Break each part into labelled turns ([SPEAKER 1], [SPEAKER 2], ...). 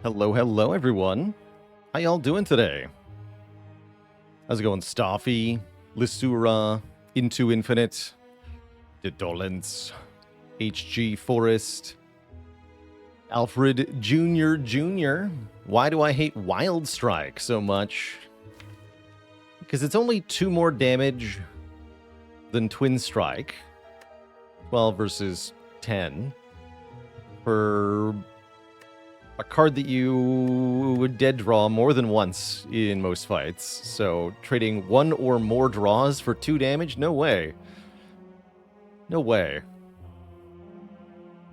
[SPEAKER 1] Hello, hello, everyone. How y'all doing today? How's it going, Staffy, Lysura, Into Infinite, Dedolence, HG Forest, Alfred Jr. Why do I hate Wild Strike so much? Because it's only 2 more damage than Twin Strike. 12 versus 10. For a card that you would dead draw more than once in most fights. So trading 1 or more draws for 2 damage? No way. No way.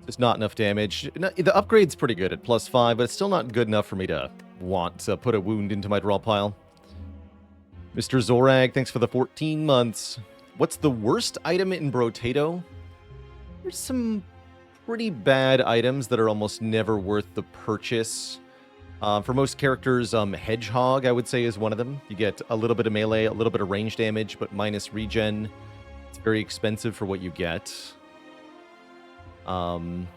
[SPEAKER 1] It's not enough damage. No, the upgrade's pretty good at +5, but it's still not good enough for me to want to put a wound into my draw pile. Mr. Zorag, thanks for the 14 months. What's the worst item in Brotato? There's some pretty bad items that are almost never worth the purchase. For most characters, Hedgehog, I would say, is one of them. You get a little bit of melee, a little bit of range damage, but minus regen. It's very expensive for what you get. There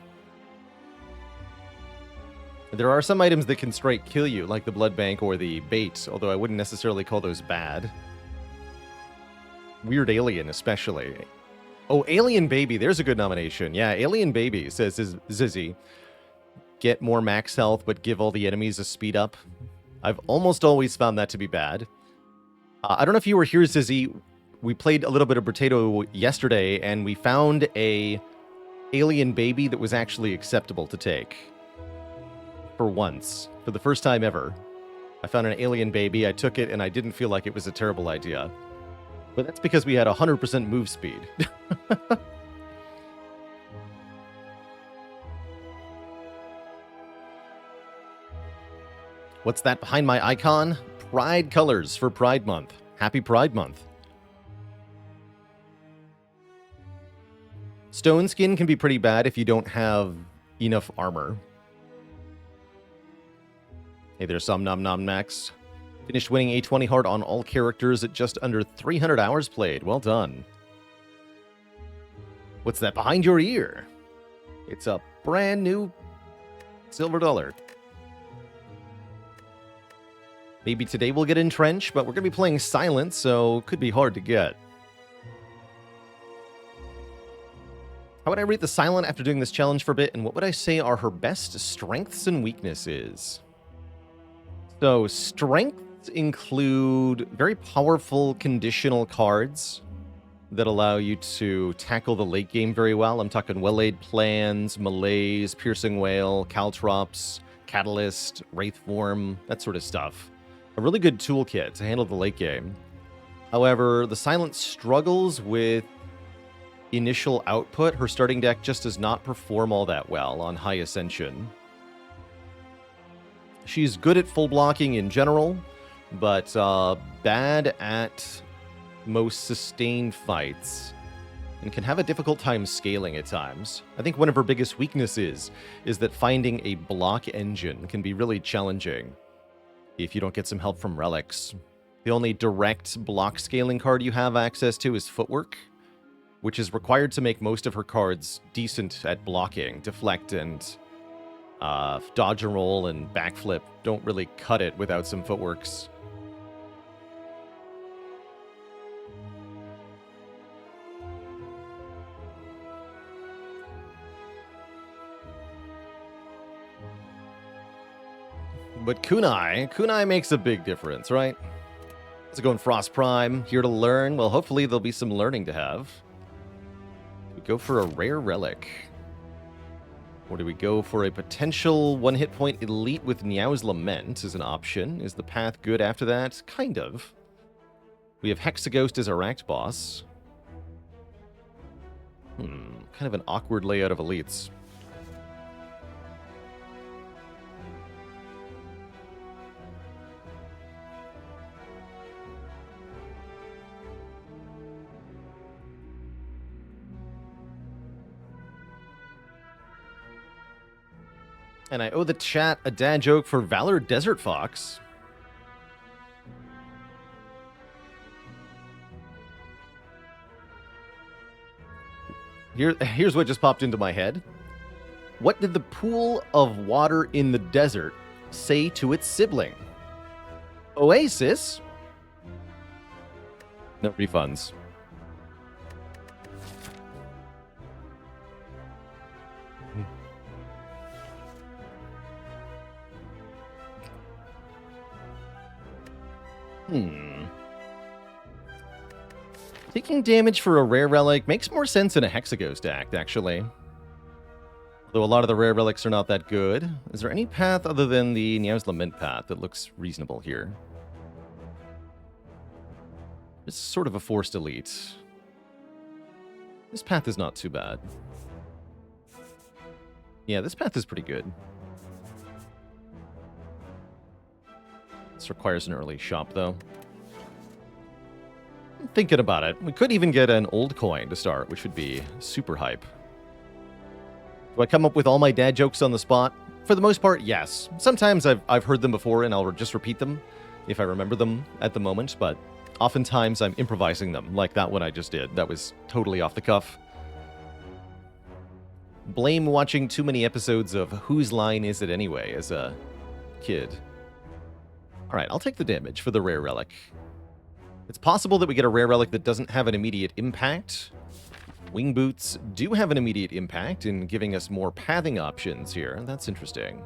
[SPEAKER 1] are some items that can straight kill you, like the Blood Bank or the Bait, although I wouldn't necessarily call those bad. Weird Alien, especially. Oh, Alien Baby, there's a good nomination. Yeah, Alien Baby, says Zizzy. Get more max health, but give all the enemies a speed up. I've almost always found that to be bad. I don't know if you were here, Zizzy. We played a little bit of Brotato yesterday, and we found a Alien Baby that was actually acceptable to take. For once. For the first time ever. I found an Alien Baby, I took it, and I didn't feel like it was a terrible idea. But that's because we had 100% move speed. What's that behind my icon? Pride colors for Pride Month. Happy Pride Month. Stone skin can be pretty bad if you don't have enough armor. Hey there, some Nom Nom Max. Finished winning A20 hard on all characters at just under 300 hours played. Well done. What's that behind your ear? It's a brand new silver dollar. Maybe today we'll get Entrench, but we're going to be playing Silent, so could be hard to get. How would I rate the Silent after doing this challenge for a bit, and what would I say are her best strengths and weaknesses? So, strengths include very powerful conditional cards that allow you to tackle the late game very well. I'm talking Well-Laid Plans, Malaise, Piercing Whale, Caltrops, Catalyst, Wraithform, that sort of stuff. A really good toolkit to handle the late game. However, the Silent struggles with initial output. Her starting deck just does not perform all that well on High Ascension. She's good at full blocking in general, but bad at most sustained fights, and can have a difficult time scaling at times. I think one of her biggest weaknesses is that finding a block engine can be really challenging if you don't get some help from relics. The only direct block scaling card you have access to is Footwork, which is required to make most of her cards decent at blocking. Deflect and dodge and roll and backflip don't really cut it without some footworks. But Kunai makes a big difference, right? Let's go in Frost Prime, here to learn. Well, hopefully there'll be some learning to have. We go for a rare relic. Or do we go for a potential 1 hit point elite with Niao's Lament as an option? Is the path good after that? Kind of. We have Hexaghost as our act boss. Kind of an awkward layout of elites. And I owe the chat a dad joke for Valor Desert Fox. Here's what just popped into my head. What did the pool of water in the desert say to its sibling? Oasis? No refunds. Taking damage for a rare relic makes more sense in a Hexaghost act, actually. Though a lot of the rare relics are not that good. Is there any path other than the Niao's Lament path that looks reasonable here? It's sort of a forced elite. This path is not too bad. Yeah, this path is pretty good. This requires an early shop, though. I'm thinking about it. We could even get an old coin to start, which would be super hype. Do I come up with all my dad jokes on the spot? For the most part, yes. Sometimes I've heard them before and I'll just repeat them if I remember them at the moment, but oftentimes I'm improvising them, like that one I just did. That was totally off the cuff. Blame watching too many episodes of Whose Line Is It Anyway as a kid. Alright, I'll take the damage for the rare relic. It's possible that we get a rare relic that doesn't have an immediate impact. Wing boots do have an immediate impact in giving us more pathing options here. That's interesting.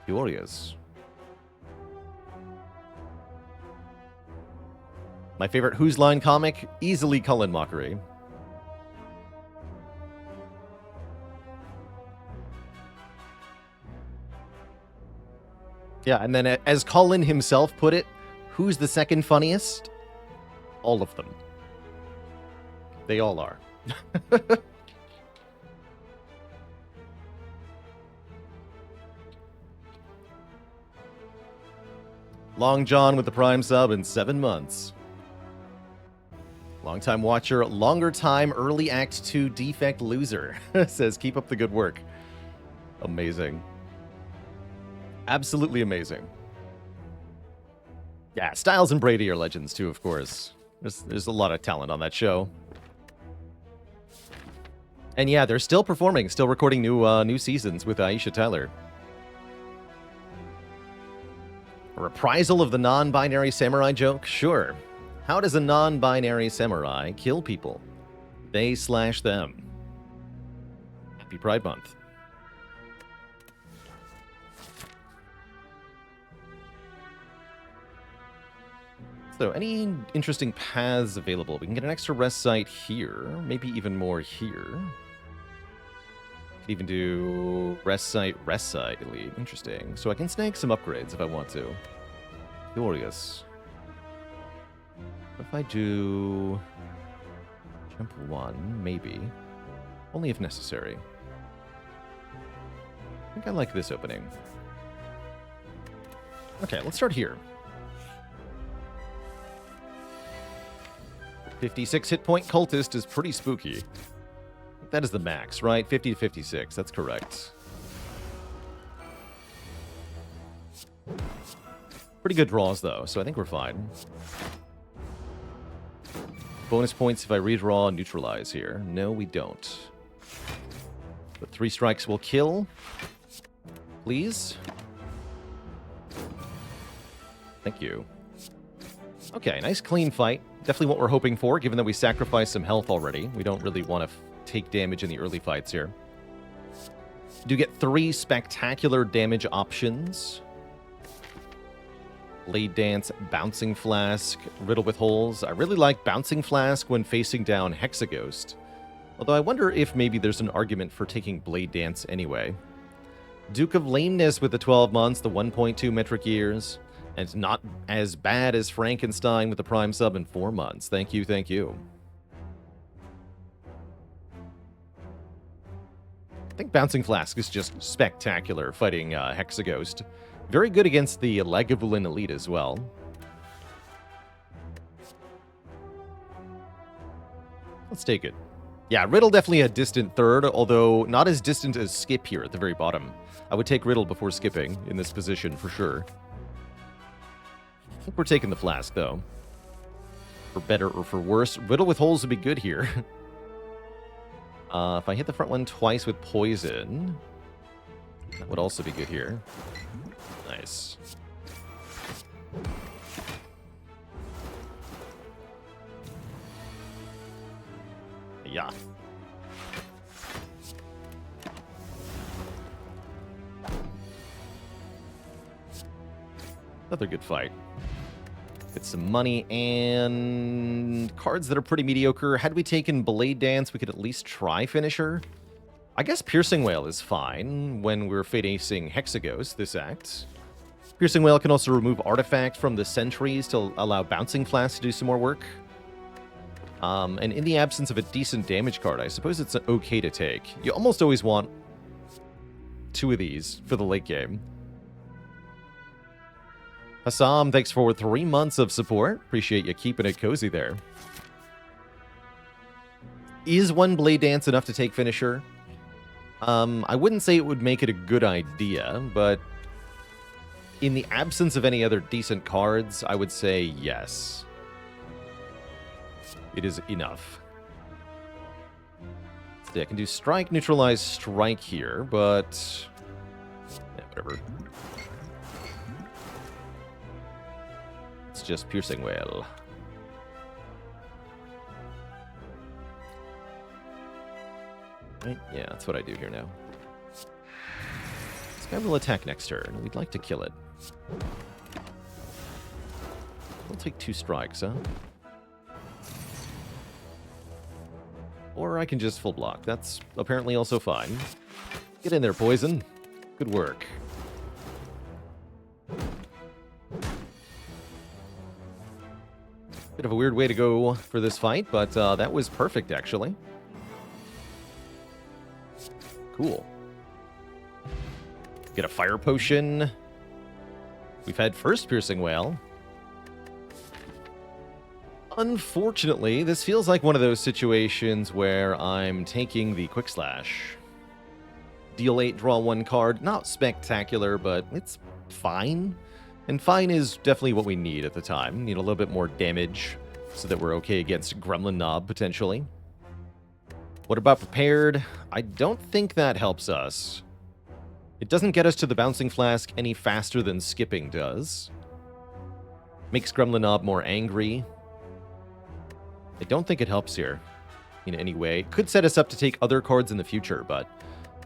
[SPEAKER 1] Curious. My favorite Whose Line comic? Easily Cullen Mockery. Yeah, and then as Colin himself put it, who's the second funniest? All of them. They all are. Long John with the Prime sub in 7 months. Longtime watcher, longer time early Act 2 Defect loser. Says, keep up the good work. Amazing. Absolutely amazing. Yeah, Styles and Brady are legends too, of course. There's a lot of talent on that show. And yeah, they're still performing, still recording new seasons with Aisha Tyler. A reprisal of the non-binary samurai joke? Sure. How does a non-binary samurai kill people? They/them. Happy Pride Month. So, any interesting paths available? We can get an extra rest site here, maybe even more here. Could even do rest site, elite. Interesting. So I can snag some upgrades if I want to. Curious. What if I do jump 1, maybe. Only if necessary. I think I like this opening. Okay, let's start here. 56 hit point cultist is pretty spooky. That is the max, right? 50 to 56, that's correct. Pretty good draws, though, so I think we're fine. Bonus points if I redraw neutralize here. No, we don't. But 3 strikes will kill. Please. Thank you. Okay, nice clean fight. Definitely what we're hoping for, given that we sacrificed some health already. We don't really want to take damage in the early fights here. Do get 3 spectacular damage options. Blade Dance, Bouncing Flask, Riddle with Holes. I really like Bouncing Flask when facing down Hexaghost. Although I wonder if maybe there's an argument for taking Blade Dance anyway. Duke of Lameness with the 12 months, the 1.2 metric years. And it's not as bad as Frankenstein with the Prime sub in 4 months. Thank you, thank you. I think Bouncing Flask is just spectacular fighting Hexaghost. Very good against the Lagavulin Elite as well. Let's take it. Yeah, Riddle definitely a distant third, although not as distant as Skip here at the very bottom. I would take Riddle before skipping in this position for sure. I think we're taking the Flask, though. For better or for worse. Riddle with Holes would be good here. If I hit the front one twice with poison, that would also be good here. Nice. Yeah. Another good fight. Get some money and cards that are pretty mediocre. Had we taken Blade Dance, we could at least try Finisher. I guess Piercing Wail is fine when we're facing Hexaghost this act. Piercing Wail can also remove Artifact from the sentries to allow Bouncing Flask to do some more work. And in the absence of a decent damage card, I suppose it's okay to take. You almost always want 2 of these for the late game. Hassam, thanks for 3 months of support. Appreciate you keeping it cozy there. Is 1 Blade Dance enough to take Finisher? I wouldn't say it would make it a good idea, but in the absence of any other decent cards, I would say yes. It is enough. So yeah, I can do Strike, Neutralize, Strike here, but yeah, whatever. It's just Piercing Wail. Right? Yeah, that's what I do here now. This guy will attack next turn. We'd like to kill it. We'll take 2 strikes, huh? Or I can just full block. That's apparently also fine. Get in there, Poison. Good work. Bit of a weird way to go for this fight, but that was perfect, actually. Cool. Get a Fire Potion. We've had first Piercing Wail. Unfortunately, this feels like one of those situations where I'm taking the Quick Slash. Deal 8, draw 1 card. Not spectacular, but it's fine. And fine is definitely what we need at the time. Need a little bit more damage so that we're okay against Gremlin Knob, potentially. What about Prepared? I don't think that helps us. It doesn't get us to the Bouncing Flask any faster than skipping does. Makes Gremlin Knob more angry. I don't think it helps here in any way. Could set us up to take other cards in the future, but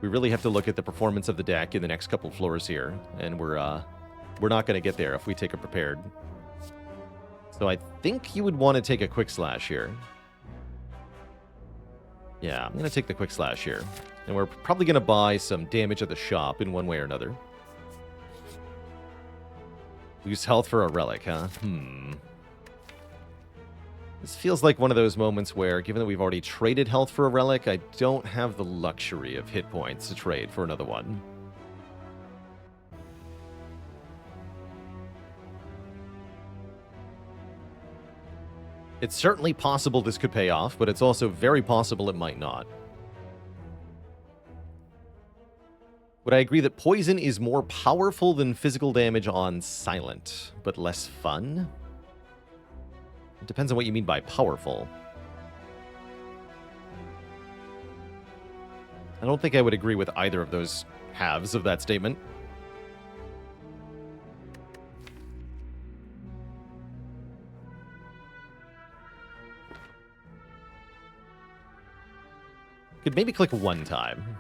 [SPEAKER 1] we really have to look at the performance of the deck in the next couple floors here, and we're not going to get there if we take a Prepared. So I think you would want to take a Quick Slash here. Yeah, I'm going to take the Quick Slash here. And we're probably going to buy some damage at the shop in one way or another. Lose health for a relic, huh? This feels like one of those moments where, given that we've already traded health for a relic, I don't have the luxury of hit points to trade for another one. It's certainly possible this could pay off, but it's also very possible it might not. Would I agree that poison is more powerful than physical damage on silent, but less fun? It depends on what you mean by powerful. I don't think I would agree with either of those halves of that statement. Could maybe click 1 time.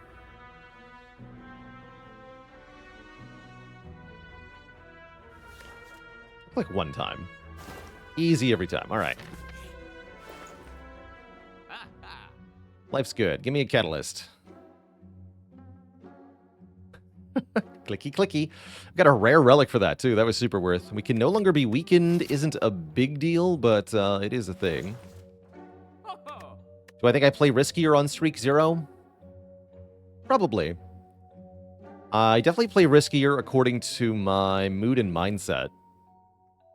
[SPEAKER 1] Click 1 time. Easy every time. All right. Life's good. Give me a catalyst. Clicky, clicky. I've got a rare relic for that, too. That was super worth. We can no longer be weakened. Isn't a big deal, but it is a thing. Do I think I play riskier on Streak 0? Probably. I definitely play riskier according to my mood and mindset.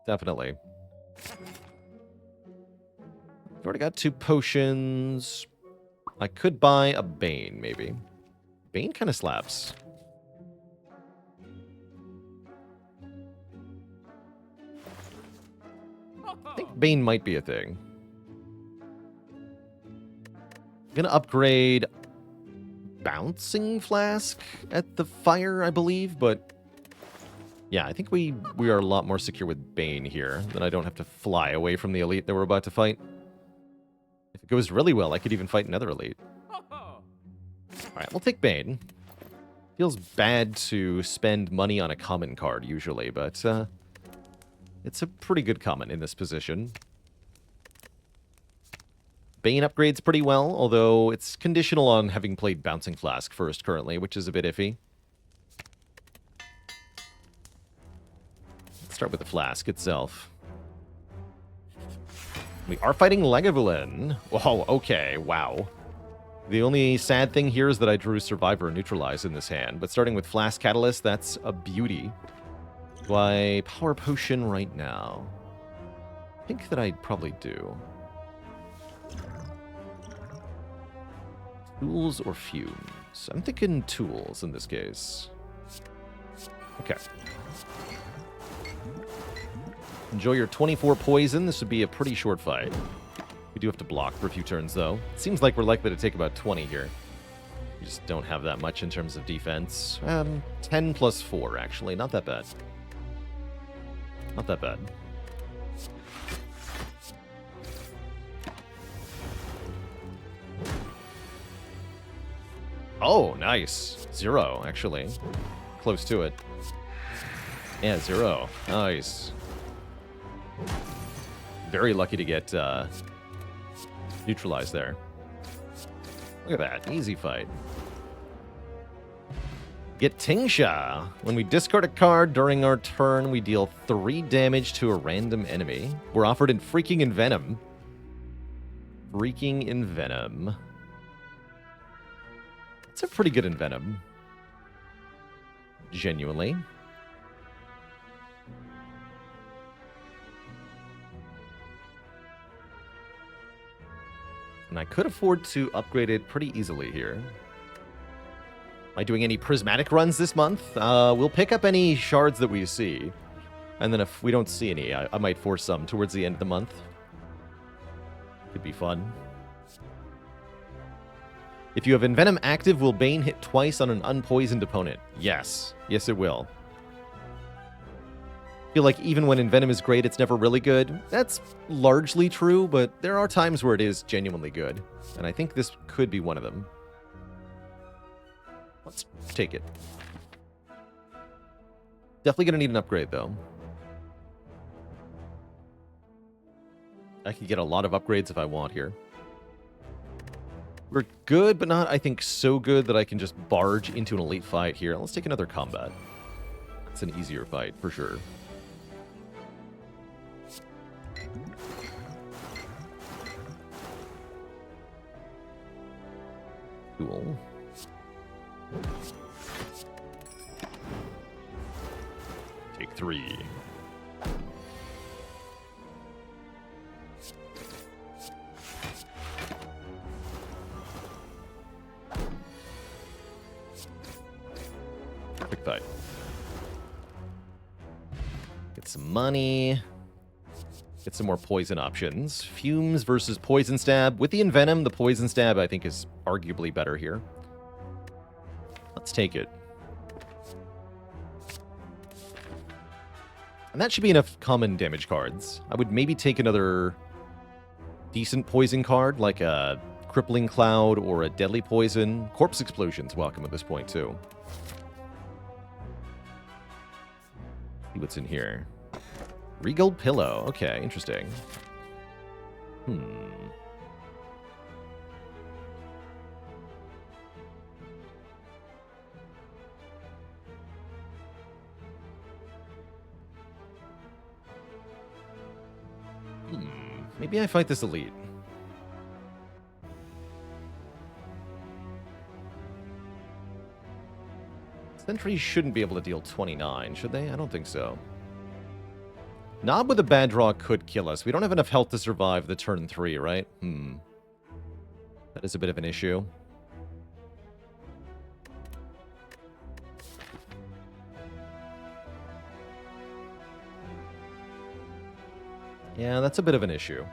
[SPEAKER 1] Definitely. I've already got 2 potions. I could buy a Bane, maybe. Bane kind of slaps. I think Bane might be a thing. I'm going to upgrade bouncing flask at the fire, I believe, but yeah, I think we are a lot more secure with Bane here. Then I don't have to fly away from the elite that we're about to fight. If it goes really well, I could even fight another elite. Alright, we'll take Bane. Feels bad to spend money on a common card, usually, but it's a pretty good common in this position. Bane upgrades pretty well, although it's conditional on having played Bouncing Flask first currently, which is a bit iffy. Let's start with the Flask itself. We are fighting Lagavulin. Oh, okay, wow. The only sad thing here is that I drew Survivor and Neutralize in this hand, but starting with Flask Catalyst, that's a beauty. Do I Power Potion right now? I think that I'd probably do. Tools or Fumes? I'm thinking Tools in this case. Okay. Enjoy your 24 poison. This would be a pretty short fight. We do have to block for a few turns, though. It seems like we're likely to take about 20 here. We just don't have that much in terms of defense. 10 plus 4, actually. Not that bad. Not that bad. Oh, nice. 0, actually. Close to it. Yeah, 0. Nice. Very lucky to get neutralized there. Look at that. Easy fight. Get Tingsha. When we discard a card during our turn, we deal 3 damage to a random enemy. We're offered in Freaking Envenom. Freaking Envenom. It's a pretty good Envenom. Genuinely. And I could afford to upgrade it pretty easily here. Am I doing any prismatic runs this month? We'll pick up any shards that we see. And then if we don't see any, I might force some towards the end of the month. Could be fun. If you have Envenom active, will Bane hit twice on an unpoisoned opponent? Yes. Yes, it will. I feel like even when Envenom is great, it's never really good. That's largely true, but there are times where it is genuinely good. And I think this could be one of them. Let's take it. Definitely going to need an upgrade, though. I could get a lot of upgrades if I want here. We're good, but not, I think, so good that I can just barge into an elite fight here. Let's take another combat. It's an easier fight, for sure. Cool. Take 3. Perfect fight. Get some money. Get some more poison options. Fumes versus Poison Stab. With the Envenom, the Poison Stab, I think, is arguably better here. Let's take it. And that should be enough common damage cards. I would maybe take another decent poison card, like a Crippling Cloud or a Deadly Poison. Corpse Explosion's welcome at this point, too. See what's in here. Regal Pillow. Okay, interesting. Maybe I fight this elite. Sentries shouldn't be able to deal 29, should they? I don't think so. Nob with a bad draw could kill us. We don't have enough health to survive the turn 3, right? That is a bit of an issue. Yeah, that's a bit of an issue.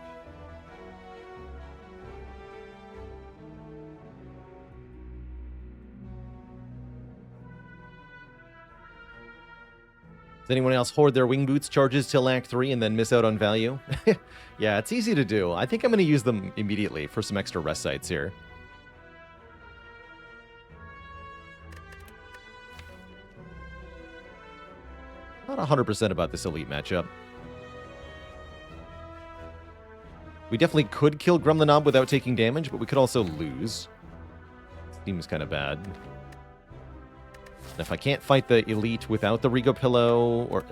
[SPEAKER 1] Does anyone else hoard their wing boots charges till Act 3 and then miss out on value? Yeah, it's easy to do. I think I'm going to use them immediately for some extra rest sites here. Not 100% about this elite matchup. We definitely could kill Gremlinob without taking damage, but we could also lose. Seems kind of bad. And if I can't fight the elite without the Rigo Pillow, or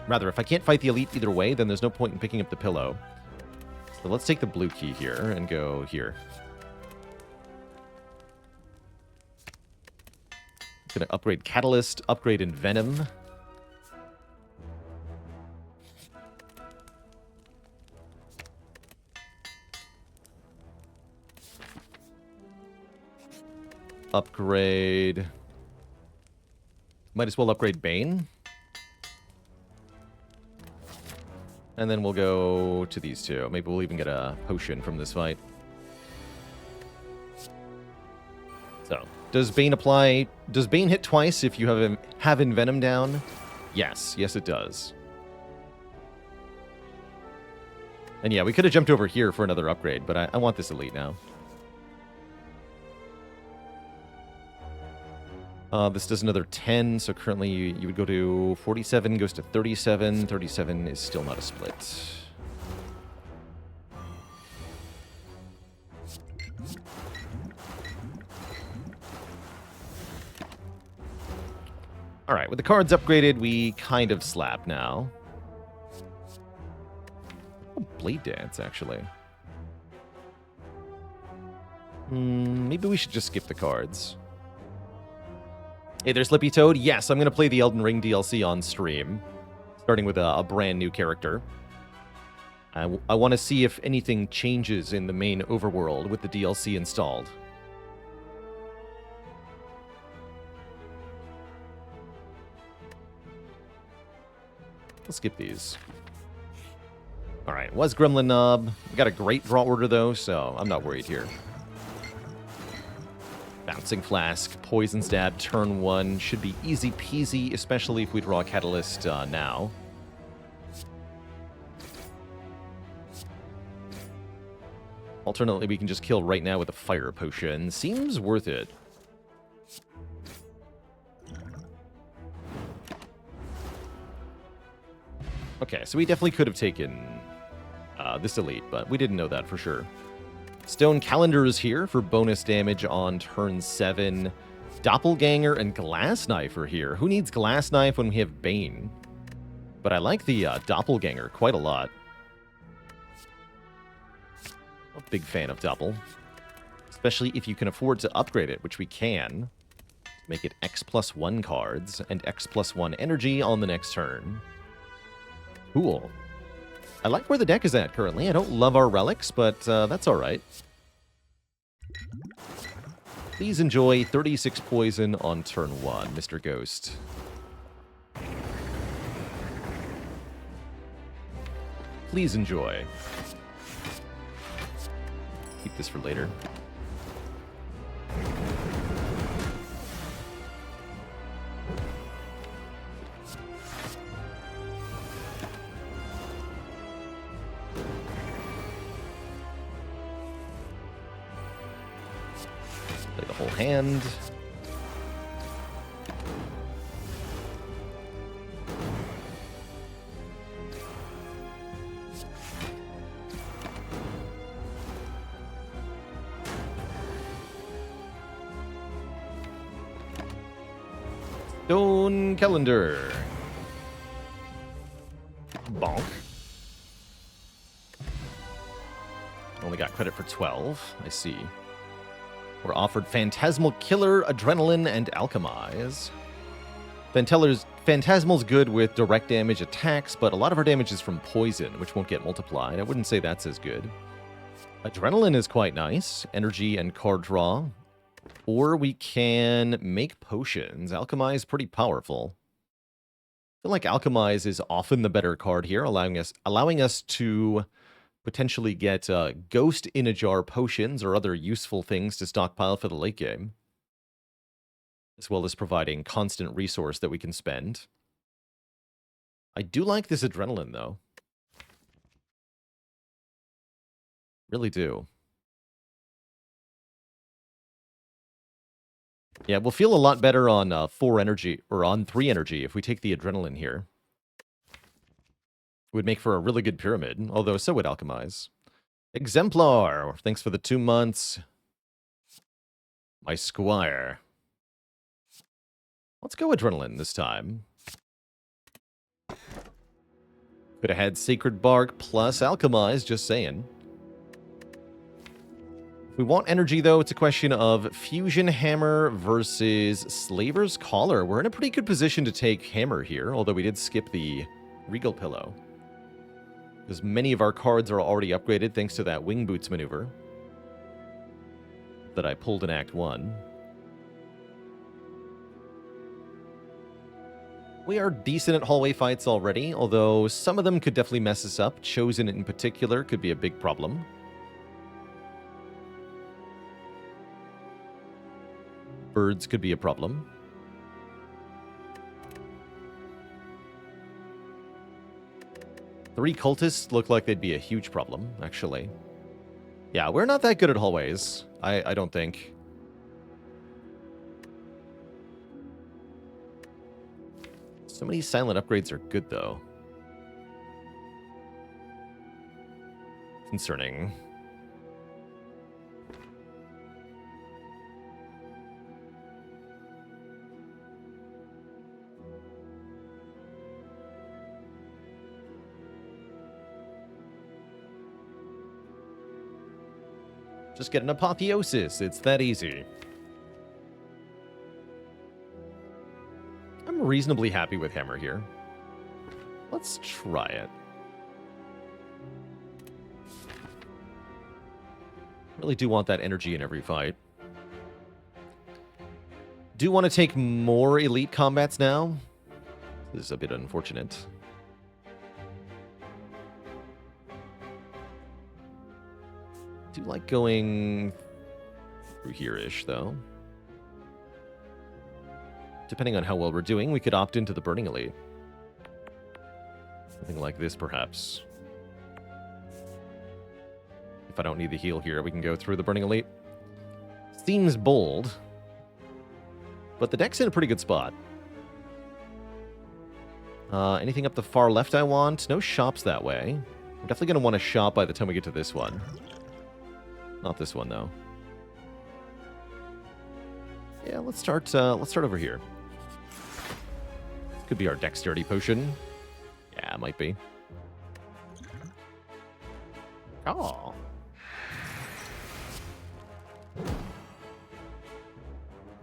[SPEAKER 1] rather, if I can't fight the elite either way, then there's no point in picking up the pillow. So let's take the blue key here and go here. Gonna upgrade Catalyst, upgrade Envenom. Upgrade... Might as well upgrade Bane. And then we'll go to these two. Maybe we'll even get a potion from this fight. So, does Bane apply... Does Bane hit twice if you have Envenom down? Yes. Yes, it does. And yeah, we could have jumped over here for another upgrade, but I want this elite now. This does another 10, so currently you would go to 47, goes to 37. 37 is still not a split. Alright, with the cards upgraded, we kind of slap now. Oh, Blade Dance, actually. Maybe we should just skip the cards. Hey there, Slippy Toad. Yes, I'm going to play the Elden Ring DLC on stream, starting with a brand new character. I want to see if anything changes in the main overworld with the DLC installed. Let's skip these. Alright, was Gremlinob. We got a great draw order, though, so I'm not worried here. Bouncing Flask, Poison Stab, turn 1. Should be easy peasy, especially if we draw a Catalyst now. Alternately, we can just kill right now with a Fire Potion. Seems worth it. Okay, so we definitely could have taken this elite, but we didn't know that for sure. Stone Calendar is here for bonus damage on turn 7. Doppelganger and Glass Knife are here. Who needs Glass Knife when we have Bane? But I like the Doppelganger quite a lot. I'm a big fan of Doppel. Especially if you can afford to upgrade it, which we can. Make it X+1 cards and X+1 energy on the next turn. Cool. I like where the deck is at currently. I don't love our relics, but that's alright. Please enjoy 36 poison on turn 1, Mr. Ghost. Please enjoy. Keep this for later. Play the whole hand. Stone Calendar. Bonk. Only got credit for 12. I see. We're offered Phantasmal Killer, Adrenaline, and Alchemize. Phantasmal's good with direct damage attacks, but a lot of our damage is from poison, which won't get multiplied. I wouldn't say that's as good. Adrenaline is quite nice. Energy and card draw. Or we can make potions. Alchemize is pretty powerful. I feel like Alchemize is often the better card here, allowing us to potentially get Ghost in a Jar potions or other useful things to stockpile for the late game, as well as providing constant resource that we can spend. I do like this adrenaline, though. Really do. Yeah, we'll feel a lot better on 4 energy, or on 3 energy, if we take the adrenaline here. It would make for a really good pyramid, although so would alchemize. Exemplar! Thanks for the 2 months. My squire. Let's go adrenaline this time. Could have had Sacred Bark plus Alchemize, just saying. If we want energy, though, it's a question of Fusion Hammer versus Slaver's Collar. We're in a pretty good position to take Hammer here, although we did skip the Regal Pillow. Because many of our cards are already upgraded thanks to that Wing Boots maneuver that I pulled in Act 1. We are decent at hallway fights already, although some of them could definitely mess us up. Chosen in particular could be a big problem. Birds could be a problem. Three cultists look like they'd be a huge problem, actually. Yeah, we're not that good at hallways, I don't think. So many silent upgrades are good, though. Concerning. Just get an apotheosis. It's that easy. I'm reasonably happy with Hammer here. Let's try it. Really do want that energy in every fight. Do want to take more elite combats now. This is a bit unfortunate. Do like going through here-ish, though. Depending on how well we're doing, we could opt into the Burning Elite. Something like this, perhaps. If I don't need the heal here, we can go through the Burning Elite. Seems bold. But the deck's in a pretty good spot. Anything up the far left I want? No shops that way. I'm definitely going to want to shop by the time we get to this one. Not this one, though. Yeah, let's start over here. This could be our dexterity potion. Yeah, it might be. Oh.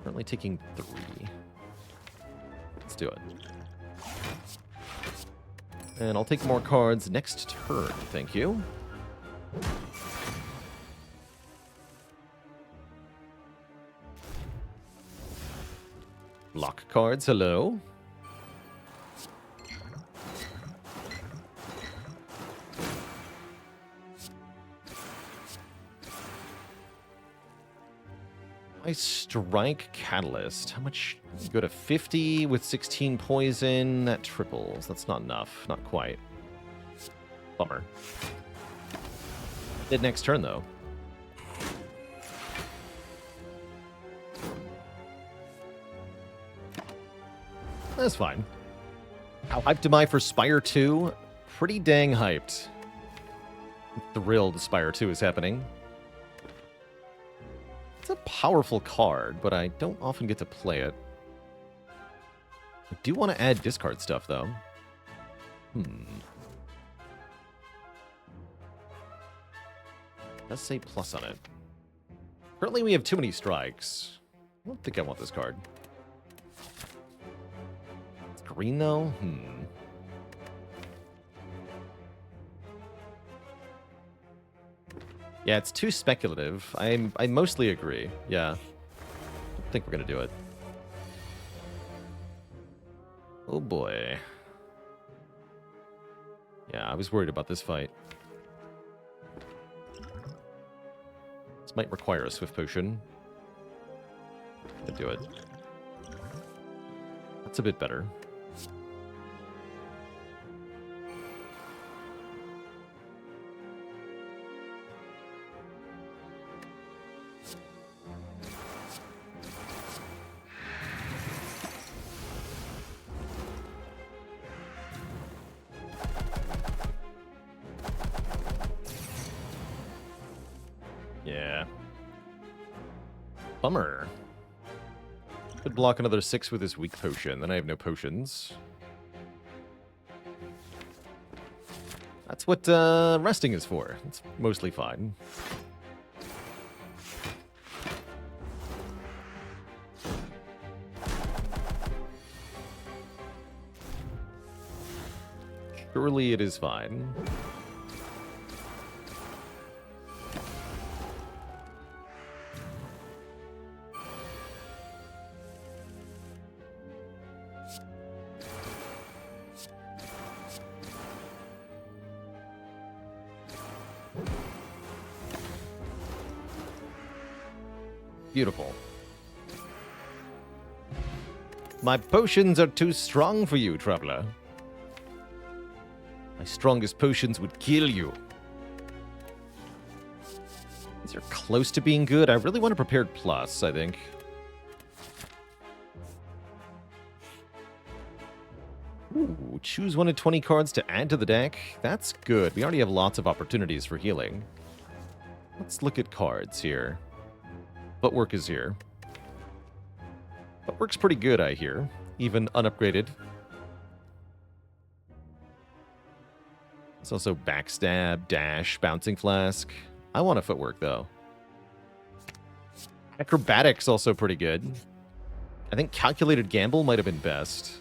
[SPEAKER 1] Currently taking 3. Let's do it. And I'll take more cards next turn, thank you. Block cards, hello. I strike Catalyst. How much? Go to 50 with 16 poison. That triples. That's not enough. Not quite. Bummer. Did next turn, though. That's fine. How hyped am I for Spire 2? Pretty dang hyped. I'm thrilled Spire 2 is happening. It's a powerful card, but I don't often get to play it. I do want to add discard stuff, though. Let's say plus on it. Currently, we have too many strikes. I don't think I want this card. It's green, though? Yeah, it's too speculative. I mostly agree. Yeah. I think we're going to do it. Oh, boy. Yeah, I was worried about this fight. This might require a Swift Potion. Could do it. That's a bit better. Yeah. Bummer. Could block another 6 with his weak potion. Then I have no potions. That's what resting is for. It's mostly fine. Surely it is fine. Beautiful. My potions are too strong for you, traveler. My strongest potions would kill you. These are close to being good. I really want a prepared plus, I think. Ooh, choose 1 of 20 cards to add to the deck. That's good. We already have lots of opportunities for healing. Let's look at cards here. Footwork is here. Footwork's pretty good, I hear. Even unupgraded. It's also backstab, dash, bouncing flask. I want a footwork, though. Acrobatics also pretty good. I think calculated gamble might have been best.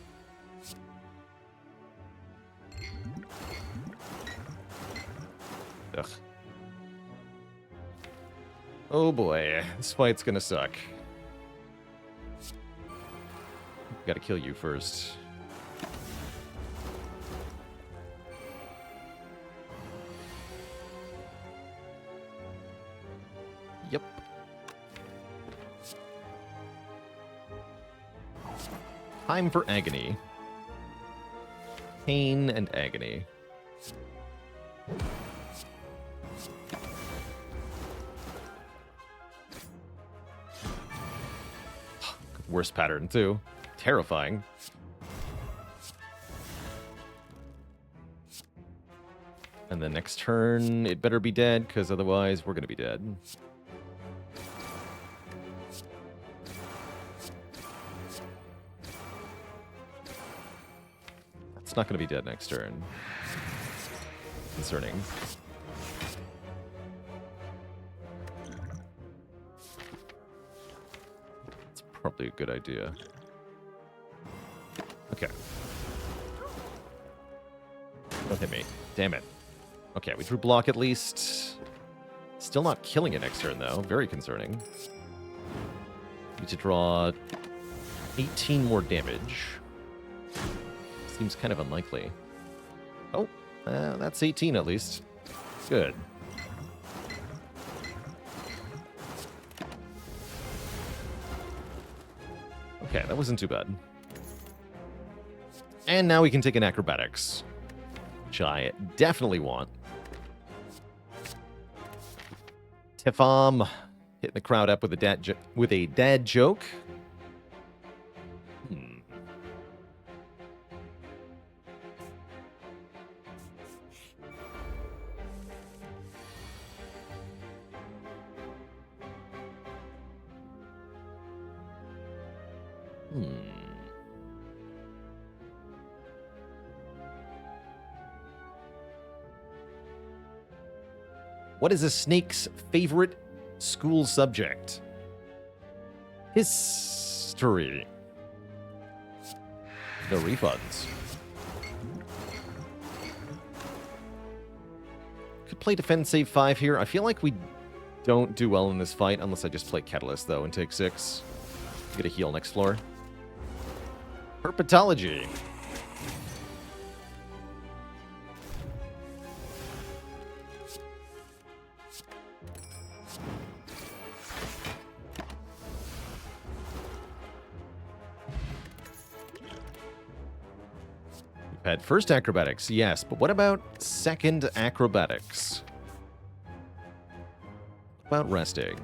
[SPEAKER 1] Ugh. Oh boy, this fight's gonna suck. Gotta kill you first. Yep. Time for agony. Pain and agony. Worst pattern, too. Terrifying. And then next turn, it better be dead, because otherwise we're going to be dead. It's not going to be dead next turn. Concerning. It's probably a good idea. Okay. Don't hit me. Damn it. Okay, we drew block at least. Still not killing it next turn, though. Very concerning. Need to draw 18 more damage. Seems kind of unlikely. Oh, that's 18 at least. Good. Okay, that wasn't too bad. And now we can take an acrobatics, which I definitely want. Tifam hitting the crowd up with a dad joke. What is a snake's favorite school subject? History. No refunds. Could play defend save 5 here. I feel like we don't do well in this fight unless I just play Catalyst, though, and take 6. Get a heal next floor. Herpetology. Had first acrobatics, yes, but what about second acrobatics? What about resting?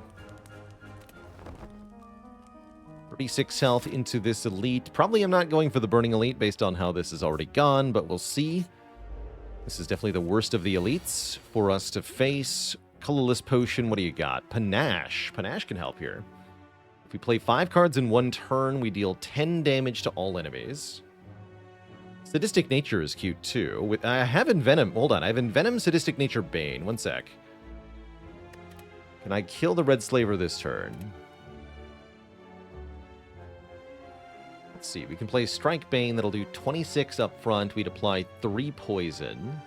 [SPEAKER 1] 36 health into this elite. Probably I'm not going for the burning elite based on how this is already gone, but we'll see. This is definitely the worst of the elites for us to face. Colorless Potion, what do you got? Panache. Panache can help here. If we play 5 cards in 1 turn, we deal 10 damage to all enemies. Sadistic Nature is cute, too. I have Envenom. Hold on. I have Envenom, Sadistic Nature, Bane. One sec. Can I kill the Red Slaver this turn? Let's see. We can play Strike Bane. That'll do 26 up front. We'd apply 3 poison,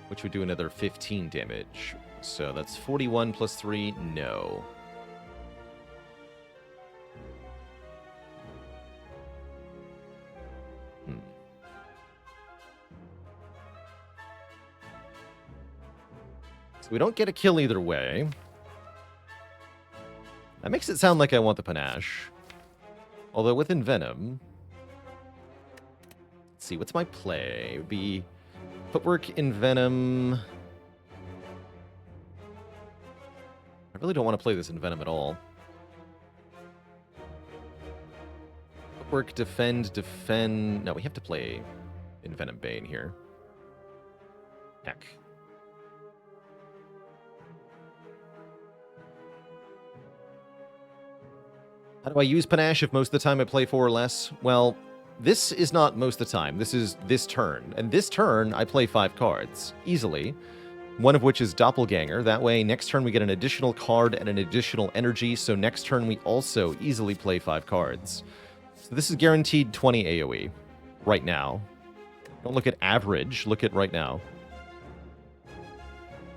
[SPEAKER 1] which would do another 15 damage. So that's 41 plus 3. No. So we don't get a kill either way. That makes it sound like I want the Panache. Although with Envenom... Let's see, what's my play? It would be Footwork, Envenom... I really don't want to play this Envenom at all. Footwork, Defend, Defend... No, we have to play Envenom Bane here. Heck. How do I use Panache if most of the time I play 4 or less? Well, this is not most of the time. This is this turn. And this turn, I play 5 cards. Easily. One of which is Doppelganger. That way, next turn we get an additional card and an additional energy. So next turn we also easily play 5 cards. So this is guaranteed 20 AoE. Right now. Don't look at average. Look at right now.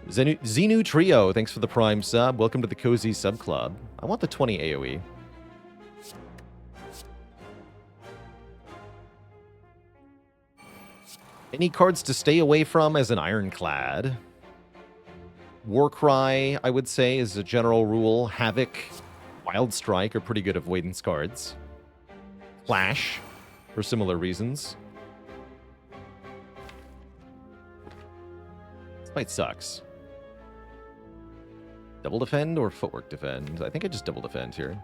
[SPEAKER 1] Xenu Trio, thanks for the Prime sub. Welcome to the Cozy Sub Club. I want the 20 AoE. Any cards to stay away from as an Ironclad? Warcry, I would say, is a general rule. Havoc, Wild Strike are pretty good avoidance cards. Clash, for similar reasons. This fight sucks. Double Defend or Footwork Defend? I think I just double defend here.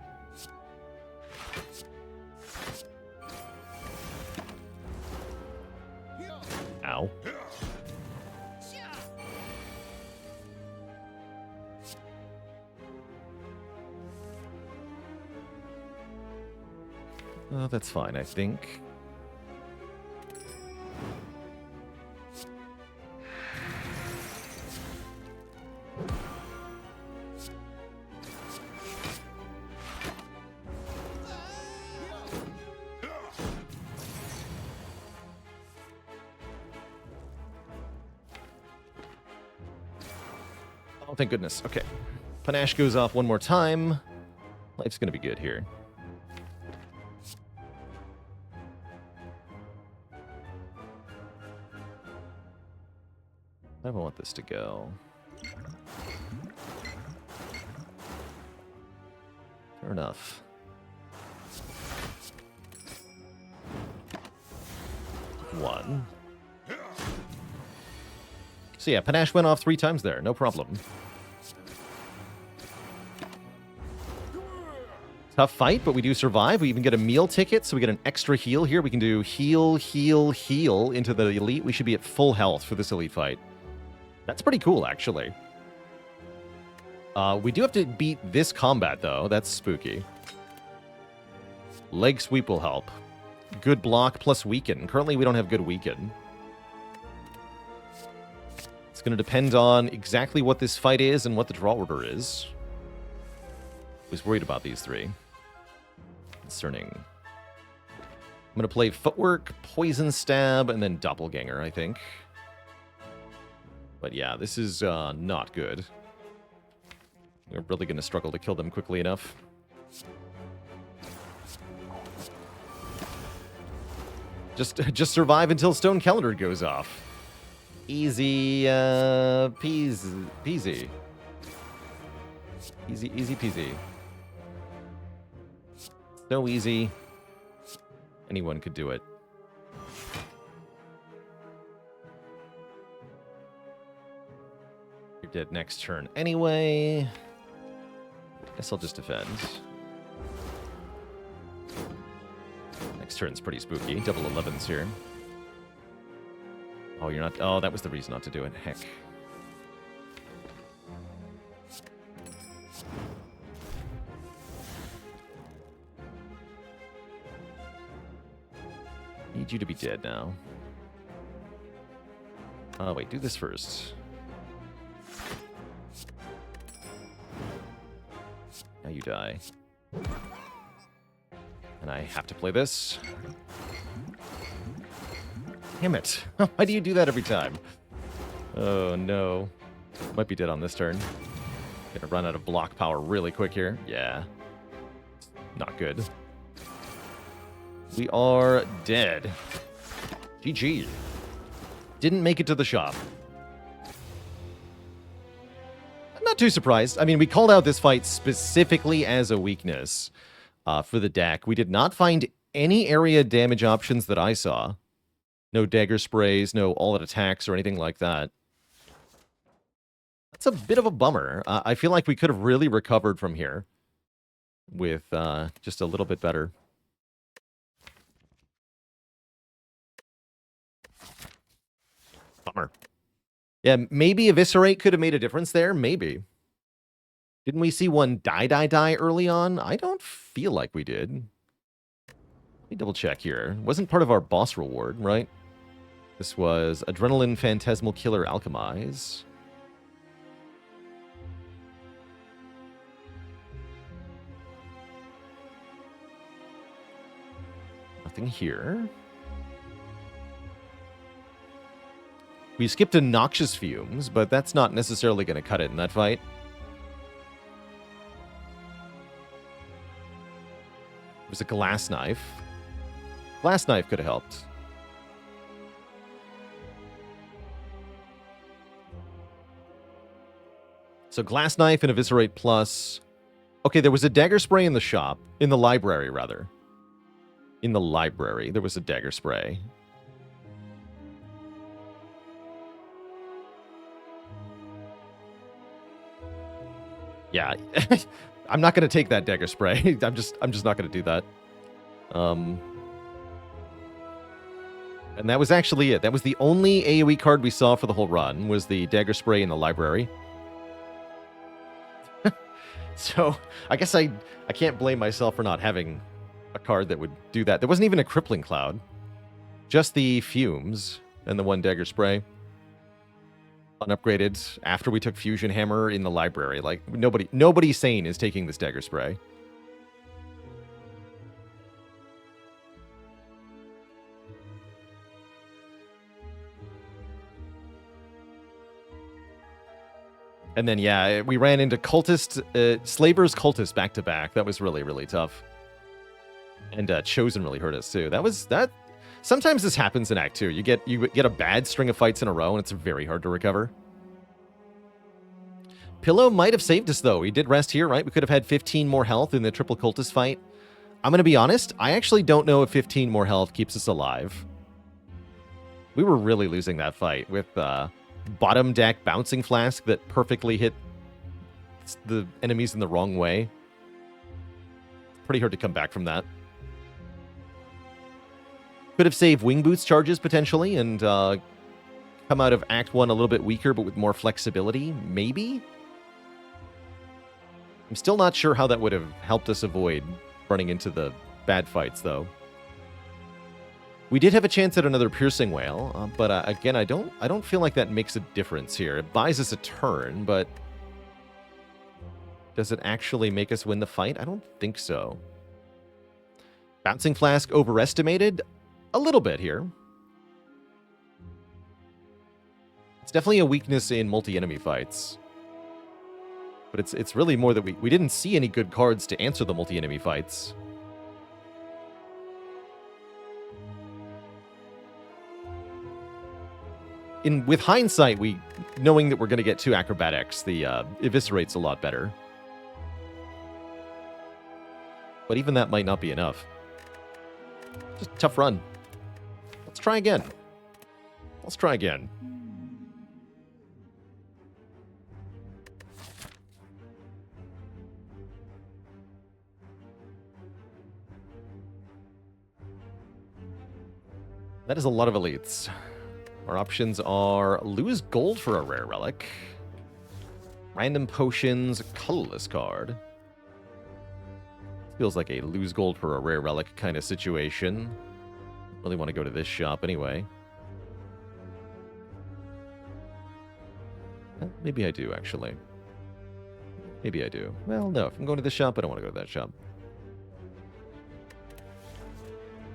[SPEAKER 1] Ow. Oh, that's fine, I think. Oh, thank goodness. Okay. Panache goes off one more time. Life's gonna be good here. I don't want this to go. Fair enough. One. So yeah, Panache went off 3 times there, no problem. Tough fight, but we do survive. We even get a meal ticket, so we get an extra heal here. We can do heal, heal, heal into the elite. We should be at full health for this elite fight. That's pretty cool, actually. We do have to beat this combat, though. That's spooky. Leg sweep will help. Good block plus weaken. Currently, we don't have good weaken. It's going to depend on exactly what this fight is and what the draw order is. I was worried about these 3. Concerning. I'm going to play Footwork, Poison Stab, and then Doppelganger, I think. But yeah, this is not good. We're really going to struggle to kill them quickly enough. Just survive until Stone Calendar goes off. Easy peasy. Easy peasy. So easy. Anyone could do it. You're dead next turn anyway. Guess I'll just defend. Next turn's pretty spooky. Double 11s here. Oh, you're not... Oh, that was the reason not to do it. Heck. Need you to be dead now. Oh, wait, do this first. Now you die. And I have to play this. Damn it. Why do you do that every time? Oh, no. Might be dead on this turn. Gonna run out of block power really quick here. Yeah. Not good. We are dead. GG. Didn't make it to the shop. I'm not too surprised. I mean, we called out this fight specifically as a weakness for the deck. We did not find any area damage options that I saw. No dagger sprays, no all-out attacks or anything like that. That's a bit of a bummer. I feel like we could have really recovered from here with just a little bit better. Bummer. Yeah, maybe Eviscerate could have made a difference there. Maybe. Didn't we see one die early on? I don't feel like we did. Let me double check here. Wasn't part of our boss reward, right? This was Adrenaline Phantasmal Killer Alchemize. Nothing here. We skipped a Noxious Fumes, but that's not necessarily going to cut it in that fight. It was a Glass Knife. Glass Knife could have helped. So Glass Knife and Eviscerate plus... Okay, there was a Dagger Spray in the shop. In the library, rather. In the library, there was a Dagger Spray. Yeah, I'm not going to take that Dagger Spray. I'm just not going to do that. And that was actually it. That was the only AoE card we saw for the whole run, was the Dagger Spray in the library. So, I guess I can't blame myself for not having a card that would do that. There wasn't even a Crippling Cloud. Just the Fumes and the one Dagger Spray. Unupgraded after we took Fusion Hammer in the library. Like, nobody sane is taking this Dagger Spray. And then, yeah, we ran into Slaver's Cultist back-to-back. That was really, really tough. And Chosen really hurt us, too. That. Sometimes this happens in Act 2. You get a bad string of fights in a row, and it's very hard to recover. Pillow might have saved us, though. He did rest here, right? We could have had 15 more health in the triple cultist fight. I'm going to be honest. I actually don't know if 15 more health keeps us alive. We were really losing that fight with bottom deck Bouncing Flask that perfectly hit the enemies in the wrong way. Pretty hard to come back from that. Could have saved Wing Boots charges, potentially, and come out of Act 1 a little bit weaker, but with more flexibility, maybe? I'm still not sure how that would have helped us avoid running into the bad fights, though. We did have a chance at another Piercing Wail, but again, I don't feel like that makes a difference here. It buys us a turn, but does it actually make us win the fight? I don't think so. Bouncing Flask overestimated? A little bit here. It's definitely a weakness in multi-enemy fights. But it's really more that we didn't see any good cards to answer the multi-enemy fights. With hindsight, knowing that we're going to get 2 acrobatics, the Eviscerate's a lot better. But even that might not be enough. Just a tough run. Let's try again. Let's try again. That is a lot of elites. Our options are lose gold for a rare relic, random potions, colorless card. Feels like a lose gold for a rare relic kind of situation. Really want to go to this shop anyway. Maybe I do, actually. Maybe I do. Well, no. If I'm going to this shop, I don't want to go to that shop.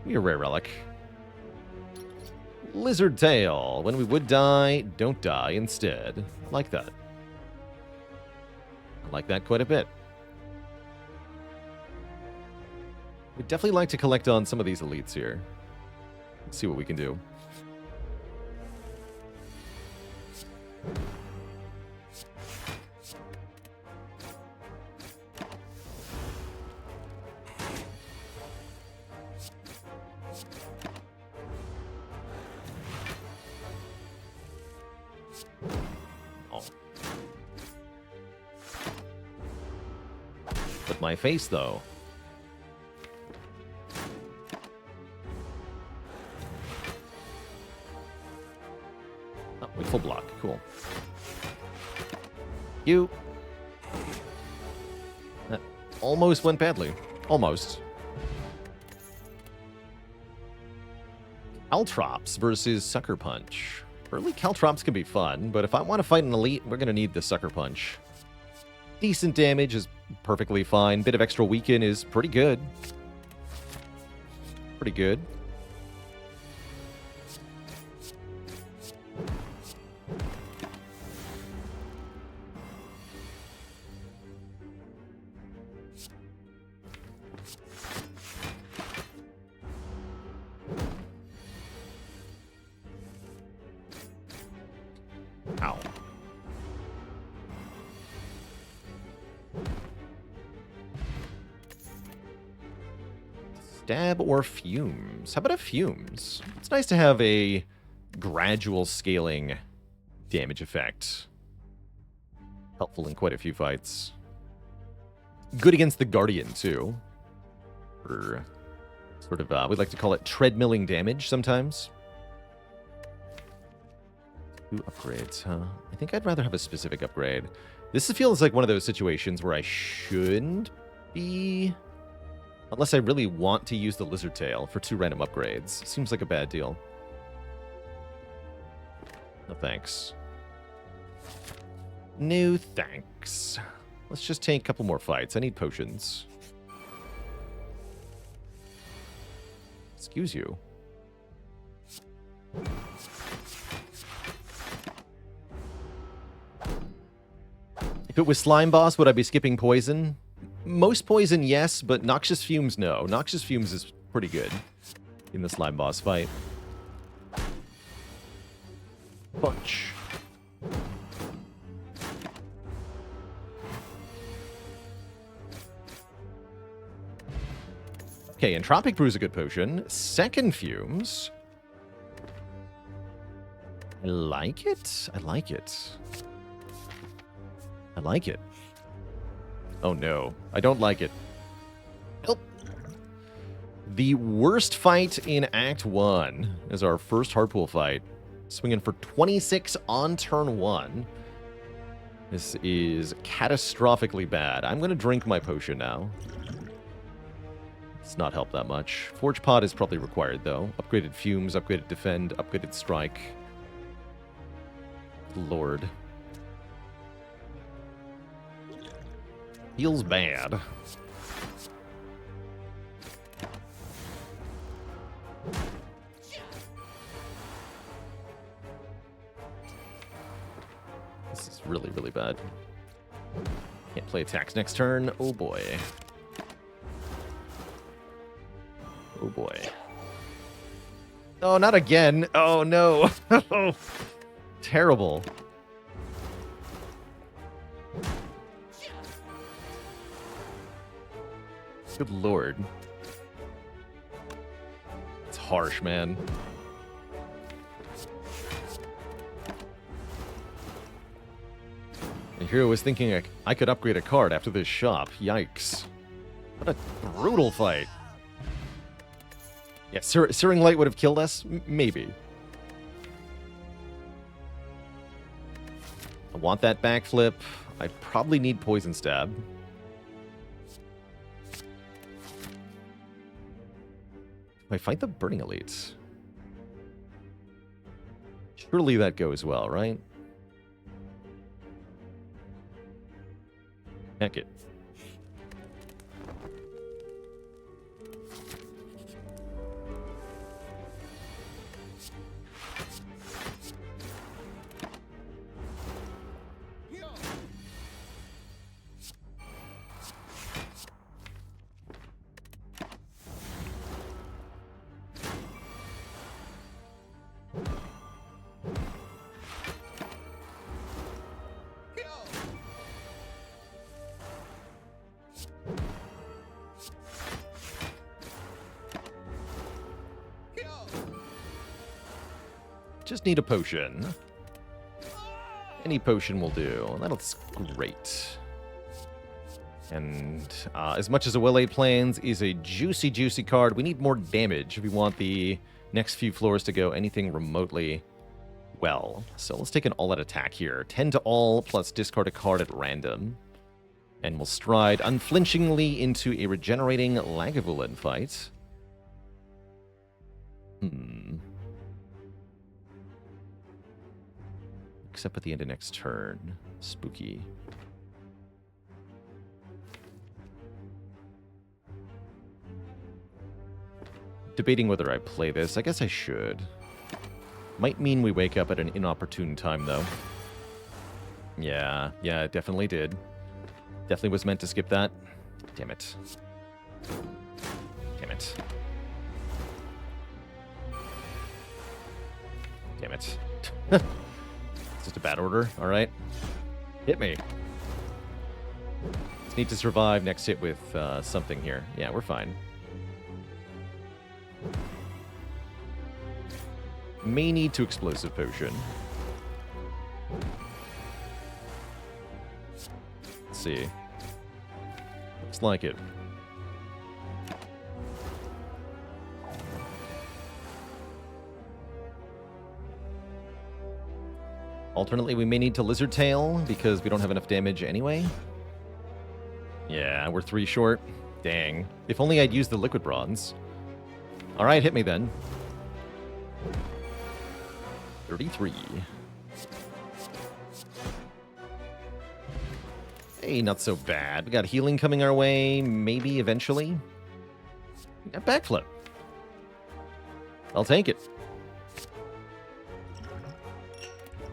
[SPEAKER 1] Be a rare relic. Lizard tail. When we would die, don't die instead. I like that. I like that quite a bit. We'd definitely like to collect on some of these elites here. Let's see what we can do. But my face, though. Oh, we full block. Cool. You. That almost went badly. Almost. Caltrops versus Sucker Punch. Early Caltrops can be fun, but if I want to fight an elite, we're going to need the Sucker Punch. Decent damage is perfectly fine. Bit of extra weaken is pretty good. Pretty good. Ow. Stab or fumes? How about a fumes? It's nice to have a gradual scaling damage effect. Helpful in quite a few fights. Good against the Guardian, too. Or sort of, we like to call it treadmilling damage sometimes. 2 upgrades, huh? I think I'd rather have a specific upgrade. This feels like one of those situations where I shouldn't be... Unless I really want to use the Lizard Tail for 2 random upgrades. Seems like a bad deal. No thanks. No thanks. Let's just take a couple more fights. I need potions. Excuse you. If it was Slime Boss, would I be skipping poison? Most poison, yes, but Noxious Fumes, no. Noxious Fumes is pretty good in the Slime Boss fight. Punch. Okay, Entropic Brew is a good potion. Second Fumes. I like it. I like it. I like it. Oh no, I don't like it. Help. The worst fight in Act 1 is our first Hardpool fight. Swinging for 26 on turn 1. This is catastrophically bad. I'm going to drink my potion now. It's not helped that much. Forge Pod is probably required, though. Upgraded Fumes, upgraded Defend, upgraded Strike. Lord. Feels bad. This is really, really bad. Can't play attacks next turn. Oh boy. Oh boy. Oh, not again. Oh no. Terrible. Good lord. It's harsh, man. And here I was thinking I could upgrade a card after this shop. Yikes. What a brutal fight. Yeah, Searing Light would have killed us? Maybe. I want that backflip. I probably need Poison Stab. I fight the Burning Elites. Surely that goes well, right? Heck it. Just need a potion. Any potion will do. That's great. And as much as Awele Plans is a juicy, juicy card, we need more damage if we want the next few floors to go anything remotely well. So let's take an all-out attack here. 10 to all, plus discard a card at random. And we'll stride unflinchingly into a regenerating Lagavulin fight. Except at the end of next turn. Spooky. Debating whether I play this. I guess I should. Might mean we wake up at an inopportune time, though. Yeah, it definitely did. Definitely was meant to skip that. Damn it. Damn it. Damn it. It's just a bad order. All right. Hit me. Just need to survive next hit with something here. Yeah, we're fine. May need to explosive potion. Let's see. Looks like it. Alternately, we may need to Lizard Tail because we don't have enough damage anyway. Yeah, we're 3 short. Dang. If only I'd used the Liquid Bronze. Alright, hit me then. 33. Hey, not so bad. We got healing coming our way, maybe eventually. We got backflip. I'll take it.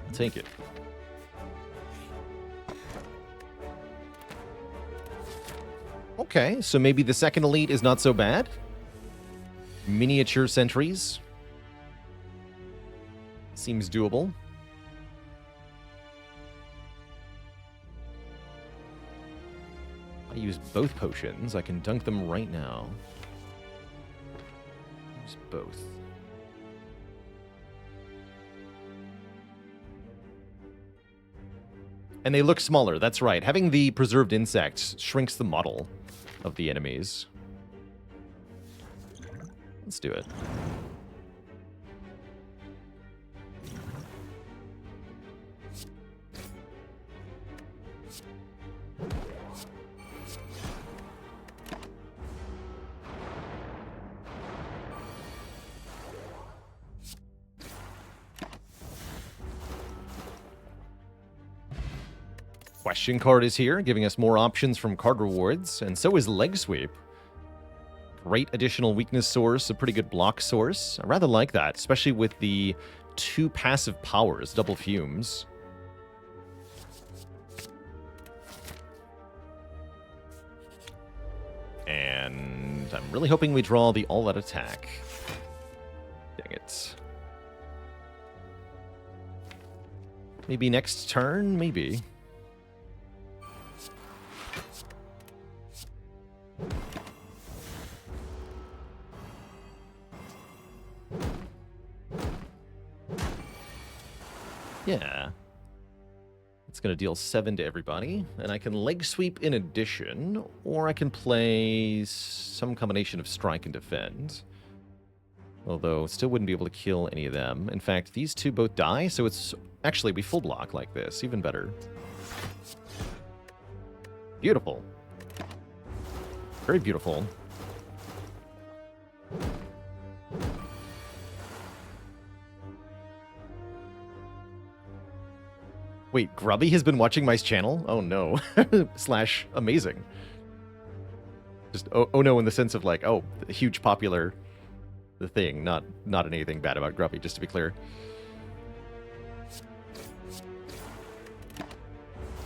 [SPEAKER 1] I'll take it. Okay, so maybe the second elite is not so bad. Miniature sentries. Seems doable. I use both potions. I can dunk them right now. Use both. And they look smaller. That's right. Having the preserved insects shrinks the model of the enemies. Let's do it. Question card is here, giving us more options from card rewards, and so is Leg Sweep. Great additional weakness source, a pretty good block source. I rather like that, especially with the 2 passive powers, double fumes. And I'm really hoping we draw the all-out attack. Dang it. Maybe next turn? Maybe. Yeah. It's going to deal 7 to everybody. And I can Leg Sweep in addition, or I can play some combination of Strike and Defend. Although, still wouldn't be able to kill any of them. In fact, these 2 both die, so it's actually we full block like this. Even better. Beautiful. Very beautiful. Wait, Grubby has been watching my channel? Oh no. Slash amazing. Just oh no in the sense of like, oh, huge popular the thing, not anything bad about Grubby, just to be clear.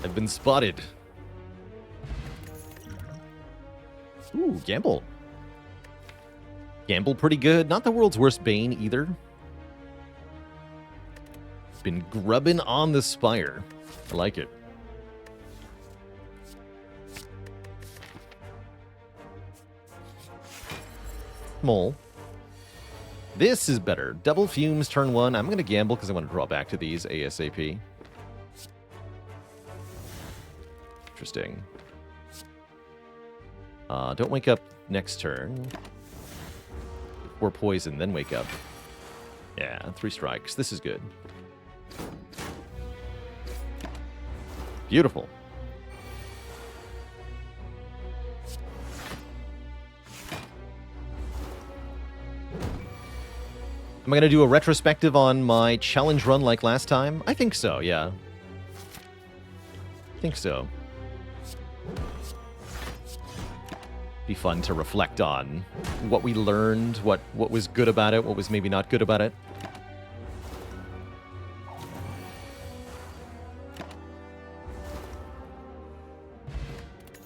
[SPEAKER 1] I've been spotted. Ooh, Gamble. Gamble pretty good. Not the world's worst Bane either. Been grubbing on the Spire. I like it. Mole. This is better. Double Fumes, turn 1. I'm going to gamble because I want to draw back to these ASAP. Interesting. Don't wake up next turn. Or poison, then wake up. Yeah, 3 strikes. This is good. Beautiful. Am I going to do a retrospective on my challenge run like last time? I think so, yeah. I think so. Be fun to reflect on what we learned, what was good about it, what was maybe not good about it.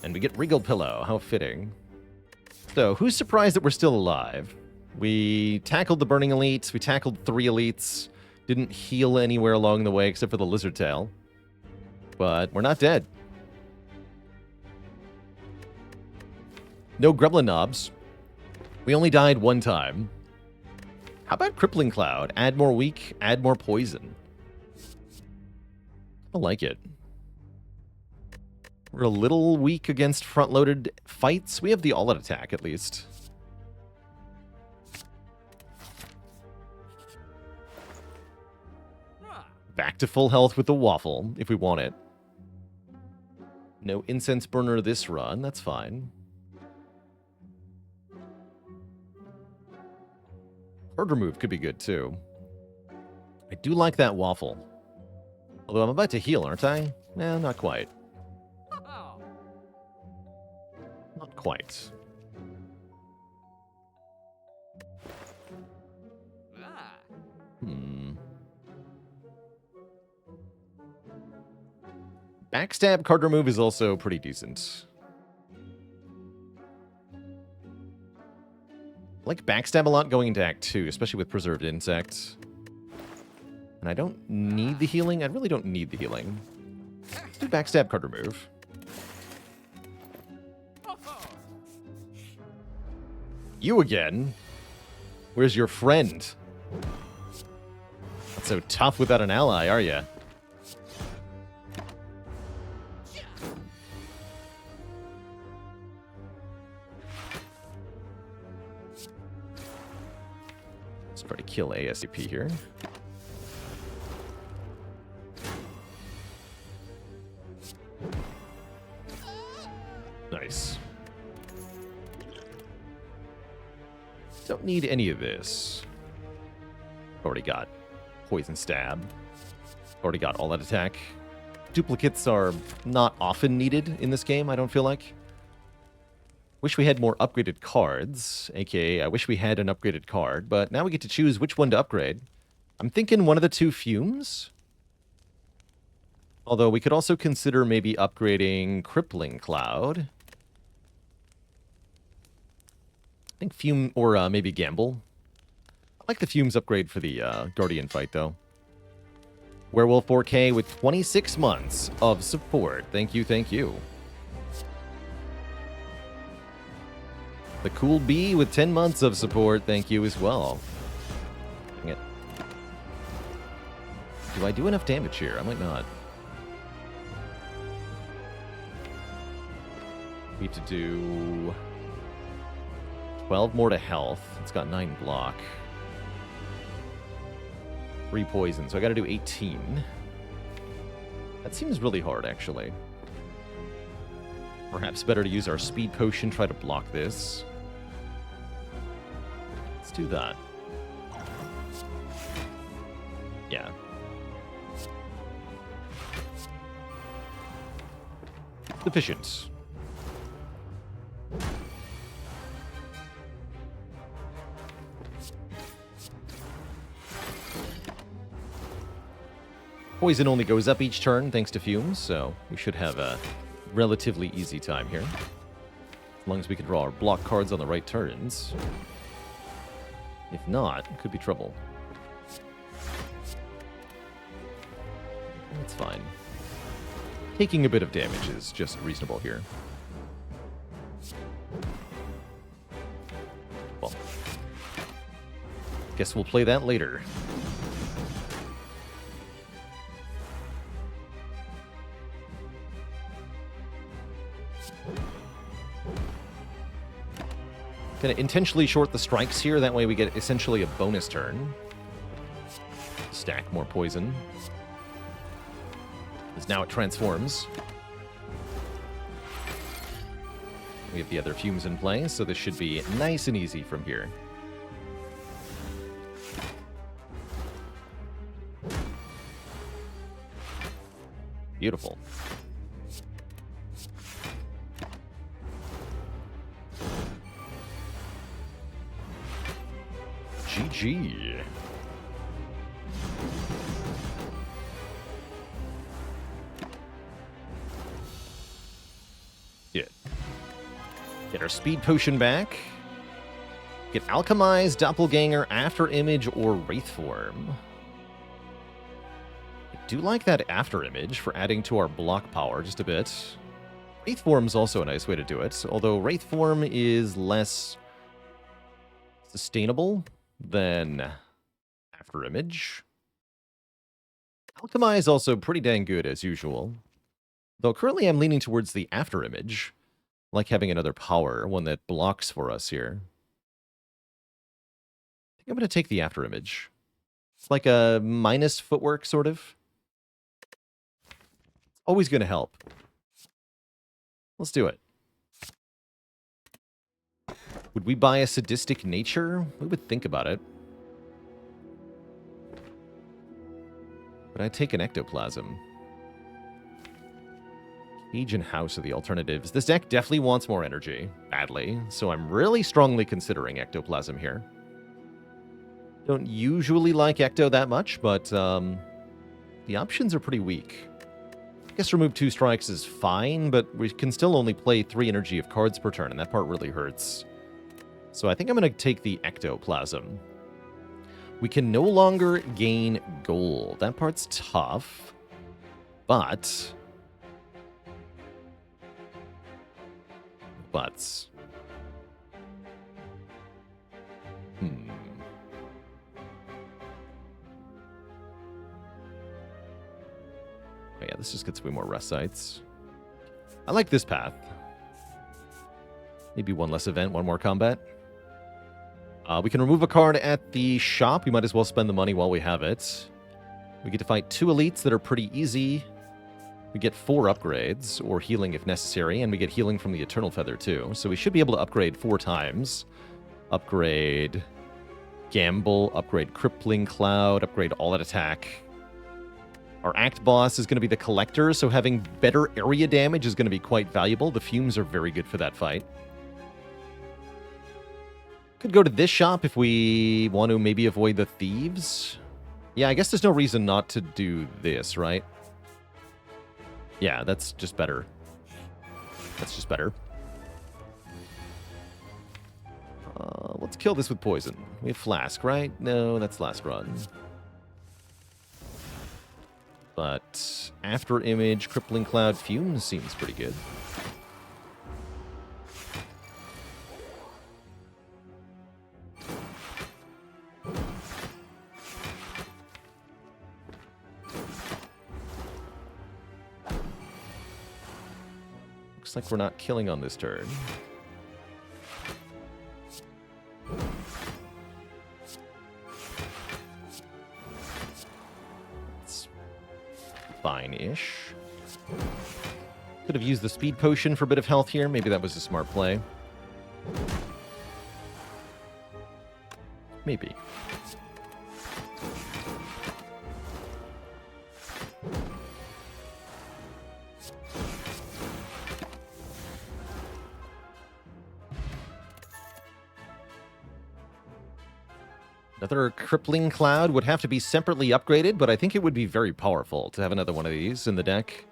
[SPEAKER 1] And we get Regal Pillow. How fitting. So, who's surprised that we're still alive? We tackled the Burning Elites. We tackled 3 Elites. Didn't heal anywhere along the way except for the Lizard Tail. But we're not dead. No Gremlin Knobs. We only died 1 time. How about Crippling Cloud? Add more weak, add more poison. I like it. We're a little weak against front-loaded fights. We have the all-out attack, at least. Back to full health with the waffle, if we want it. No incense burner this run. That's fine. Hard remove could be good, too. I do like that waffle. Although I'm about to heal, aren't I? Nah, not quite. Not quite. Backstab card remove is also pretty decent. I like Backstab a lot going into Act 2, especially with Preserved Insect. And I don't need the healing. I really don't need the healing. Let's do Backstab card remove. You again? Where's your friend? Not so tough without an ally, are ya? Let's try to kill ASAP here. Nice. Don't need any of this. Already got Poison Stab. Already got all that attack. Duplicates are not often needed in this game, I don't feel like. Wish we had more upgraded cards, aka I wish we had an upgraded card, but now we get to choose which one to upgrade. I'm thinking one of the 2 fumes. Although we could also consider maybe upgrading Crippling Cloud. I think Fume, or maybe Gamble. I like the Fumes upgrade for the Guardian fight, though. Werewolf 4K with 26 months of support. Thank you, thank you. The Cool Bee with 10 months of support. Thank you as well. Dang it. Do I do enough damage here? I might not. We have to do 12 more to health. It's got 9 block. 3 poison, so I gotta do 18. That seems really hard, actually. Perhaps better to use our speed potion, try to block this. Let's do that. Sufficient. Poison only goes up each turn thanks to fumes, so we should have a relatively easy time here. As long as we can draw our block cards on the right turns. If not, it could be trouble. That's fine. Taking a bit of damage is just reasonable here. Well, guess we'll play that later. Gonna intentionally short the strikes here, that way we get essentially a bonus turn. Stack more poison. Because now it transforms. We have the other fumes in play, so this should be nice and easy from here. Beautiful. GG. Yeah. Get our speed potion back. Get Alchemize, Doppelganger, After Image, or Wraith Form. I do like that After Image for adding to our block power just a bit. Wraith Form's also a nice way to do it, although Wraith Form is less sustainable than After Image. Alchemize is also pretty dang good as usual. Though currently I'm leaning towards the After Image. I like having another power, one that blocks for us here. I think I'm going to take the After Image. It's like a minus footwork, sort of. It's always going to help. Let's do it. Would we buy a Sadistic Nature? We would think about it. But I'd take an Ectoplasm. Cage and House are the alternatives. This deck definitely wants more energy, badly, so I'm really strongly considering Ectoplasm here. Don't usually like Ecto that much, but the options are pretty weak. I guess remove 2 strikes is fine, but we can still only play 3 energy of cards per turn, and that part really hurts. So I think I'm going to take the Ectoplasm. We can no longer gain gold. That part's tough, but... Oh yeah, this just gets way more rest sites. I like this path. Maybe one less event, one more combat. We can remove a card at the shop. We might as well spend the money while we have it. We get to fight 2 elites that are pretty easy. We get 4 upgrades, or healing if necessary, and we get healing from the Eternal Feather too. So we should be able to upgrade 4 times. Upgrade Gamble, upgrade Crippling Cloud, upgrade All Out Attack. Our Act Boss is going to be the Collector, so having better area damage is going to be quite valuable. The Fumes are very good for that fight. Could go to this shop if we want to maybe avoid the Thieves. Yeah, I guess there's no reason not to do this, right? Yeah, that's just better. That's just better. Let's kill this with poison. We have Flask, right? No, that's last run. But After Image, Crippling Cloud, Fumes seems pretty good. Looks like we're not killing on this turn. It's fine-ish. Could have used the speed potion for a bit of health here. Maybe that was a smart play. Maybe. Another Crippling Cloud would have to be separately upgraded, but I think it would be very powerful to have another one of these in the deck.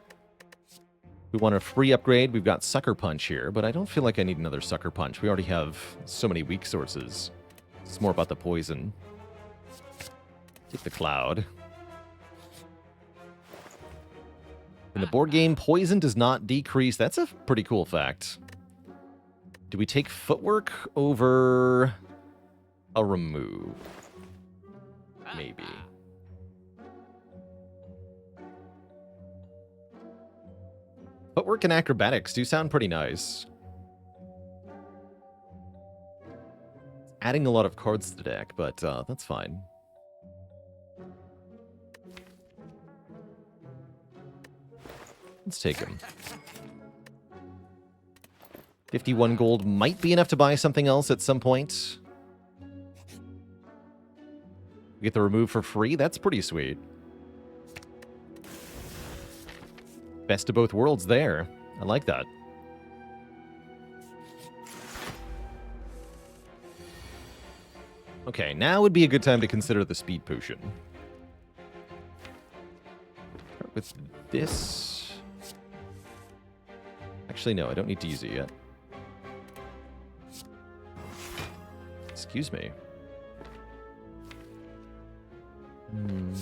[SPEAKER 1] We want a free upgrade. We've got Sucker Punch here, but I don't feel like I need another Sucker Punch. We already have so many weak sources. It's more about the poison. Take the Cloud. In the board game, poison does not decrease. That's a pretty cool fact. Do we take Footwork over a remove? Maybe. Footwork and Acrobatics do sound pretty nice. Adding a lot of cards to the deck, but that's fine. Let's take him. 51 gold might be enough to buy something else at some point. We get the remove for free. That's pretty sweet. Best of both worlds there. I like that. Okay, now would be a good time to consider the speed potion. Start with this. Actually, no, I don't need to use it yet. Excuse me.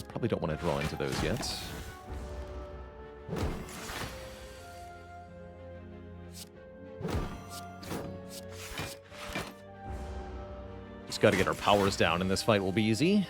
[SPEAKER 1] Probably don't want to draw into those yet. Just got to get our powers down, and this fight will be easy.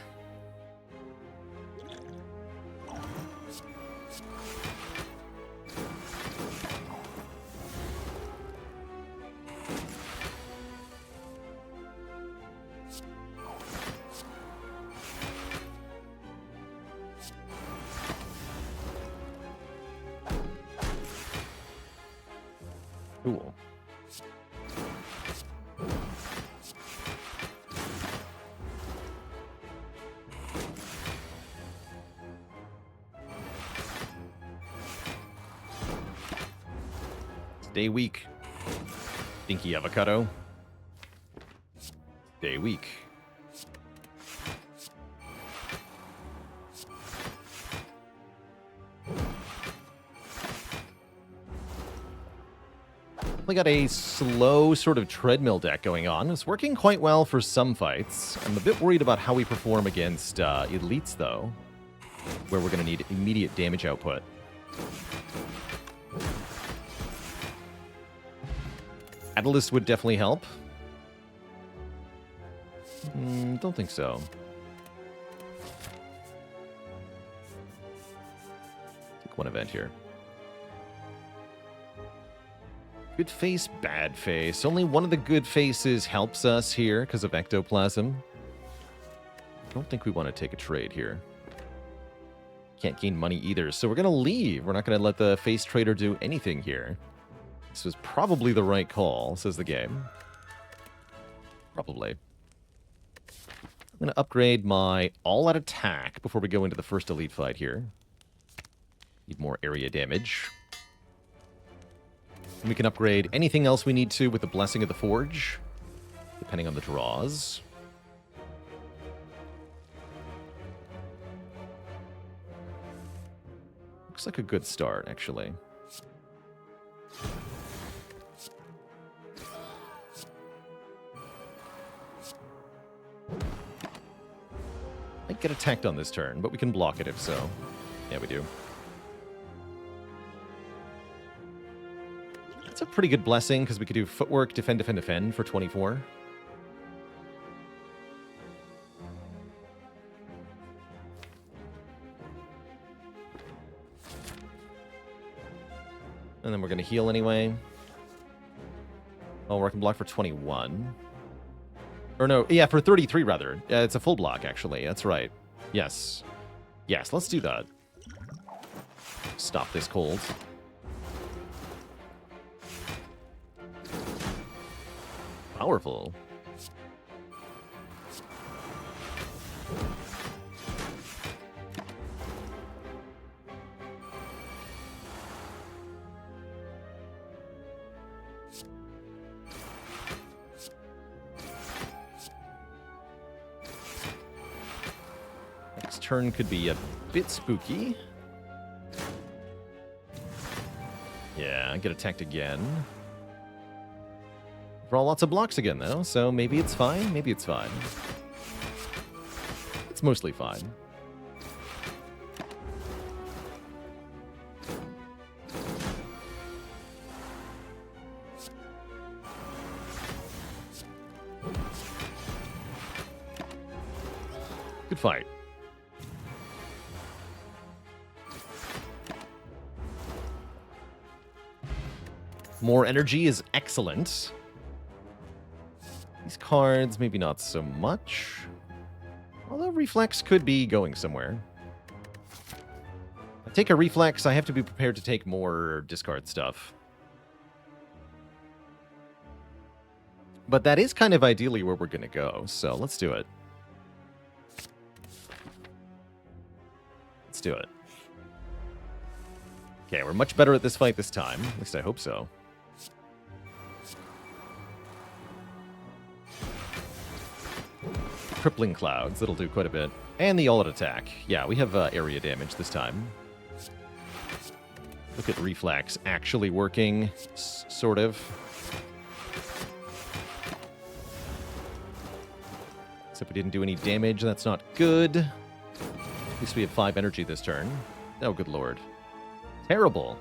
[SPEAKER 1] Cool. Stay weak. Stinky avocado. Stay weak. We got a slow sort of treadmill deck going on. It's working quite well for some fights. I'm a bit worried about how we perform against elites, though, where we're going to need immediate damage output. Catalyst would definitely help. Don't think so. Take one event here. Good face, bad face. Only one of the good faces helps us here because of ectoplasm. Don't think we want to take a trade here. Can't gain money either, so we're going to leave. We're not going to let the face trader do anything here. This was probably the right call, says the game. Probably. I'm going to upgrade my all-out attack before we go into the first elite fight here. Need more area damage. And we can upgrade anything else we need to with the Blessing of the Forge, depending on the draws. Looks like a good start, actually. Might get attacked on this turn, but we can block it if so. Yeah, we do. That's a pretty good blessing, because we could do Footwork, Defend, Defend, Defend for 24. And then we're going to heal anyway. Oh, we're going to block for 21. Or no, yeah, for 33, rather. It's a full block, actually. That's right. Yes. Yes, let's do that. Stop this cold. Powerful. turn could be a bit spooky. Yeah, I get attacked again. Draw lots of blocks again, though, so maybe it's fine, maybe it's fine. It's mostly fine. Good fight. More energy is excellent. These cards, maybe not so much. Although Reflex could be going somewhere. I take a Reflex, I have to be prepared to take more discard stuff. But that is kind of ideally where we're going to go, so let's do it. Let's do it. Okay, we're much better at this fight this time. At least I hope so. Crippling Clouds, that'll do quite a bit. And the all-out attack. Yeah, we have area damage this time. Look at Reflex actually working, sort of. Except we didn't do any damage, that's not good. At least we have 5 energy this turn. Oh, good lord. Terrible.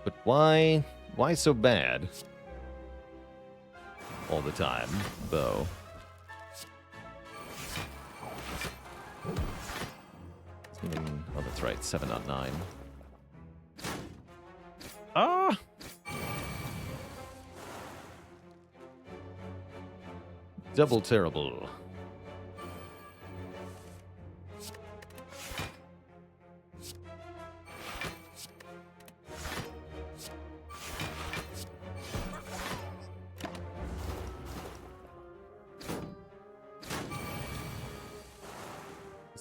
[SPEAKER 1] But why? Why so bad? All the time, though. Oh, that's right, 7 not 9. Ah! Double terrible.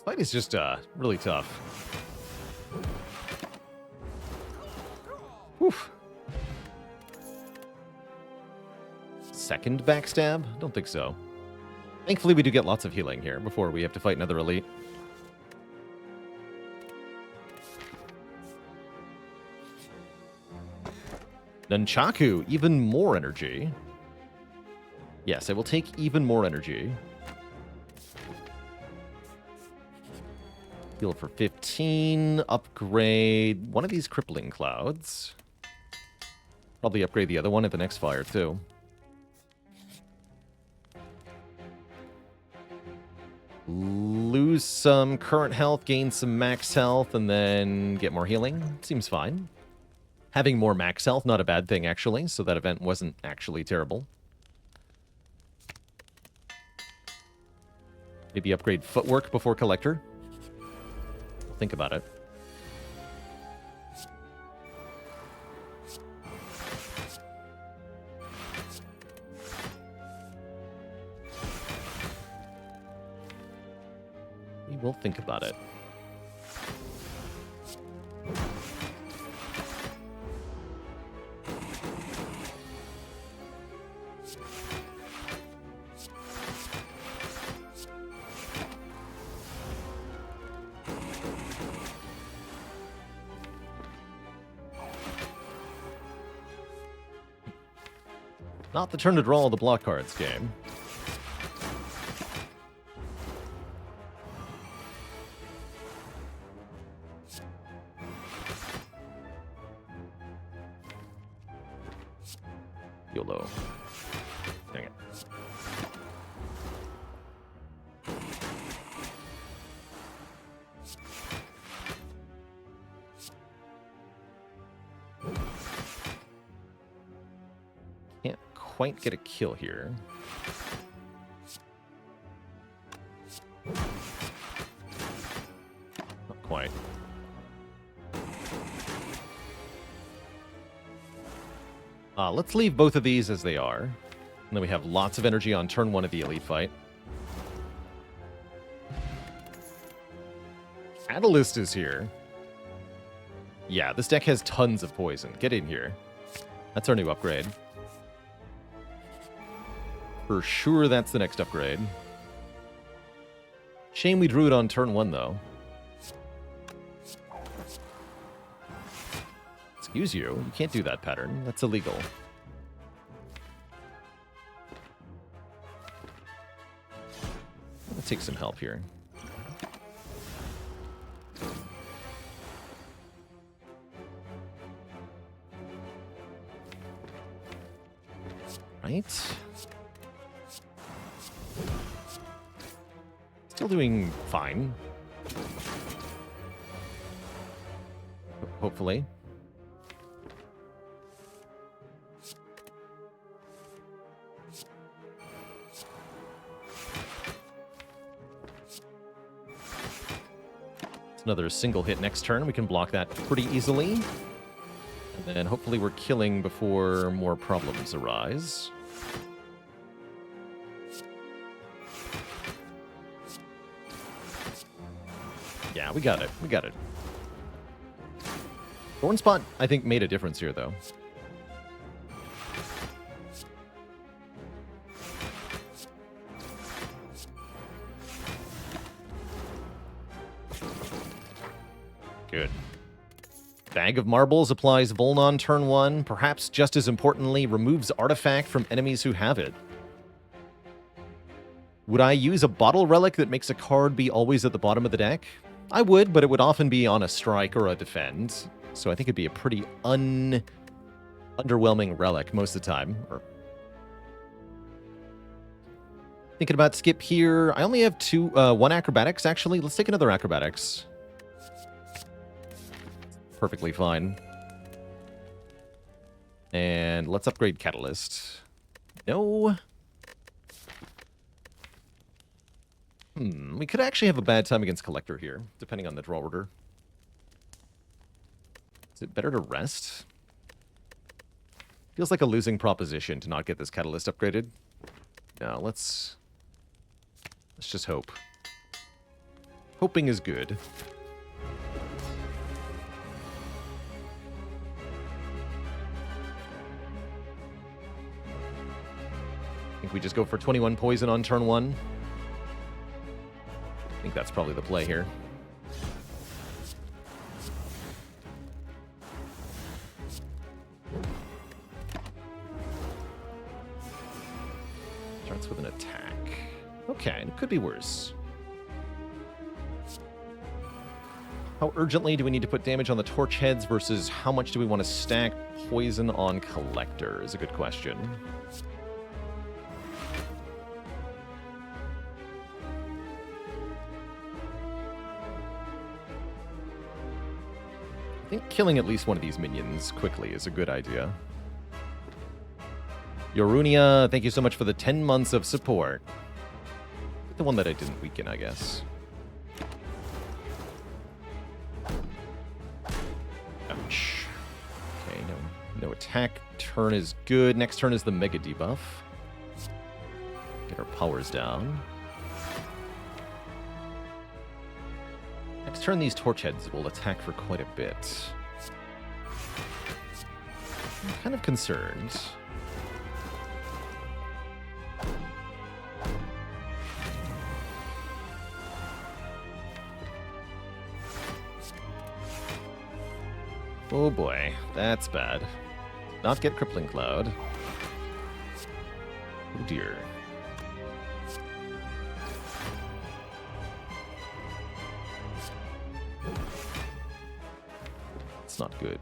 [SPEAKER 1] Fight is just really tough. Whew. Second backstab? Don't think so. Thankfully, we do get lots of healing here before we have to fight another elite. Nunchaku, even more energy. Yes, I will take even more energy. Heal for 15. Upgrade one of these Crippling Clouds. Probably upgrade the other one at the next fire, too. Lose some current health, gain some max health, and then get more healing. Seems fine. Having more max health, not a bad thing, actually, so that event wasn't actually terrible. Maybe upgrade Footwork before Collector. Think about it. We will think about it. Not the turn to draw all the block cards game. YOLO. Dang it. Can't quite get a kill here. Not quite. Let's leave both of these as they are. And then we have lots of energy on turn 1 of the elite fight. Catalyst is here. Yeah, this deck has tons of poison. Get in here. That's our new upgrade. For sure, that's the next upgrade. Shame we drew it on turn 1, though. Excuse you. You can't do that pattern. That's illegal. Let's take some help here. Right. Still doing fine. Hopefully. It's another single hit next turn. We can block that pretty easily. And then hopefully we're killing before more problems arise. Yeah, we got it. We got it. Thorn Spot, I think, made a difference here, though. Good. Bag of Marbles applies Vuln on turn 1. Perhaps just as importantly, removes artifact from enemies who have it. Would I use a Bottle Relic that makes a card be always at the bottom of the deck? I would, but it would often be on a strike or a defend. So I think it'd be a pretty underwhelming relic most of the time. Thinking about skip here. I only have one acrobatics, actually. Let's take another acrobatics. Perfectly fine. And let's upgrade Catalyst. No. We could actually have a bad time against Collector here, depending on the draw order. Is it better to rest? Feels like a losing proposition to not get this Catalyst upgraded. No, let's just hope. Hoping is good. I think we just go for 21 poison on turn 1. I think that's probably the play here. Starts with an attack. Okay, it could be worse. How urgently do we need to put damage on the torch heads versus how much do we want to stack poison on Collector is a good question. I think killing at least one of these minions quickly is a good idea. Yorunia, thank you so much for the 10 months of support. The one that I didn't weaken, I guess. Ouch. Okay, no attack. Turn is good. Next turn is the Mega Debuff. Get our powers down. Next turn, these torch heads will attack for quite a bit. I'm kind of concerned. Oh boy, that's bad. Not get Crippling Cloud. Oh dear. It's not good.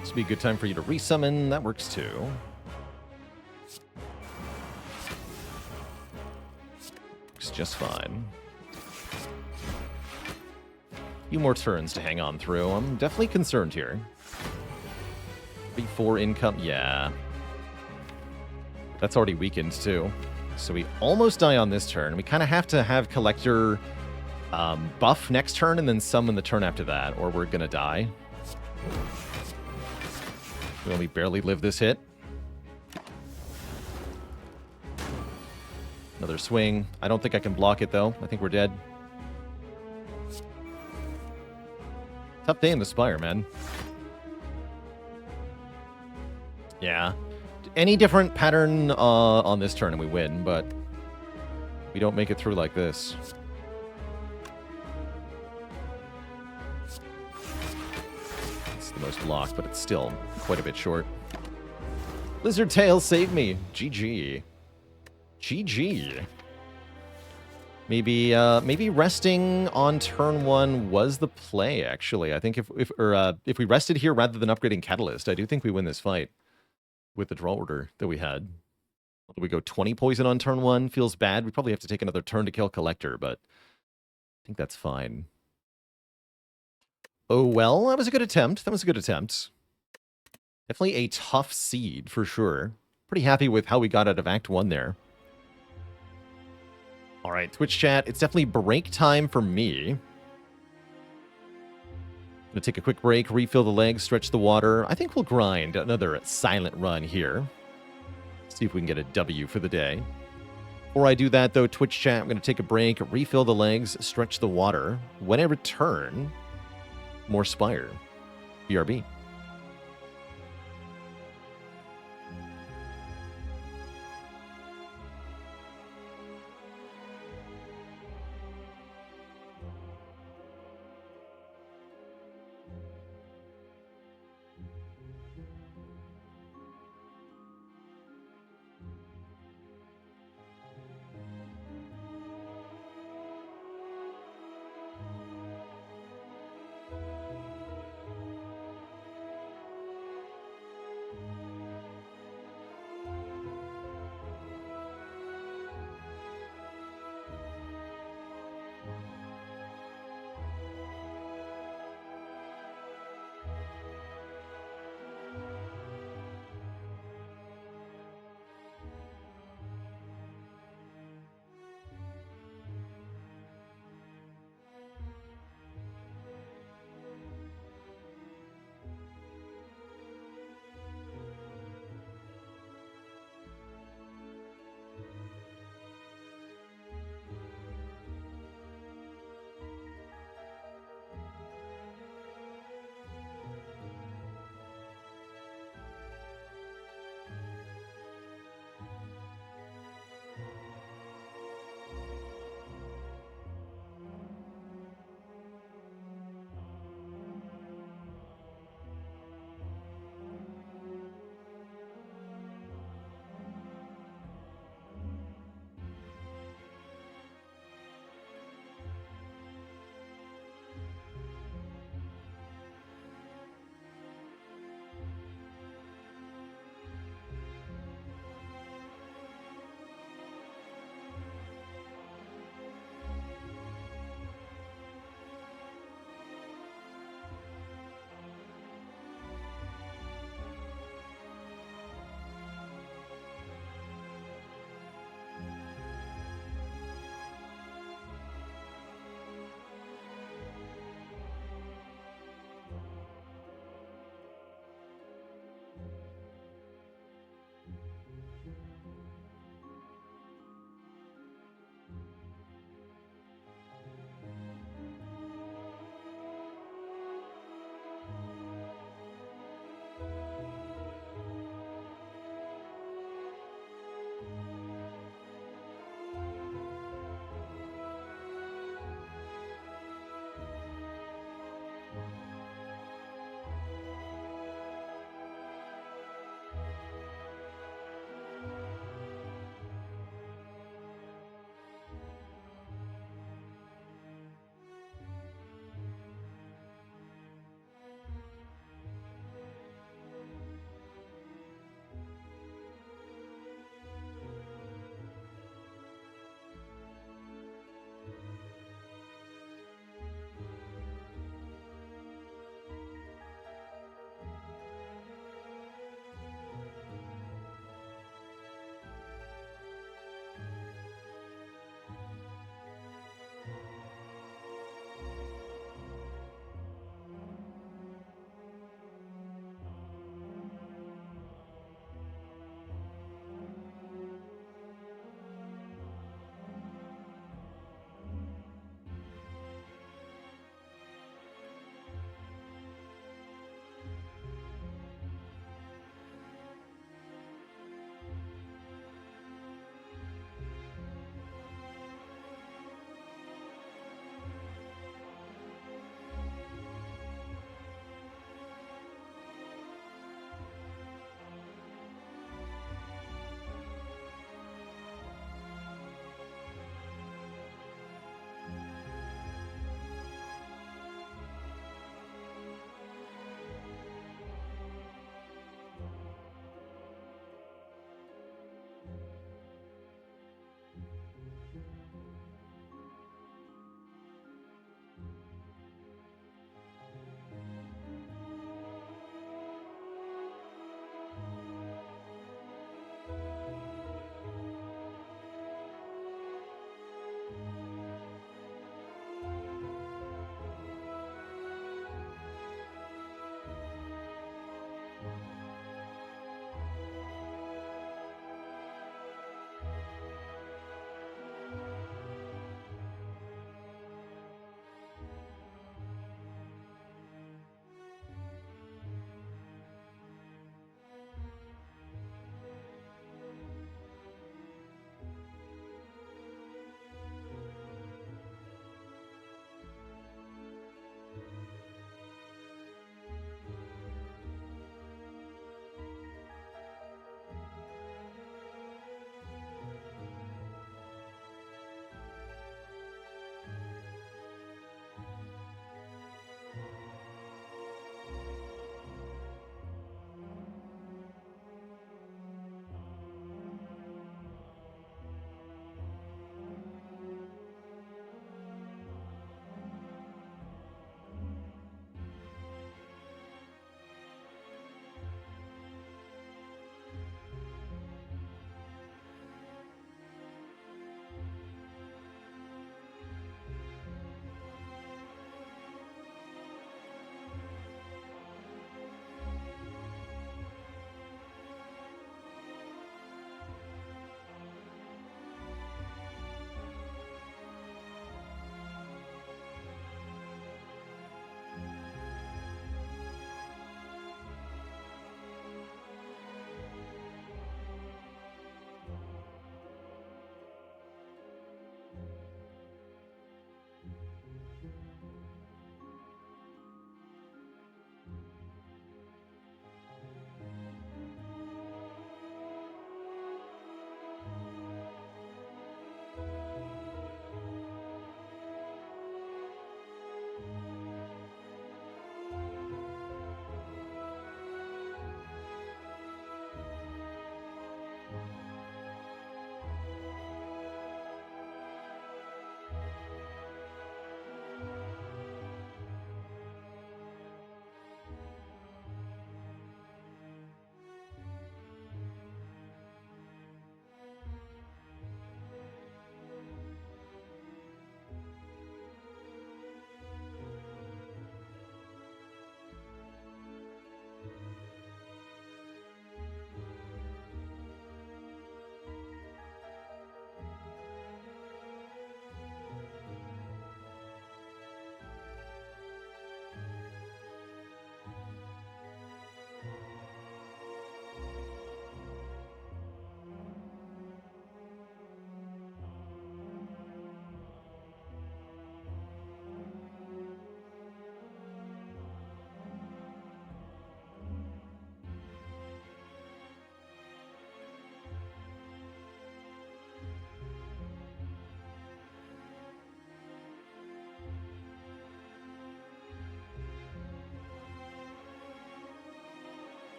[SPEAKER 1] This would be a good time for you to resummon. That works too. Works just fine. A few more turns to hang on through. I'm definitely concerned here. 3-4 income. Yeah. That's already weakened too. So we almost die on this turn. We kind of have to have Collector buff next turn and then summon the turn after that, or we're going to die. We only barely live this hit. Another swing. I don't think I can block it, though. I think we're dead. Tough day in the Spire, man. Yeah. Any different pattern on this turn and we win, but we don't make it through like this. It's the most blocked, but it's still quite a bit short. Lizard Tail, save me. GG. GG. Maybe resting on turn 1 was the play, actually. I think if we rested here rather than upgrading Catalyst, I do think we win this fight with the draw order that we had. We go 20 poison on turn 1. Feels bad. We probably have to take another turn to kill Collector, but I think that's fine. Oh, well, that was a good attempt. That was a good attempt. Definitely a tough seed, for sure. Pretty happy with how we got out of Act 1 there. All right, Twitch chat, it's definitely break time for me. Gonna take a quick break, refill the legs, stretch the water. I think we'll grind another silent run here. See if we can get a W for the day. Before I do that, though, Twitch chat, I'm gonna take a break, refill the legs, stretch the water. When I return, more Spire. BRB.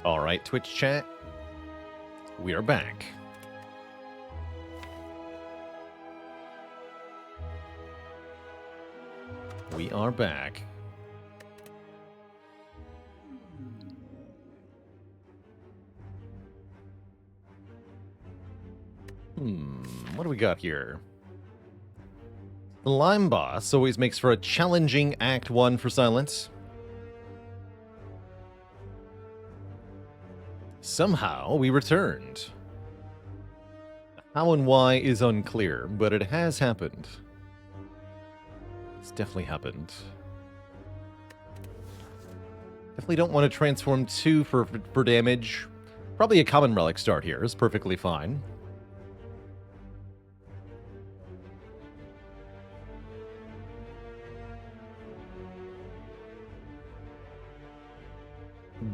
[SPEAKER 1] All right, Twitch chat. We are back. We are back. What do we got here? The Lime Boss always makes for a challenging Act 1 for Silence. Somehow, we returned. How and why is unclear, but it has happened. It's definitely happened. Definitely don't want to transform 2 for damage. Probably a common relic start here is perfectly fine.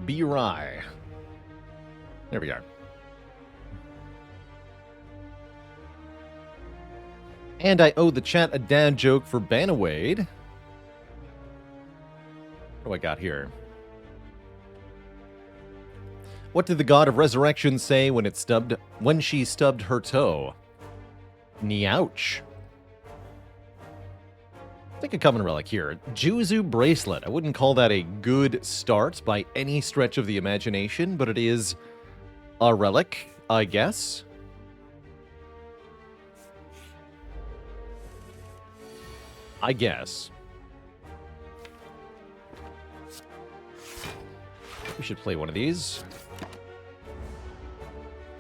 [SPEAKER 1] B-Rye. There we are. And I owe the chat a dad joke for Banawade. What do I got here? What did the god of resurrection say when she stubbed her toe? Nyouch. Take a common relic here. Juzu Bracelet. I wouldn't call that a good start by any stretch of the imagination, but it is a relic, I guess. I guess. We should play one of these.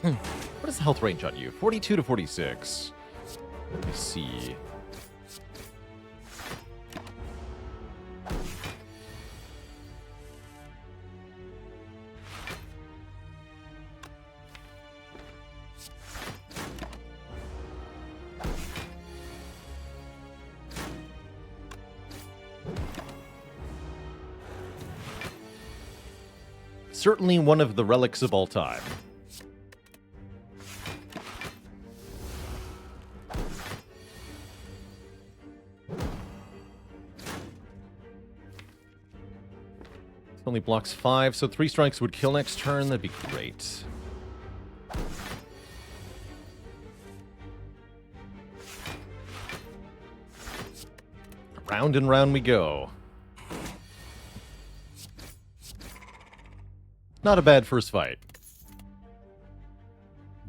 [SPEAKER 1] What is the health range on you? 42 to 46. Let me see. Certainly one of the relics of all time. It only blocks 5, so 3 strikes would kill next turn. That'd be great. Round and round we go. Not a bad first fight.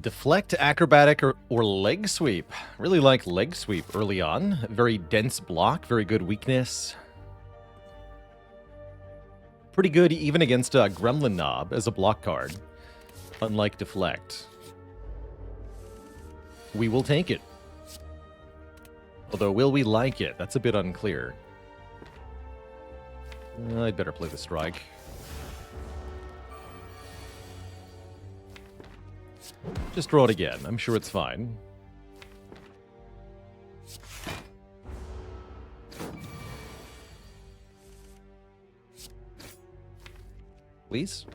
[SPEAKER 1] Deflect, acrobatic, or leg sweep. Really like leg sweep early on. Very dense block, very good weakness. Pretty good even against a Gremlin Knob as a block card. Unlike Deflect. We will take it. Although, will we like it? That's a bit unclear. I'd better play the strike. Just draw it again. I'm sure it's fine. Please?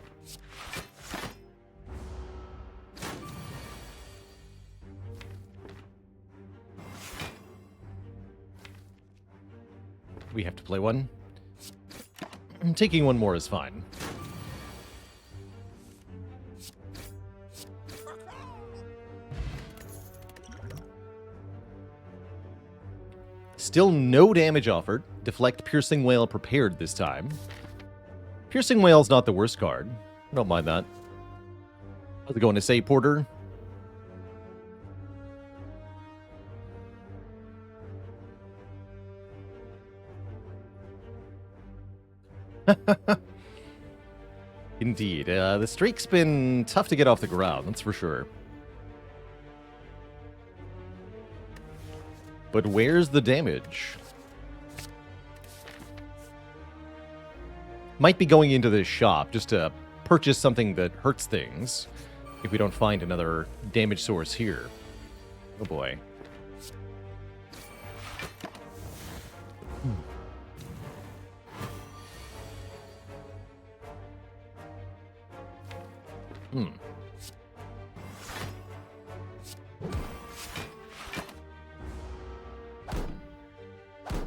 [SPEAKER 1] We have to play one. Taking one more is fine. Still no damage offered. Deflect, Piercing Whale prepared this time. Piercing Whale's not the worst card. I don't mind that. How's it going to say, Porter? Indeed. The streak's been tough to get off the ground, that's for sure. But where's the damage? Might be going into this shop just to purchase something that hurts things if we don't find another damage source here. Oh boy.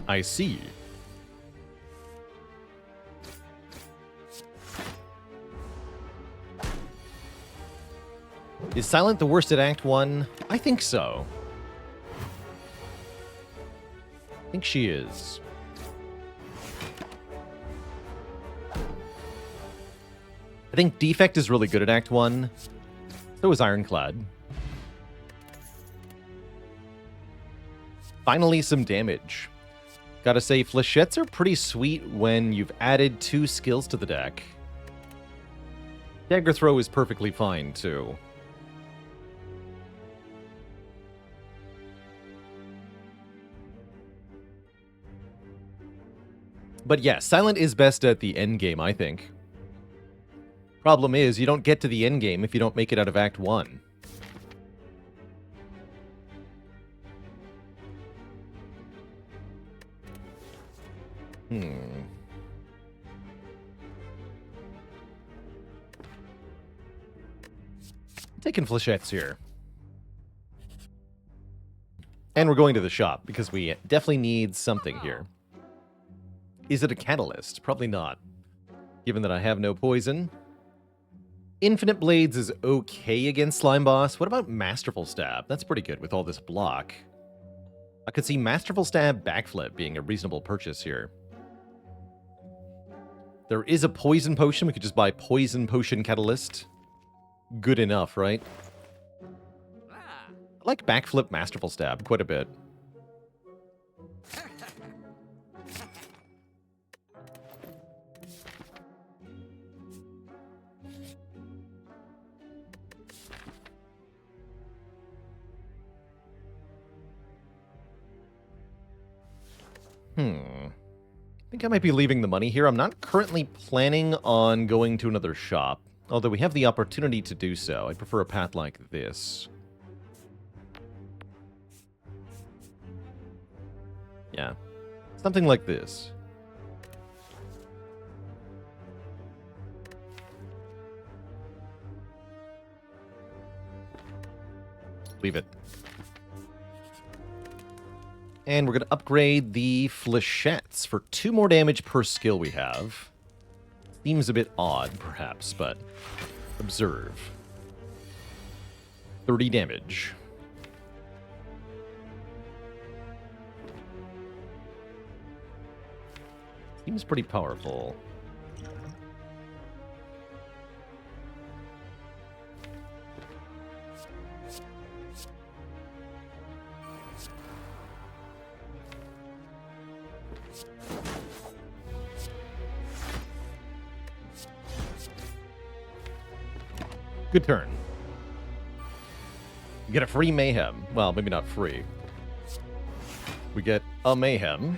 [SPEAKER 1] I see. Is Silent the worst at Act 1? I think so. I think she is. I think Defect is really good at Act 1. So is Ironclad. Finally, some damage. Gotta say, flechettes are pretty sweet when you've added 2 skills to the deck. Dagger Throw is perfectly fine, too. But yeah, Silent is best at the endgame, I think. Problem is, you don't get to the endgame if you don't make it out of Act 1. Taking flechettes here. And we're going to the shop, because we definitely need something here. Is it a catalyst? Probably not. Given that I have no poison. Infinite Blades is okay against Slime Boss. What about Masterful Stab? That's pretty good with all this block. I could see Masterful Stab Backflip being a reasonable purchase here. There is a Poison Potion. We could just buy Poison Potion Catalyst. Good enough, right? I like Backflip Masterful Stab quite a bit. I think I might be leaving the money here. I'm not currently planning on going to another shop, although we have the opportunity to do so. I prefer a path like this. Yeah, something like this. Leave it. And we're going to upgrade the flechettes for 2 more damage per skill we have. Seems a bit odd, perhaps, but observe. 30 damage. Seems pretty powerful. Good turn. You get a free Mayhem. Well, maybe not free. We get a Mayhem.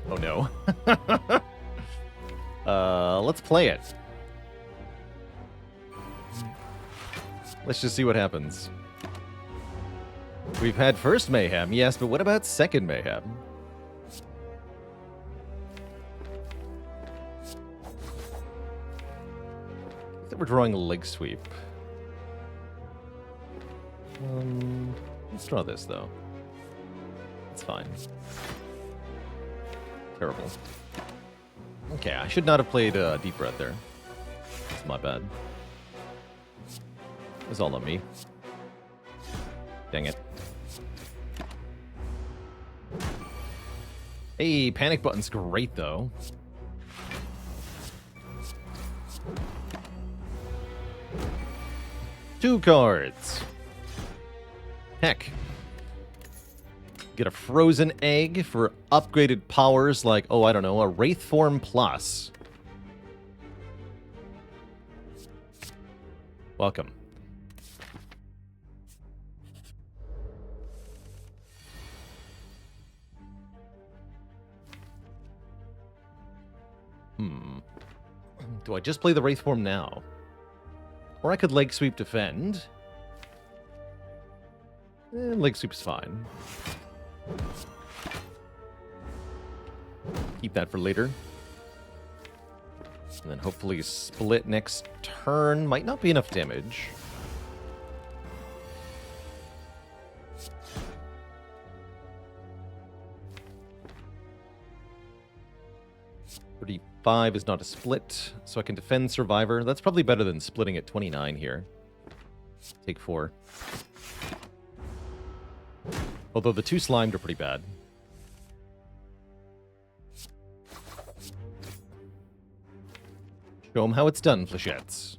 [SPEAKER 1] Oh no. Let's play it. Let's just see what happens. We've had first Mayhem, yes, but what about second Mayhem? We're drawing a leg sweep. Let's draw this, though. It's fine. Terrible. Okay, I should not have played Deep Breath there. It's my bad. It was all on me. Dang it. Hey, panic button's great, though. Two cards. Heck. Get a frozen egg for upgraded powers like, oh, I don't know, a Wraith Form Plus. Welcome. Do I just play the Wraith Form now? Or I could Leg Sweep Defend. Leg Sweep's fine. Keep that for later. And then hopefully split next turn. Might not be enough damage. 35 is not a split, so I can defend Survivor. That's probably better than splitting at 29 here. Take 4. Although the 2 slimed are pretty bad. Show them how it's done, Flechettes.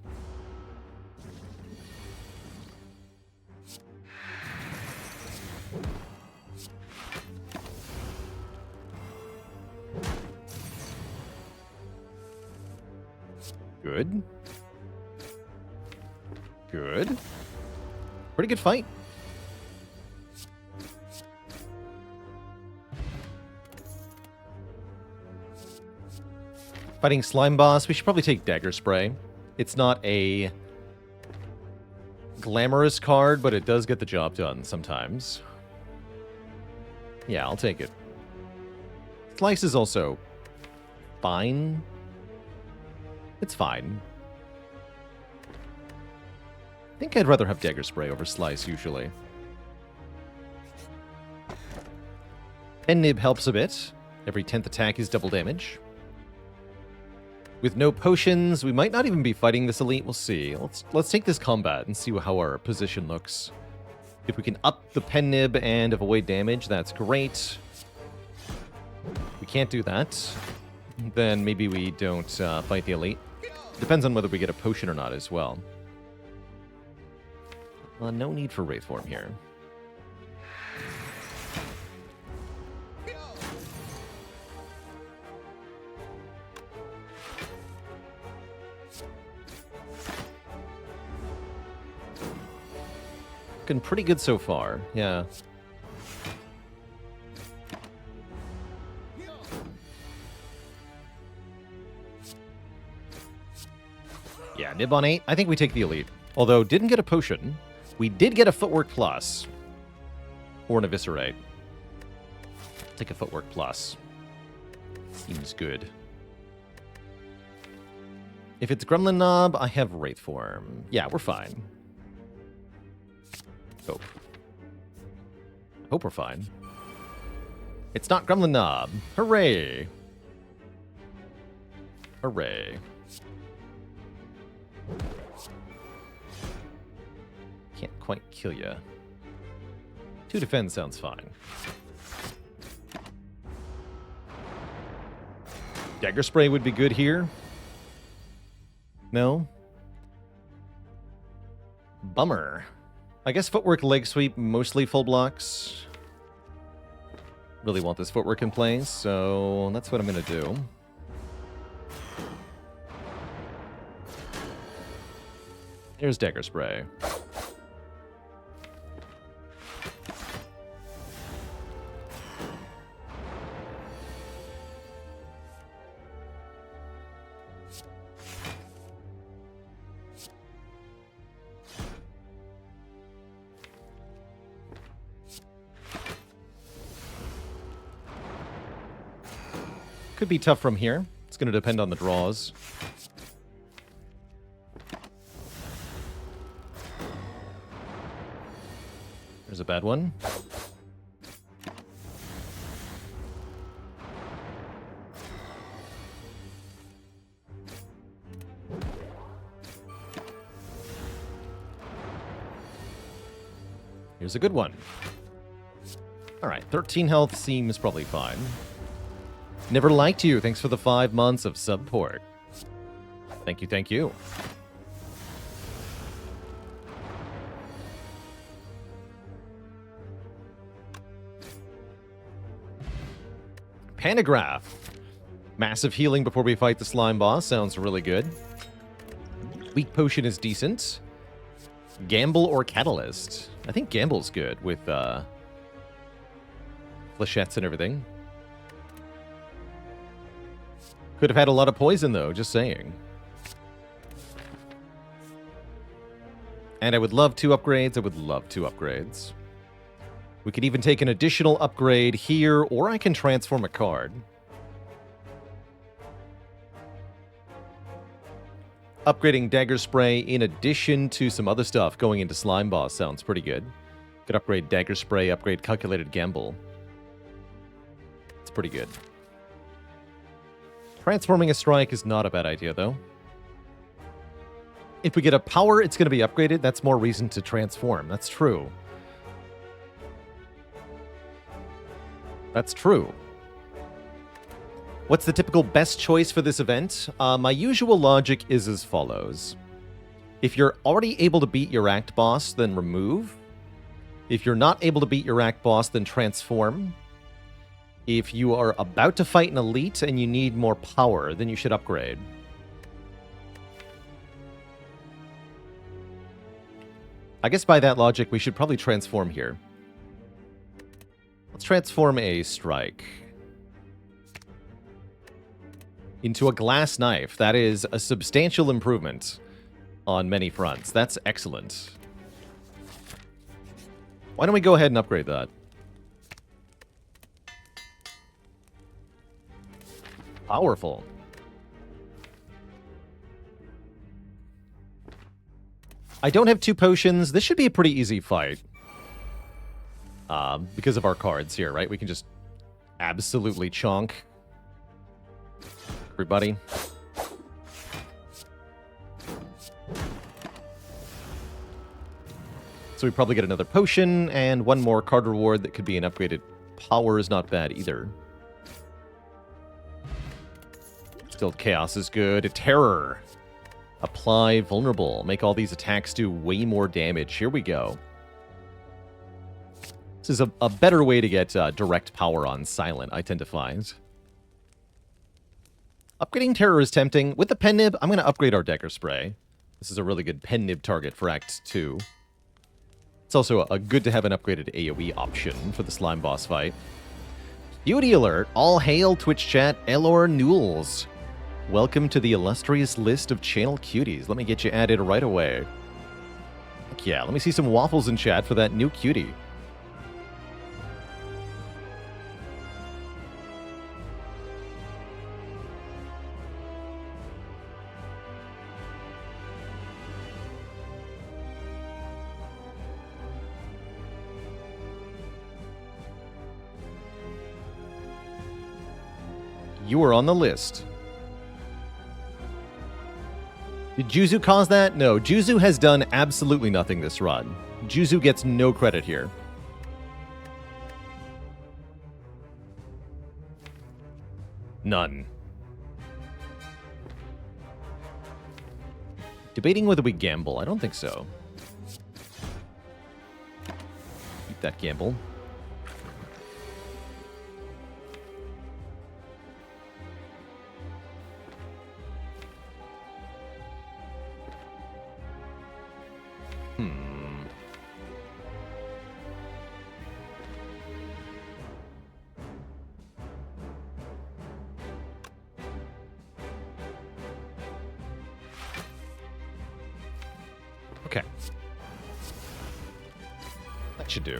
[SPEAKER 1] Good. Good. Pretty good fight. Fighting Slime Boss, we should probably take Dagger Spray. It's not a glamorous card, but it does get the job done sometimes. Yeah, I'll take it. Slice is also fine. It's fine. I think I'd rather have Dagger Spray over Slice, usually. Pen Nib helps a bit. Every 10th attack is double damage. With no potions, we might not even be fighting this elite. We'll see. Let's take this combat and see how our position looks. If we can up the Pen Nib and avoid damage, that's great. If we can't do that, then maybe we don't fight the elite. Depends on whether we get a potion or not as well. No need for Wraith Form here. Looking pretty good so far, yeah. Yeah, Nib on 8. I think we take the elite. Although, didn't get a potion. We did get a Footwork Plus. Or an Eviscerate. Take a Footwork Plus. Seems good. If it's Gremlin Knob, I have Wraith Form. Yeah, we're fine. Hope. Hope we're fine. It's not Gremlin Knob. Hooray! Hooray. Can't quite kill ya. 2 defend sounds fine. Dagger Spray would be good here. No? Bummer. I guess Footwork Leg Sweep, mostly full blocks. Really want this Footwork in place, so that's what I'm going to do. Here's Dagger Spray. Could be tough from here. It's going to depend on the draws. There's a bad one. Here's a good one. All right, 13 health seems probably fine. Never liked you. Thanks for the 5 months of support. Thank you, thank you. Panagraph. Massive healing before we fight the slime boss. Sounds really good. Weak potion is decent. Gamble or Catalyst. I think Gamble's good with flechettes and everything. Could have had a lot of poison, though, just saying. And I would love 2 upgrades. I would love 2 upgrades. We could even take an additional upgrade here, or I can transform a card. Upgrading Dagger Spray in addition to some other stuff going into Slime Boss sounds pretty good. Could upgrade Dagger Spray, upgrade Calculated Gamble. It's pretty good. Transforming a strike is not a bad idea, though. If we get a power, it's going to be upgraded. That's more reason to transform. That's true. That's true. What's the typical best choice for this event? My usual logic is as follows. If you're already able to beat your act boss, then remove. If you're not able to beat your act boss, then transform. If you are about to fight an elite and you need more power, then you should upgrade. I guess by that logic, we should probably transform here. Let's transform a strike into a glass knife. That is a substantial improvement on many fronts. That's excellent. Why don't we go ahead and upgrade that? Powerful. I don't have 2 potions. This should be a pretty easy fight. Because of our cards here, right? We can just absolutely chonk everybody. So we probably get another potion and 1 more card reward that could be an upgraded power is not bad either. Still chaos is good. Terror. Apply vulnerable. Make all these attacks do way more damage. Here we go. This is a better way to get direct power on silent, I tend to find. Upgrading terror is tempting. With the pen nib, I'm going to upgrade our dagger spray. This is a really good pen nib target for Act 2. It's also a good to have an upgraded AoE option for the slime boss fight. Beauty alert! All hail Twitch chat, Elor Newells. Welcome to the illustrious list of channel cuties. Let me get you added right away. Heck yeah, let me see some waffles in chat for that new cutie. You are on the list. Did Juzu cause that? No, Juzu has done absolutely nothing this run. Juzu gets no credit here. None. Debating whether we gamble. I don't think so. Keep that gamble. Okay. That should do.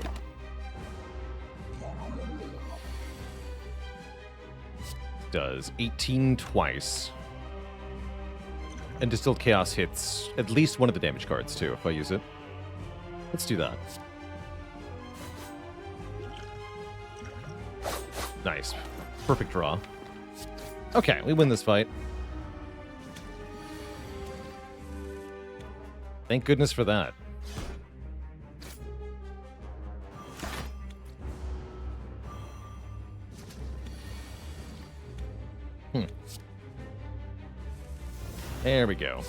[SPEAKER 1] Does 18 twice. And Distilled Chaos hits at least one of the damage cards, too, if I use it. Let's do that. Nice. Perfect draw. Okay, we win this fight. Thank goodness for that. There we go.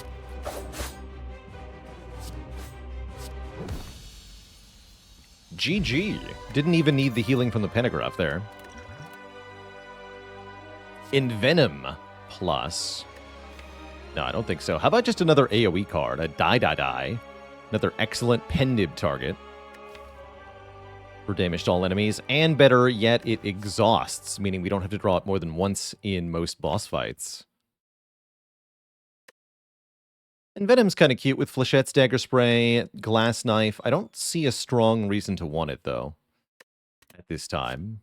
[SPEAKER 1] GG. Didn't even need the healing from the pentagraph there. Envenom plus. No, I don't think so. How about just another AoE card? A die. Another excellent pen nib target. For damage to all enemies. And better yet, it exhausts, meaning we don't have to draw it more than once in most boss fights. And Venom's kind of cute with Flechette's Dagger Spray, Glass Knife. I don't see a strong reason to want it, though, at this time.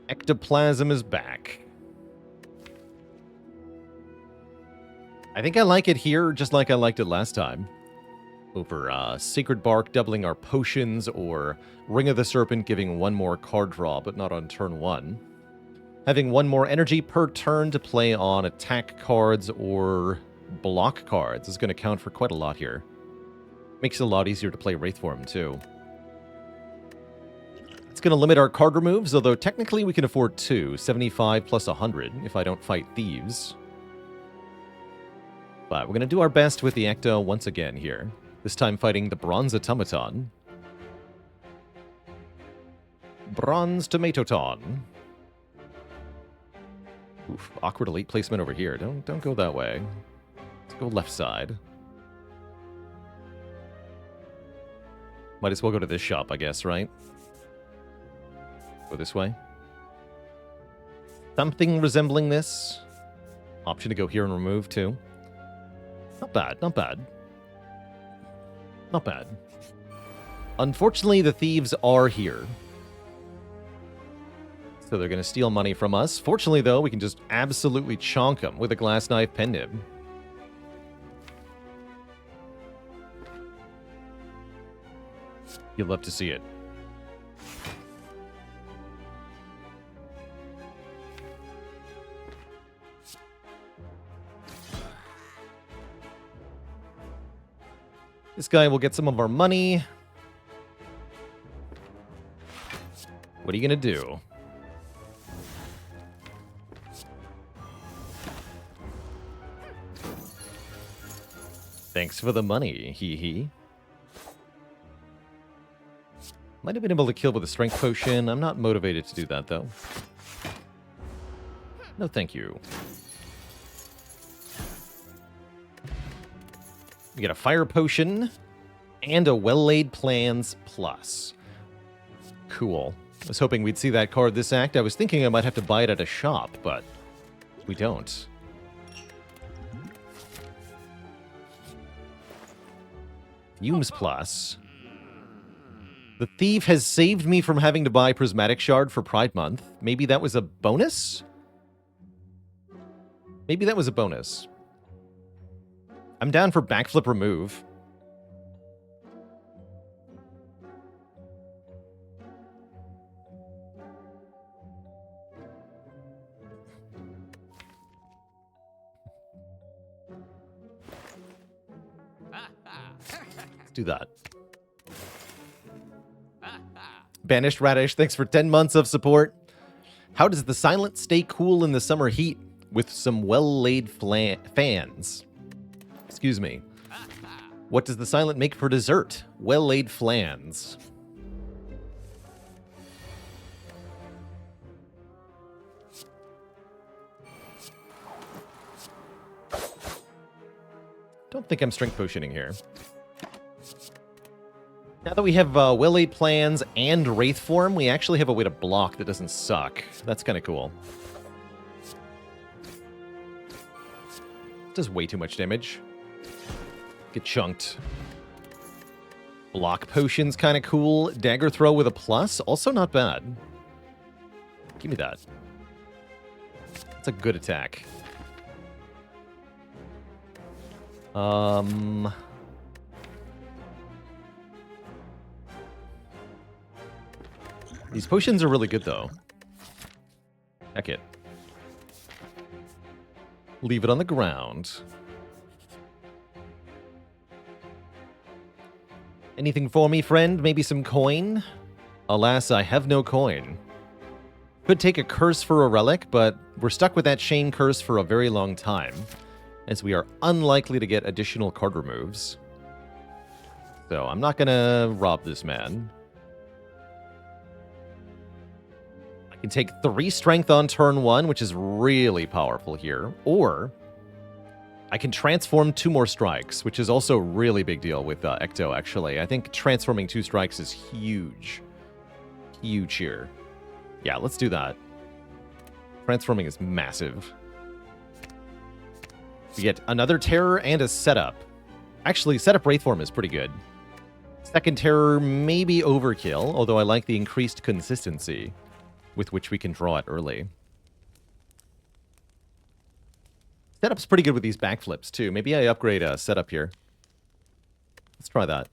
[SPEAKER 1] Ectoplasm is back. I think I like it here just like I liked it last time. over Sacred Bark doubling our potions, or Ring of the Serpent giving one more card draw, but not on turn 1. Having one more energy per turn to play on attack cards or block cards is going to count for quite a lot here. Makes it a lot easier to play Wraithform, too. It's going to limit our card removes, although technically we can afford 2, 75 plus 100, if I don't fight thieves. But we're going to do our best with the Ecto once again here. This time fighting the Bronze Automaton. Bronze Tomatoton. Oof, awkward elite placement over here. Don't go that way. Let's go left side. Might as well go to this shop, I guess, right? Go this way. Something resembling this. Option to go here and remove, too. Not bad, not bad. Not bad. Unfortunately, the thieves are here. So they're going to steal money from us. Fortunately, though, we can just absolutely chonk them with a glass knife pen nib. You'd love to see it. This guy will get some of our money. What are you going to do? Thanks for the money, hee. Might have been able to kill with a strength potion. I'm not motivated to do that, though. No, thank you. We get a fire potion and a well-laid plans plus. Cool. I was hoping we'd see that card this act. I was thinking I might have to buy it at a shop, but we don't. Fumes plus. The thief has saved me from having to buy Prismatic Shard for Pride Month. Maybe that was a bonus? Maybe that was a bonus. I'm down for backflip remove. Let's do that. Banished Radish, thanks for 10 months of support. How does the Silent stay cool in the summer heat with some well-laid fans? Excuse me. What does the Silent make for dessert? Well-laid flans. Don't think I'm strength potioning here. Now that we have well-laid plans and Wraith form, we actually have a way to block that doesn't suck. That's kind of cool. Does way too much damage. Get chunked. Block potion's kind of cool. Dagger throw with a plus, also not bad. Give me that. That's a good attack. These potions are really good, though. Heck it. Leave it on the ground. Anything for me, friend? Maybe some coin? Alas, I have no coin. Could take a curse for a relic, but we're stuck with that Shane curse for a very long time, as we are unlikely to get additional card removes. So I'm not gonna rob this man. I can take 3 strength on turn 1, which is really powerful here, or I can transform 2 more strikes, which is also a really big deal with Ecto, actually. I think transforming 2 strikes is huge. Huge here. Yeah, let's do that. Transforming is massive. We get another Terror and a Setup. Actually, Setup Wraithform is pretty good. Second Terror may be overkill, although I like the increased consistency with which we can draw it early. Setup's pretty good with these backflips, too. Maybe I upgrade Setup here. Let's try that.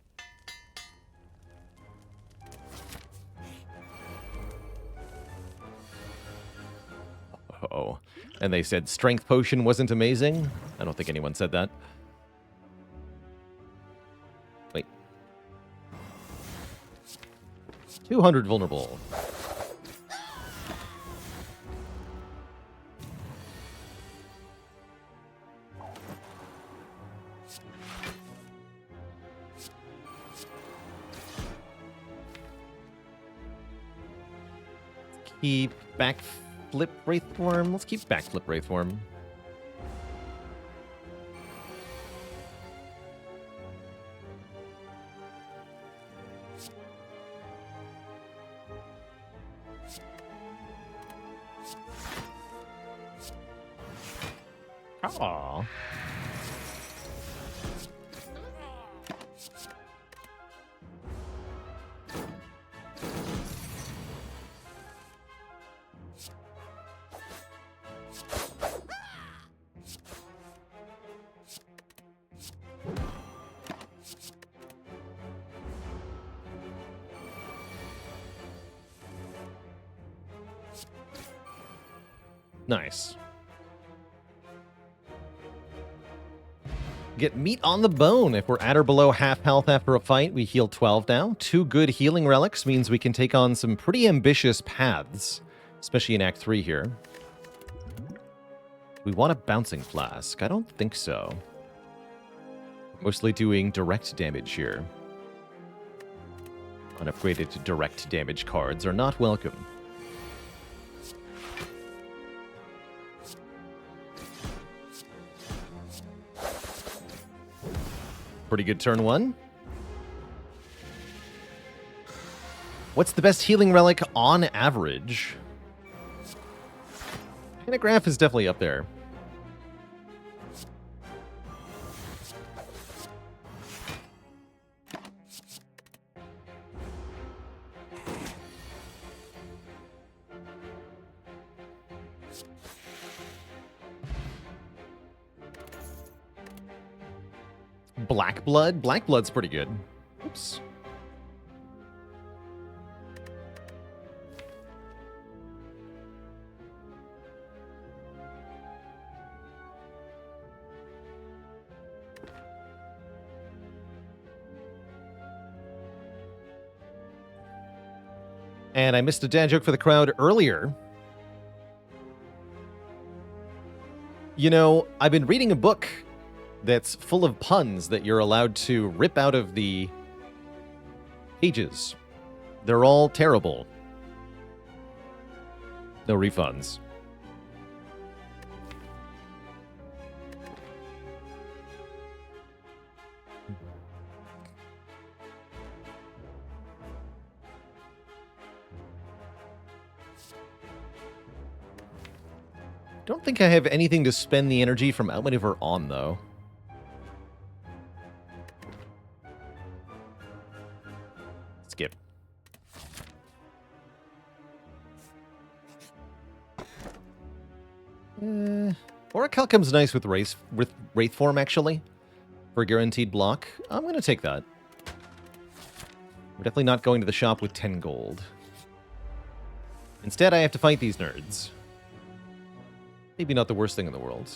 [SPEAKER 1] Uh-oh. And they said strength potion wasn't amazing? I don't think anyone said that. Wait. 200 vulnerable. Keep backflip Wraithform. Let's keep backflip Wraithform. Aww. Nice. Get meat on the bone. If we're at or below half health after a fight, we heal 12 now. 2 good healing relics means we can take on some pretty ambitious paths, especially in Act 3 here. We want a bouncing flask. I don't think so. Mostly doing direct damage here. Unupgraded direct damage cards are not welcome. Pretty good turn 1. What's the best healing relic on average? Pentagraph is definitely up there. Black Blood? Black Blood's pretty good. Oops. And I missed a dad joke for the crowd earlier. You know, I've been reading a book that's full of puns that you're allowed to rip out of the pages. They're all terrible. No refunds. Don't think I have anything to spend the energy from Outmaneuver on, though. Skip. Oracle comes nice with Wraith form, actually. For a guaranteed block. I'm going to take that. We're definitely not going to the shop with 10 gold. Instead, I have to fight these nerds. Maybe not the worst thing in the world.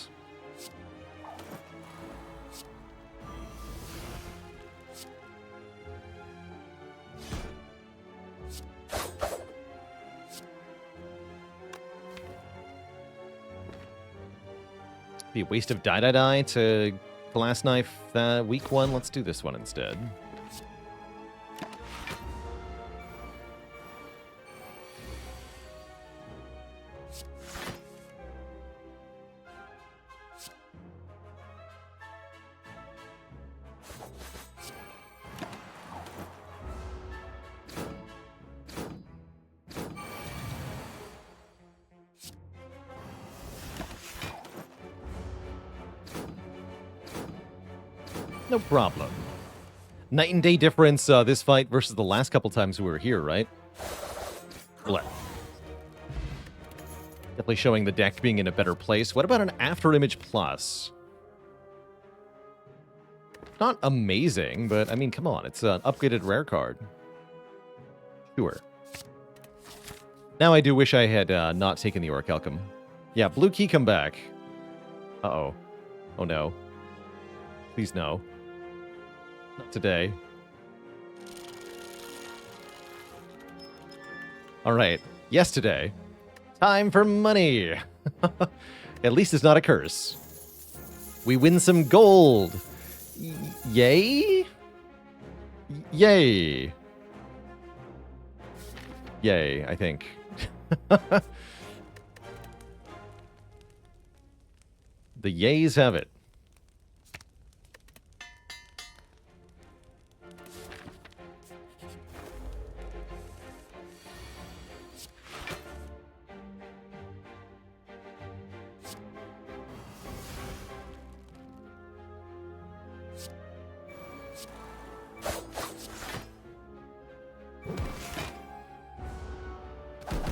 [SPEAKER 1] Be a waste of die to Glass Knife week 1. Let's do this one instead. No problem. Night and day difference, this fight versus the last couple times we were here, right? What? Definitely showing the deck being in a better place. What about an After Image Plus? Not amazing, but I mean, come on. It's an upgraded rare card. Sure. Now I do wish I had not taken the Orichalcum. Yeah, blue key come back. Uh-oh. Oh no. Please no. Not today. Alright. Yesterday. Time for money! At least it's not a curse. We win some gold! Yay? Yay! Yay, I think. The yays have it.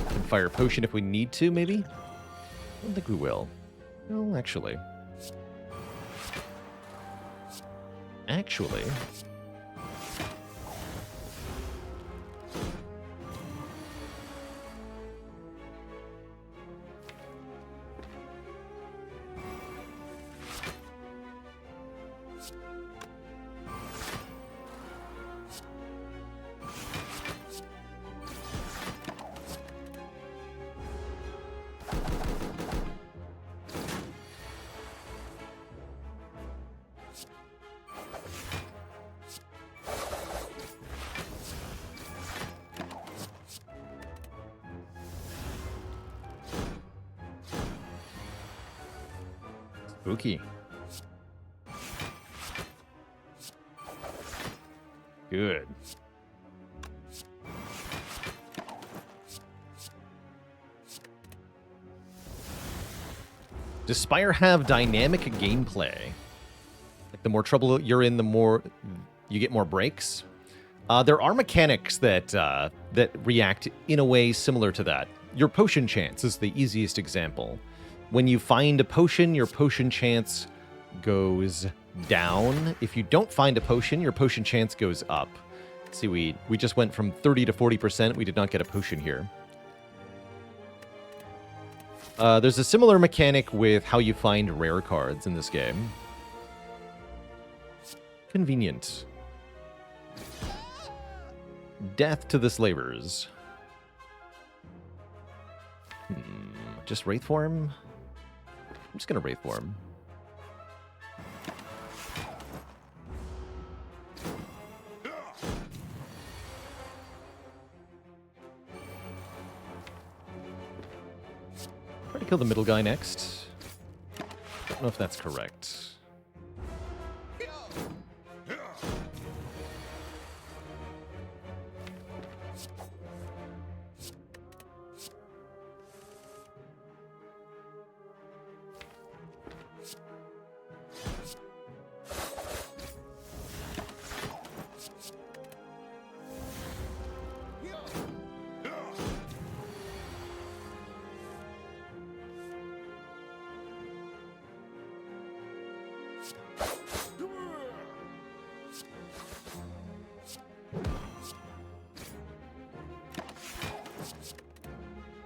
[SPEAKER 1] Can fire a potion if we need to, maybe? I don't think we will. No, actually. Actually. Spooky. Good. Does Spire have dynamic gameplay? Like the more trouble you're in, the more you get more breaks? There are mechanics that that react in a way similar to that. Your potion chance is the easiest example. When you find a potion, your potion chance goes down. If you don't find a potion, your potion chance goes up. See, we just went from 30 to 40%. We did not get a potion here. There's a similar mechanic with how you find rare cards in this game. Convenient. Death to the slavers. Just Wraith Form? I'm just gonna Wraith Form. Try to kill the middle guy next. Don't know if that's correct.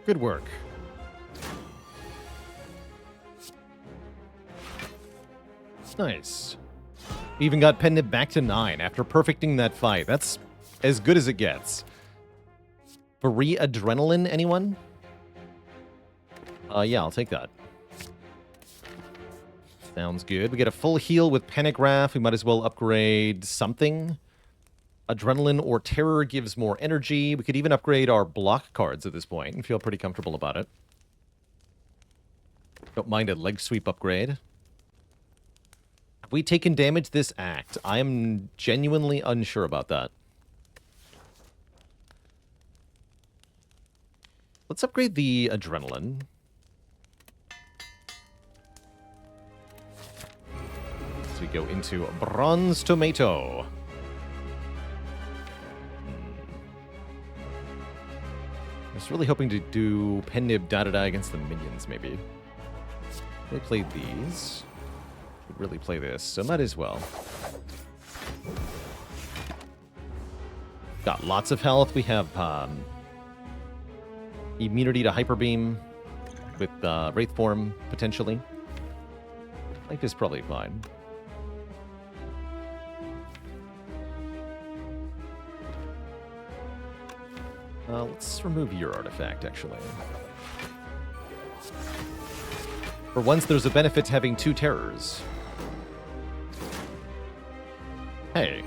[SPEAKER 1] Good work. Nice. We even got Pendant back to 9 after perfecting that fight. That's as good as it gets. Free adrenaline, anyone? Yeah, I'll take that. Sounds good. We get a full heal with Panigraph. We might as well upgrade something. Adrenaline or Terror gives more energy. We could even upgrade our block cards at this point and feel pretty comfortable about it. Don't mind a leg sweep upgrade. Have we taken damage this act? I am genuinely unsure about that. Let's upgrade the Adrenaline. So we go into Bronze Tomato. I was really hoping to do Pennib da-da-da against the minions, maybe. They played these. Should really play this, so might as well. Got lots of health. We have immunity to Hyper Beam with Wraith Form, potentially. Life is probably fine. Let's remove your artifact, actually. For once, there's a benefit to having 2 terrors. Hey.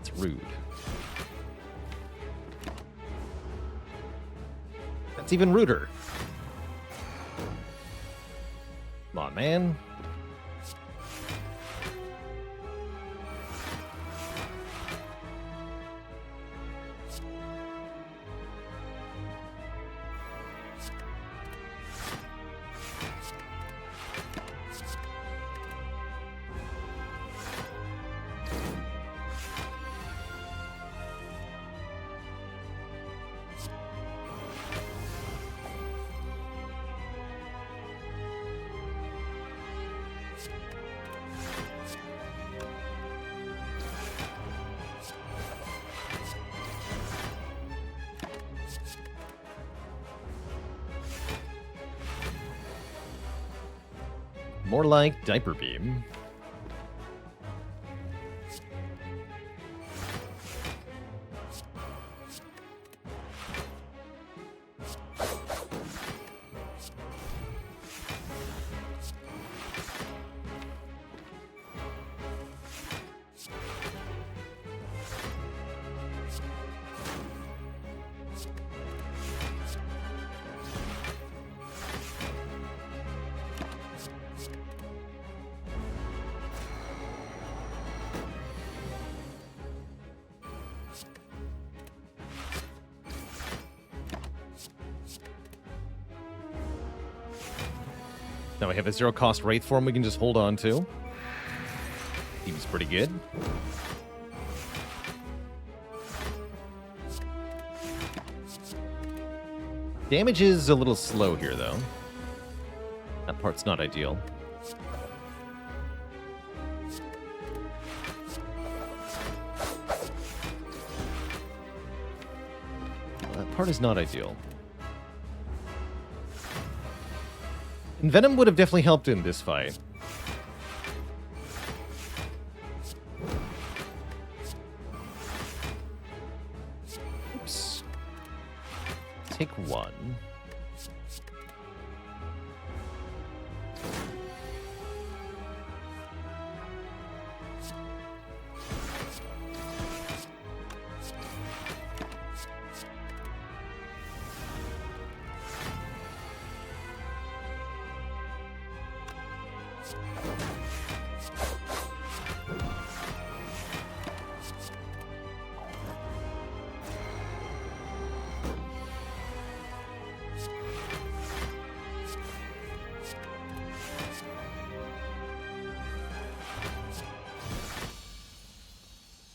[SPEAKER 1] It's rude. That's even ruder. Come on, man. More like Diaper Beam. Now we have a 0-cost Wraith Form we can just hold on to. Seems pretty good. Damage is a little slow here, though. That part's not ideal. That part is not ideal. And Venom would have definitely helped in this fight. Oops. Take 1.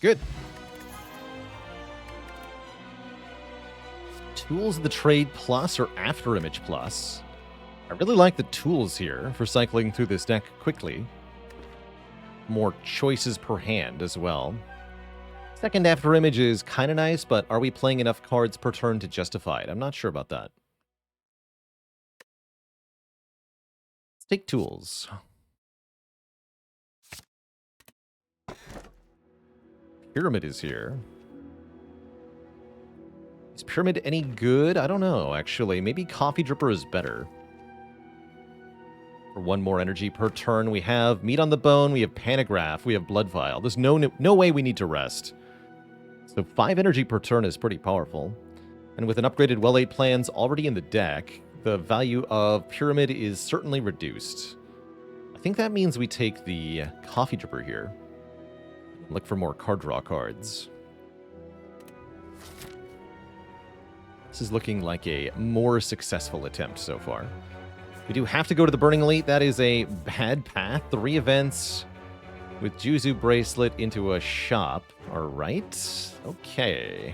[SPEAKER 1] Good. Tools of the Trade Plus or After Image Plus. I really like the tools here for cycling through this deck quickly. More choices per hand as well. Second After Image is kind of nice, but are we playing enough cards per turn to justify it? I'm not sure about that. Let's take tools. Pyramid is here. Is Pyramid any good? I don't know, actually. Maybe Coffee Dripper is better. For 1 more energy per turn, we have Meat on the Bone, we have Panagraph, we have Blood Vial. There's no way we need to rest. So 5 energy per turn is pretty powerful. And with an upgraded Well-Ate Plans already in the deck, the value of Pyramid is certainly reduced. I think that means we take the Coffee Dripper here. Look for more card draw cards. This is looking like a more successful attempt so far. We do have to go to the Burning Elite. That is a bad path. 3 events with Juzu Bracelet into a shop. All right. Okay.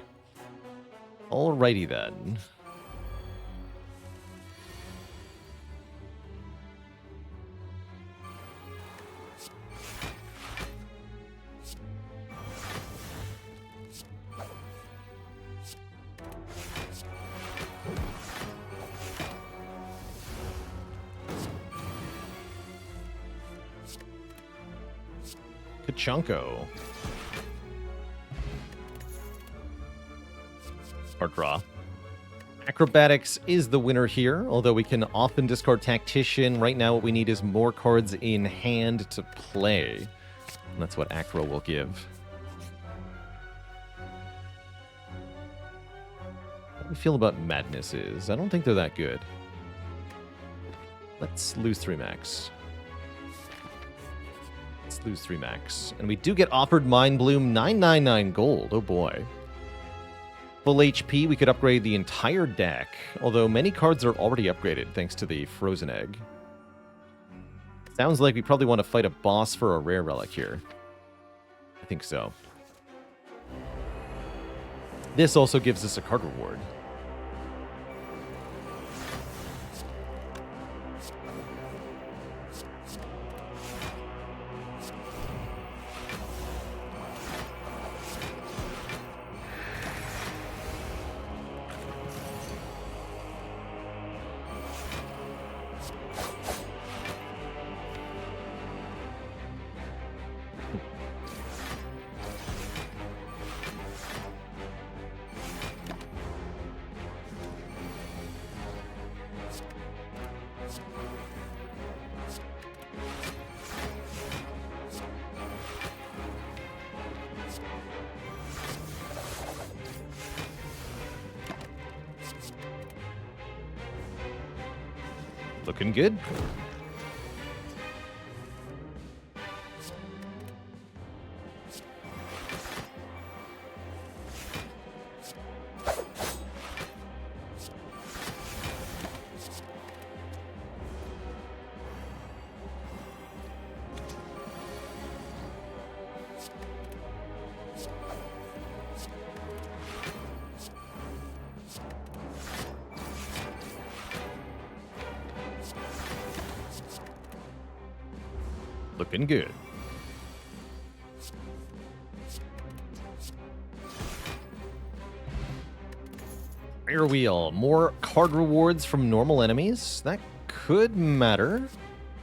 [SPEAKER 1] Alrighty then. Kachanko. Card draw. Acrobatics is the winner here, although we can often discard Tactician. Right now what we need is more cards in hand to play. And that's what Acro will give. How do we feel about Madnesses? I don't think they're that good. Let's lose 3 max. Let's lose 3 max. And we do get offered Mind Bloom, 999 gold. Oh boy. Full HP, we could upgrade the entire deck, although many cards are already upgraded thanks to the Frozen Egg. Sounds like we probably want to fight a boss for a rare relic here. I think so. This also gives us a card reward. Looking good. Looking good. Fire Wheel. More card rewards from normal enemies. That could matter.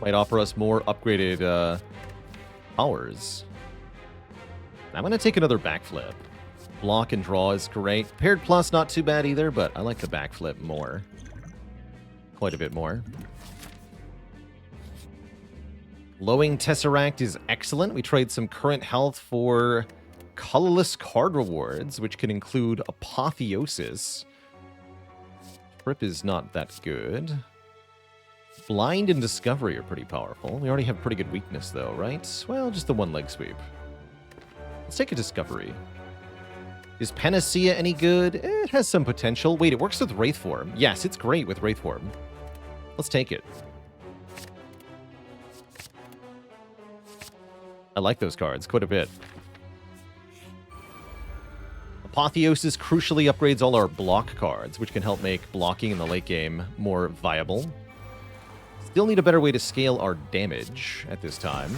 [SPEAKER 1] Might offer us more upgraded powers. I'm going to take another backflip. Block and draw is great. Paired plus, not too bad either, but I like the backflip more. Quite a bit more. Glowing Tesseract is excellent. We trade some current health for colorless card rewards, which can include Apotheosis. Trip is not that good. Blind and Discovery are pretty powerful. We already have pretty good weakness, though, right? Well, just the one leg sweep. Let's take a Discovery. Is Panacea any good? It has some potential. Wait, it works with Wraith Form. Yes, it's great with Wraith Form. Let's take it. I like those cards quite a bit. Apotheosis crucially upgrades all our block cards, which can help make blocking in the late game more viable. Still need a better way to scale our damage at this time.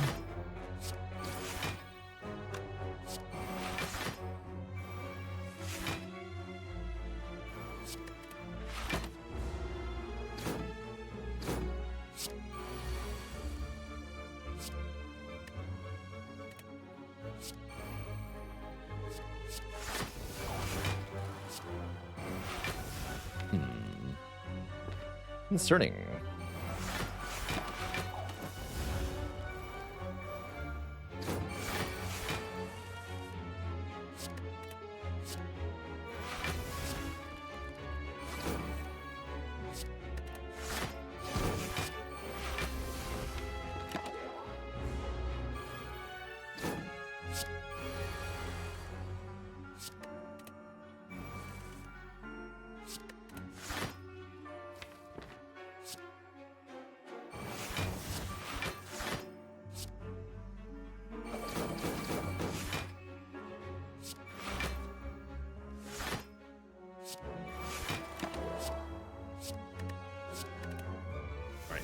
[SPEAKER 1] Concerning.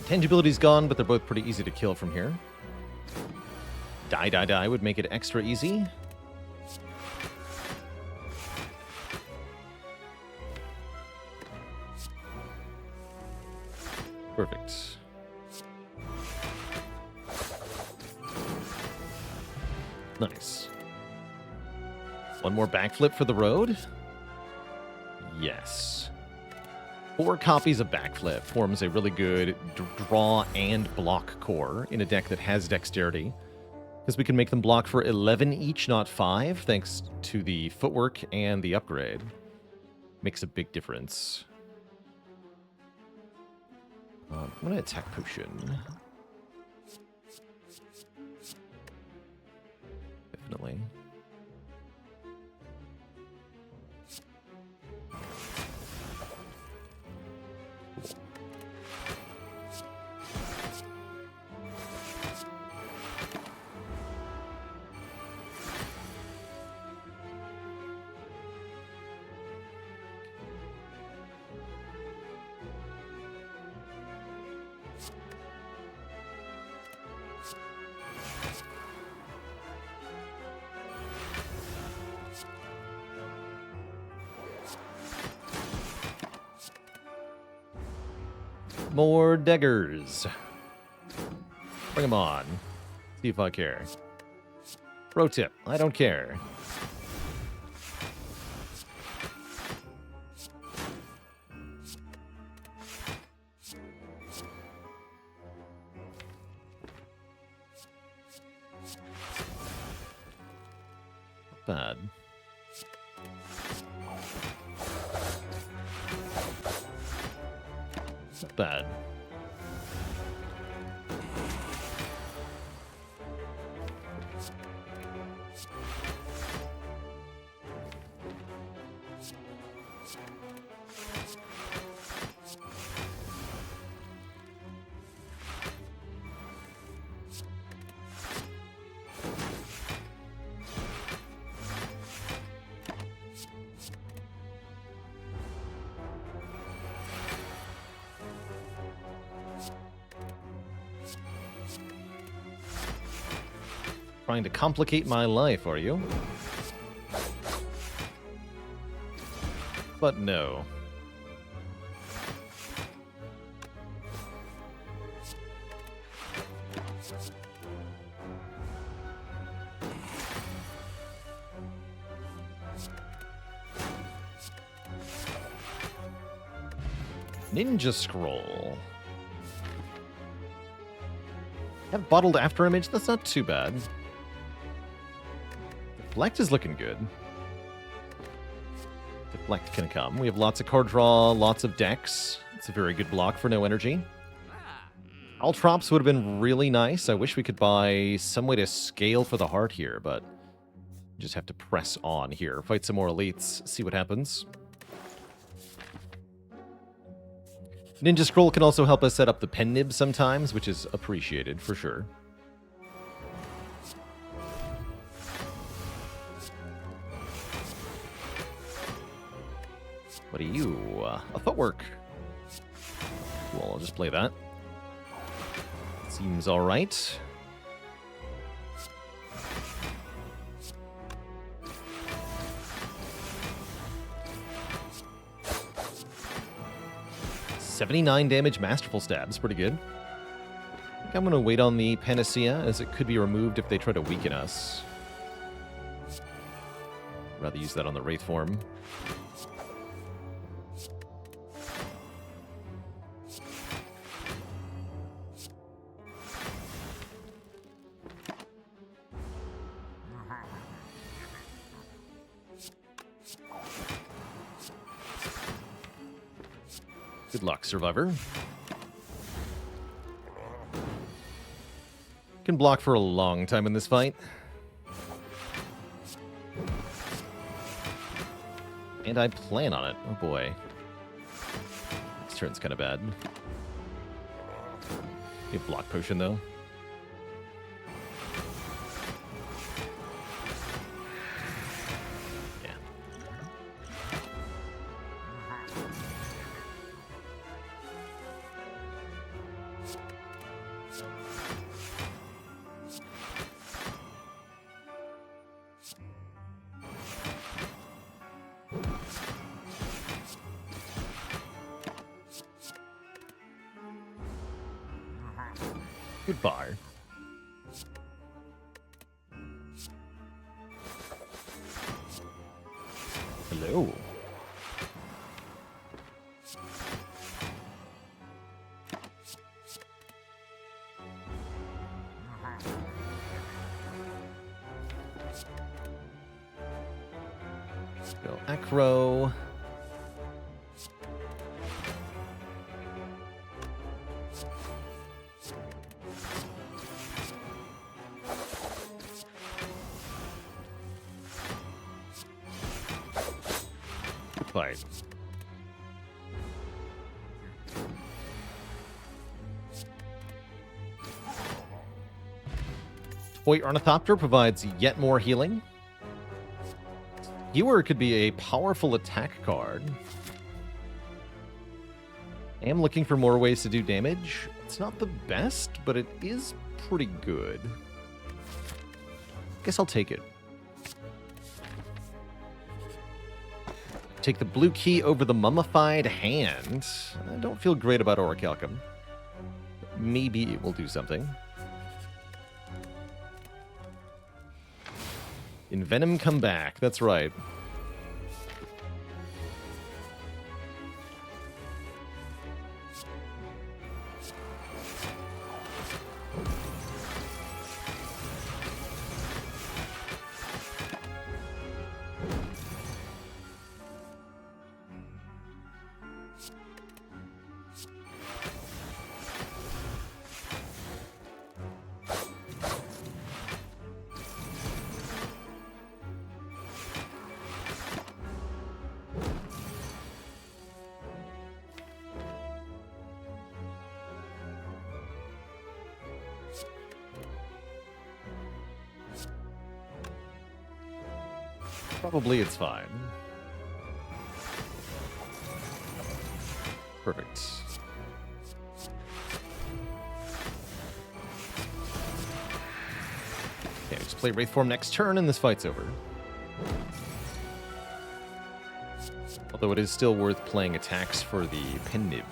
[SPEAKER 1] Tangibility's gone, but they're both pretty easy to kill from here. Die would make it extra easy. Perfect. Nice. One more backflip for the road? Yes. 4 copies of backflip forms a really good draw and block core in a deck that has dexterity. Because we can make them block for 11 each, not 5, thanks to the footwork and the upgrade. Makes a big difference. I'm going to attack potion. Definitely. More daggers. Bring them on. See if I care. Pro tip, I don't care. Not bad. Not bad. Trying to complicate my life, are you? But no. Ninja Scroll. Have bottled after image, that's not too bad. Deflect is looking good. Deflect can come. We have lots of card draw, lots of decks. It's a very good block for no energy. Altrops would have been really nice. I wish we could buy some way to scale for the heart here, but just have to press on here. Fight some more elites, see what happens. Ninja Scroll can also help us set up the pen nib sometimes, which is appreciated for sure. What are you? A footwork. Cool, I'll just play that. Seems alright. $79 damage, Masterful Stab's pretty good. I think I'm going to wait on the Panacea, as it could be removed if they try to weaken us. I'd rather use that on the Wraith form. Good luck, Survivor. Can block for a long time in this fight. And I plan on it. Oh boy. This turn's kind of bad. You have block potion though. Good bar. Hello. Go Acro. Fight. Toy Ornithopter provides yet more healing. Skewer could be a powerful attack card. I am looking for more ways to do damage. It's not the best, but it is pretty good. Guess I'll take it. Take the blue key over the mummified hand. I don't feel great about Orichalcum. Maybe it will do something. Envenom come back. That's right. Probably it's fine. Perfect. Okay, just play Wraithform next turn and this fight's over. Although it is still worth playing attacks for the Pennib.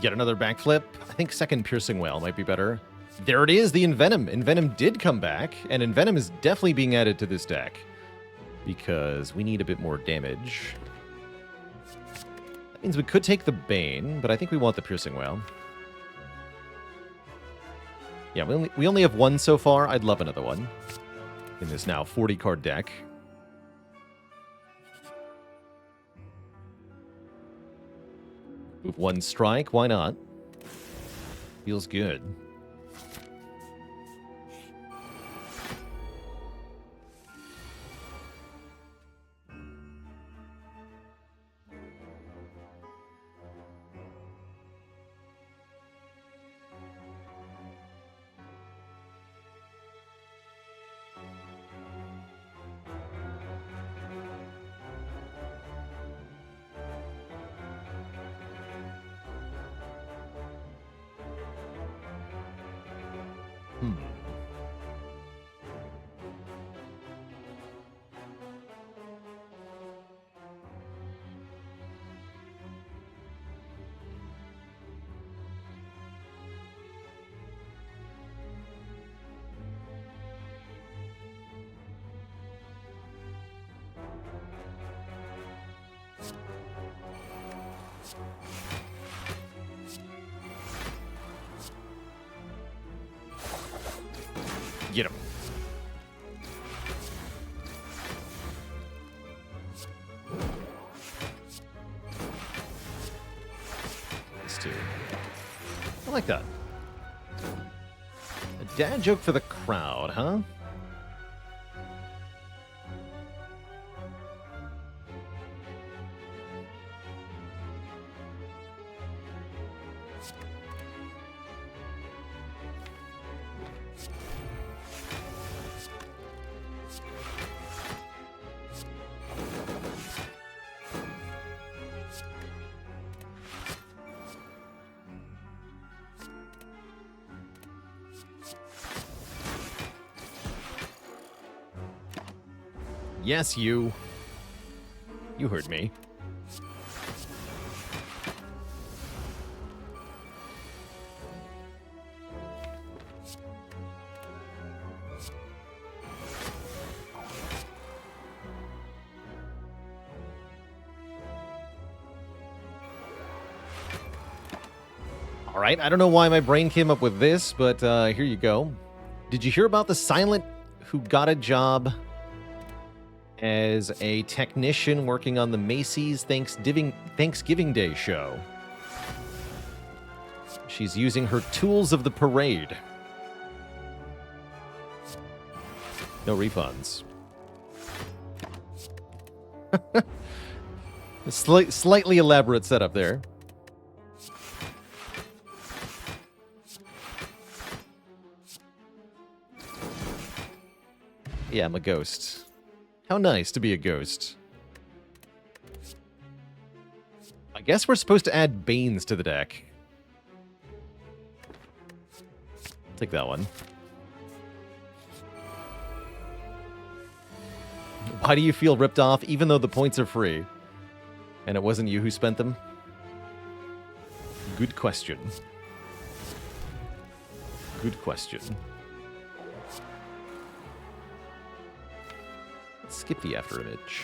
[SPEAKER 1] Get another backflip. I think second Piercing Wail might be better. There it is, the Envenom. Envenom did come back, and Envenom is definitely being added to this deck because we need a bit more damage. That means we could take the Bane, but I think we want the Piercing Wail. Yeah, we only have one so far. I'd love another one in this now 40-card deck. Move one strike, why not? Feels good. Get him. Nice too. I like that. A dad joke for the crowd, huh? Yes, you. You heard me. All right, I don't know why my brain came up with this, but here you go. Did you hear about the silent who got a job as a technician working on the Macy's Thanksgiving Day show? She's using her tools of the parade. No refunds. Slightly elaborate setup there. Yeah, I'm a ghost. How nice to be a ghost. I guess we're supposed to add Banes to the deck. Take that one. Why do you feel ripped off even though the points are free? And it wasn't you who spent them? Good question. Good question. Skip the after image.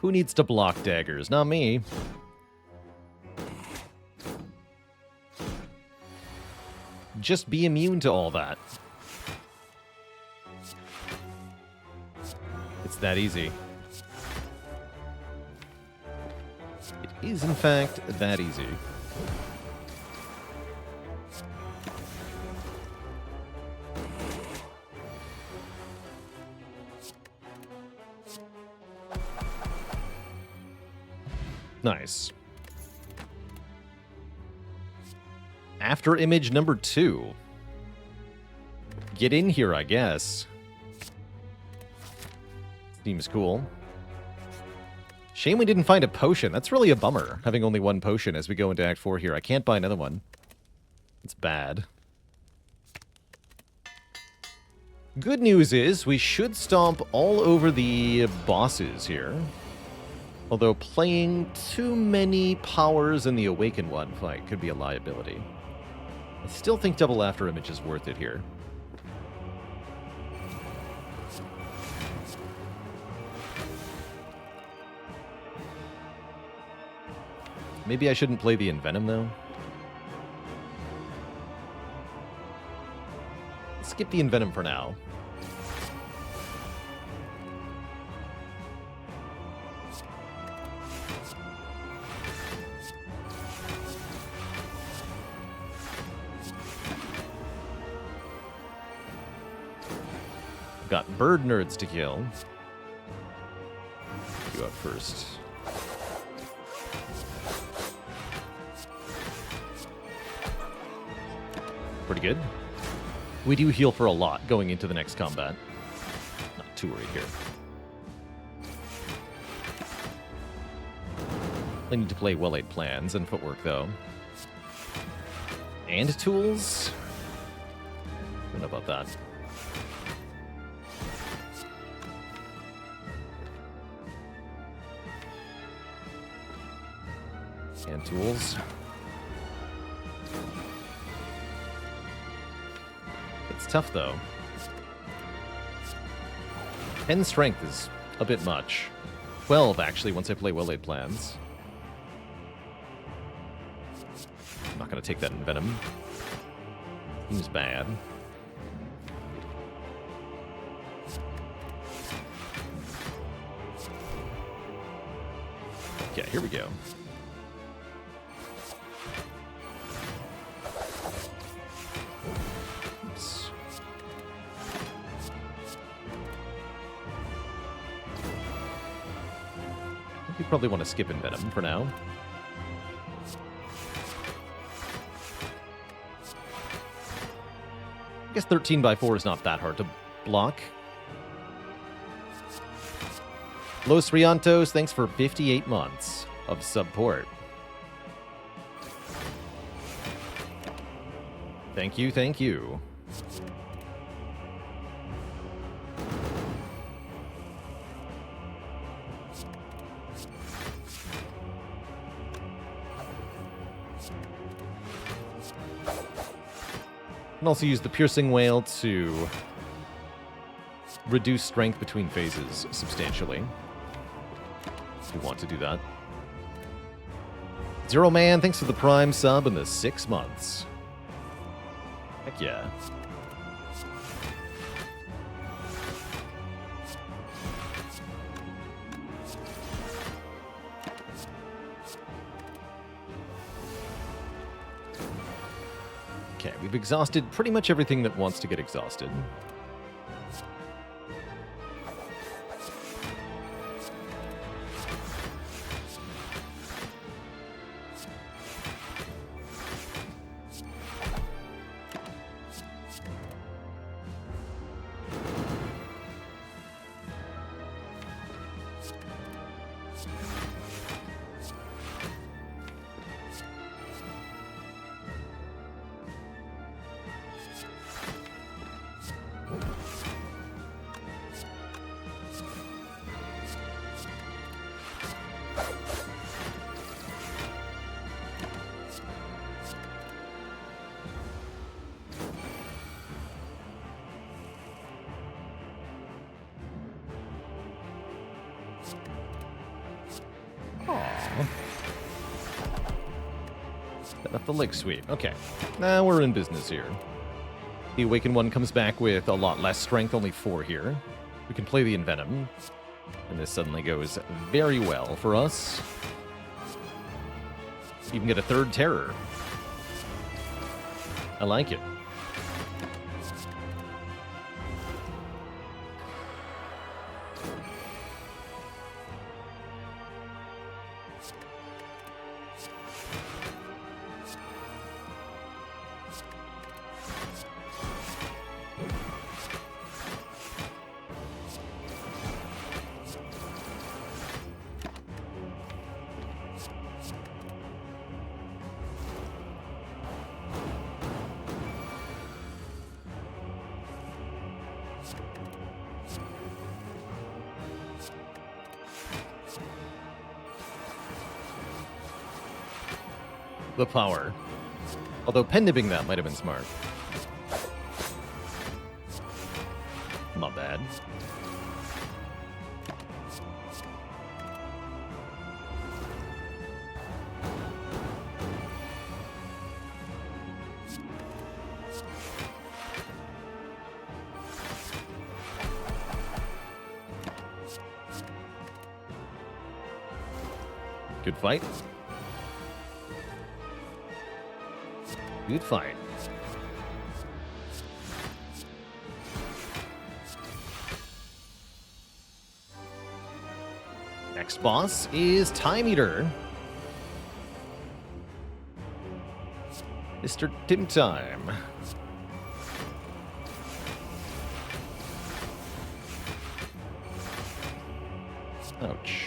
[SPEAKER 1] Who needs to block daggers? Not me. Just be immune to all that. It's that easy. It is, in fact, that easy. Nice. After image number 2. Get in here, I guess. Seems cool. Shame we didn't find a potion. That's really a bummer, having only one potion as we go into Act 4 here. I can't buy another one. It's bad. Good news is we should stomp all over the bosses here. Although playing too many powers in the Awaken one fight could be a liability. I still think double after image is worth it here. Maybe I shouldn't play the Envenom, though. Skip the Envenom for now. Got bird nerds to kill. You up first. Pretty good. We do heal for a lot going into the next combat. Not too worried here. I need to play well-laid plans and footwork, though. And tools? I don't know about that. And tools. It's tough, though. 10 strength is a bit much. 12, actually, once I play well-laid plans. I'm not going to take that in Venom. Seems bad. Okay, here we go. Oops. You probably want to skip Envenom for now. guess 13x4 is not that hard to block. Los Riantos, thanks for 58 months of support. Thank you, thank you. And also use the Piercing Whale to reduce strength between phases substantially. If you want to do that. Zero Man, thanks for the Prime sub in the 6 months. Heck yeah. Okay, we've exhausted pretty much everything that wants to get exhausted. Got the leg sweep. Okay. Now we're in business here. The Awakened one comes back with a lot less strength, only 4 here. We can play the Envenom. And this suddenly goes very well for us. Even get a 3rd Terror. I like it. The power. Although pen-nibbing that might have been smart. Not bad. Good fight. Good fight. Next boss is Time Eater. Mr. Tim Time. Ouch.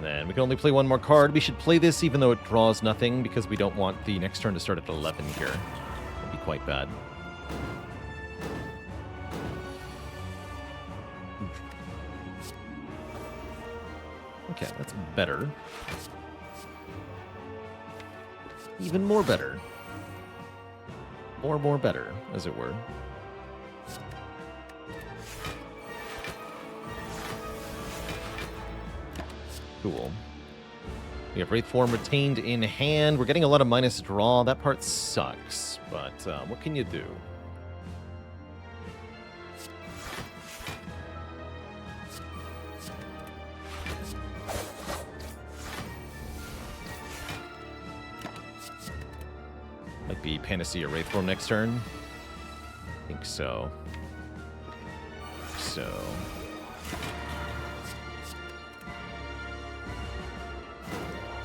[SPEAKER 1] And we can only play one more card. We should play this even though it draws nothing because we don't want the next turn to start at 11 here. That'd be quite bad. Okay, that's better. Even more better. More better, as it were. Cool. We have Wraith Form retained in hand. We're getting a lot of minus draw. That part sucks, but what can you do? Might be Panacea Wraith Form next turn. I think so.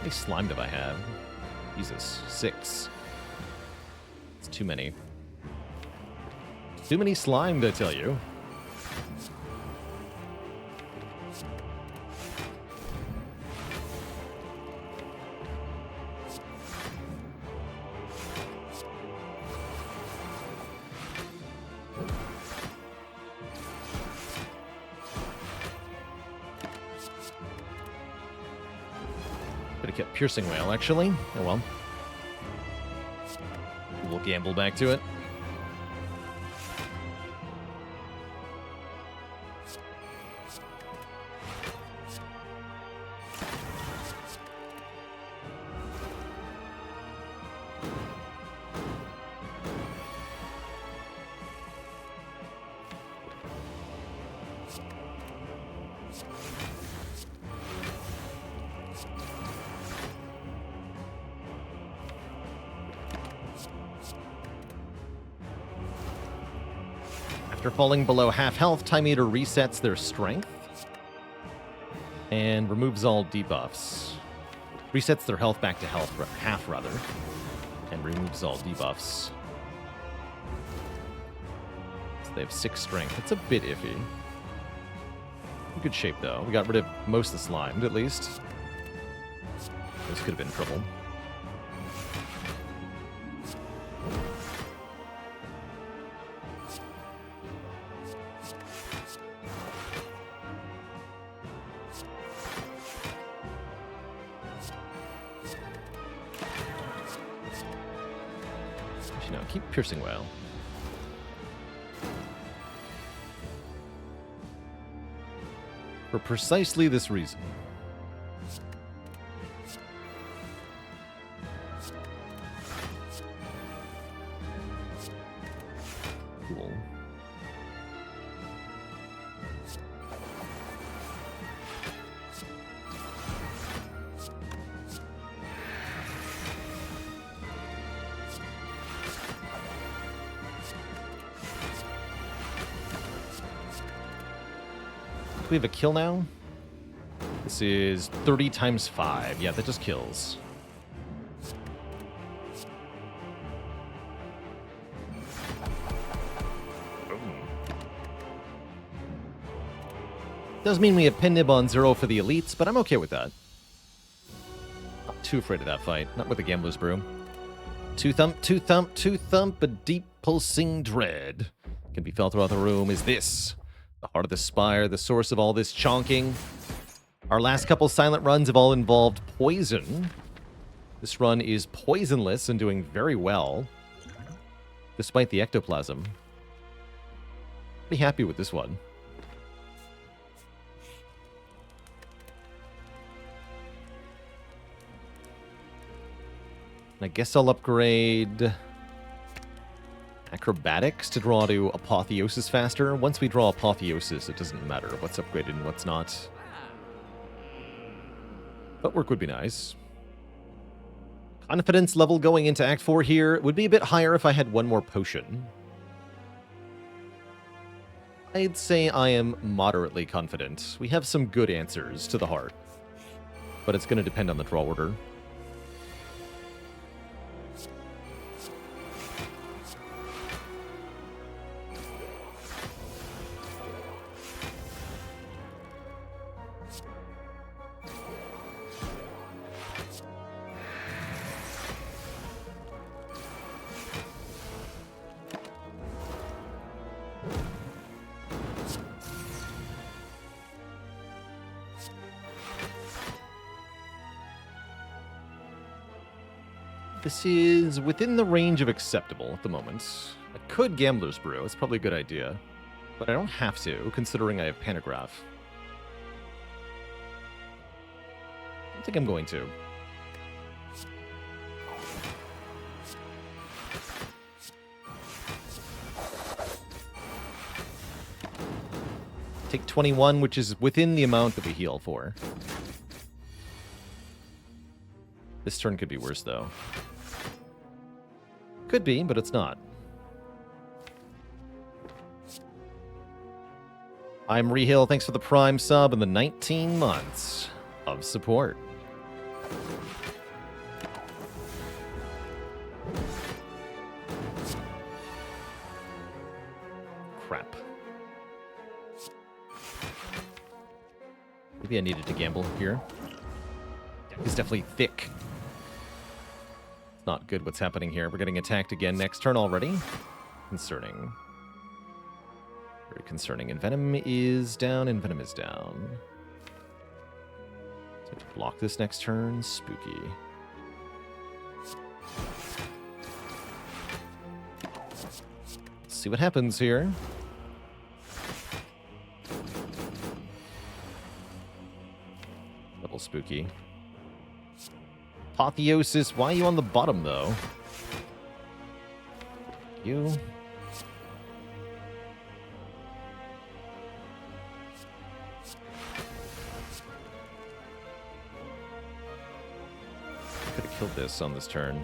[SPEAKER 1] many slime do I have? Jesus, 6. It's too many. Too many slime, I tell you. Could have kept Piercing Whale, actually. Oh well. We'll gamble back to it. After falling below half health, Time Eater resets their strength and removes all debuffs. Resets their health back to half, rather, and removes all debuffs. So they have 6 strength. It's a bit iffy. In good shape, though. We got rid of most of the slime, at least. This could have been trouble. No, keep Piercing Whale. For precisely this reason. Cool. Do we have a kill now? This is 30 times 5. Yeah, that just kills. Does mean we have pin nib on 0 for the elites, but I'm okay with that. Not too afraid of that fight. Not with the Gambler's Brew. Two thump, a deep pulsing dread can be felt throughout the room. Is this the heart of the Spire, the source of all this chonking? Our last couple silent runs have all involved poison. This run is poisonless and doing very well, despite the ectoplasm. Pretty happy with this one. I guess I'll upgrade Acrobatics to draw to Apotheosis faster. Once we draw Apotheosis, it doesn't matter what's upgraded and what's not. Footwork would be nice. Confidence level going into Act 4 here would be a bit higher if I had one more potion. I'd say I am moderately confident. We have some good answers to the heart, but it's going to depend on the draw order. This is within the range of acceptable at the moment. I could Gambler's Brew, it's probably a good idea. But I don't have to, considering I have Pantograph. I don't think I'm going to. Take 21, which is within the amount that we heal for. This turn could be worse, though. Could be, but it's not. I'm Rehill. Thanks for the Prime sub and the 19 months of support. Crap. Maybe I needed to gamble here. It's definitely thick. It's not good what's happening here. We're getting attacked again next turn already. Concerning. Very concerning. Envenom is down. Envenom is down. So to block this next turn. Spooky. Let's see what happens here. Double spooky. Apotheosis, why are you on the bottom, though? You. Could have killed this on this turn.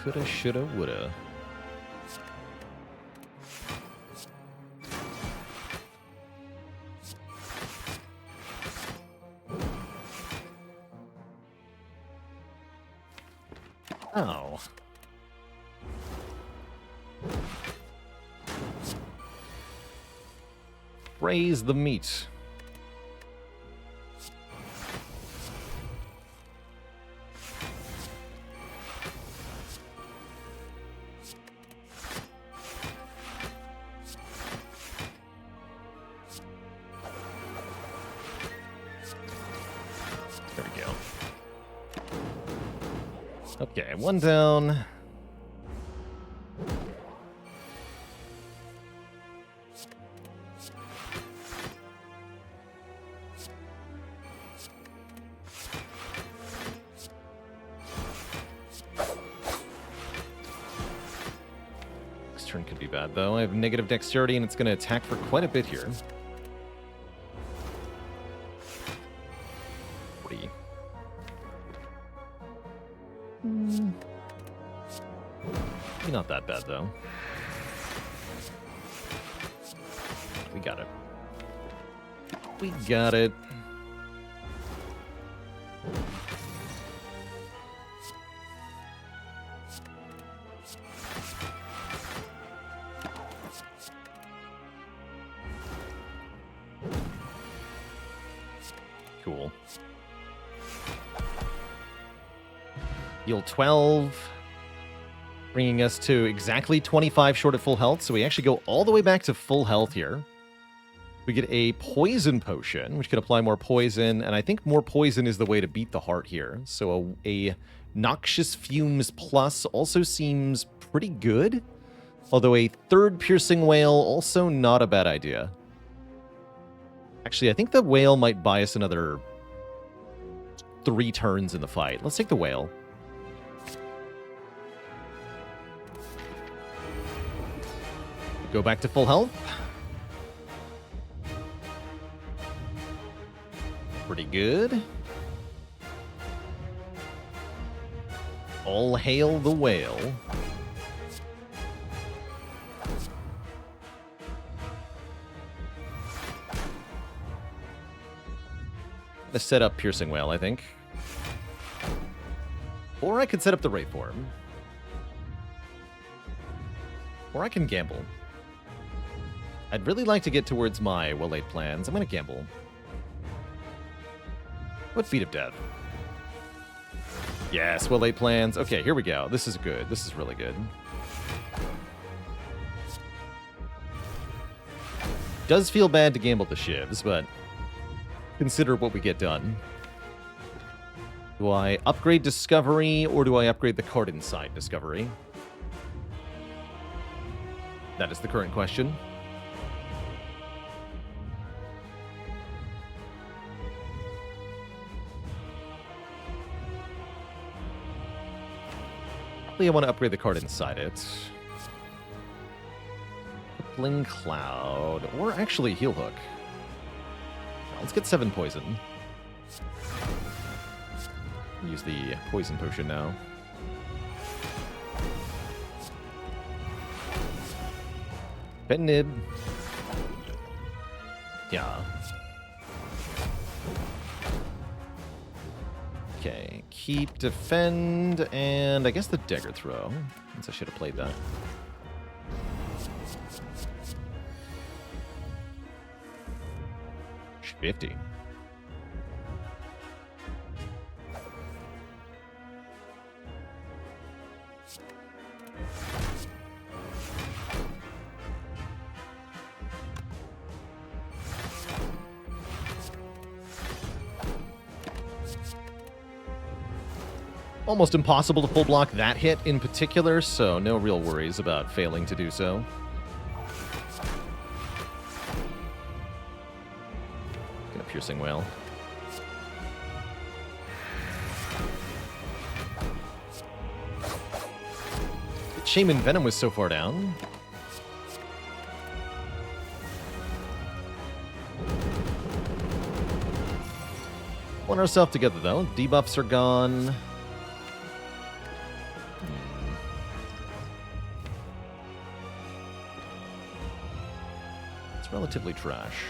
[SPEAKER 1] Coulda, shoulda, woulda. Oh. Raise the meat. There we go. Okay, one down. This turn could be bad, though. I have negative dexterity, and it's going to attack for quite a bit here. 40. Not that bad, though. We got it. We got it. Cool. Heal 12. Bringing us to exactly 25 short at full health, so we actually go all the way back to full health here. We get a poison potion, which can apply more poison, and I think more poison is the way to beat the heart here. So a Noxious Fumes Plus also seems pretty good, although a third Piercing Wail, also not a bad idea. Actually, I think the Wail might buy us another 3 turns in the fight. Let's take the Wail. Go back to full health. Pretty good. All hail the whale. Let's set up Piercing Wail, I think. Or I could set up the Wraith Form. Or I can gamble. I'd really like to get towards my well-laid plans. I'm going to gamble. What Feet of Death? Yes, well-laid plans. Okay, here we go. This is good. This is really good. Does feel bad to gamble the shivs, but consider what we get done. Do I upgrade Discovery, or do I upgrade the card inside Discovery? That is the current question. Probably I want to upgrade the card inside it. Crippling Cloud, or actually Heal Hook. Let's get 7 poison. Use the poison potion now. Nib. Yeah. Okay, keep, defend, and I guess the dagger throw. Guess I should have played that. $50. Almost impossible to full block that hit in particular, so no real worries about failing to do so. Get a piercing wail. Shaman Venom was so far down. Want ourselves together though. Debuffs are gone. It's relatively trash.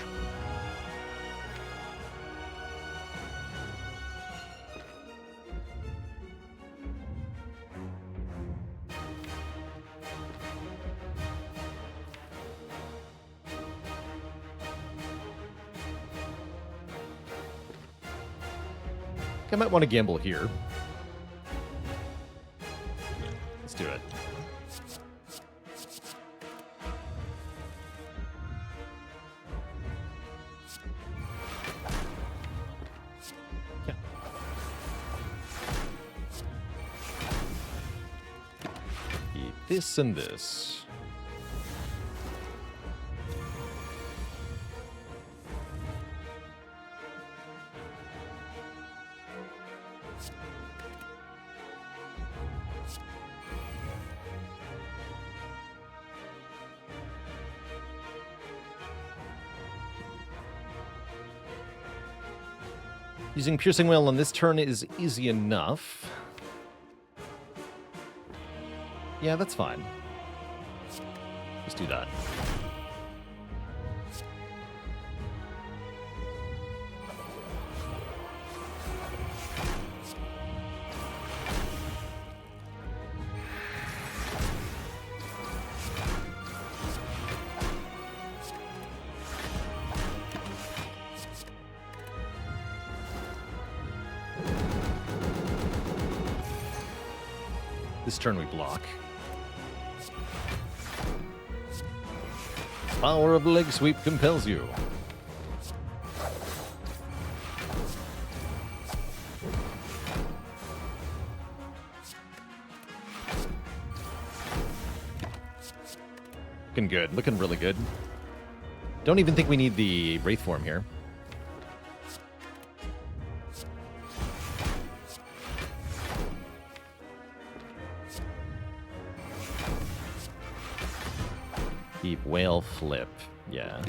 [SPEAKER 1] I might want to gamble here. Let's do it. Yeah. Eat this and this. Using Piercing Wail on this turn is easy enough. Yeah, that's fine. Let's do that. This turn we block. Power of Leg Sweep compels you. Looking good. Looking really good. Don't even think we need the Wraith form here. Keep Whale Flip. Yeah.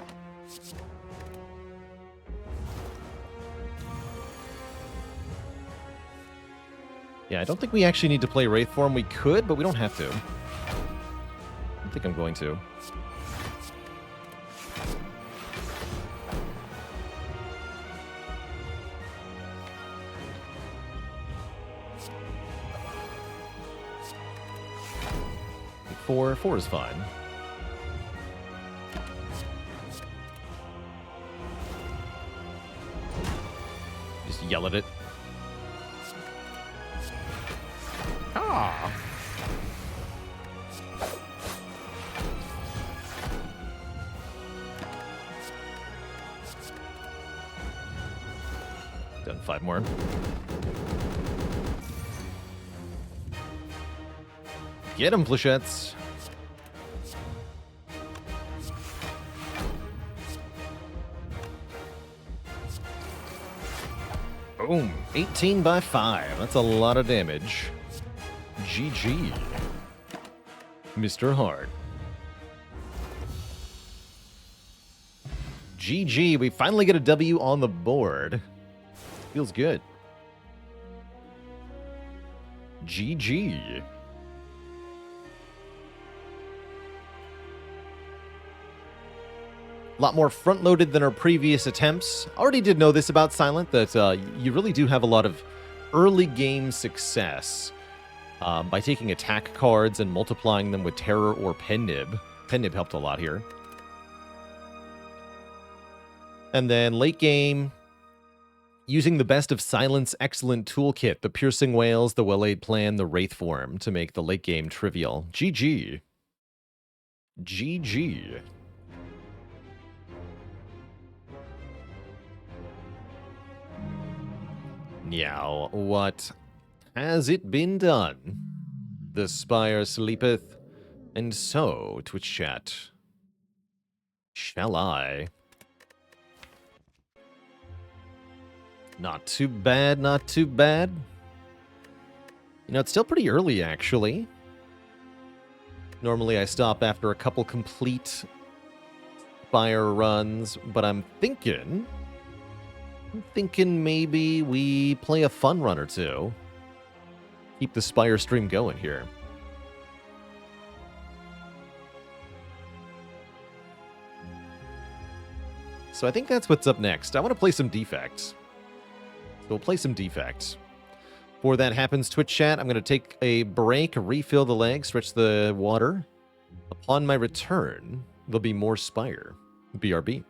[SPEAKER 1] Yeah, I don't think we actually need to play Wraith form. We could, but we don't have to. I don't think I'm going to. Four is fine. Just yell at it. Ah. Done 5 more. Get him, Flechettes. Boom. 18 by 5. That's a lot of damage. GG. Mr. Hart. GG. We finally get a W on the board. Feels good. GG. A lot more front-loaded than our previous attempts. Already did know this about Silent, that you really do have a lot of early game success by taking attack cards and multiplying them with Terror or Pen Nib. Pen Nib helped a lot here. And then late game, using the best of Silent's excellent toolkit, the Piercing Whales, the Well-Laid Plan, the Wraith Form, to make the late game trivial. GG. GG. Now, what has it been done? The Spire sleepeth, and so, Twitch chat, shall I. Not too bad, not too bad. You know, it's still pretty early, actually. Normally I stop after a couple complete Spire runs, but I'm thinking maybe we play a fun run or two. Keep the Spire stream going here. So I think that's what's up next. I want to play some Defect. So we'll play some Defect. Before that happens, Twitch chat, I'm going to take a break, refill the leg, stretch the water. Upon my return, there'll be more Spire. BRB.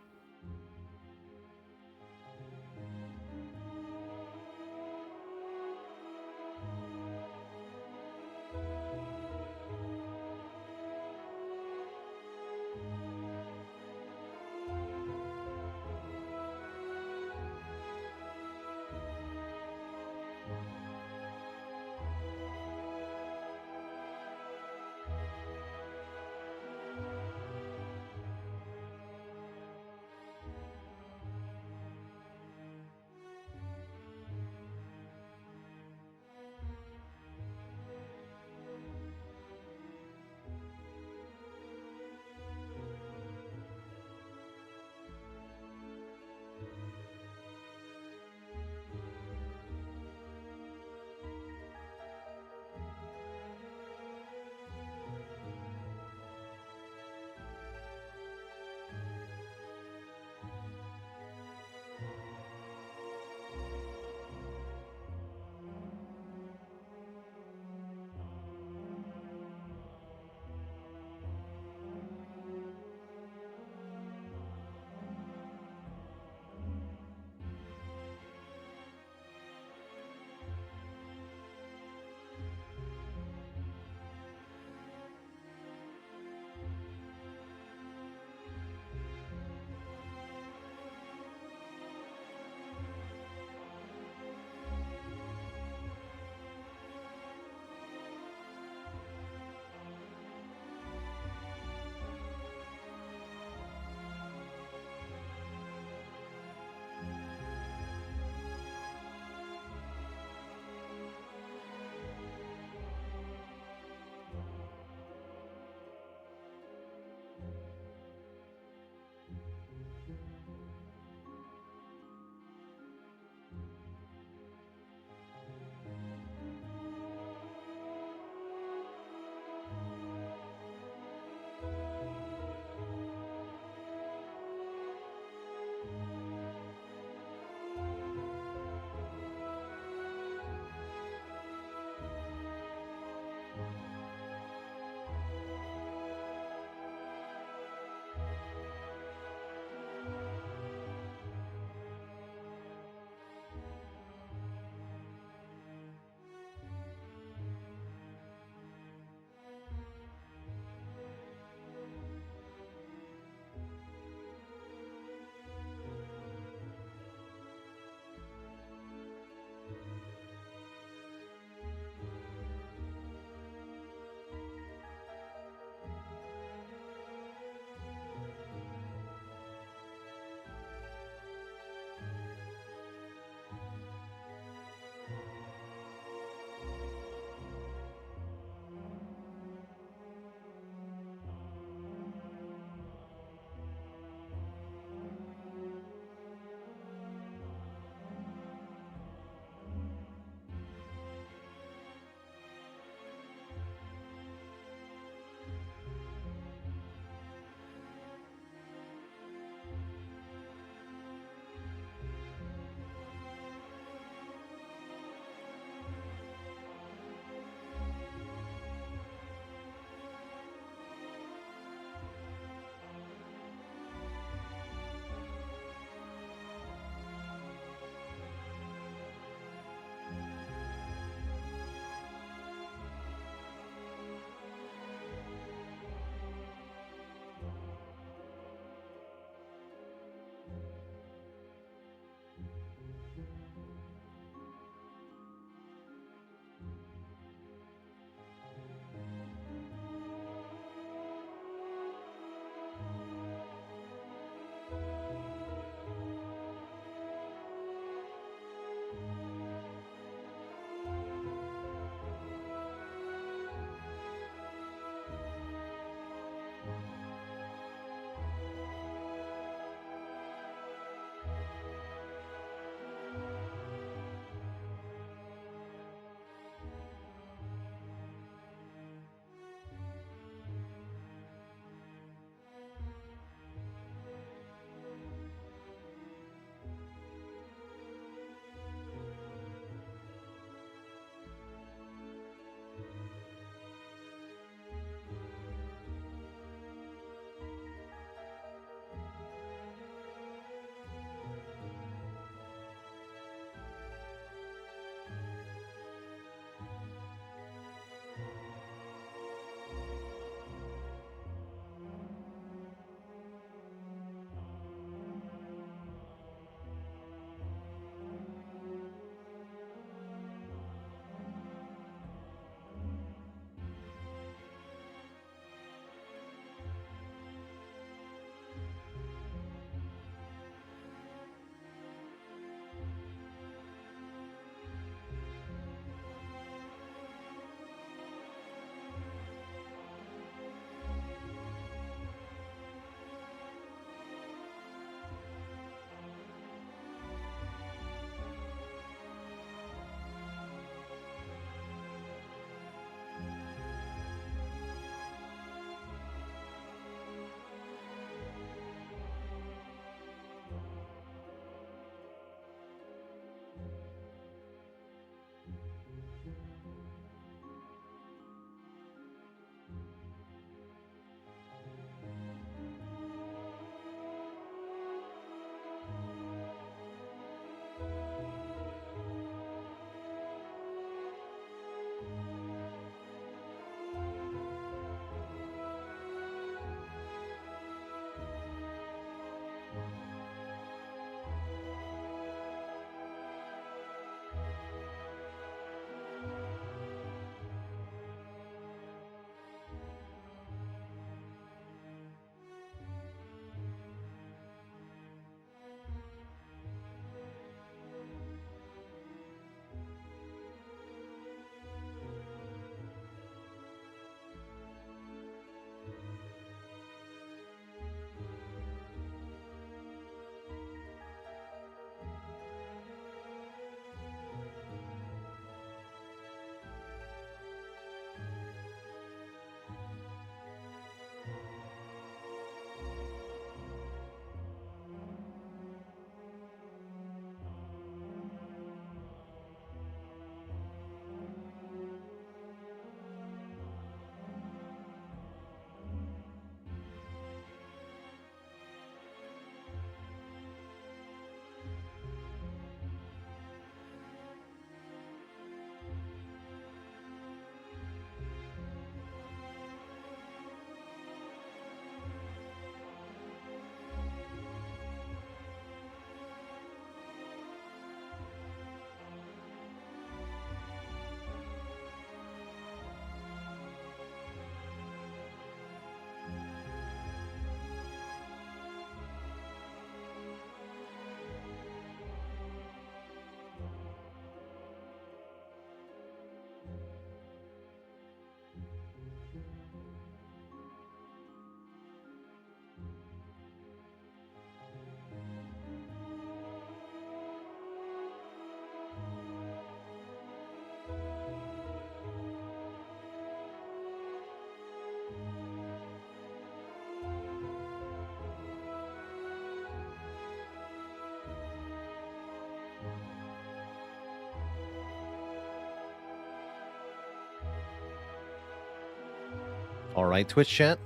[SPEAKER 1] All right, Twitch chat.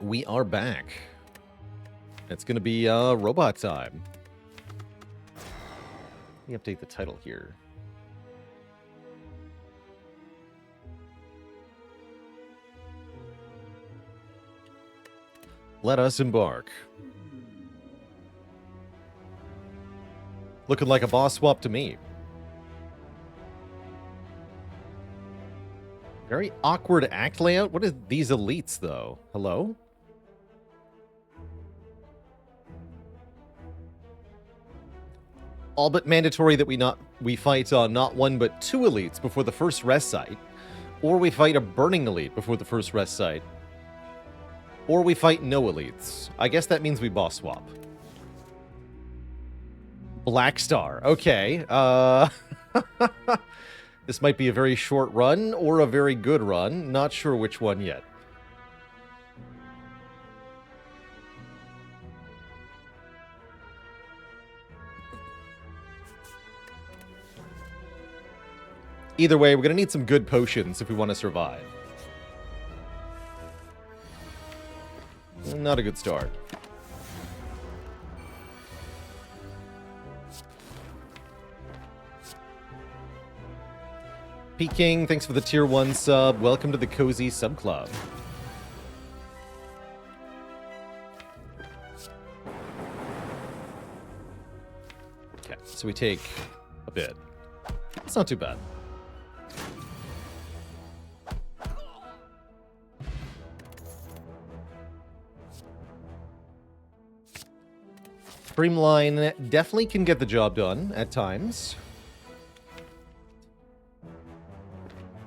[SPEAKER 1] We are back. It's going to be robot time. Let me update the title here. Let us embark. Looking like a boss swap to me. Very awkward act layout. What are these elites, though? Hello? All but mandatory that we fight not one but two elites before the first rest site, or we fight a burning elite before the first rest site, or we fight no elites. I guess that means we boss swap. Black Star. Okay. This might be a very short run or a very good run. Not sure which one yet. Either way, we're going to need some good potions if we want to survive. Not a good start. Peking, thanks for the tier 1 sub. Welcome to the Cozy Sub Club. Okay, so we take a bit. It's not too bad. Streamline definitely can get the job done at times.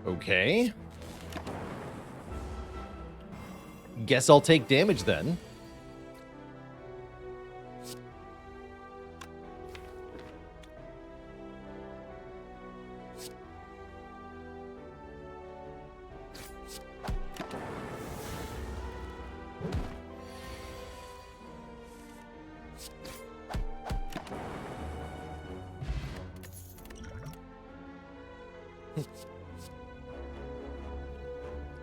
[SPEAKER 1] Okay. Guess I'll take damage then.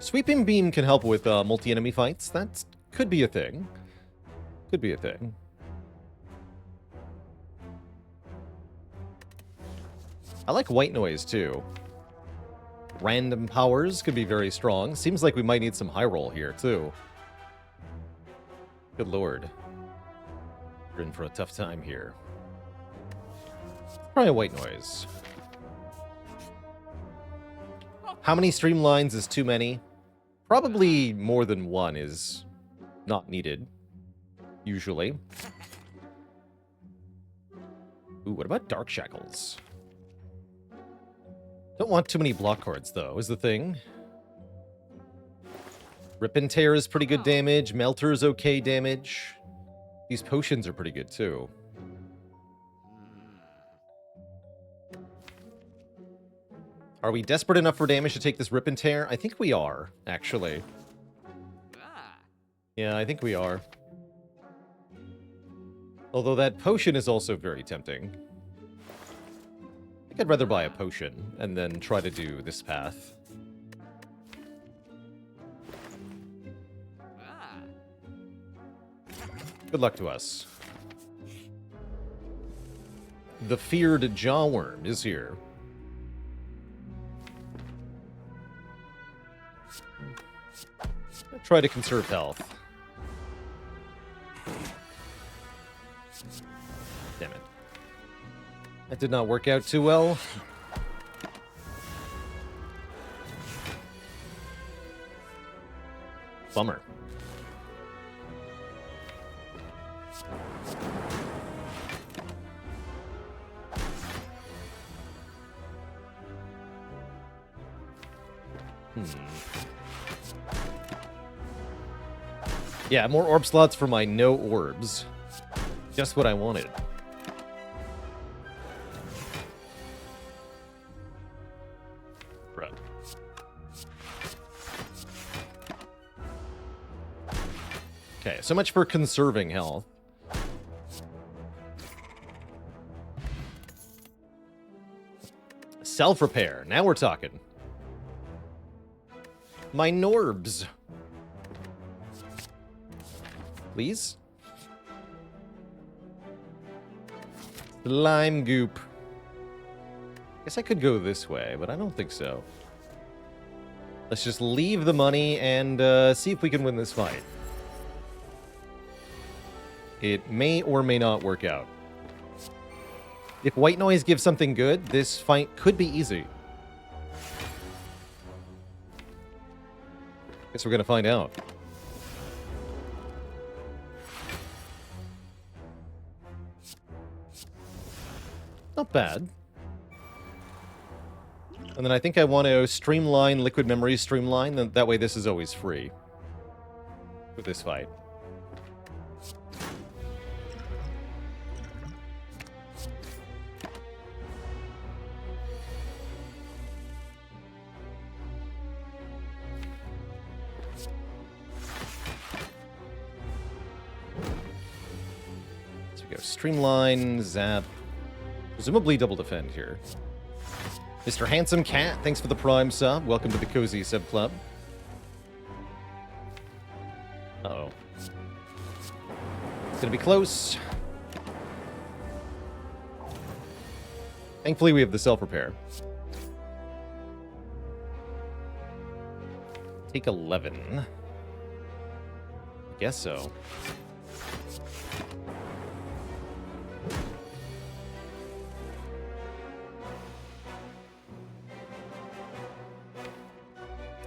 [SPEAKER 1] Sweeping Beam can help with multi-enemy fights. That could be a thing. Could be a thing. I like White Noise, too. Random powers could be very strong. Seems like we might need some high roll here, too. Good lord. We're in for a tough time here. Try a White Noise. How many streamlines is too many? Probably more than one is not needed, usually. Ooh, what about Dark Shackles? Don't want too many block cards, though, is the thing. Rip and Tear is pretty good damage. Melter's okay damage. These potions are pretty good, too. Are we desperate enough for damage to take this Rip and Tear? I think we are, actually. Yeah, I think we are. Although that potion is also very tempting. I think I'd rather buy a potion and then try to do this path. Good luck to us. The feared Jawworm is here. Try to conserve health. Damn it. That did not work out too well. Bummer. Yeah, more orb slots for my no orbs. Just what I wanted. Bruh. Okay, so much for conserving health. Self-repair. Now we're talking. My Norbs. please. Slime goop. Guess I could go this way, but I don't think so. Let's just leave the money and see if we can win this fight. It may or may not work out. If white noise gives something good, this fight could be easy. Guess we're gonna find out. Not bad. And then I think I want to streamline Liquid Memory Streamline, that way this is always free for this fight. So we go Streamline, Zap, presumably double defend here. Mr. Handsome Cat, thanks for the Prime sub. Welcome to the Cozy Sub Club. Uh-oh. It's gonna be close. Thankfully, we have the self-repair. Take 11. I guess so.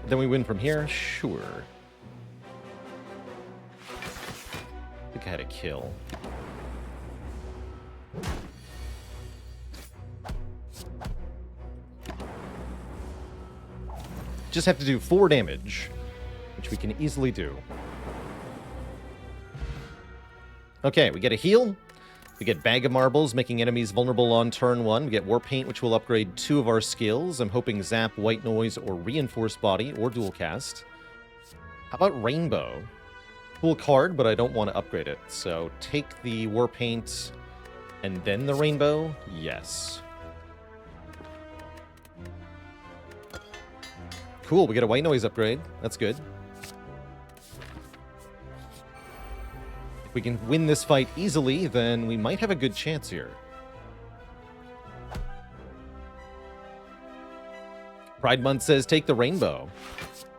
[SPEAKER 1] Then we win from here? Sure. I think I had a kill. Just have to do 4 damage, which we can easily do. Okay, we get a heal. We get Bag of Marbles, making enemies vulnerable on turn 1. We get War Paint, which will upgrade 2 of our skills. I'm hoping Zap, White Noise, or Reinforced Body, or Dual Cast. How about Rainbow? Cool card, but I don't want to upgrade it. So take the War Paint, and then the Rainbow? Yes. Cool, we get a White Noise upgrade. That's good. If we can win this fight easily, then we might have a good chance here. Pride Month says, take the Rainbow.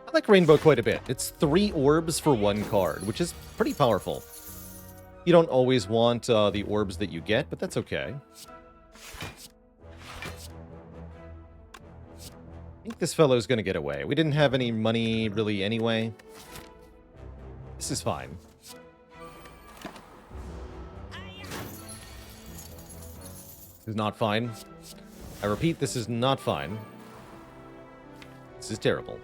[SPEAKER 1] I like Rainbow quite a bit. It's 3 orbs for 1 card, which is pretty powerful. You don't always want the orbs that you get, but that's okay. I think this fellow's gonna get away. We didn't have any money, really, anyway. This is fine. This is not fine. I repeat, this is not fine. This is terrible.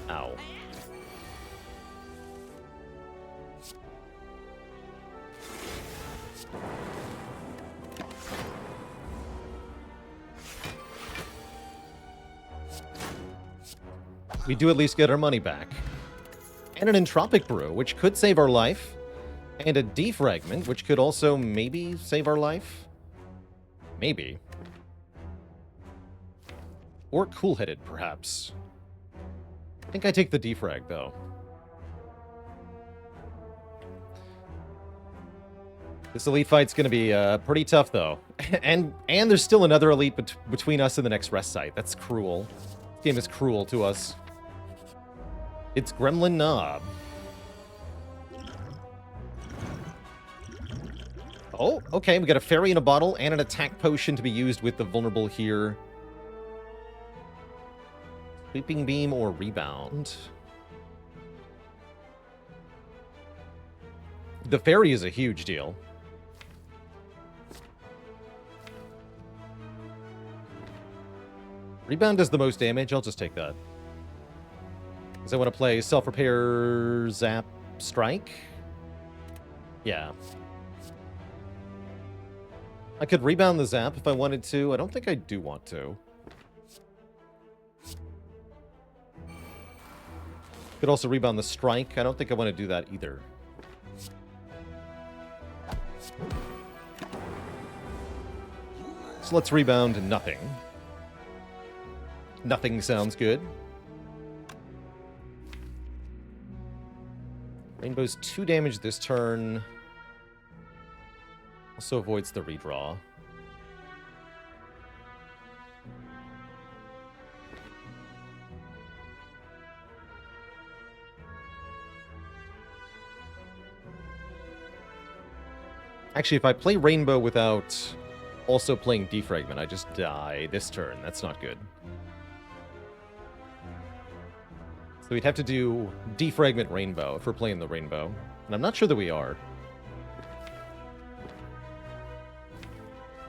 [SPEAKER 1] Ow. We do at least get our money back. And an Entropic Brew, which could save our life. And a Defragment, which could also maybe save our life. Maybe. Or Cool-Headed, perhaps. I think I take the Defrag, though. This elite fight's going to be pretty tough, though. and there's still another elite between us and the next rest site. That's cruel. This game is cruel to us. It's Gremlin Knob. Oh, okay, we got a fairy in a bottle and an attack potion to be used with the vulnerable here. Sweeping Beam or Rebound. The fairy is a huge deal. Rebound does the most damage. I'll just take that. Because I want to play Self-Repair, Zap, Strike. Yeah. I could rebound the Zap if I wanted to. I don't think I do want to. Could also rebound the Strike. I don't think I want to do that either. So let's rebound nothing. Nothing sounds good. Rainbow's 2 damage this turn. Also avoids the redraw. Actually, if I play Rainbow without also playing Defragment, I just die this turn. That's not good. So we'd have to do Defragment Rainbow if we're playing the Rainbow. And I'm not sure that we are.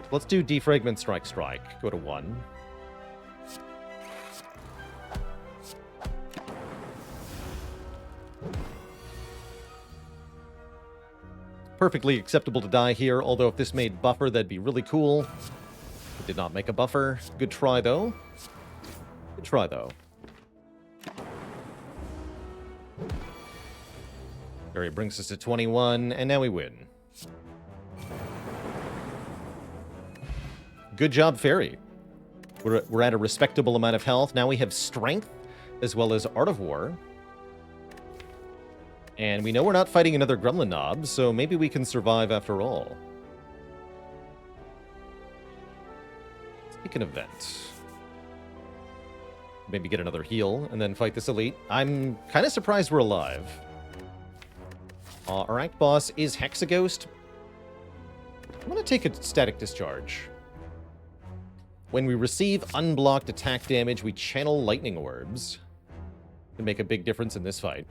[SPEAKER 1] Let's do Defragment Strike Strike. Go to 1. Perfectly acceptable to die here, although if this made buffer, that'd be really cool. It did not make a buffer. Good try, though. Good try, though. Fairy brings us to 21, and now we win. Good job, Fairy. We're at a respectable amount of health. Now we have Strength, as well as Art of War. And we know we're not fighting another Gremlin Knob, so maybe we can survive after all. Let's make an event. Maybe get another heal, and then fight this elite. I'm kind of surprised we're alive. Our Act Boss is Hexaghost. I'm going to take a Static Discharge. When we receive unblocked attack damage, we channel Lightning Orbs. Can make a big difference in this fight.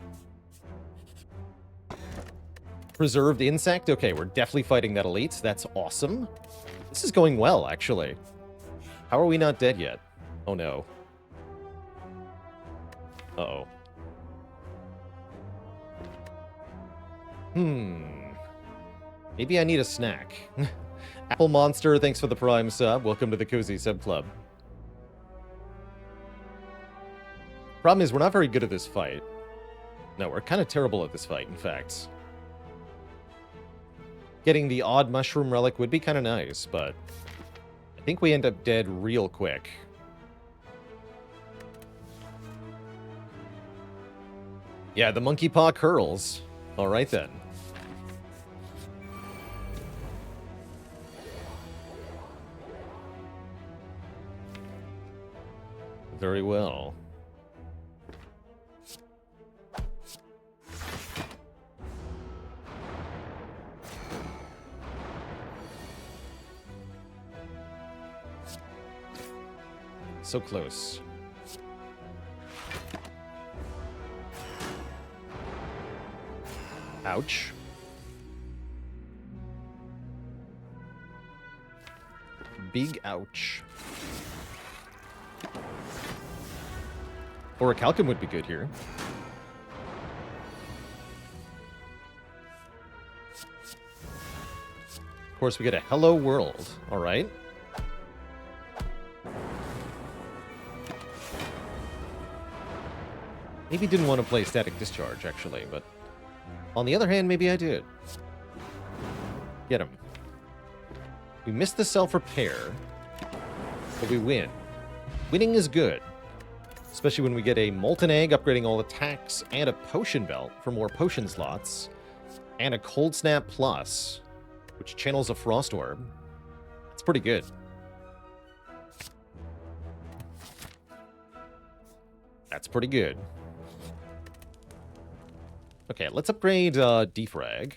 [SPEAKER 1] Preserved Insect. Okay, we're definitely fighting that elite. That's awesome. This is going well, actually. How are we not dead yet? Oh, no. Uh-oh. Maybe I need a snack. Apple Monster, thanks for the Prime sub. Welcome to the Cozy Sub Club. Problem is, we're not very good at this fight. No, we're kind of terrible at this fight, in fact. Getting the odd mushroom relic would be kind of nice, but I think we end up dead real quick. Yeah, the monkey paw curls. All right, then. Very well. So close. Ouch. Big ouch. Or a Calcum would be good here. Of course, we get a Hello World. All right. Maybe didn't want to play Static Discharge, actually, but on the other hand, maybe I did. Get him. We missed the self-repair, but we win. Winning is good, especially when we get a Molten Egg upgrading all attacks, and a Potion Belt for more potion slots, and a Cold Snap Plus, which channels a Frost Orb. It's pretty good. That's pretty good. Okay, let's upgrade Defrag.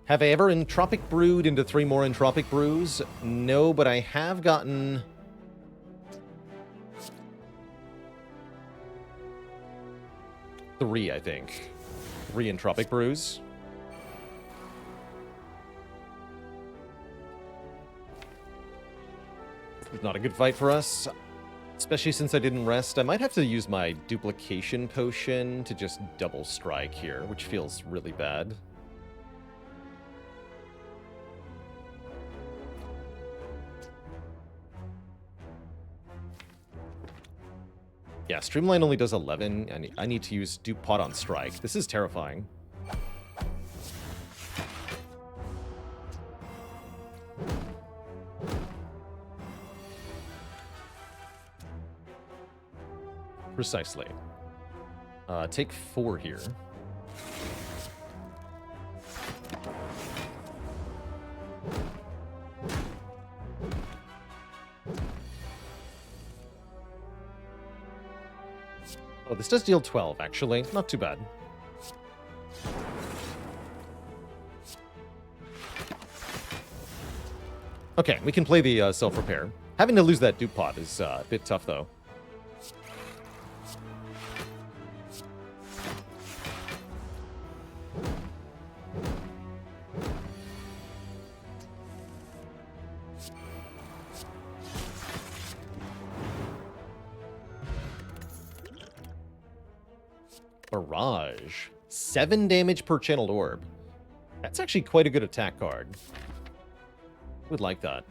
[SPEAKER 1] Have I ever Entropic Brewed into 3 more Entropic Brews? No, but I have gotten... 3, I think. 3 Entropic Brews. It's not a good fight for us. Especially since I didn't rest. I might have to use my duplication potion to just double strike here, which feels really bad. Yeah, Streamline only does 11, and I need to use Dupe Pot on strike. This is terrifying. Precisely. Take 4 here. Oh, this does deal 12, actually. Not too bad. Okay, we can play the self-repair. Having to lose that dupe pot is a bit tough, though. Barrage. 7 damage per channeled orb. That's actually quite a good attack card. Would like that.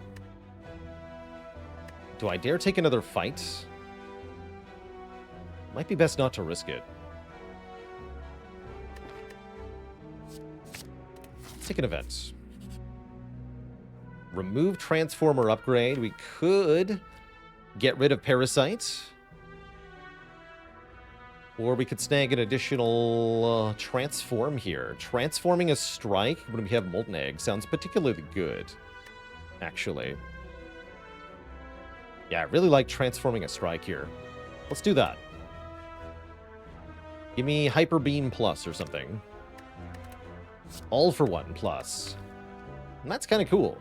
[SPEAKER 1] Do I dare take another fight? Might be best not to risk it. Take an event. Remove Transformer upgrade. We could get rid of Parasite. Or we could snag an additional Transform here. Transforming a Strike when we have Molten Egg sounds particularly good, actually. Yeah, I really like Transforming a Strike here. Let's do that. Give me Hyper Beam Plus or something. All for 1 plus. And that's kind of cool.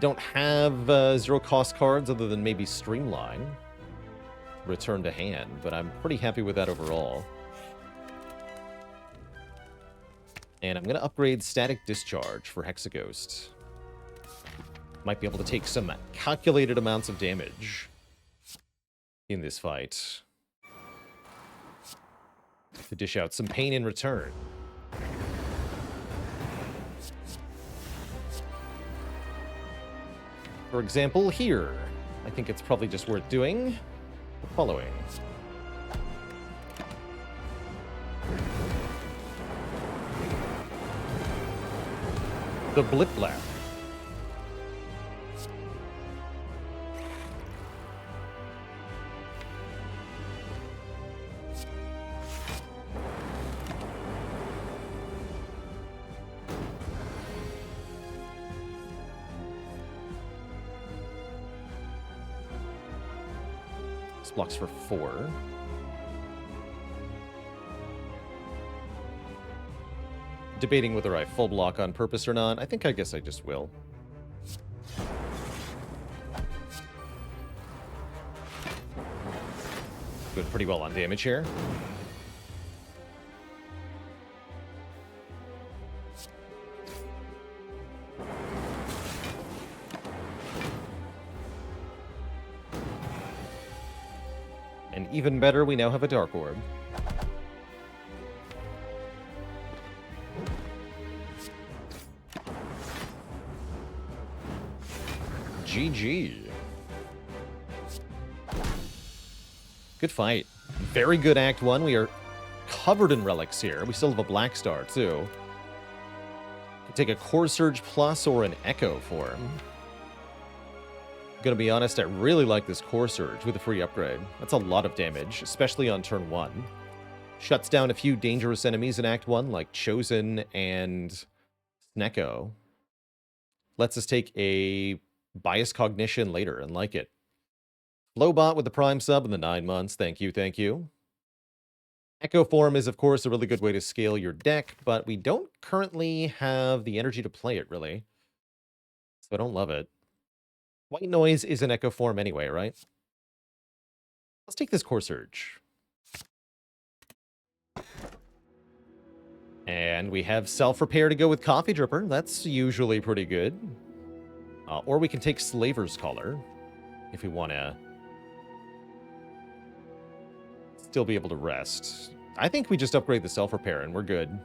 [SPEAKER 1] Don't have 0 cost cards other than maybe Streamline. Return to hand, but I'm pretty happy with that overall. And I'm going to upgrade Static Discharge for Hexaghost. Might be able to take some calculated amounts of damage in this fight. To dish out some pain in return. For example, here. I think it's probably just worth doing the following. The Blip Blap. Blocks for 4. Debating whether I full block on purpose or not. I guess I just will. Doing pretty well on damage here. And even better, we now have a Dark Orb. GG. Good fight. Very good Act 1. We are covered in relics here. We still have a Black Star, too. Could take a Core Surge Plus or an Echo form. Gonna be honest, I really like this Core Surge with a free upgrade. That's a lot of damage, especially on turn 1. Shuts down a few dangerous enemies in Act 1, like Chosen and Snecko. Lets us take a Bias Cognition later and like it. Flowbot with the Prime sub in the 9 months. Thank you, thank you. Echo Form is, of course, a really good way to scale your deck, but we don't currently have the energy to play it, really. So I don't love it. White Noise is an Echo Form anyway, right? Let's take this Core Surge. And we have Self-Repair to go with Coffee Dripper. That's usually pretty good. Or we can take Slaver's Collar if we want to still be able to rest. I think we just upgrade the Self-Repair and we're good.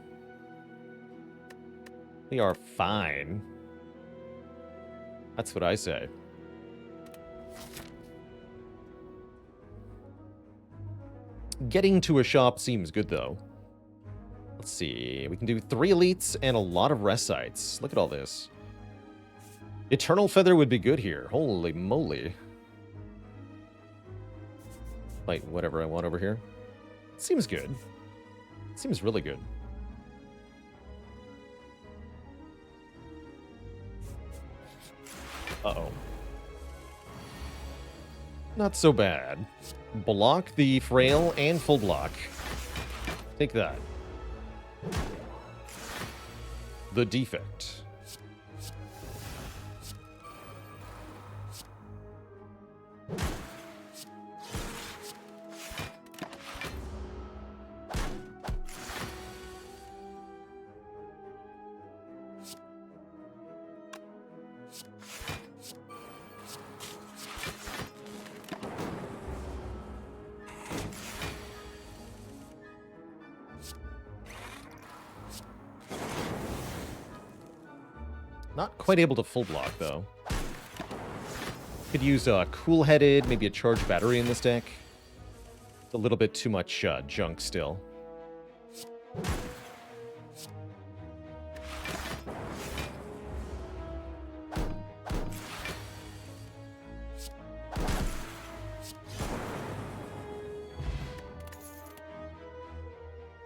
[SPEAKER 1] We are fine. That's what I say. Getting to a shop seems good, though. Let's see. We can do 3 elites and a lot of rest sites. Look at all this. Eternal Feather would be good here. Holy moly. Fight whatever I want over here. Seems good. Seems really good. Uh-oh. Not so bad. Block the frail and full block. Take that. The defect. Not quite able to full block, though. Could use a cool-headed, maybe a charged battery in this deck. It's a little bit too much junk still.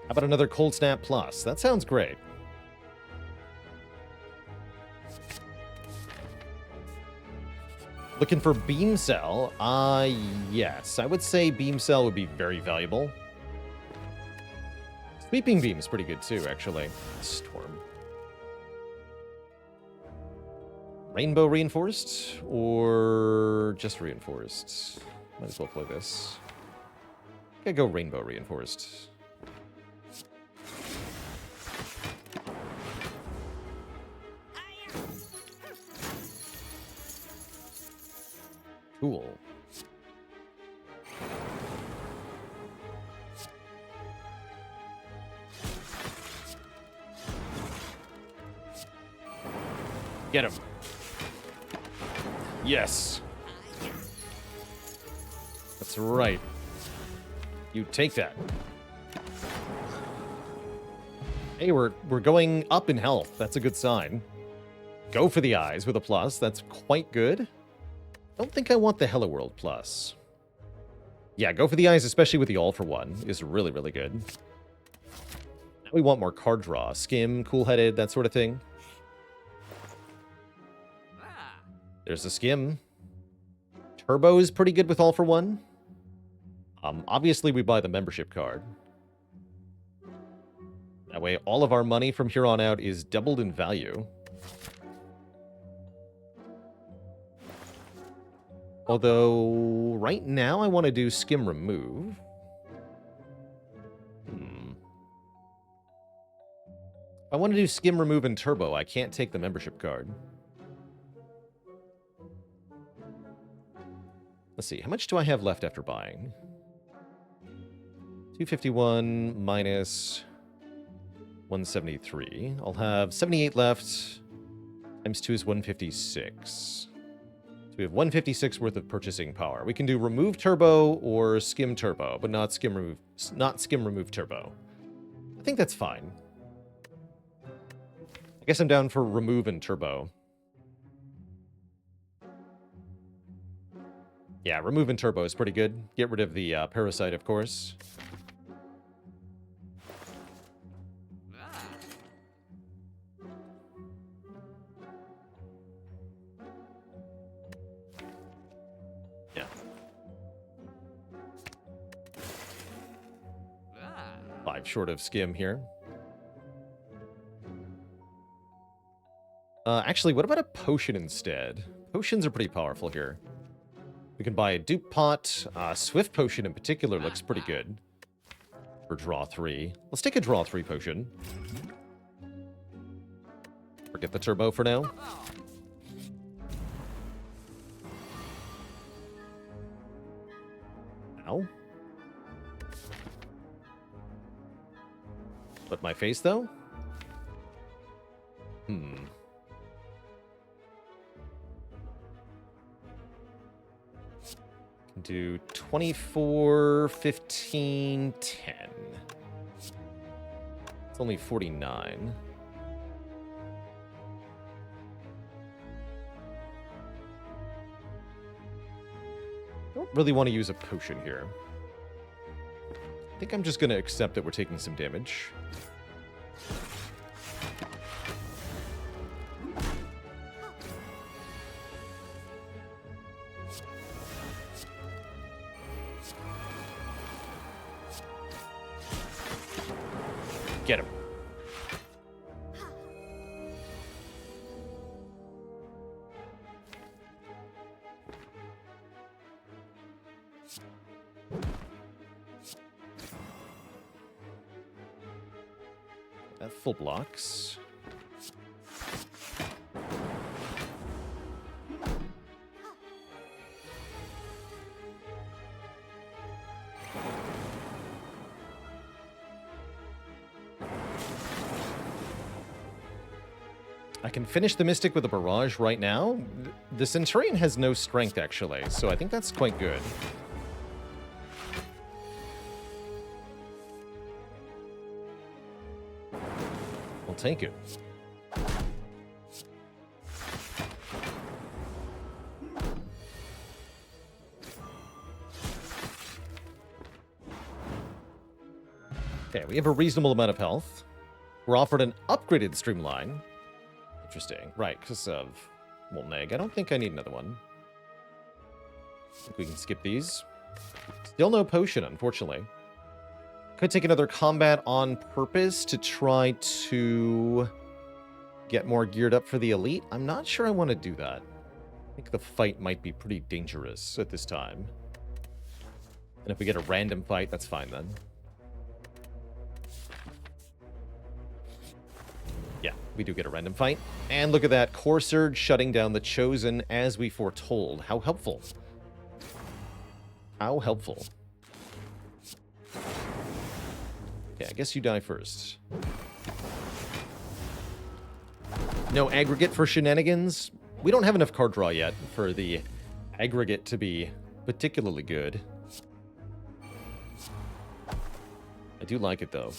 [SPEAKER 1] How about another Cold Snap Plus? That sounds great. Looking for Beam Cell? Yes. I would say Beam Cell would be very valuable. Sweeping Beam is pretty good too, actually. Storm. Rainbow Reinforced? Or just Reinforced? Might as well play this. Gotta go Rainbow Reinforced. Cool. Get him. Yes. That's right. You take that. Hey, we're going up in health. That's a good sign. Go for the eyes with a plus. That's quite good. Don't think I want the Hello World Plus. Yeah, go for the eyes, especially with the All for One, is really, really good. Now we want more card draw. Skim, cool-headed, that sort of thing. There's a Skim. Turbo is pretty good with All for One. Obviously, we buy the membership card. That way, all of our money from here on out is doubled in value. Although, right now, I want to do Skim Remove. If I want to do Skim Remove and Turbo, I can't take the membership card. Let's see, how much do I have left after buying? 251 minus 173. I'll have 78 left. Times 2 is 156. We have 156 worth of purchasing power. We can do Remove Turbo or Skim Turbo, but not Skim Remove Turbo. I think that's fine. I guess I'm down for Remove and Turbo. Yeah, Remove and Turbo is pretty good. Get rid of the Parasite, of course. Yeah. 5 short of Skim here. Actually, what about a potion instead? Potions are pretty powerful here. We can buy a dupe pot. Swift potion in particular looks pretty good. For draw 3. Let's take a draw 3 potion. Forget the turbo for now. Ow. But my face, though? Do 24, 15, 10. It's only 49. Don't really want to use a potion here. I think I'm just going to accept that we're taking some damage. Get him. That full blocks. I can finish the Mystic with a barrage right now. The Centurion has no strength, actually, so I think that's quite good. I'll take it. Okay, we have a reasonable amount of health. We're offered an upgraded Streamline. Interesting. Right, because of Molneg. I don't think I need another one. I think we can skip these. Still no potion, unfortunately. Could take another combat on purpose to try to get more geared up for the elite. I'm not sure I want to do that. I think the fight might be pretty dangerous at this time. And if we get a random fight, that's fine then. Yeah, we do get a random fight. And look at that, Core Surge shutting down the Chosen as we foretold. How helpful. How helpful. Okay, I guess you die first. No aggregate for shenanigans. We don't have enough card draw yet for the aggregate to be particularly good. I do like it, though.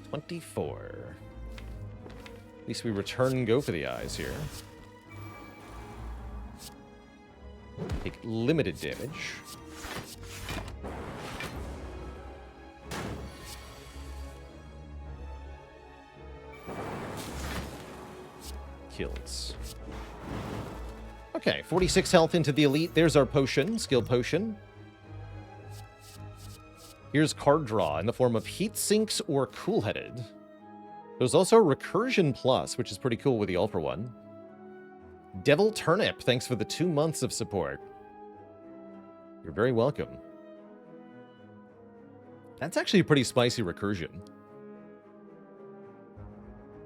[SPEAKER 1] 24. At least we return and go for the eyes here. Take limited damage. Kills. Okay, 46 health into the elite. There's our potion, skill potion. Here's card draw in the form of Heat Sinks or Cool Headed. There's also Recursion Plus, which is pretty cool with the All for One. Devil Turnip, thanks for the 2 months of support. You're very welcome. That's actually a pretty spicy recursion.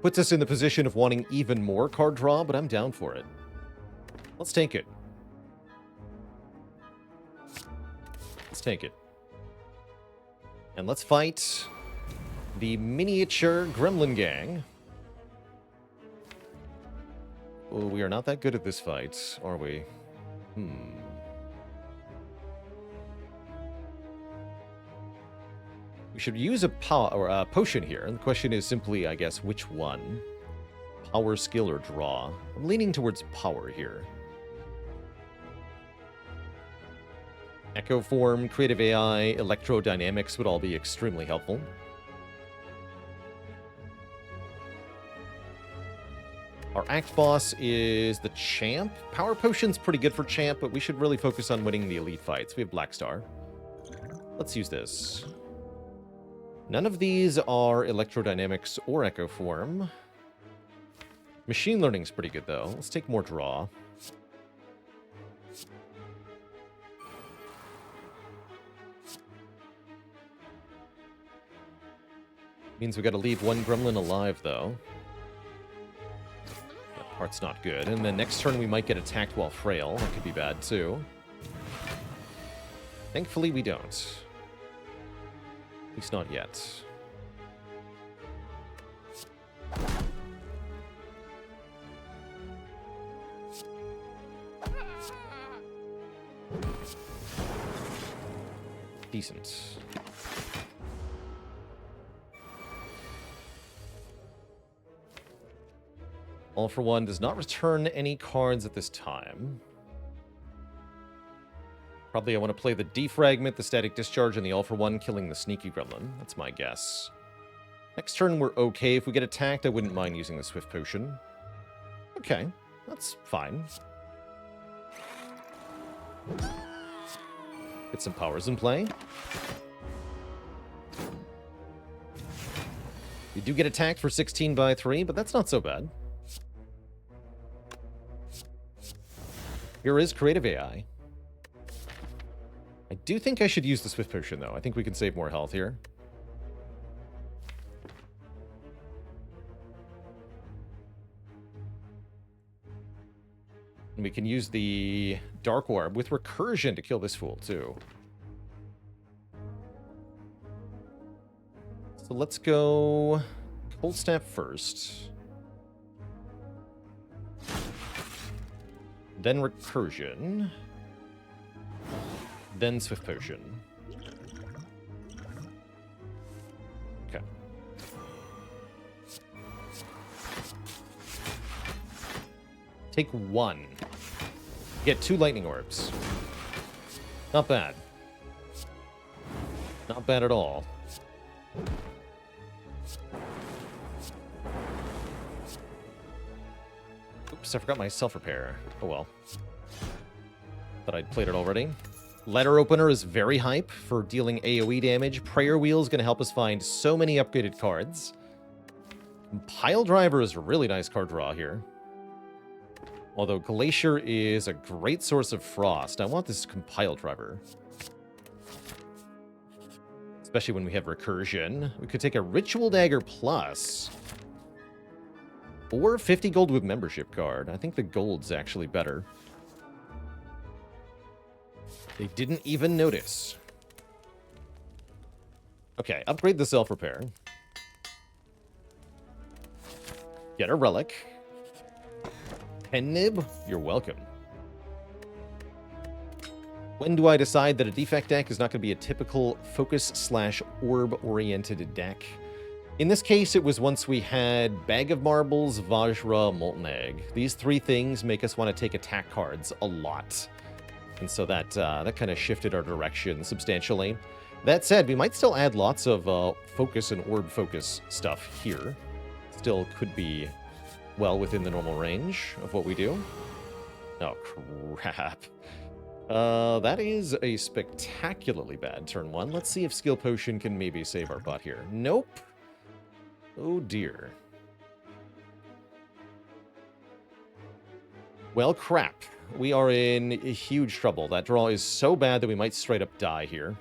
[SPEAKER 1] Puts us in the position of wanting even more card draw, but I'm down for it. Let's take it. Let's take it. And let's fight the miniature gremlin gang. Oh, we are not that good at this fight, are we? We should use a potion here. And the question is simply, I guess, which one? Power, skill, or draw? I'm leaning towards power here. Echo Form, Creative AI, Electrodynamics would all be extremely helpful. Our Act Boss is the Champ. Power Potion's pretty good for Champ, but we should really focus on winning the elite fights. We have Black Star. Let's use this. None of these are Electrodynamics or Echo Form. Machine Learning's pretty good, though. Let's take more draw. Means we gotta leave one gremlin alive, though. That part's not good. And then next turn we might get attacked while frail. That could be bad, too. Thankfully, we don't. At least not yet. Decent. All for One does not return any cards at this time. Probably I want to play the Defragment, the Static Discharge, and the All for One, killing the Sneaky Gremlin. That's my guess. Next turn, we're okay. If we get attacked, I wouldn't mind using the Swift Potion. Okay, that's fine. Get some powers in play. We do get attacked for 16 by 3, but that's not so bad. Here is Creative AI. I do think I should use the Swift Potion, though. I think we can save more health here. And we can use the Dark Orb with Recursion to kill this fool, too. So let's go Cold Snap first. Then Recursion. Then Swift Potion. Okay. Take 1. Get 2 Lightning Orbs. Not bad. Not bad at all. Oops, I forgot my self-repair. Oh well. Thought I'd played it already. Letter Opener is very hype for dealing AoE damage. Prayer Wheel is going to help us find so many upgraded cards. Pile Driver is a really nice card draw here. Although Glacier is a great source of frost. I want this Compile Driver. Especially when we have Recursion. We could take a Ritual Dagger Plus. Or 50 gold with membership card. I think the gold's actually better. They didn't even notice. Okay, upgrade the self-repair. Get a relic. Pen Nib, you're welcome. When do I decide that a Defect deck is not going to be a typical focus/orb-oriented deck? In this case, it was once we had Bag of Marbles, Vajra, Molten Egg. These 3 things make us want to take attack cards a lot. And so that kind of shifted our direction substantially. That said, we might still add lots of focus and orb focus stuff here. Still could be well within the normal range of what we do. Oh, crap. That is a spectacularly bad turn 1. Let's see if Skill Potion can maybe save our butt here. Nope. Oh, dear. Well, crap. We are in huge trouble. That draw is so bad that we might straight up die here.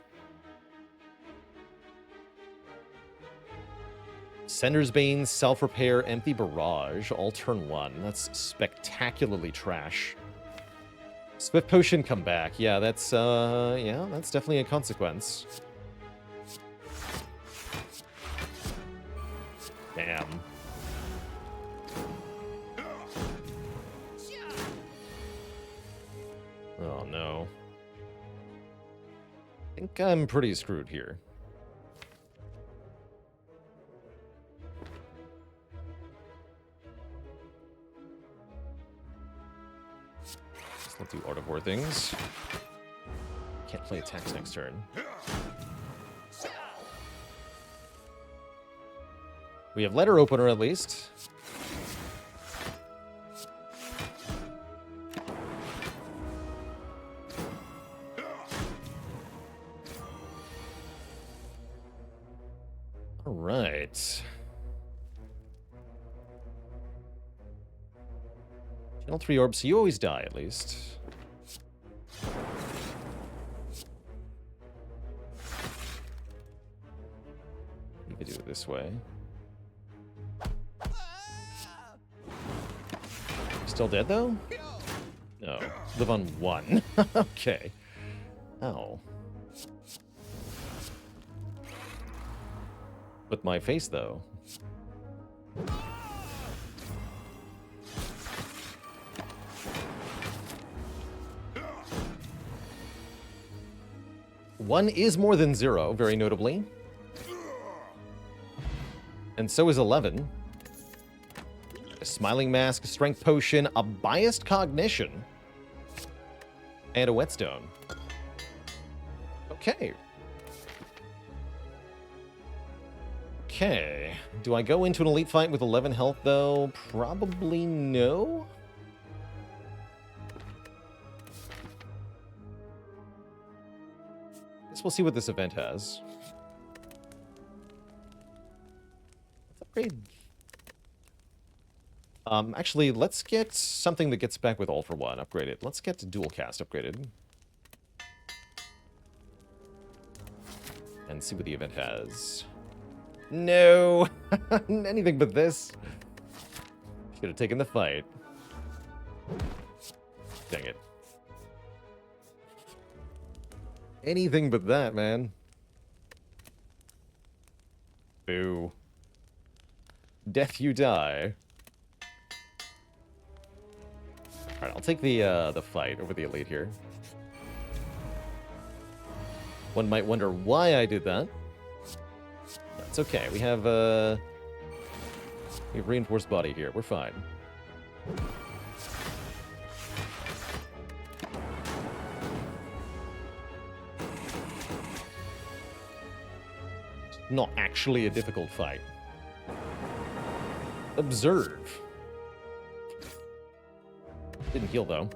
[SPEAKER 1] Sender's Bane, Self-Repair, Empty Barrage, all turn 1. That's spectacularly trash. Swift Potion come back. Yeah, that's definitely a consequence. Damn. Oh, no. I think I'm pretty screwed here. Let's do Art of War things. Can't play attacks next turn. We have Letter Opener at least. All right. Channel 3 orbs, so you always die at least. You could do it this way. Still dead though? No. Live on 1. Okay. Ow. With my face though. One is more than 0, very notably. And so is 11. A Smiling Mask, Strength Potion, a Biased Cognition, and a Whetstone. Okay. Okay. Do I go into an elite fight with 11 health, though? Probably no. Guess we'll see what this event has. Let's upgrade. Actually, let's get something that gets back with all for one upgraded. Let's get dual cast upgraded. And see what the event has. No! Anything but this. Should have taken the fight. Dang it. Anything but that, man. Boo. Death you die. Alright, I'll take the fight over the elite here. One might wonder why I did that. That's okay. We have reinforced body here. We're fine. It's not actually a difficult fight. Observe. Didn't heal, though.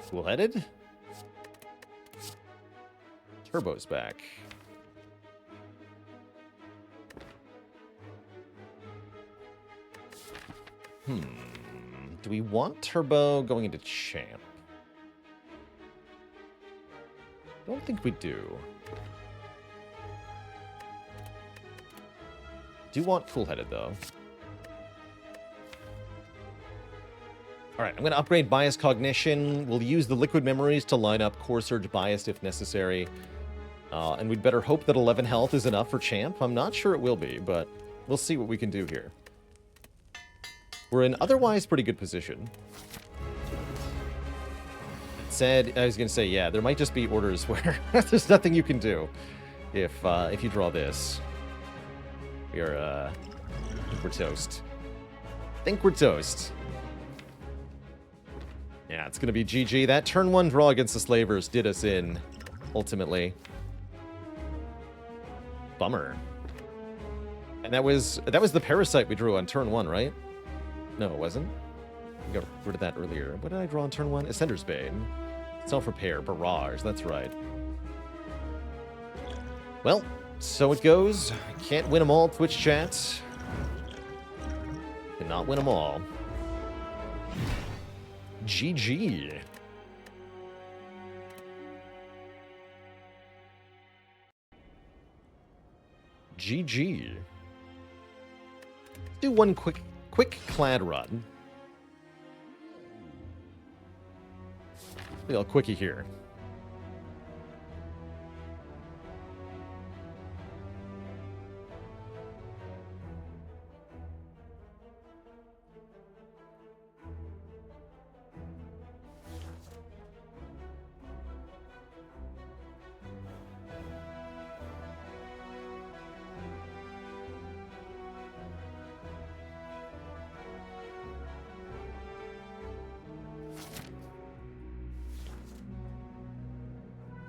[SPEAKER 1] Cool-headed. Turbo's back. Do we want Turbo going into Champ? Don't think we do. Do want Cool-headed, though. Alright, I'm going to upgrade Bias Cognition. We'll use the Liquid Memories to line up Core Surge Biased if necessary. And we'd better hope that 11 health is enough for Champ. I'm not sure it will be, but we'll see what we can do here. We're in otherwise pretty good position. Said, I was going to say, yeah, there might just be orders where there's nothing you can do if you draw this. I think we're toast. Think we're toast. Yeah, it's going to be GG. That turn 1 draw against the Slavers did us in, ultimately. Bummer. And that was the Parasite we drew on turn 1, right? No, it wasn't. We got rid of that earlier. What did I draw on turn 1? Ascender's Bane. Self-repair. Barrage. That's right. Well, so it goes. Can't win them all, Twitch chat. Cannot win them all. GG. GG. Let's do one quick clad run. A little quickie here.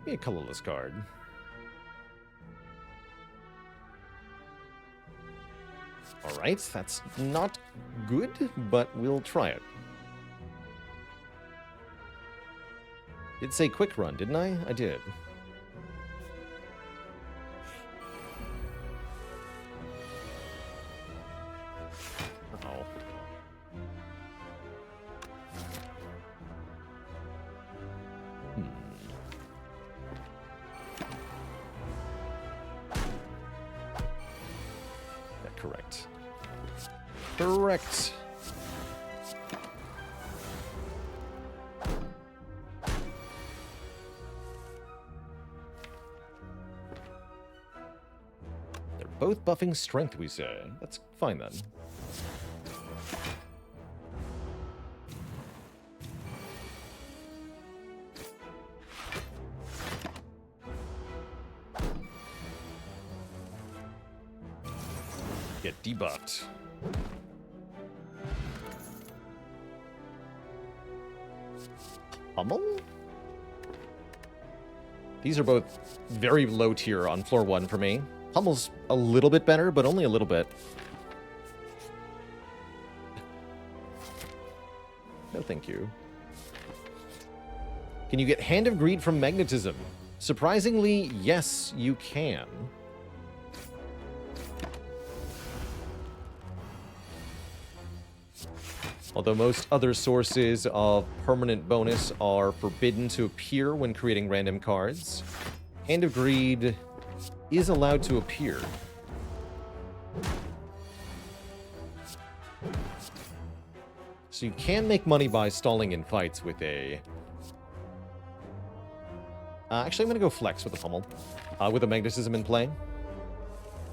[SPEAKER 1] Be a colorless card. Alright, that's not good, but we'll try it. Did say quick run, didn't I? I did. Uh-oh. Correct. Correct. They're both buffing strength, we say. That's fine then. Get debuffed. Pummel? These are both very low tier on floor 1 for me. Pummel's a little bit better, but only a little bit. No thank you. Can you get Hand of Greed from Magnetism? Surprisingly, yes, you can. Although most other sources of permanent bonus are forbidden to appear when creating random cards, Hand of Greed is allowed to appear. So you can make money by stalling in fights with a... actually, I'm going to go flex with the pummel. With a magnetism in play.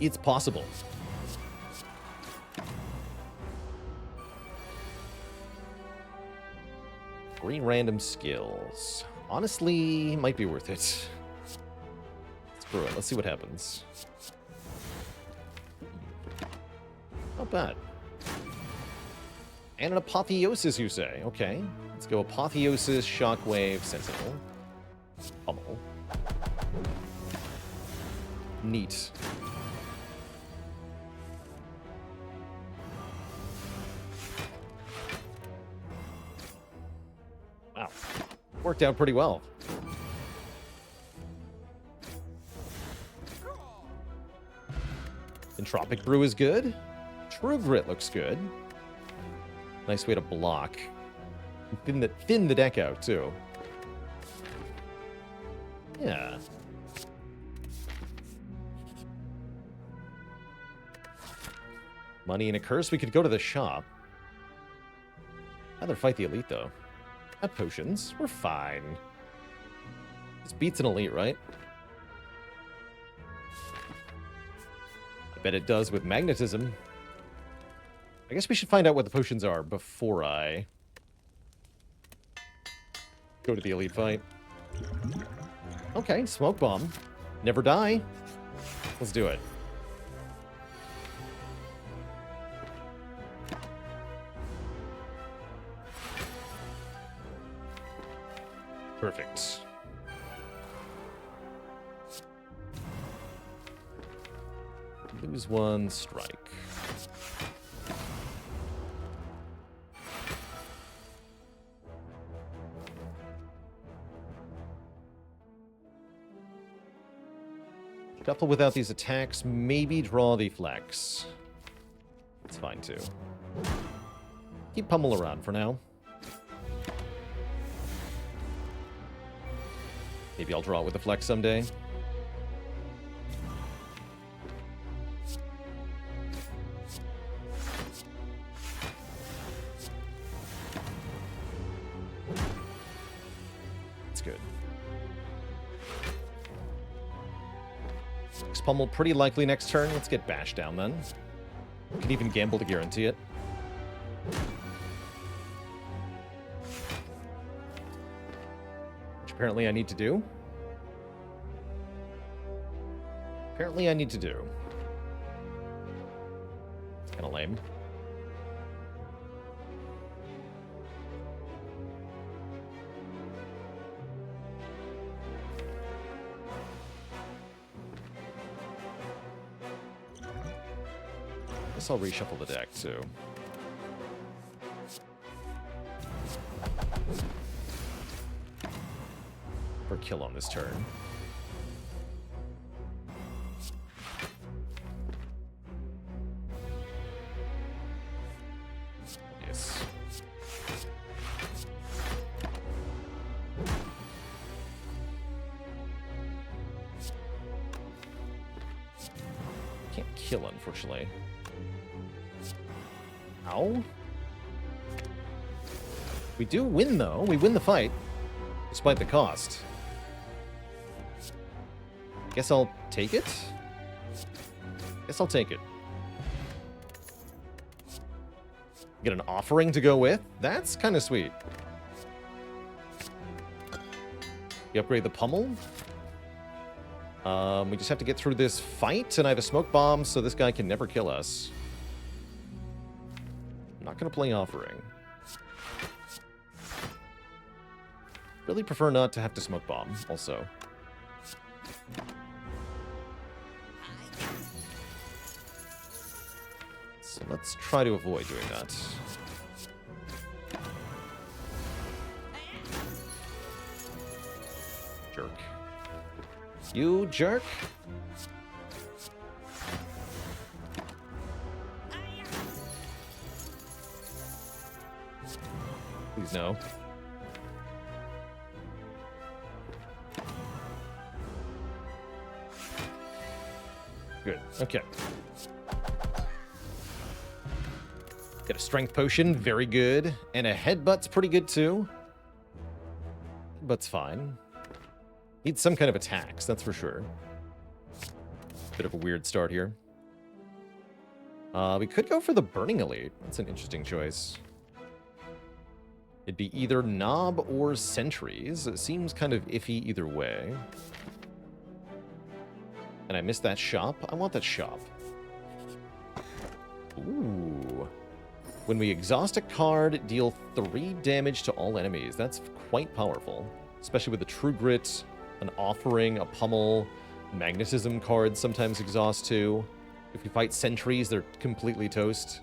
[SPEAKER 1] It's possible. Green random skills. Honestly, might be worth it. Screw it. Let's see what happens. Not bad. And an Apotheosis, you say? Okay. Let's go Apotheosis, Shockwave, Sentinel. Pummel. Neat. Wow. Worked out pretty well. Entropic Brew is good. True Grit looks good. Nice way to block. Thin the deck out, too. Yeah. Money and a curse. We could go to the shop. Rather fight the elite, though. Got potions. We're fine. This beats an elite, right? I bet it does with magnetism. I guess we should find out what the potions are before I go to the elite fight. Okay, smoke bomb. Never die. Let's do it. Perfect. Lose one, strike. Shuffle without these attacks, maybe draw the flex. It's fine too. Keep pummel around for now. Maybe I'll draw it with the flex someday. It's good. Pummel pretty likely next turn. Let's get Bash down then. Can even gamble to guarantee it. Which apparently I need to do. Apparently I need to do. It's kind of lame. I'll reshuffle the deck, too. For kill on this turn. Yes. Can't kill, unfortunately. Ow. We do win, though. We win the fight, despite the cost. Guess I'll take it? Guess I'll take it. Get an offering to go with? That's kind of sweet. You upgrade the pummel. We just have to get through this fight, and I have a smoke bomb, so this guy can never kill us. Not going to play offering. Really prefer not to have to smoke bomb, also. Let's try to avoid doing that. Jerk. You jerk. Please no. Good. Okay. Got a strength potion. Very good. And a headbutt's pretty good, too. Headbutt's fine. Needs some kind of attacks, that's for sure. Bit of a weird start here. We could go for the Burning Elite. That's an interesting choice. It'd be either Knob or Sentries. It seems kind of iffy either way. And I missed that shop. I want that shop. Ooh. When we exhaust a card, deal 3 damage to all enemies. That's quite powerful. Especially with the True Grit, an Offering, a Pummel. Magnetism cards sometimes exhaust too. If we fight Sentries, they're completely toast.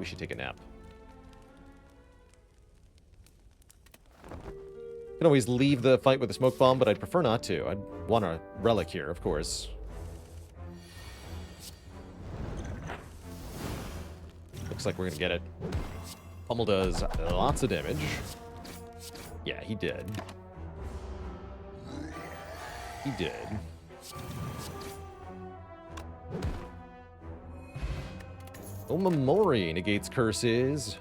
[SPEAKER 1] We should take a nap. Can always leave the fight with a smoke bomb, but I'd prefer not to. I'd want a relic here, of course. Looks like we're gonna get it. Pummel does lots of damage. Yeah, he did. He did. Omamori negates curses.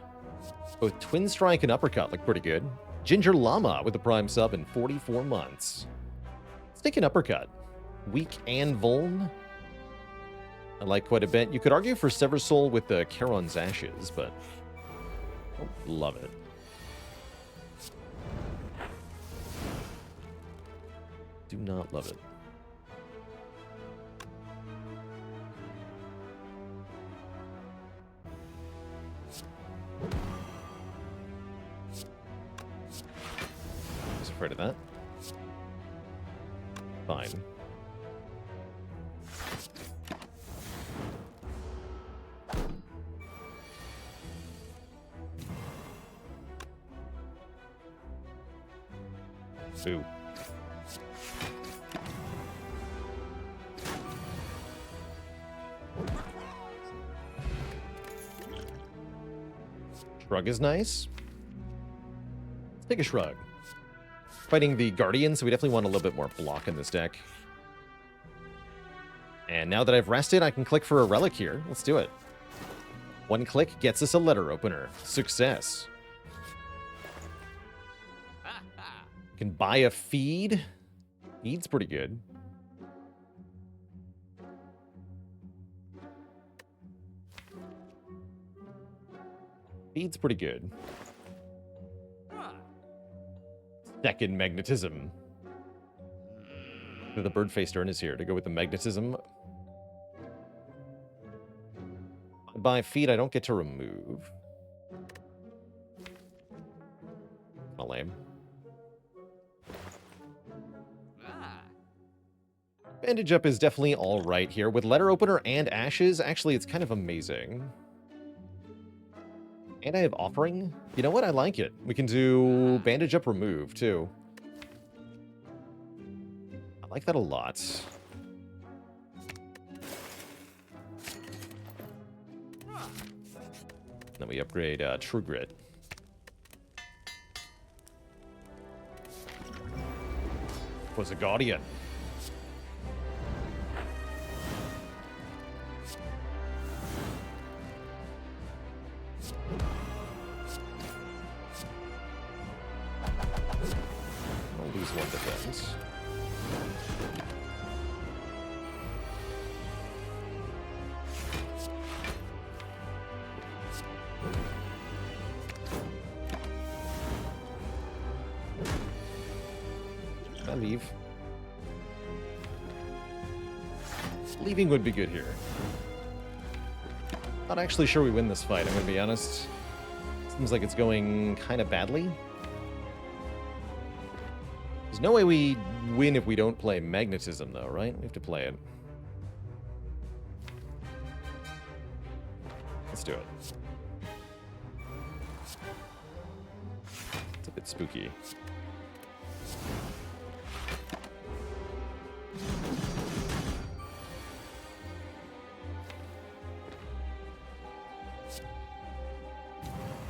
[SPEAKER 1] Both Twin Strike and Uppercut look pretty good. Ginger Llama with the Prime sub in 44 months. Let's take an Uppercut. Weak and Vuln. I like quite a bit. You could argue for Sever Soul with the Charon's Ashes, but I don't love it. Do not love it. Afraid of that. Fine. Boo. Shrug is nice. Let's take a shrug. Fighting the Guardian, so we definitely want a little bit more block in this deck. And now that I've rested, I can click for a relic here. Let's do it. One click gets us a letter opener. Success. Can buy a feed. Feed's pretty good. Feed's pretty good. Second magnetism. The bird-faced urn is here to go with the magnetism. By feet, I don't get to remove. Not lame. Bandage up is definitely all right here. With letter opener and ashes, actually, it's kind of amazing. And I have offering. You know what? I like it. We can do bandage up remove, too. I like that a lot. Then we upgrade True Grit. Was a Guardian. One defense. I leave. Leaving would be good here. Not actually sure we win this fight, I'm gonna be honest. Seems like it's going kind of badly. There's no way we win if we don't play magnetism, though, right? We have to play it. Let's do it. It's a bit spooky.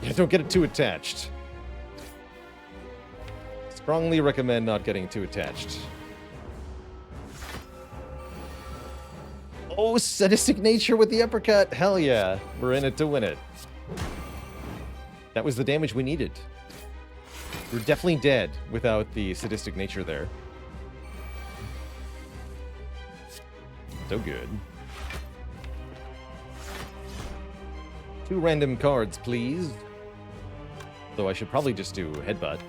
[SPEAKER 1] Yeah, don't get it too attached. Strongly recommend not getting too attached. Oh, sadistic nature with the uppercut. Hell yeah. We're in it to win it. That was the damage we needed. We're definitely dead without the sadistic nature there. So good. 2 random cards, please. Though I should probably just do headbutt.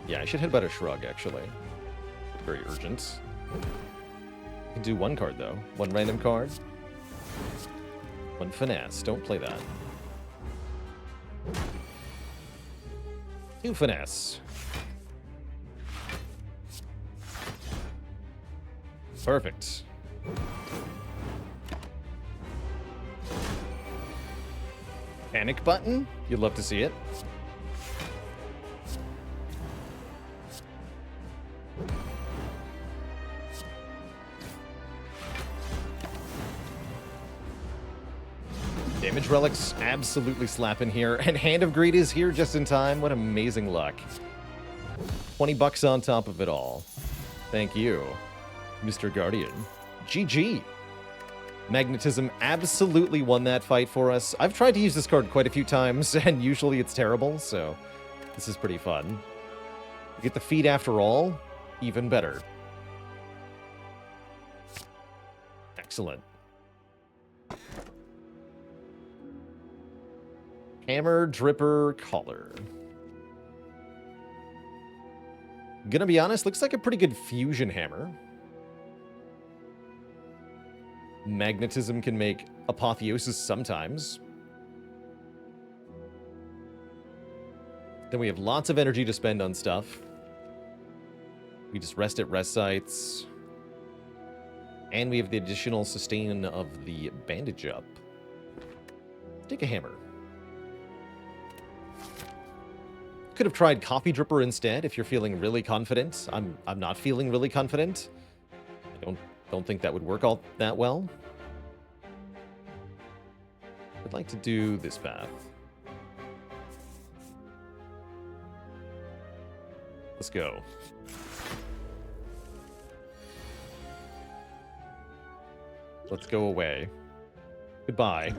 [SPEAKER 1] Yeah, I should headbutt or shrug, actually. Very urgent. I can do 1 card, though. 1 random card. 1 finesse. Don't play that. 2 finesse. Perfect. Panic button? You'd love to see it. Damage relics absolutely slapping here, and Hand of Greed is here just in time. What amazing luck. 20 bucks on top of it all. Thank you, Mr. Guardian. GG. Magnetism absolutely won that fight for us. I've tried to use this card quite a few times, and usually it's terrible, so this is pretty fun. You get the feed after all, even better. Excellent. Hammer, Dripper, Collar. Gonna be honest, looks like a pretty good fusion hammer. Magnetism can make Apotheosis sometimes. Then we have lots of energy to spend on stuff. We just rest at rest sites. And we have the additional sustain of the bandage up. Take a hammer. Could have tried Coffee Dripper instead if you're feeling really confident. I'm not feeling really confident. I don't think that would work all that well. I'd like to do this path. Let's go. Let's go away. Goodbye.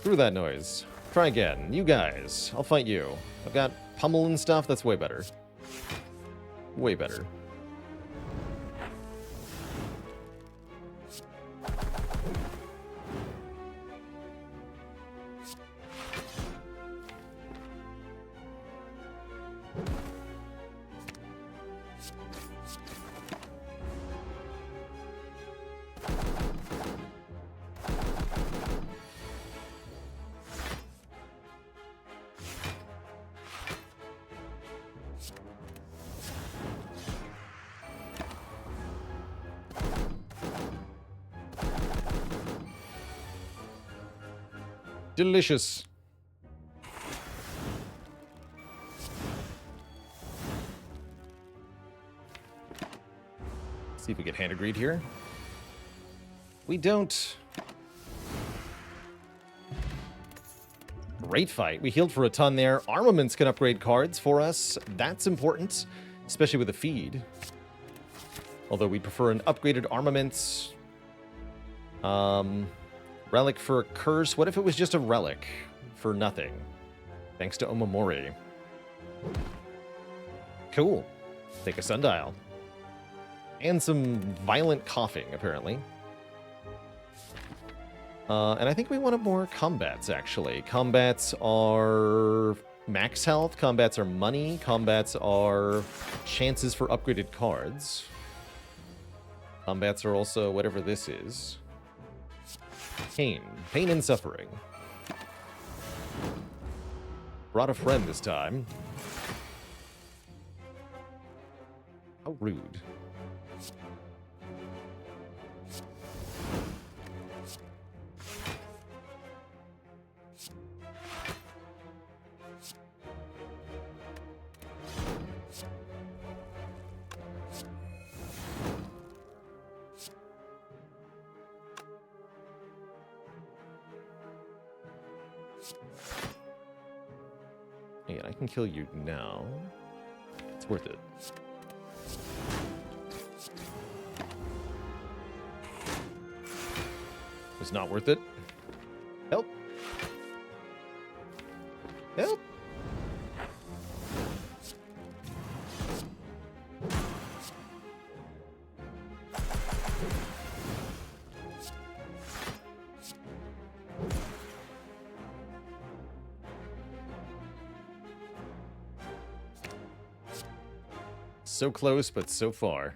[SPEAKER 1] Screw that noise. Try again. You guys. I'll fight you. I've got pummel and stuff. That's way better. Way better. Delicious. See if we get Hand of Greed here. We don't. Great fight. We healed for a ton there. Armaments can upgrade cards for us. That's important, especially with a feed. Although we prefer an upgraded armaments. Relic for a curse. What if it was just a relic for nothing? Thanks to Omamori. Cool. Take a sundial. And some violent coughing, apparently. And I think we wanted more combats, actually. Combats are max health. Combats are money. Combats are chances for upgraded cards. Combats are also whatever this is. Pain. Pain and suffering. Brought a friend this time. How rude. Yeah, I can kill you now. It's worth it. It's not worth it. Help. Help. So close, but so far.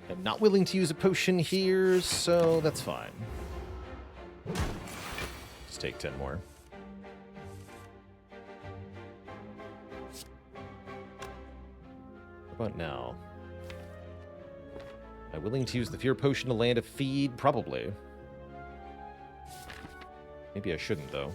[SPEAKER 1] I'm not willing to use a potion here, so that's fine. Just take 10 more. What about now? Am I willing to use the fear potion to land a feed? Probably. Maybe I shouldn't, though.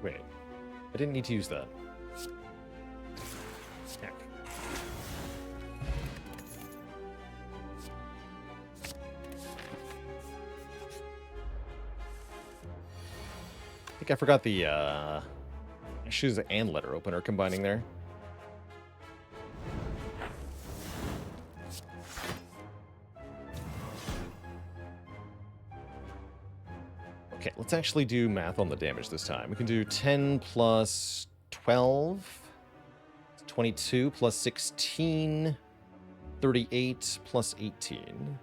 [SPEAKER 1] Wait. I didn't need to use that. Heck. I think I forgot the Ashes and Letter Opener combining there. Okay, let's actually do math on the damage this time. We can do 10 plus 12, 22 plus 16, 38 plus 18,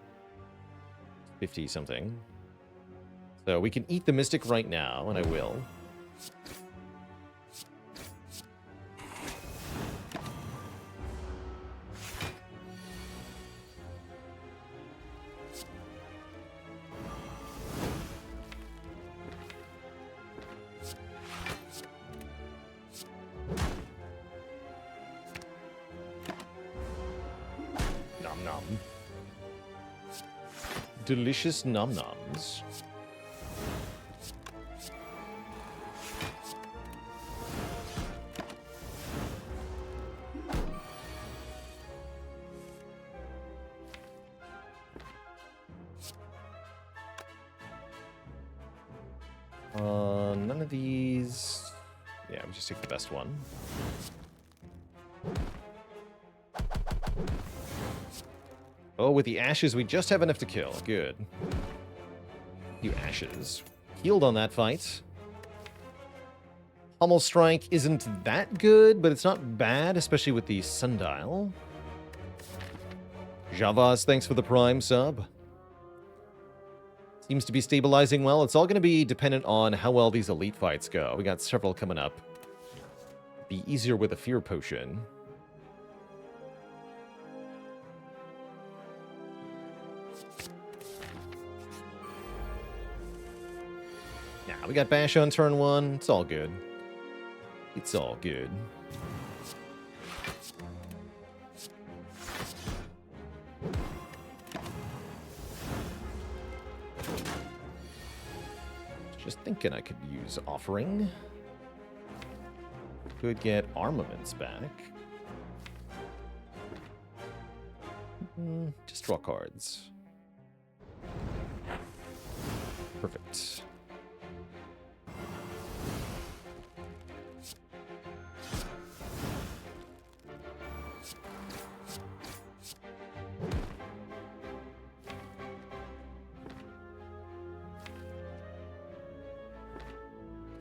[SPEAKER 1] 50 something. So we can eat the Mystic right now, and I will. Nom nom. Delicious nom noms. None of these. Yeah, we just take the best one. Oh, with the ashes, we just have enough to kill. Good. Few ashes. Healed on that fight. Hummel Strike isn't that good, but it's not bad, especially with the Sundial. Javas, thanks for the Prime sub. Seems to be stabilizing well. It's all going to be dependent on how well these elite fights go. We got several coming up. Be easier with a Fear Potion. Yeah, we got Bash on turn 1. It's all good. It's all good. Just thinking I could use Offering. Could get armaments back. Just draw cards. Perfect.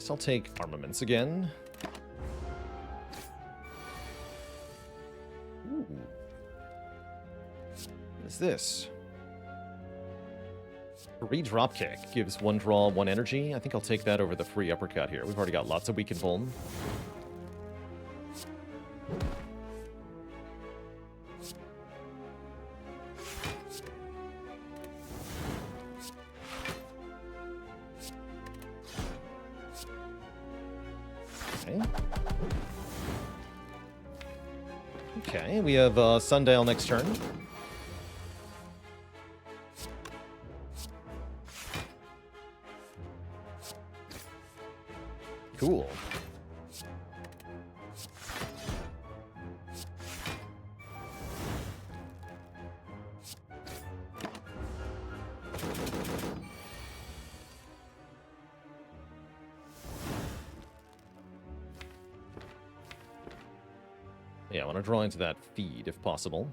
[SPEAKER 1] I'll take armaments again. Ooh. What is this? Free dropkick gives 1 draw, 1 energy. I think I'll take that over the free uppercut here. We've already got lots of weaken Vuln. Okay, we have Sundial next turn. Cool. Yeah, I want to draw into that feed if possible.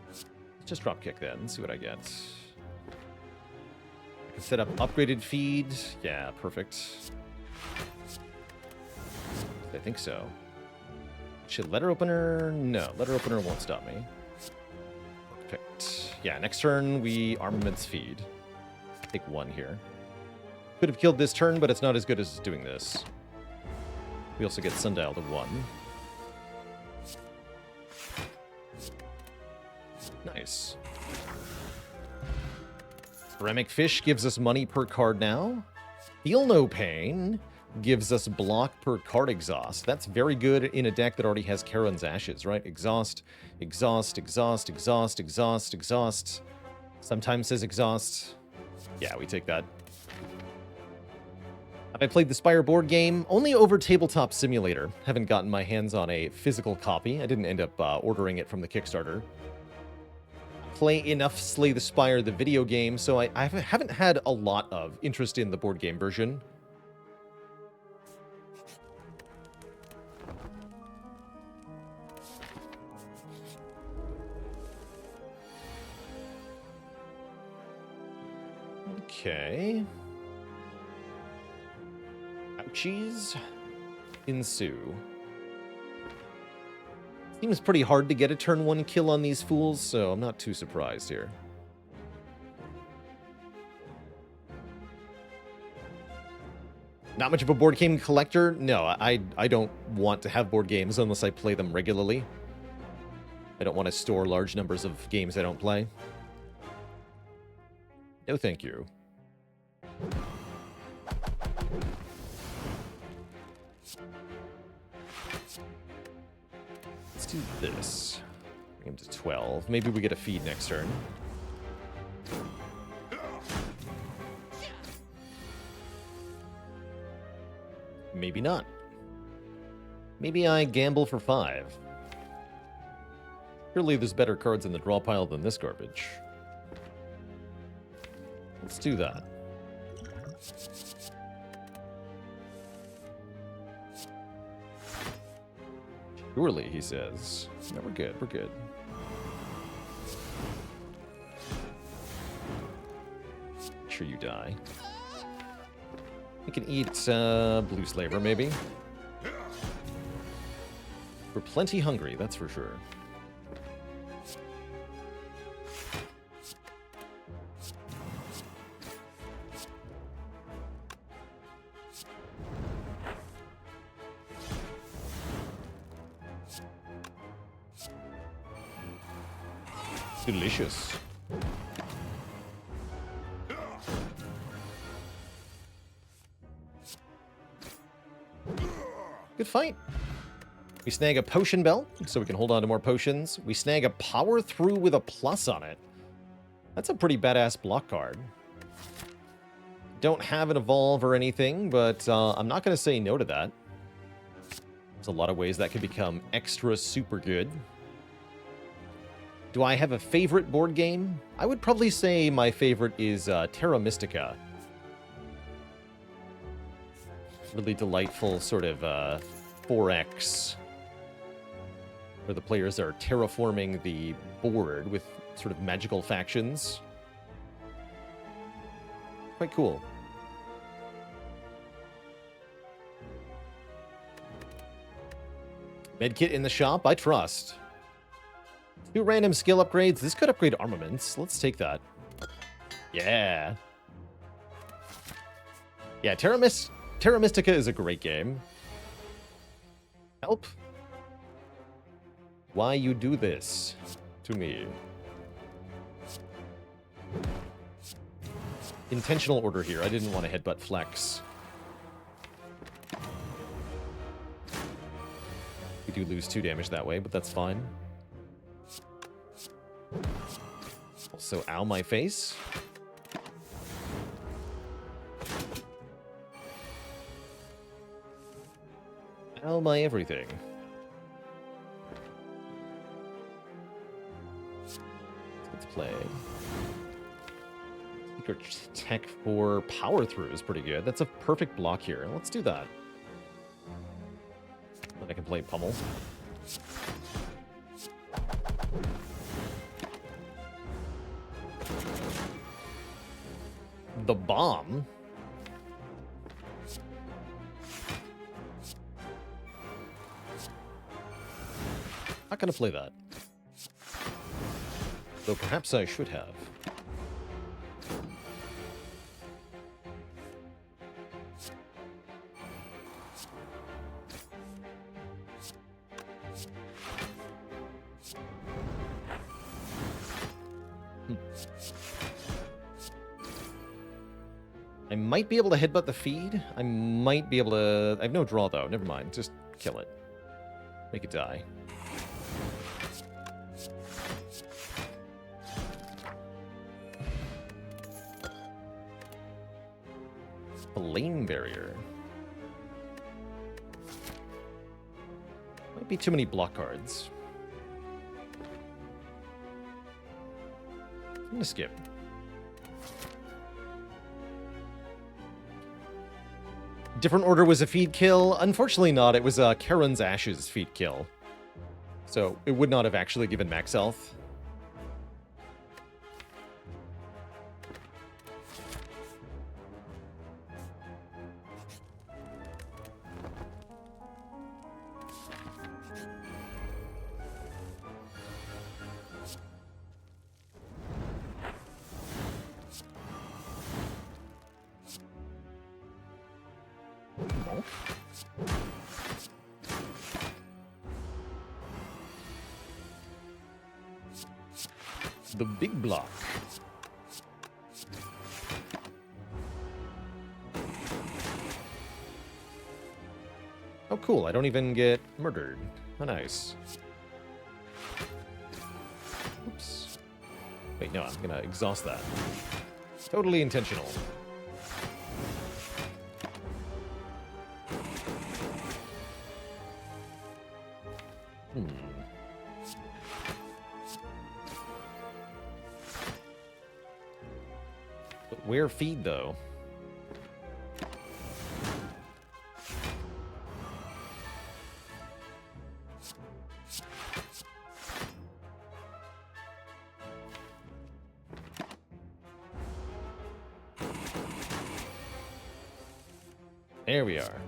[SPEAKER 1] Let's just drop kick then, see what I get. I can set up upgraded feed. Yeah, perfect. I think so. Should letter opener? No, letter opener won't stop me. Perfect. Yeah, next turn we armaments feed. Take one here. Could have killed this turn, but it's not as good as doing this. We also get sundial to 1. Nice. Ceramic Fish gives us money per card now. Feel No Pain gives us block per card exhaust. That's very good in a deck that already has Charon's Ashes, right? Exhaust, exhaust, exhaust, exhaust, exhaust, exhaust. Sometimes says exhaust. Yeah, we take that. Have I played the Spire board game? Only over Tabletop Simulator. Haven't gotten my hands on a physical copy. I didn't end up ordering it from the Kickstarter. Play enough Slay the Spire, the video game, so I haven't had a lot of interest in the board game version. Okay. Ouchies. Ensue. Seems pretty hard to get a turn 1 kill on these fools, so I'm not too surprised here. Not much of a board game collector? No, I don't want to have board games unless I play them regularly. I don't want to store large numbers of games I don't play. No thank you. Let's do this. Bring him to 12. Maybe we get a feed next turn. Maybe not. Maybe I gamble for 5. Surely there's better cards in the draw pile than this garbage. Let's do that. Surely, he says. No, we're good, we're good. Make sure you die. We can eat Blue Slaver, maybe. We're plenty hungry, that's for sure. Delicious. Good fight. We snag a potion belt, so we can hold on to more potions. We snag a power through with a plus on it. That's a pretty badass block card. Don't have an evolve or anything, but I'm not going to say no to that. There's a lot of ways that could become extra super good. Do I have a favorite board game? I would probably say my favorite is Terra Mystica. Really delightful sort of 4X, where the players are terraforming the board with sort of magical factions. Quite cool. Medkit in the shop, I trust. 2 random skill upgrades. This could upgrade armaments. Let's take that. Yeah. Yeah, Terra Mystica is a great game. Help. Why you do this to me? Intentional order here. I didn't want to headbutt Flex. We do lose 2 damage that way, but that's fine. so ow my face. Ow my everything. Let's play. Secret tech for power through is pretty good. That's a perfect block here. Let's do that. Then I can play pummel. The bomb. Not gonna play that. Though perhaps I should have. I might be able to headbutt the feed. I might be able to... I have no draw, though. Never mind. Just kill it. Make it die. Flame barrier. Might be too many block cards. I'm gonna skip. Different order was a feed kill. Unfortunately not. It was Karen's Ashes feed kill. So it would not have actually given max health. The big block. Oh, cool. I don't even get murdered. Oh, nice. Oops. Wait, no, I'm gonna exhaust that. Totally intentional. Where feed, though? There we are.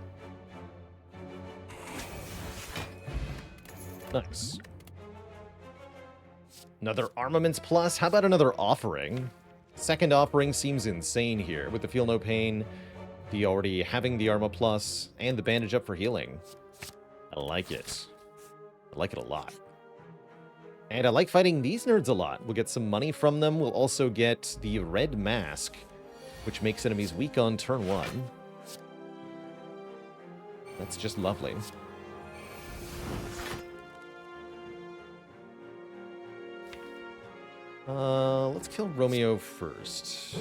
[SPEAKER 1] Nice. Another armaments plus? How about another offering? Second offering seems insane here, with the Feel No Pain, the already having the Armor Plus, and the Bandage Up for healing. I like it. I like it a lot. And I like fighting these nerds a lot. We'll get some money from them. We'll also get the Red Mask, which makes enemies weak on turn 1. That's just lovely. Let's kill Romeo first.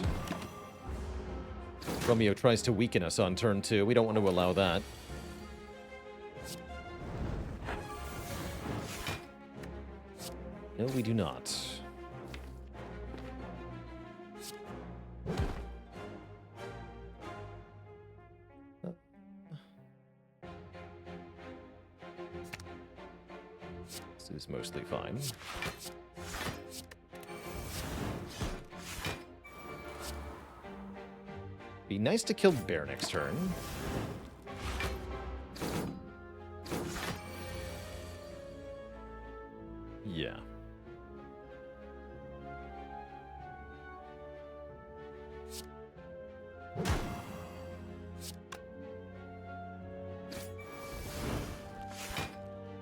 [SPEAKER 1] Romeo tries to weaken us on turn 2. We don't want to allow that. No, we do not. This is mostly fine. Be nice to kill Bear next turn. Yeah.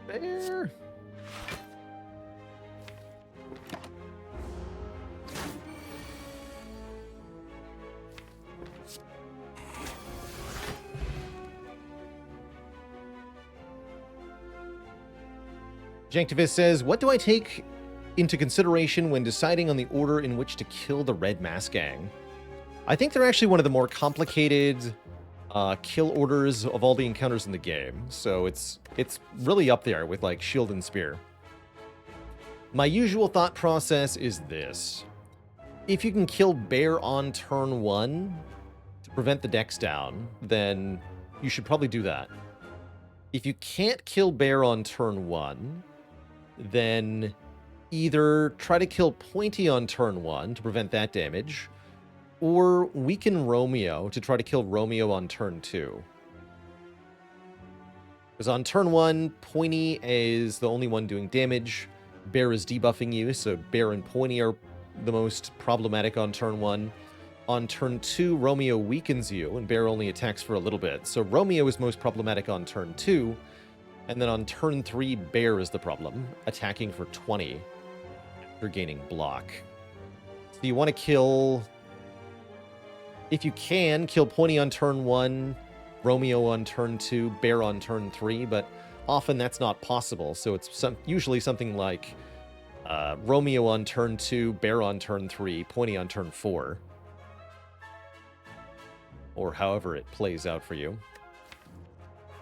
[SPEAKER 1] Bear! Janktivist says, what do I take into consideration when deciding on the order in which to kill the Red Mass Gang. I think they're actually one of the more complicated kill orders of all the encounters in the game, so it's really up there with like Shield and Spear. My usual thought process is this. If you can kill Bear on turn 1 to prevent the Dex down, then you should probably do that. If you can't kill Bear on turn 1, then either try to kill Pointy on turn 1 to prevent that damage, or weaken Romeo to try to kill Romeo on turn 2. Because on turn 1, Pointy is the only one doing damage. Bear is debuffing you, so Bear and Pointy are the most problematic on turn 1. On turn 2, Romeo weakens you, and Bear only attacks for a little bit. So Romeo is most problematic on turn 2, and then on turn 3, Bear is the problem, attacking for 20 after gaining block. So you want to kill... If you can, kill Pointy on turn 1, Romeo on turn 2, Bear on turn 3, but often that's not possible, so it's usually something like Romeo on turn 2, Bear on turn 3, Pointy on turn 4. Or however it plays out for you.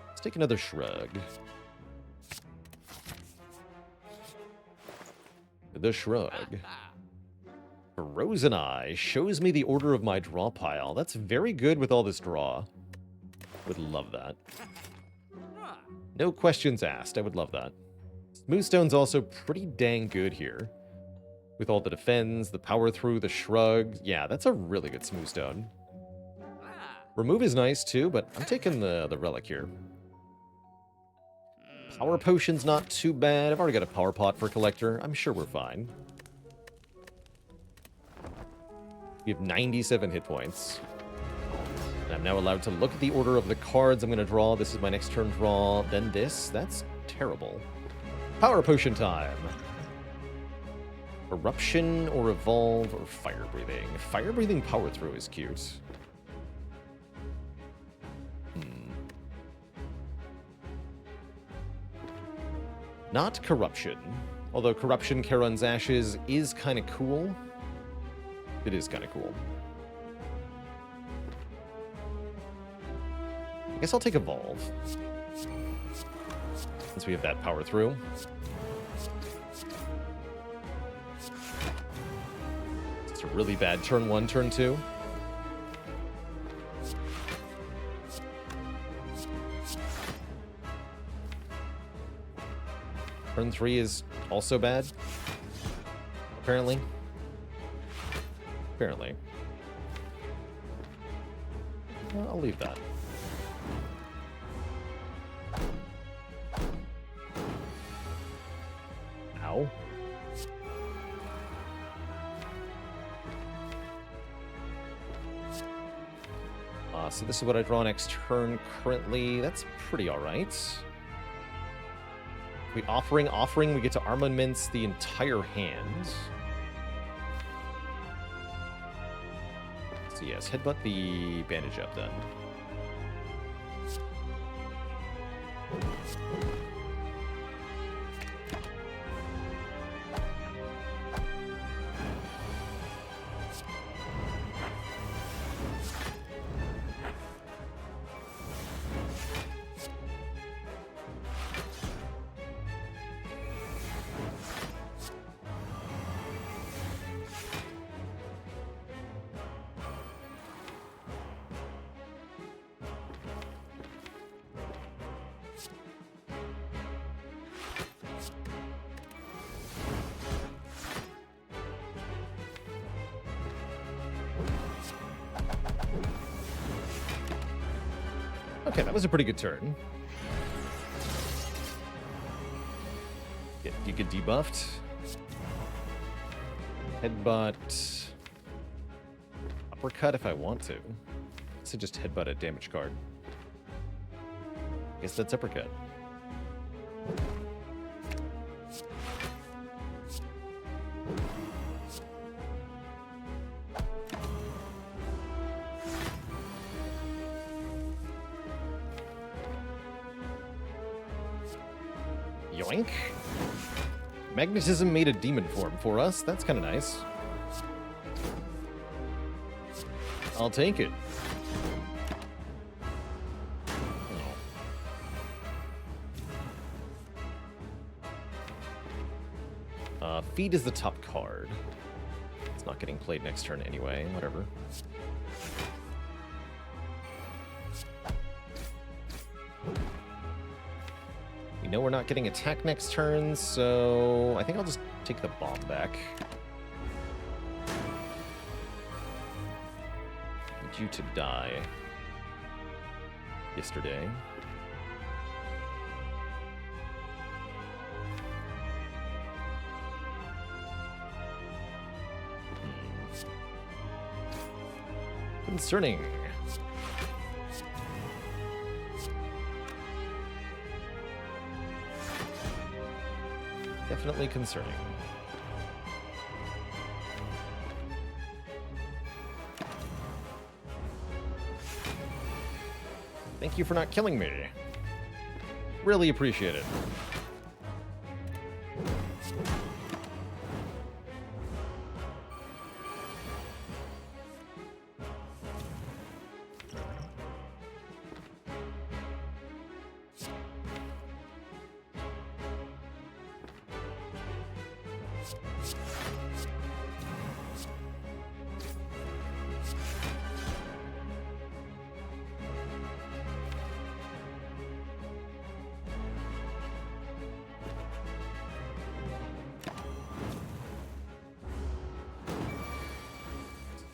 [SPEAKER 1] Let's take another Shrug. The Shrug. Frozen Eye shows me the order of my draw pile. That's very good with all this draw. Would love that. No questions asked. I would love that. Smoothstone's also pretty dang good here. With all the defends, the power through, the shrug. Yeah, that's a really good Smoothstone. Remove is nice too, but I'm taking the relic here. Power Potion's not too bad. I've already got a Power Pot for Collector. I'm sure we're fine. We have 97 hit points. And I'm now allowed to look at the order of the cards I'm going to draw. This is my next turn draw. Then this. That's terrible. Power Potion time. Eruption or Evolve or Fire Breathing. Fire Breathing Power Through is cute. Not Corruption. Although Corruption, Charon's Ashes is kind of cool. It is kind of cool. I guess I'll take Evolve. Since we have that power through. It's a really bad turn 1, turn 2. Turn 3 is also bad. Apparently. Apparently. Well, I'll leave that. Ow. So this is what I draw next turn currently. That's pretty alright. We offering, we get to armaments the entire hand. So yes, headbutt the bandage up then. Okay, that was a pretty good turn. You get debuffed. Headbutt. Uppercut if I want to. So just headbutt a damage card. Guess that's uppercut. Yoink. Magnetism made a demon form for us. That's kind of nice. I'll take it. Feed is the top card. It's not getting played next turn anyway. Whatever. We know we're not getting attack next turn, so I think I'll just take the bomb back. Need you to die. Yesterday. Concerning. Definitely concerning. Thank you for not killing me. Really appreciate it.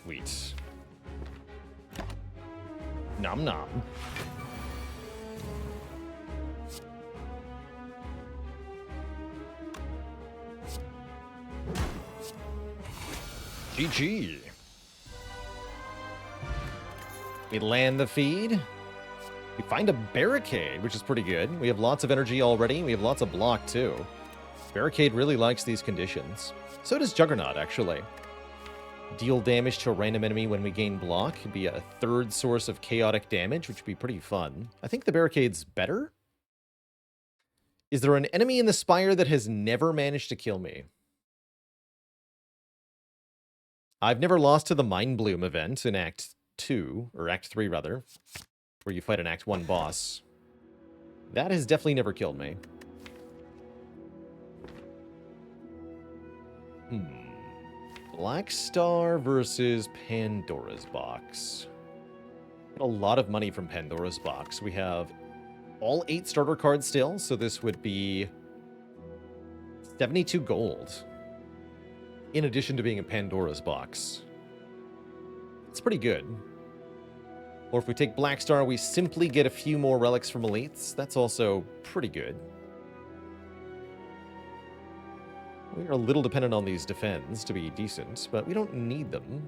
[SPEAKER 1] Sweet. Nom nom. GG. We land the feed. We find a barricade, which is pretty good. We have lots of energy already. We have lots of block, too. Barricade really likes these conditions. So does Juggernaut, actually. Deal damage to a random enemy when we gain block. Could be a third source of chaotic damage, which would be pretty fun. I think the Barricade's better. Is there an enemy in the Spire that has never managed to kill me? I've never lost to the Mind Bloom event in Act 2, or Act 3 rather, where you fight an Act 1 boss. That has definitely never killed me. Black Star versus Pandora's Box. A lot of money from Pandora's Box. We have all 8 starter cards still, so this would be 72 gold. In addition to being a Pandora's Box. It's pretty good. Or if we take Black Star, we simply get a few more relics from elites. That's also pretty good. We're a little dependent on these defends to be decent, but we don't need them.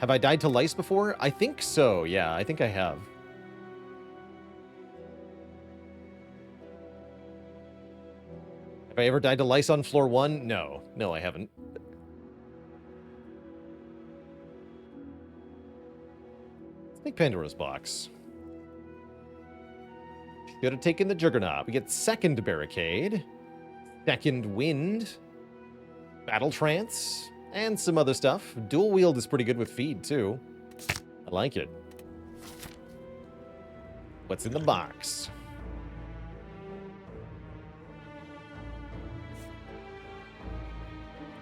[SPEAKER 1] Have I died to lice before? I think so, yeah, I think I have. Have I ever died to lice on floor 1? No. No, I haven't. Let's take Pandora's Box. Should have taken the Juggernaut. We get second Barricade. Second Wind, Battle Trance, and some other stuff. Dual Wield is pretty good with feed, too. I like it. What's in the box?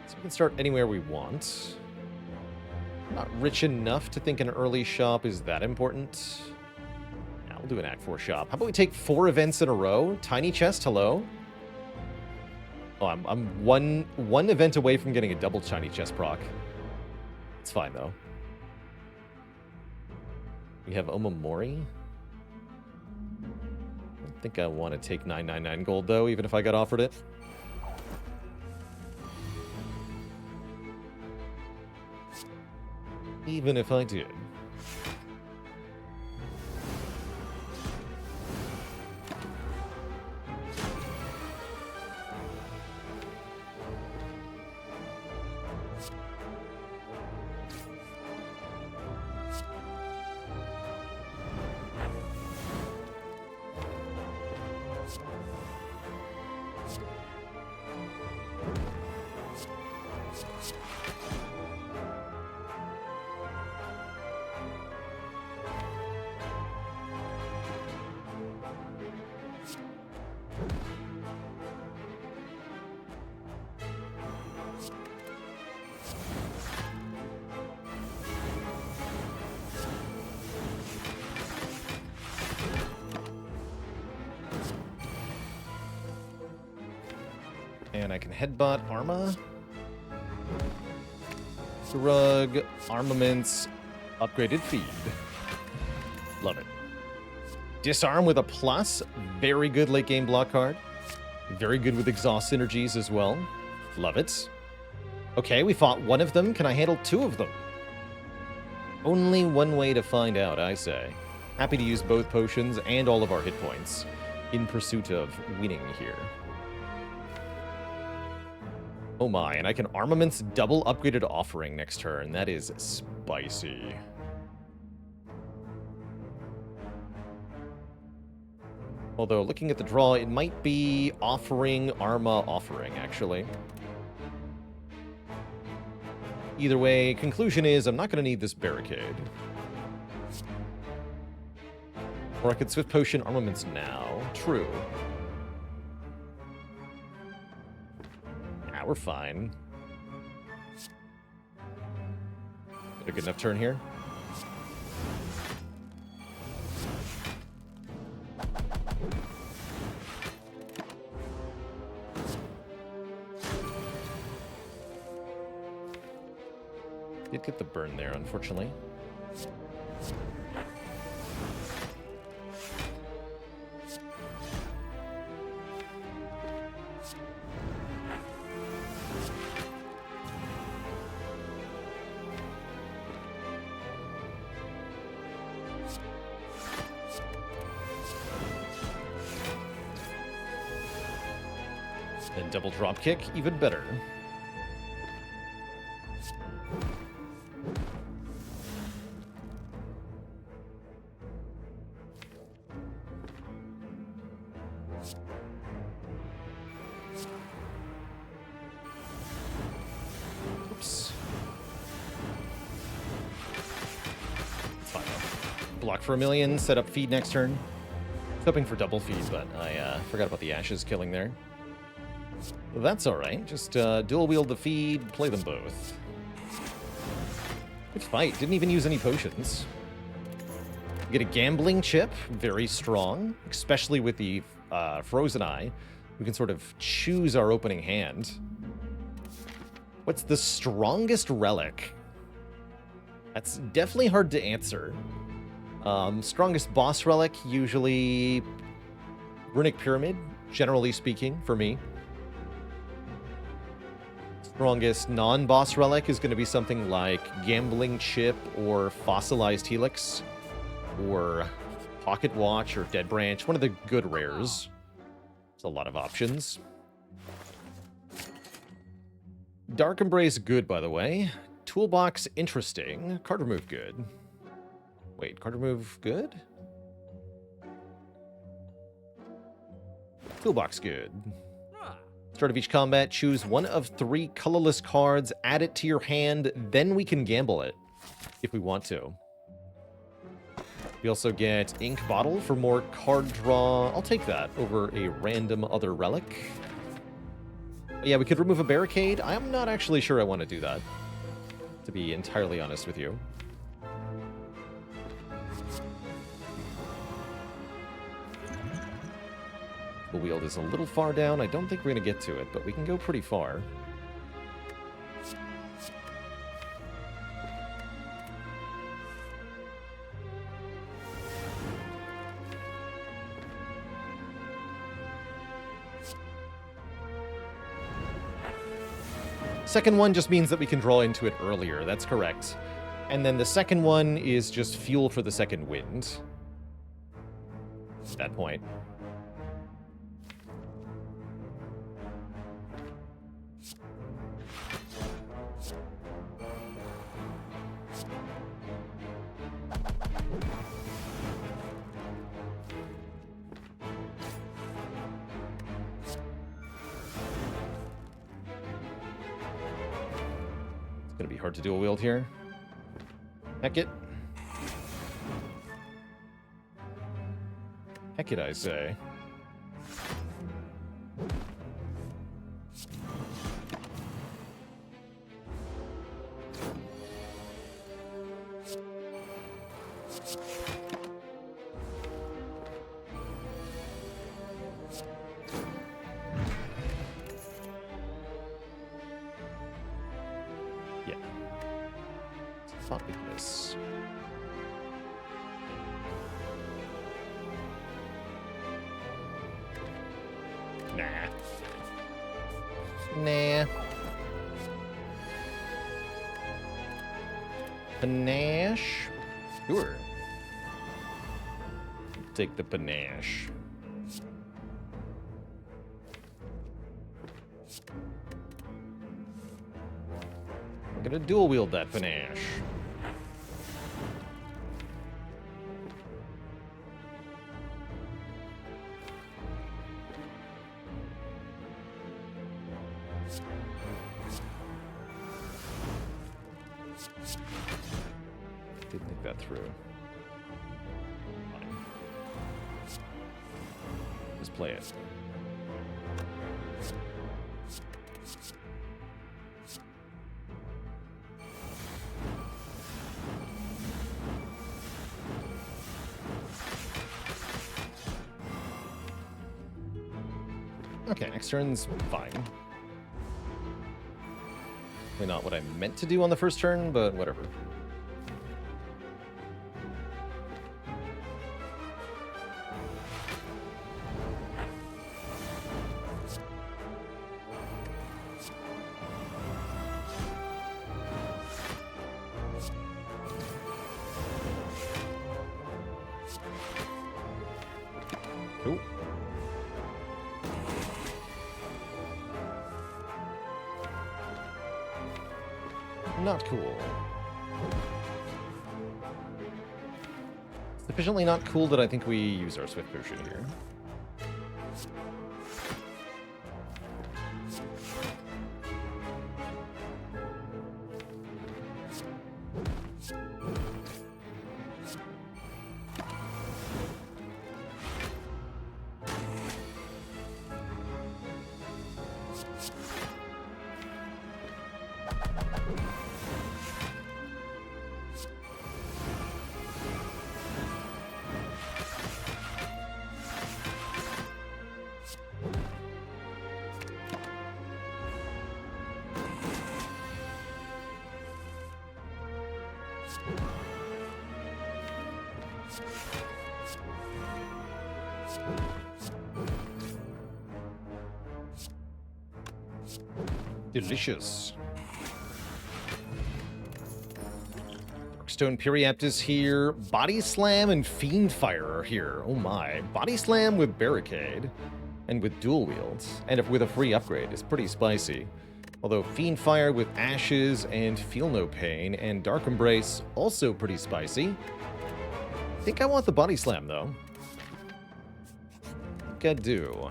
[SPEAKER 1] So we can start anywhere we want. Not rich enough to think an early shop is that important. Now we'll do an Act 4 shop. How about we take 4 events in a row? Tiny Chest, hello? Oh, I'm one event away from getting a double shiny chest proc. It's fine, though. We have Omamori. I don't think I want to take 999 gold, though, even if I got offered it. Even if I did. And I can headbutt Arma. Rug, armaments, upgraded feed. Love it. Disarm with a plus. Very good late game block card. Very good with exhaust synergies as well. Love it. Okay, we fought one of them. Can I handle two of them? Only one way to find out, I say. Happy to use both potions and all of our hit points in pursuit of winning here. Oh my, and I can armaments double upgraded offering next turn. That is spicy. Although, looking at the draw, it might be offering, Arma offering, actually. Either way, conclusion is I'm not going to need this barricade. Or I could Swift Potion armaments now. True. Yeah, we're fine. A good enough turn here. Did get the burn there, unfortunately. And double drop kick, even better. Oops. It's fine though. Block for a million, set up feed next turn. I was hoping for double feed, but I forgot about the Ashes killing there. That's alright. Just dual wield the feed, play them both. Good fight. Didn't even use any potions. Get a gambling chip. Very strong. Especially with the Frozen Eye. We can sort of choose our opening hand. What's the strongest relic? That's definitely hard to answer. Strongest boss relic, usually Runic Pyramid, generally speaking, for me. Strongest non-boss relic is going to be something like Gambling Chip or Fossilized Helix or Pocket Watch or Dead Branch. One of the good rares. There's a lot of options. Dark Embrace good, by the way. Toolbox interesting. Card remove good. Wait, card remove good? Toolbox good. Start of each combat, choose one of 3 colorless cards, add it to your hand, then we can gamble it, if we want to. We also get Ink Bottle for more card draw. I'll take that over a random other relic. Yeah, we could remove a barricade. I'm not actually sure I want to do that, to be entirely honest with you. The wield is a little far down. I don't think we're going to get to it, but we can go pretty far. Second one just means that we can draw into it earlier. That's correct. And then the second one is just fuel for the second wind. At that point. Gonna be hard to dual wield here. Heck it. Heck it, I say. Fabulous. Nah. Nah. Panache? Sure. Take the panache. I'm gonna dual wield that panache. Didn't think that through. Fine. Just play it. Okay, next turn's fine. Probably not what I meant to do on the first turn, but whatever. Cool. Not cool. Sufficiently not cool that I think we use our Swift Potion here. Delicious. Darkstone Periaptus here. Body Slam and Fiend Fire are here. Oh my. Body Slam with Barricade and with dual wields and with a free upgrade is pretty spicy. Although Fiend Fire with Ashes and Feel No Pain and Dark Embrace also pretty spicy. I think I want the Body Slam though. I think I do.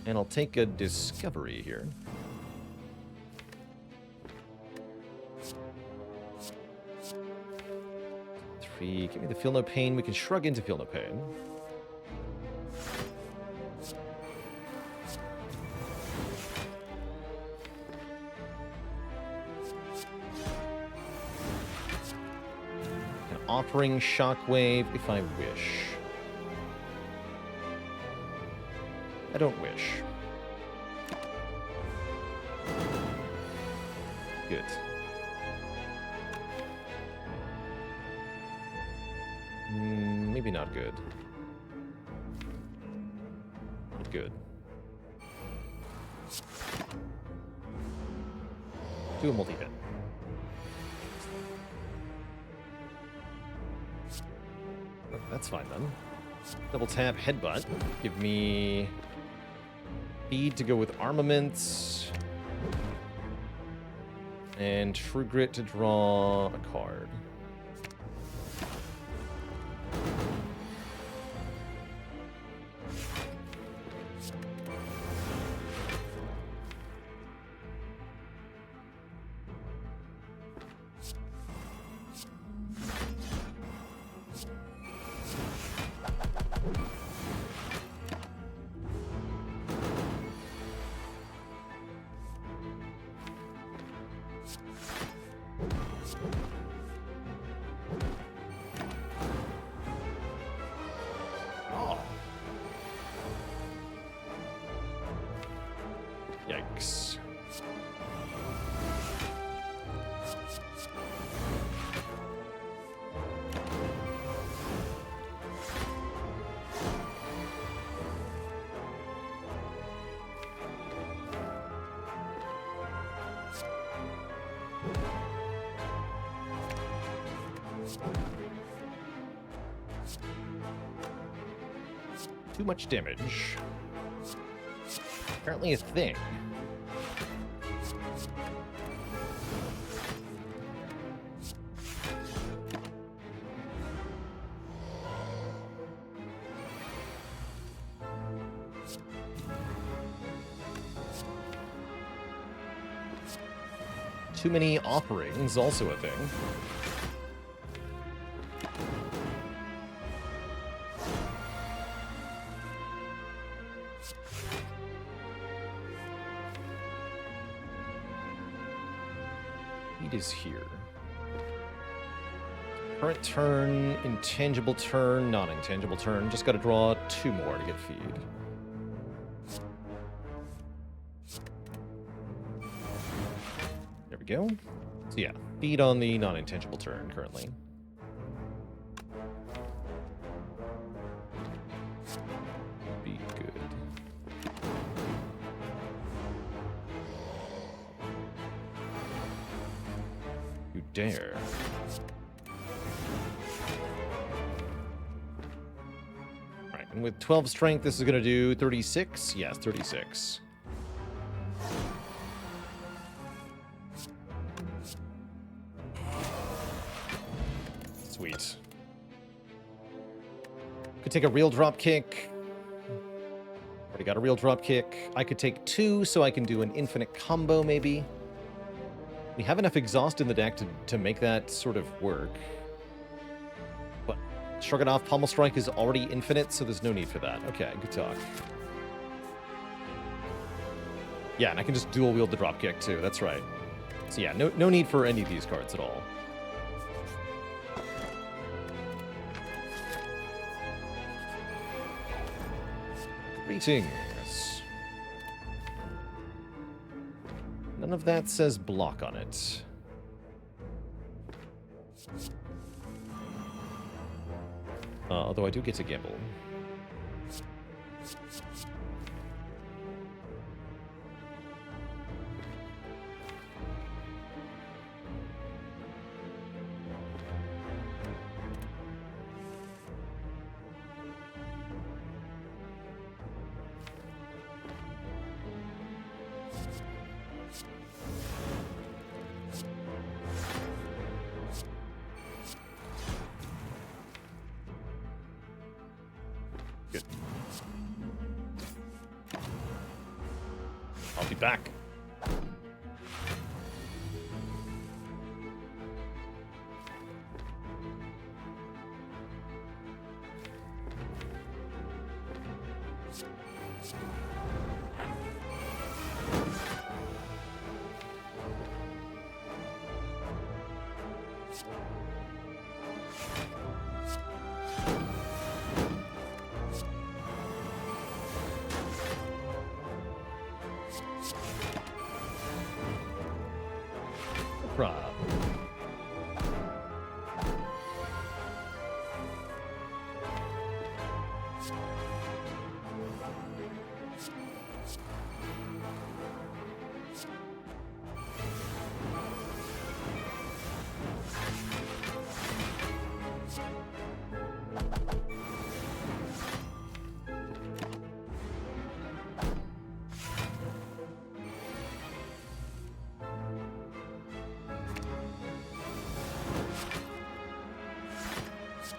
[SPEAKER 1] And I'll take a Discovery here. Three, give me the Feel No Pain. We can shrug into Feel No Pain. An Offering Shockwave if I wish. I don't wish. Good. Maybe not good. But good. Do a multi-hit. Oh, that's fine then. Double tap, headbutt. Give me speed to go with armaments. And True Grit to draw a card. Too much damage. Apparently a thing. Too many offerings, also a thing. It is here. Current turn, intangible turn, non-intangible turn. Just gotta draw 2 more to get feed. There we go. So yeah, feed on the non-intangible turn currently. Be good. You dare. Right, and with 12 strength, this is going to do 36? Yes, 36. Sweet. Could take a real drop kick. Already got a real drop kick. I could take 2, so I can do an infinite combo, maybe. We have enough exhaust in the deck to make that sort of work. But Shrug It Off, Pommel Strike is already infinite, so there's no need for that. Okay, good talk. Yeah, and I can just dual wield the drop kick too, that's right. So yeah, no need for any of these cards at all. Greetings. None of that says block on it. Although I do get to gamble. Good. I'll be back.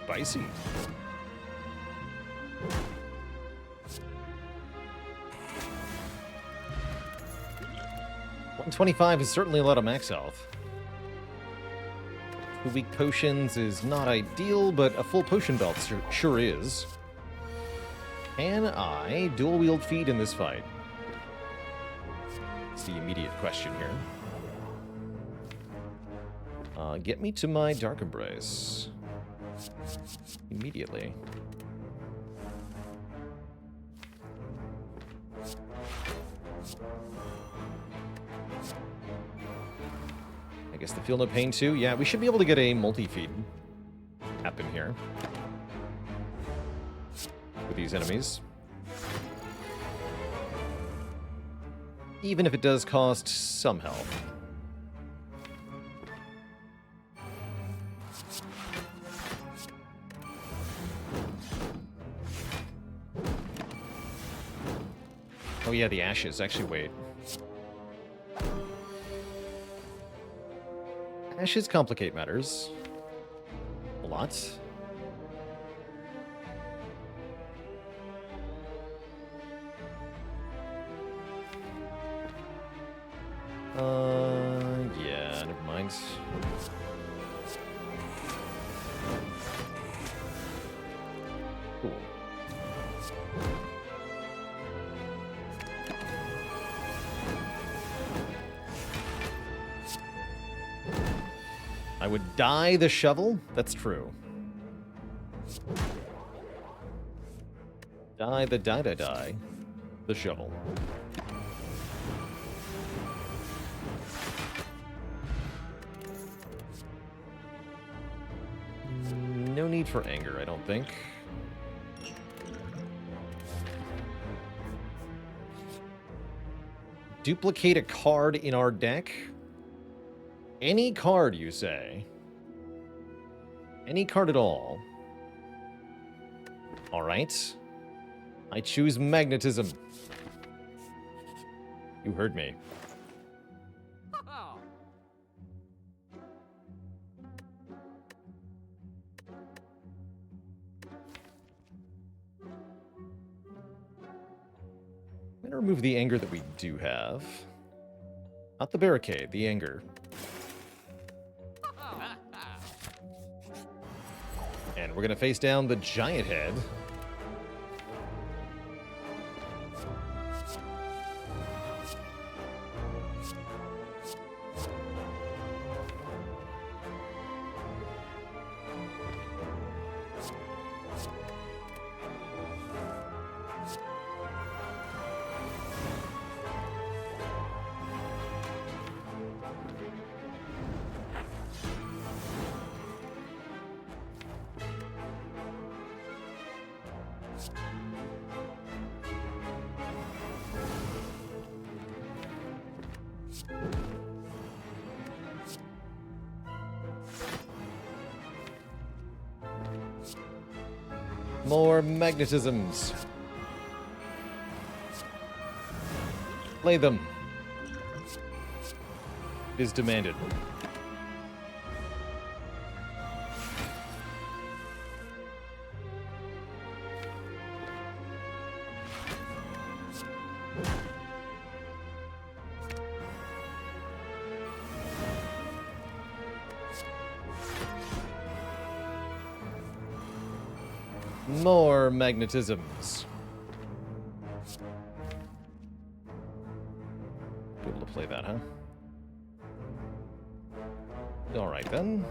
[SPEAKER 1] Spicy. 125 is certainly a lot of max health. 2 weak potions is not ideal, but a full potion belt sure is. Can I dual wield feed in this fight? It's the immediate question here. Get me to my Dark Embrace. Immediately. I guess the Feel No Pain too. Yeah, we should be able to get a multi-feed happen here with these enemies. Even if it does cost some health. Oh yeah, the ashes. Actually, wait. Ashes complicate matters. A lot. Yeah, never mind. Cool. I would dye the shovel? That's true. Dye the shovel. No need for anger, I don't think. Duplicate a card in our deck? Any card, you say? Any card at all? Alright. I choose magnetism. You heard me. I'm gonna remove the anger that we do have. Not the barricade, the anger. And we're gonna face down the giant head. More magnetisms. Play them. It is demanded. More magnetisms. Be able to play that, huh? Alright then.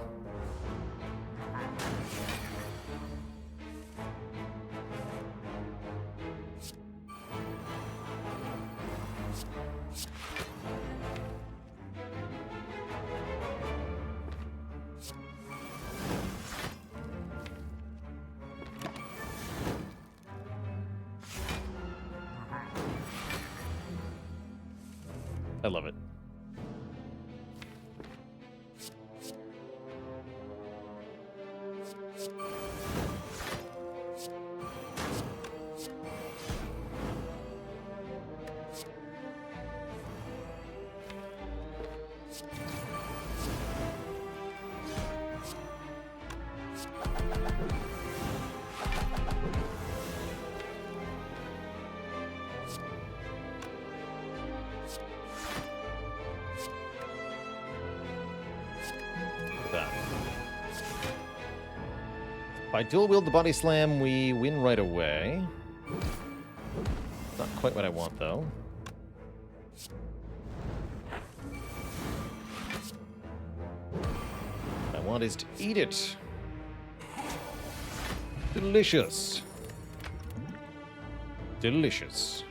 [SPEAKER 1] I love it. If I dual wield the body slam, we win right away. Not quite what I want, though. What I want is to eat it. Delicious. Delicious.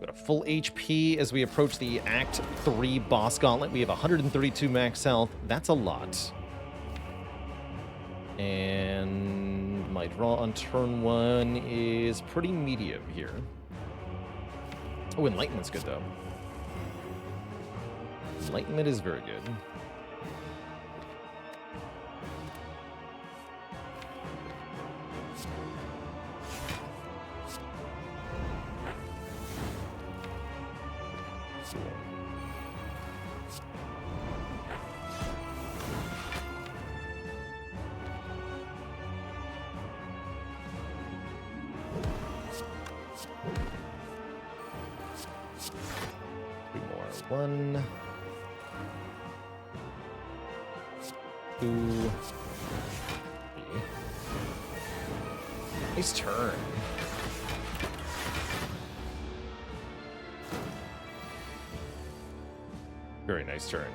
[SPEAKER 1] Got a full HP as we approach the Act 3 boss gauntlet. We have 132 max health. That's a lot. And my draw on turn 1 is pretty medium here. Oh, Enlightenment's good, though. Enlightenment is very good. 1, 2, 3. Nice turn. Very nice turn.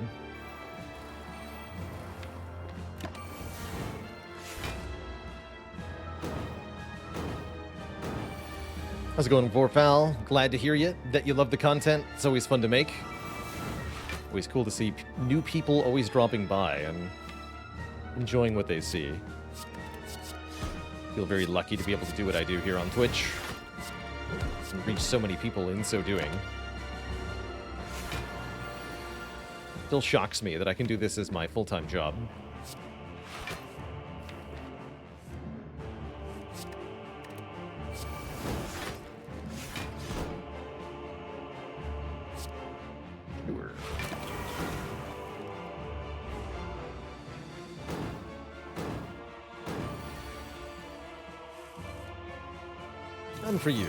[SPEAKER 1] How's it going, Vorfal? Glad to hear that you love the content. It's always fun to make. Always cool to see new people always dropping by and enjoying what they see. Feel very lucky to be able to do what I do here on Twitch and reach so many people in so doing. Still shocks me that I can do this as my full-time job. Sure. None for you.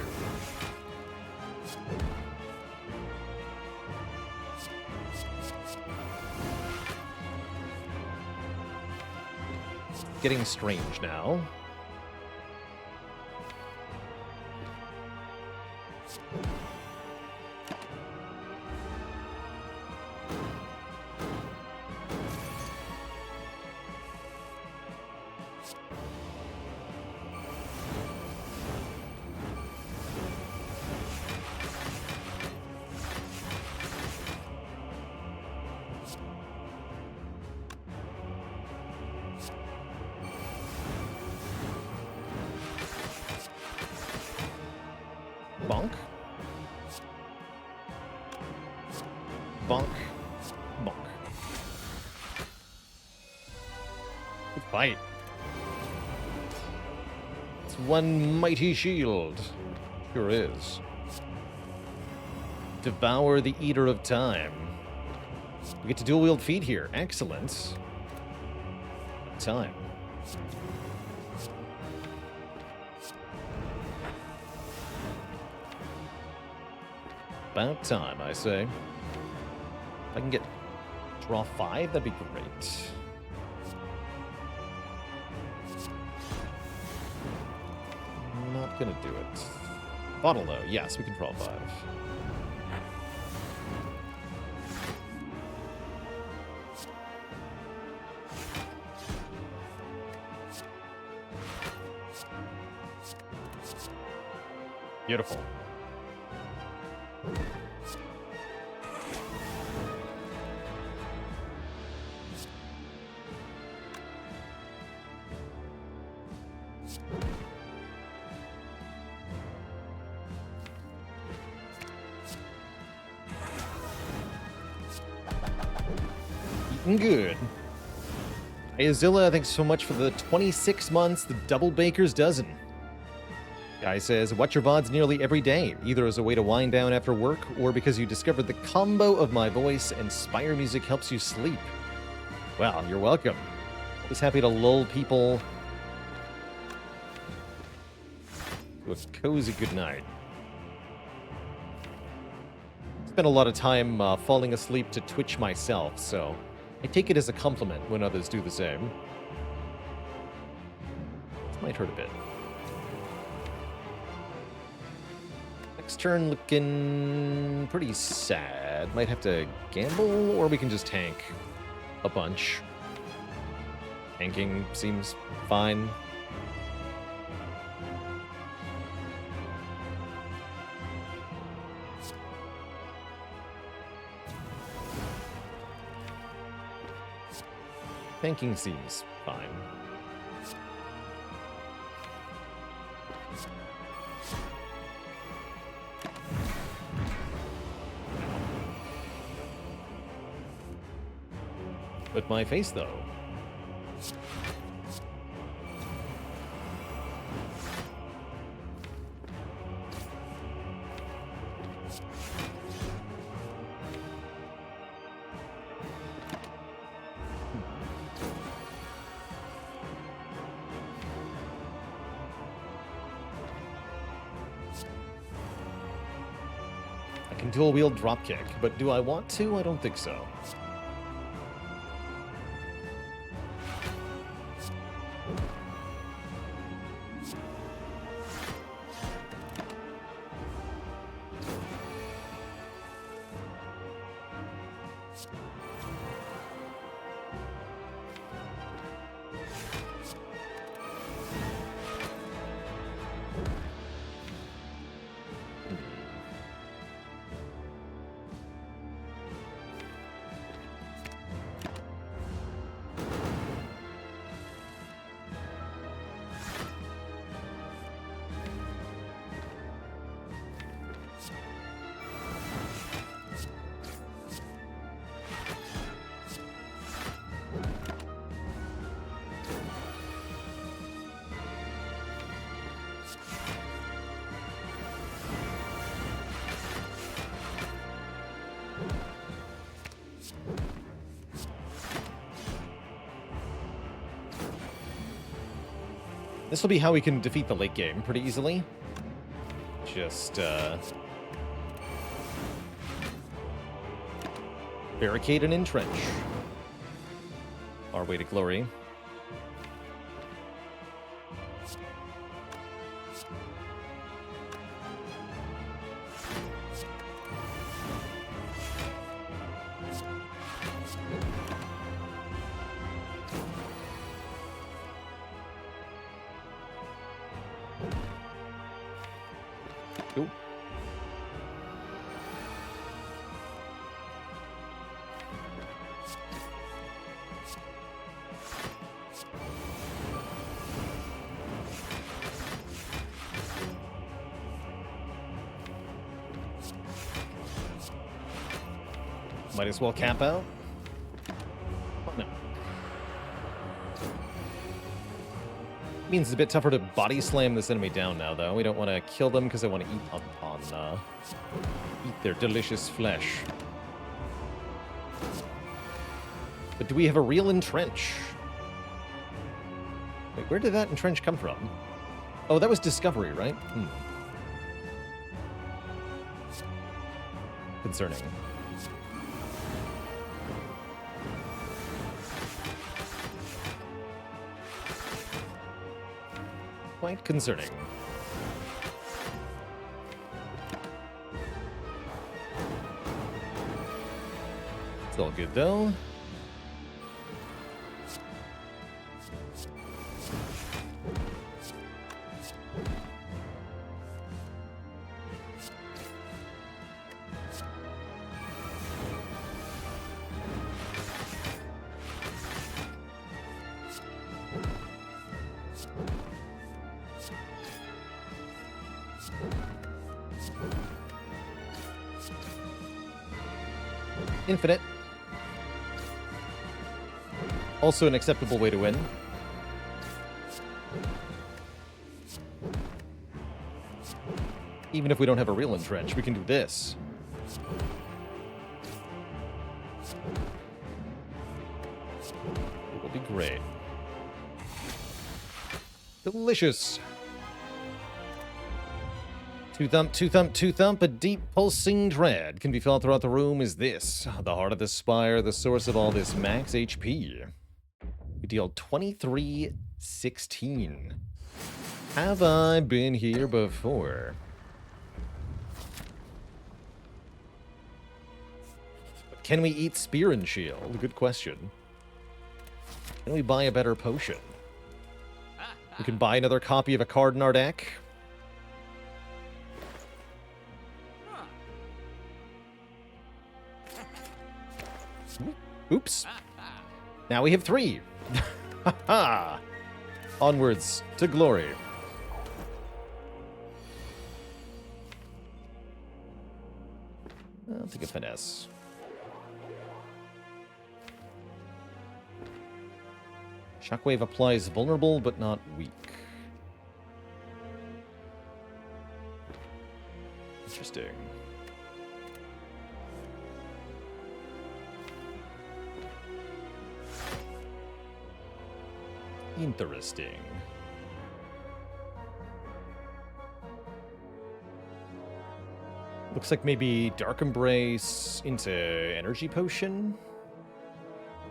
[SPEAKER 1] Getting strange now. Bonk. Bonk. Bonk. Good fight. It's one mighty shield. Sure is. Devour the Eater of Time. We get to dual wield feet here. Excellent. Time. About time, I say. If I can get draw 5, that'd be great. Not gonna do it. Bottle though, yes, we can draw 5. Beautiful. Eating good. Hey, Azilla, thanks so much for the 26 months, the double baker's dozen. Guy says, watch your VODs nearly every day, either as a way to wind down after work or because you discovered the combo of my voice and Spire music helps you sleep. Well, you're welcome. Always happy to lull people to a cozy good night. Spent a lot of time falling asleep to Twitch myself, so I take it as a compliment when others do the same. This might hurt a bit. Next turn looking pretty sad. Might have to gamble, or we can just tank a bunch. Tanking seems fine. Tanking seems fine. But my face, though. can dual wield dropkick, but do I want to? I don't think so. This will be how we can defeat the late game pretty easily. Just, barricade and entrench. Our way to glory. Ooh. Might as well cap out. No. Means it's a bit tougher to body slam this enemy down now, though. We don't want to kill them because I want to eat their delicious flesh. But do we have a real entrench? Wait, where did that entrench come from? Oh, that was discovery, right? Concerning. Quite concerning. It's all good, though. Infinite. Also an acceptable way to win. Even if we don't have a real entrench, we can do this. It will be great. Delicious. Two thump, two thump, two thump, a deep pulsing dread can be felt throughout the room. Is this the heart of the Spire, the source of all this max HP? We deal 2316. Have I been here before? Can we eat Spear and Shield? Good question. Can we buy a better potion? We can buy another copy of a card in our deck. Oops. Now we have 3. Ha! Onwards to glory. I'll take a finesse. Shockwave applies vulnerable but not weak. Interesting. Interesting. Looks like maybe Dark Embrace into Energy Potion.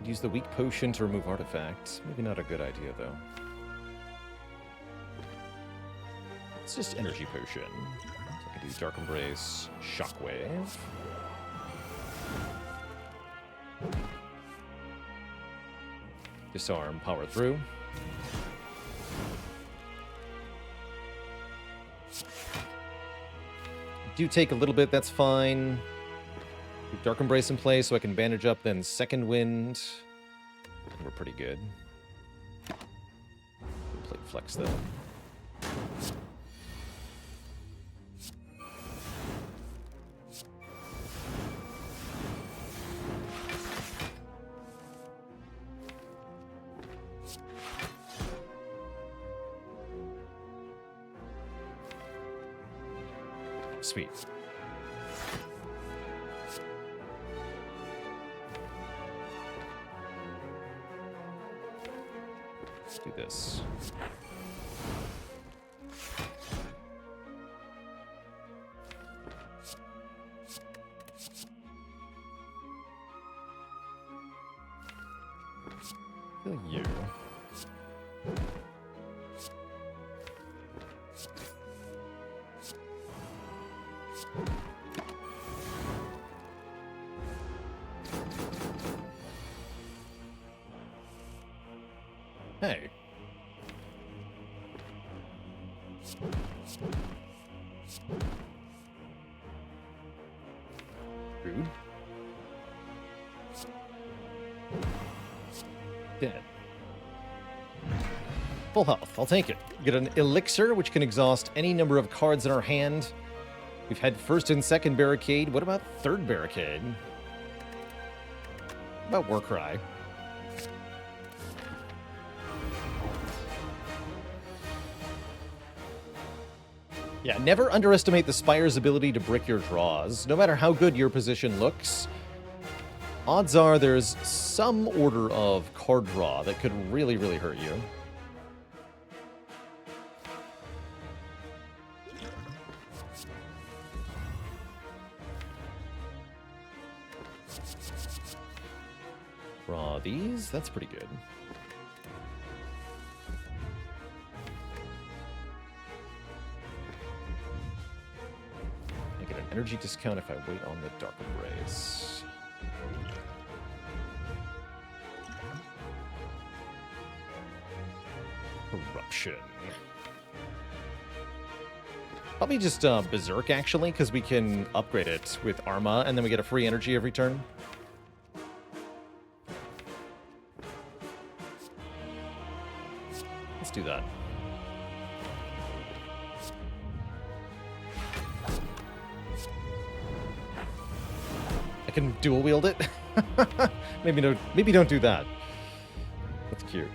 [SPEAKER 1] Use the weak potion to remove artifacts. Maybe not a good idea, though. It's just Energy Potion. So I can do Dark Embrace, Shockwave. Disarm, Power Through. Do take a little bit, that's fine. Keep Dark Embrace in place so I can bandage up, then Second Wind. And we're pretty good. Plate Flex, though. Sweet. Let's do this. Kill you. Hey. Rude. Dead. Full health. I'll take it. Get an elixir, which can exhaust any number of cards in our hand. We've had first and second barricade. What about third barricade? What about Warcry? Yeah, never underestimate the Spire's ability to brick your draws. No matter how good your position looks, odds are there's some order of card draw that could really, really hurt you. Draw these, that's pretty good. I get an energy discount if I wait on the Dark Embrace. Corruption. Probably just Berserk, actually, because we can upgrade it with Arma, and then we get a free energy every turn. Let's do that. I can dual wield it? Maybe don't do that. That's cute.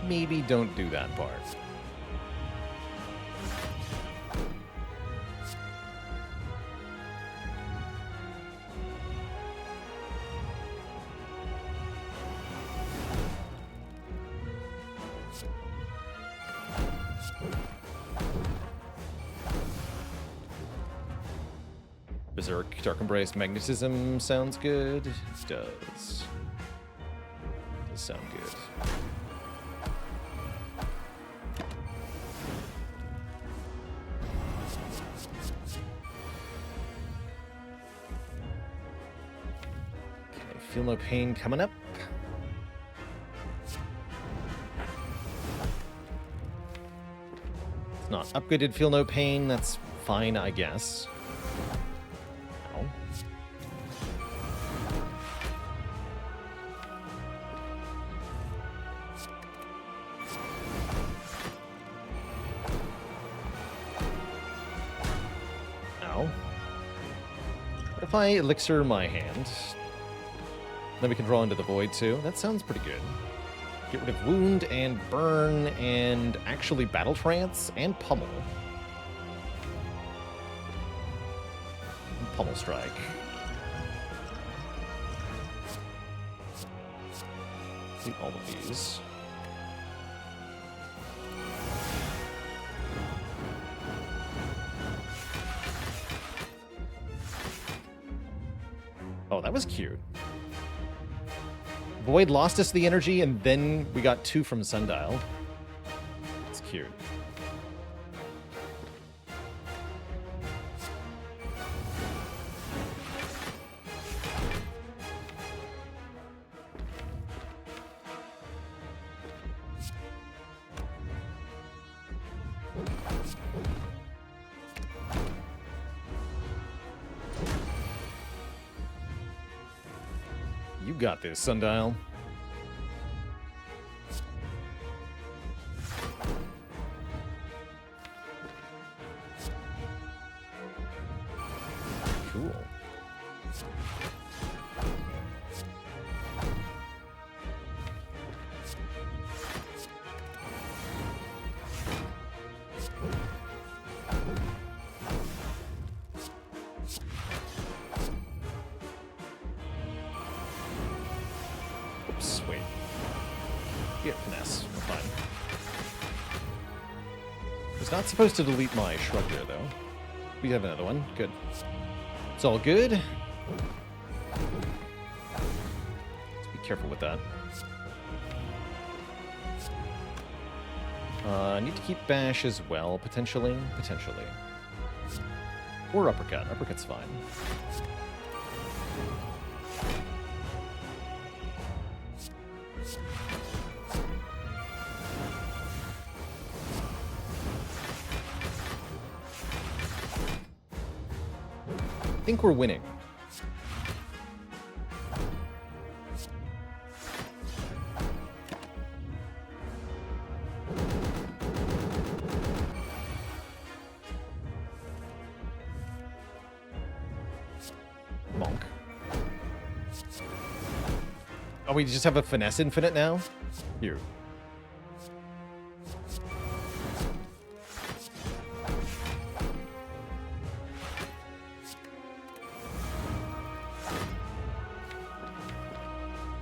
[SPEAKER 1] Maybe don't do that part. Berserk, Dark Embrace, Magnetism sounds good. It does. Does sound good. Okay, Feel No Pain coming up. It's not upgraded Feel No Pain, that's fine, I guess. If I elixir my hand, then we can draw into the void too. That sounds pretty good. Get rid of wound and burn and actually battle trance and pummel. And pummel strike. See all of these. Oh, that was cute. Void lost us the energy, and then we got 2 from Sundial. It's cute. You got this, Sundial. Cool. Oops, wait. Get finesse. We're fine. Was not supposed to delete my shrug there, though. We have another one. Good. It's all good. Let's be careful with that. I need to keep bash as well, potentially. Potentially. Or uppercut. Uppercut's fine. I think we're winning. Bonk. Oh, we just have a finesse infinite now? Here.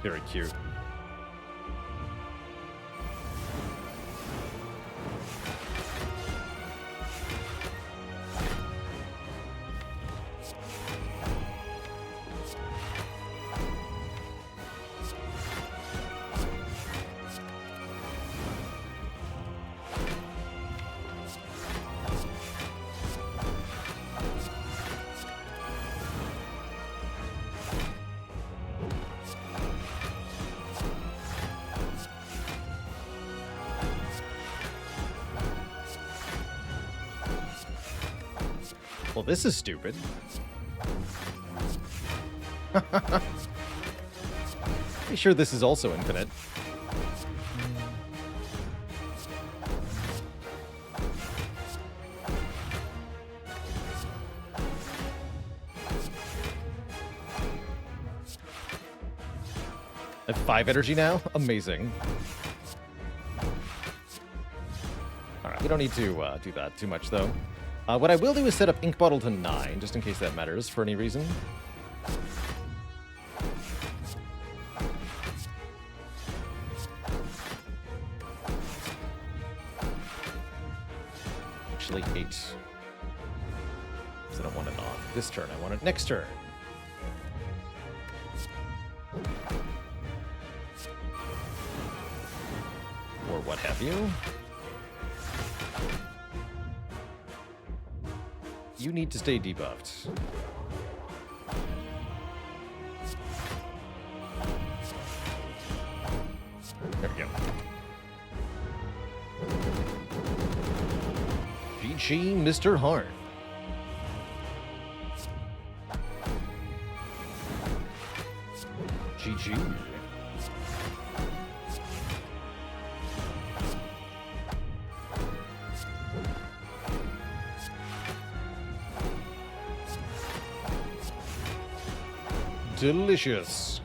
[SPEAKER 1] Very cute. Well, this is stupid. Pretty sure this is also infinite. I have 5 energy now? Amazing. Alright, we don't need to do that too much, though. What I will do is set up Ink Bottle to 9, just in case that matters for any reason. Actually, 8. Because I don't want it on this turn, I want it next turn. Or what have you. You need to stay debuffed. There we go. GG, Mr. Hart. GG. Delicious.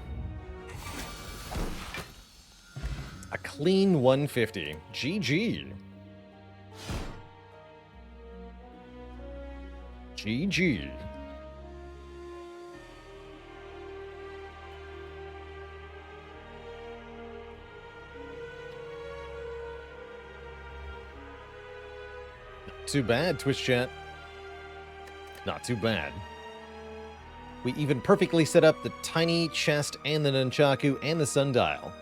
[SPEAKER 1] A clean 150. GG. GG. Not too bad, Twitch chat. Not too bad. We even perfectly set up the tiny chest and the nunchaku and the sundial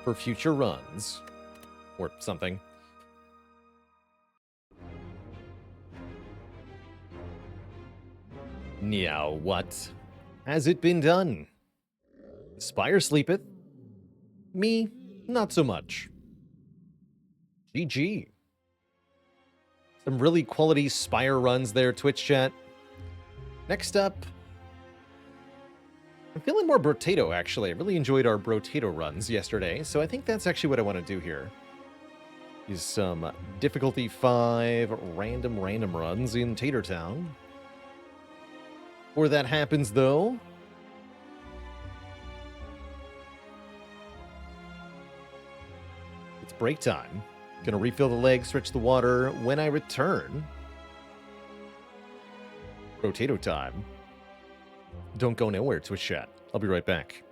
[SPEAKER 1] for future runs. Or something. Now what? Has it been done? Spire sleepeth. Me, not so much. GG. Some really quality Spire runs there, Twitch chat. Next up, I'm feeling more Brotato, actually. I really enjoyed our Brotato runs yesterday, so I think that's actually what I want to do here. Is some difficulty 5 random runs in Tater Town. Before that happens, though, it's break time. Gonna refill the leg, stretch the water. When I return, Brotato time. Don't go nowhere, Twitch chat. I'll be right back.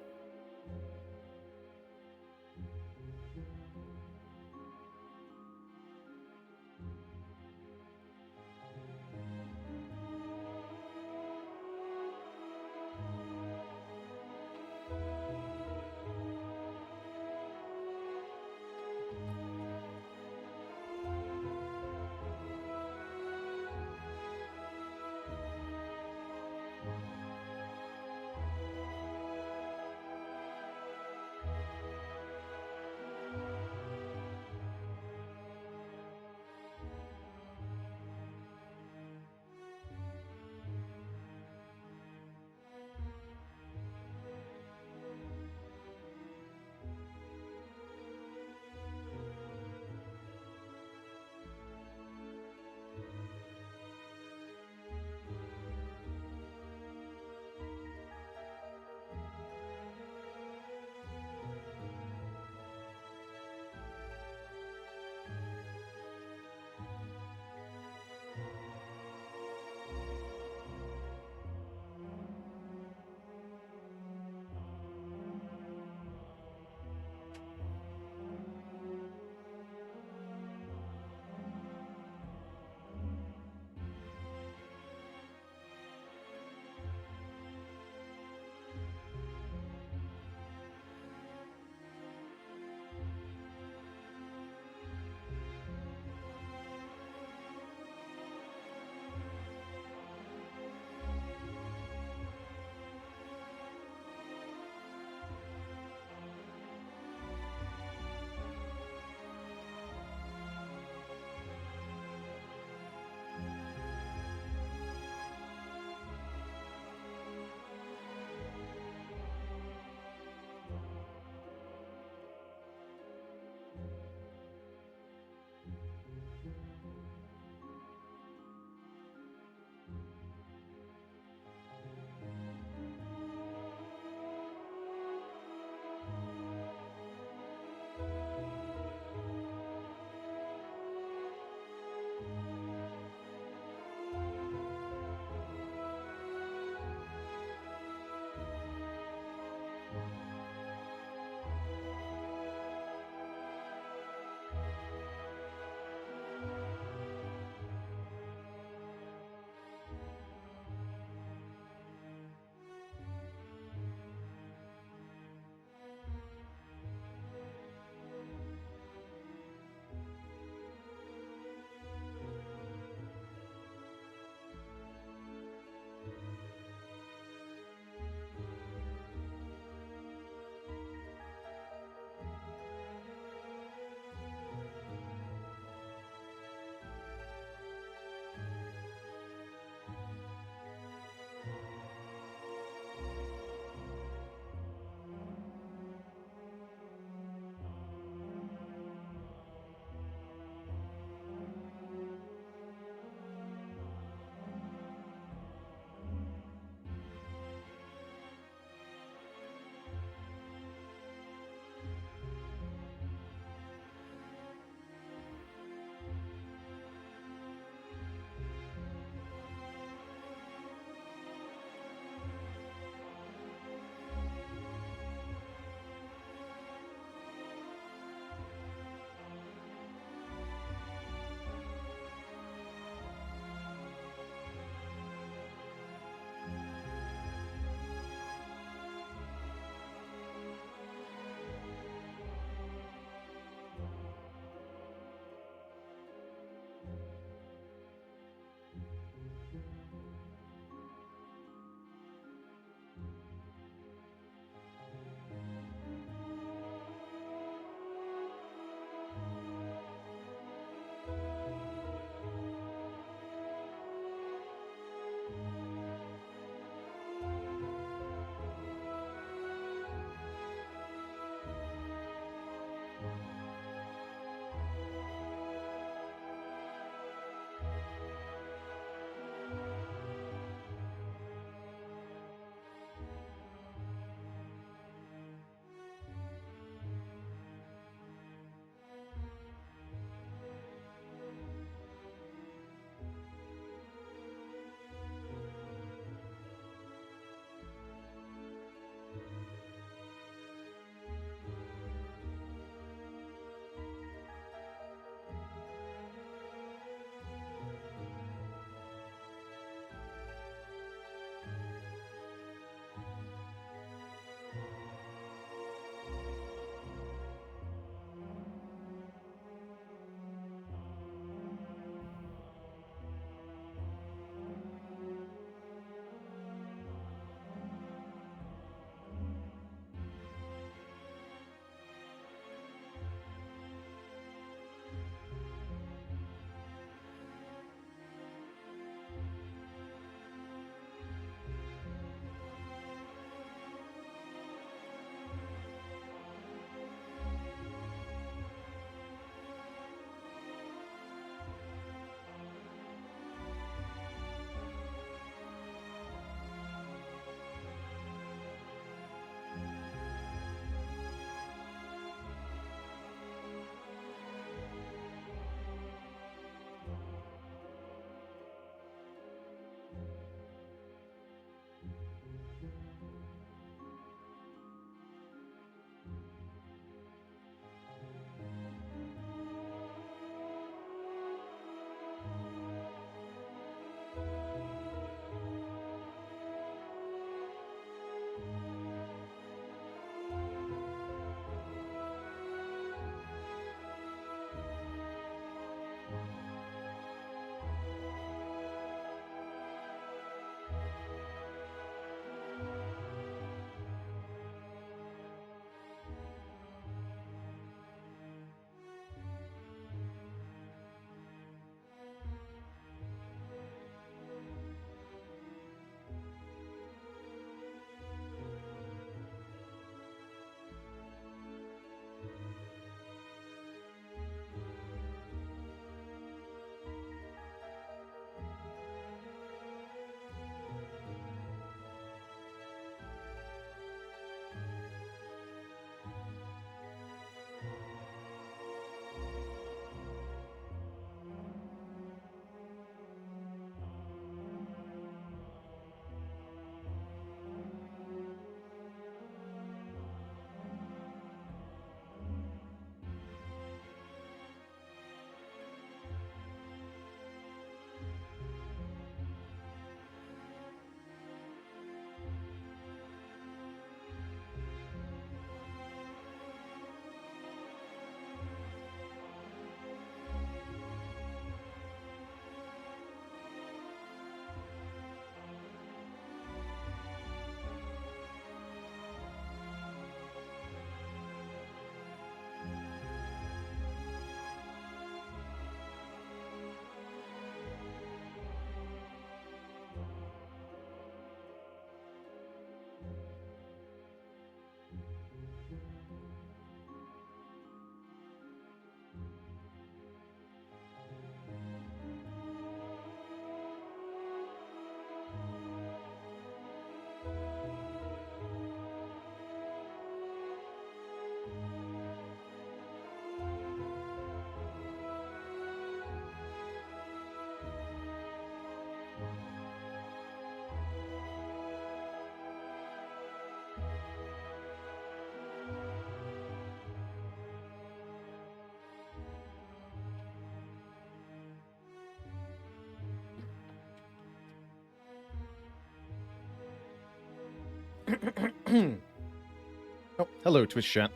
[SPEAKER 1] Oh, hello, Twitch chat.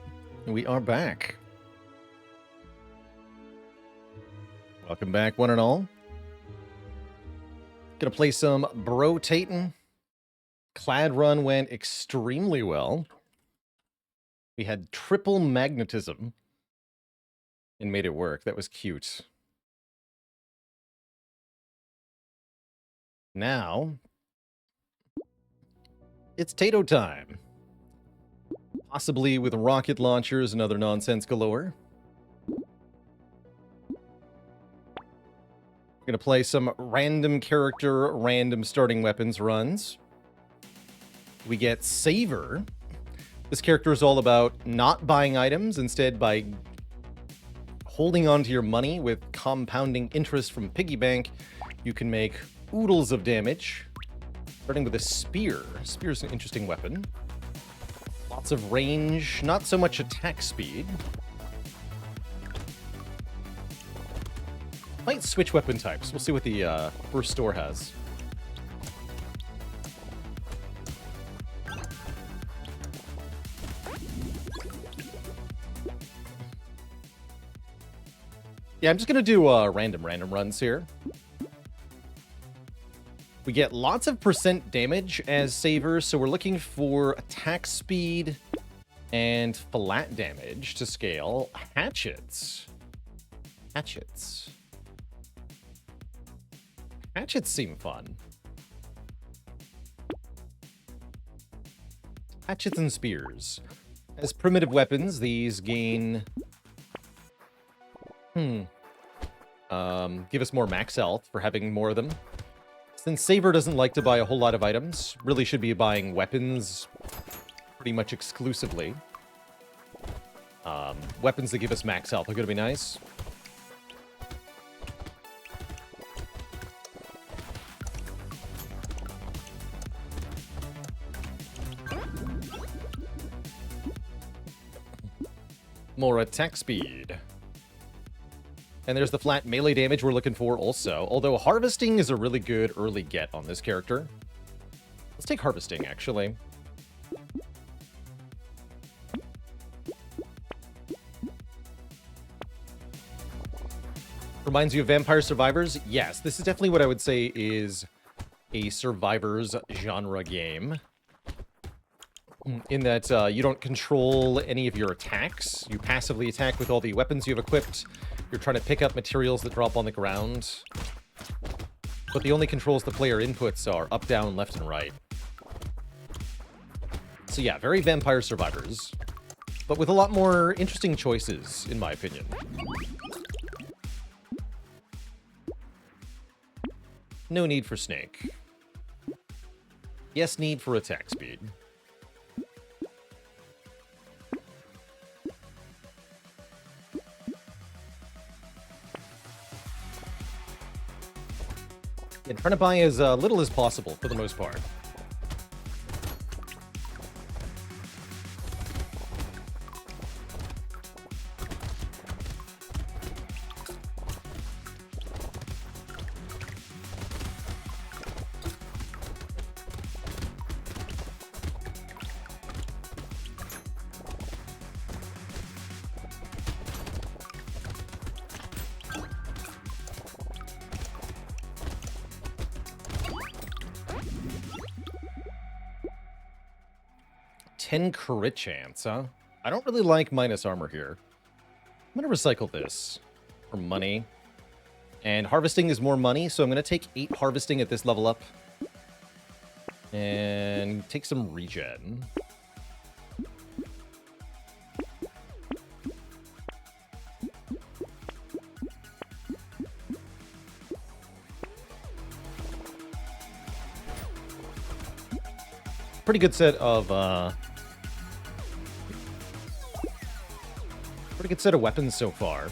[SPEAKER 1] We are back. Welcome back, one and all. Gonna play some Brotato. Clad run went extremely well. We had triple magnetism and made it work. That was cute. Now, it's Tato time. Possibly with rocket launchers and other nonsense galore. We're going to play some random character, random starting weapons runs. We get Saver. This character is all about not buying items, instead by holding on to your money with compounding interest from piggy bank. You can make oodles of damage. Starting with a Spear. Spear is an interesting weapon. Lots of range, not so much attack speed. Might switch weapon types. We'll see what the first store has. Yeah, I'm just going to do random runs here. We get lots of % damage as Saver, so we're looking for attack speed and flat damage to scale. Hatchets. Hatchets seem fun. Hatchets and spears. As primitive weapons, these gain... give us more max health for having more of them. Since Saver doesn't like to buy a whole lot of items, really should be buying weapons pretty much exclusively. Weapons that give us max health are going to be nice. More attack speed. And there's the flat melee damage we're looking for also. Although Harvesting is a really good early get on this character. Let's take Harvesting, actually. Reminds you of Vampire Survivors? Yes, this is definitely what I would say is a Survivors genre game. In that you don't control any of your attacks. You passively attack with all the weapons you have equipped. You're trying to pick up materials that drop on the ground. But the only controls the player inputs are up, down, left, and right. So yeah, very Vampire Survivors. But with a lot more interesting choices, in my opinion. No need for Snake. Yes, need for attack speed. And trying to buy as little as possible, for the most part. Crit chance, huh? I don't really like minus armor here. I'm gonna recycle this for money. And Harvesting is more money, so I'm gonna take 8 Harvesting at this level up. And take some regen. Pretty good set of weapons so far.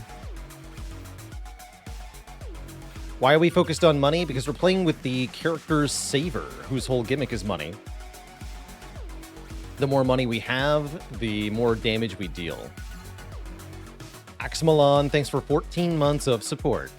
[SPEAKER 1] Why are we focused on money? Because we're playing with the character's Saver, whose whole gimmick is money. The more money we have, the more damage we deal. Axmalon, thanks for 14 months of support.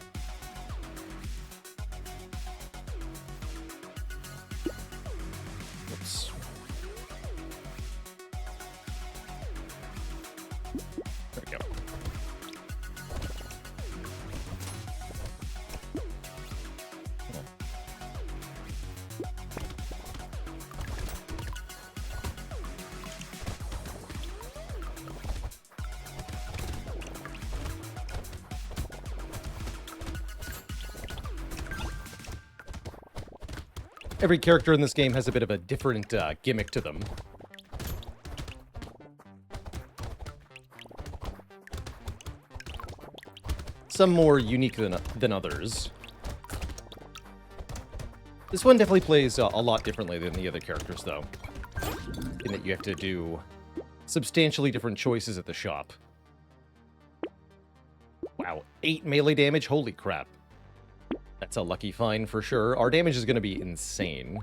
[SPEAKER 1] Every character in this game has a bit of a different gimmick to them. Some more unique than others. This one definitely plays a lot differently than the other characters, though. In that you have to do substantially different choices at the shop. Wow, 8 melee damage? Holy crap. That's a lucky find for sure. Our damage is going to be insane.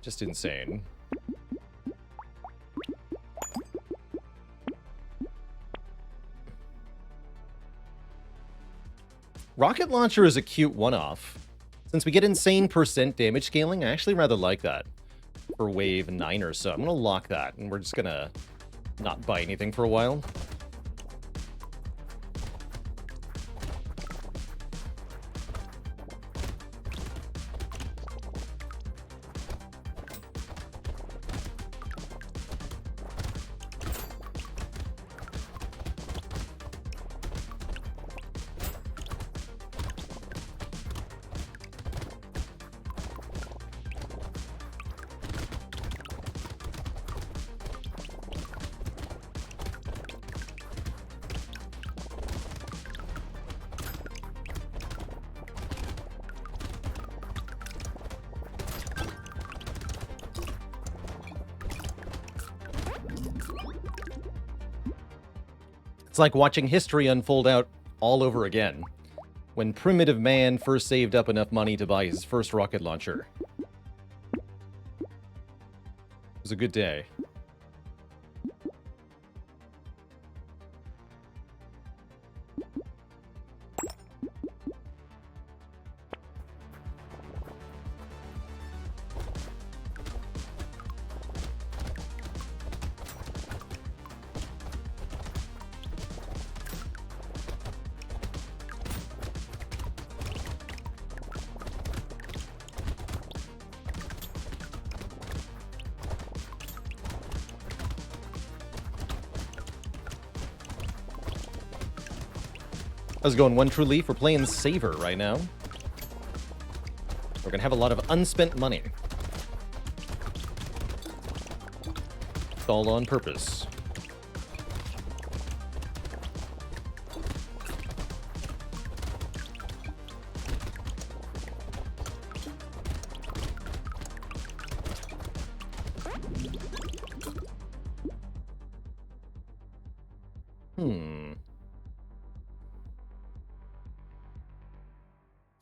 [SPEAKER 1] Just insane. Rocket Launcher is a cute one-off. Since we get insane % damage scaling, I actually rather like that for wave 9 or so. I'm going to lock that, and we're just going to not buy anything for a while. It's like watching history unfold out all over again. When primitive man first saved up enough money to buy his first rocket launcher. It was a good day. How's it going, One True Leaf? We're playing Saver right now. We're gonna have a lot of unspent money. It's all on purpose.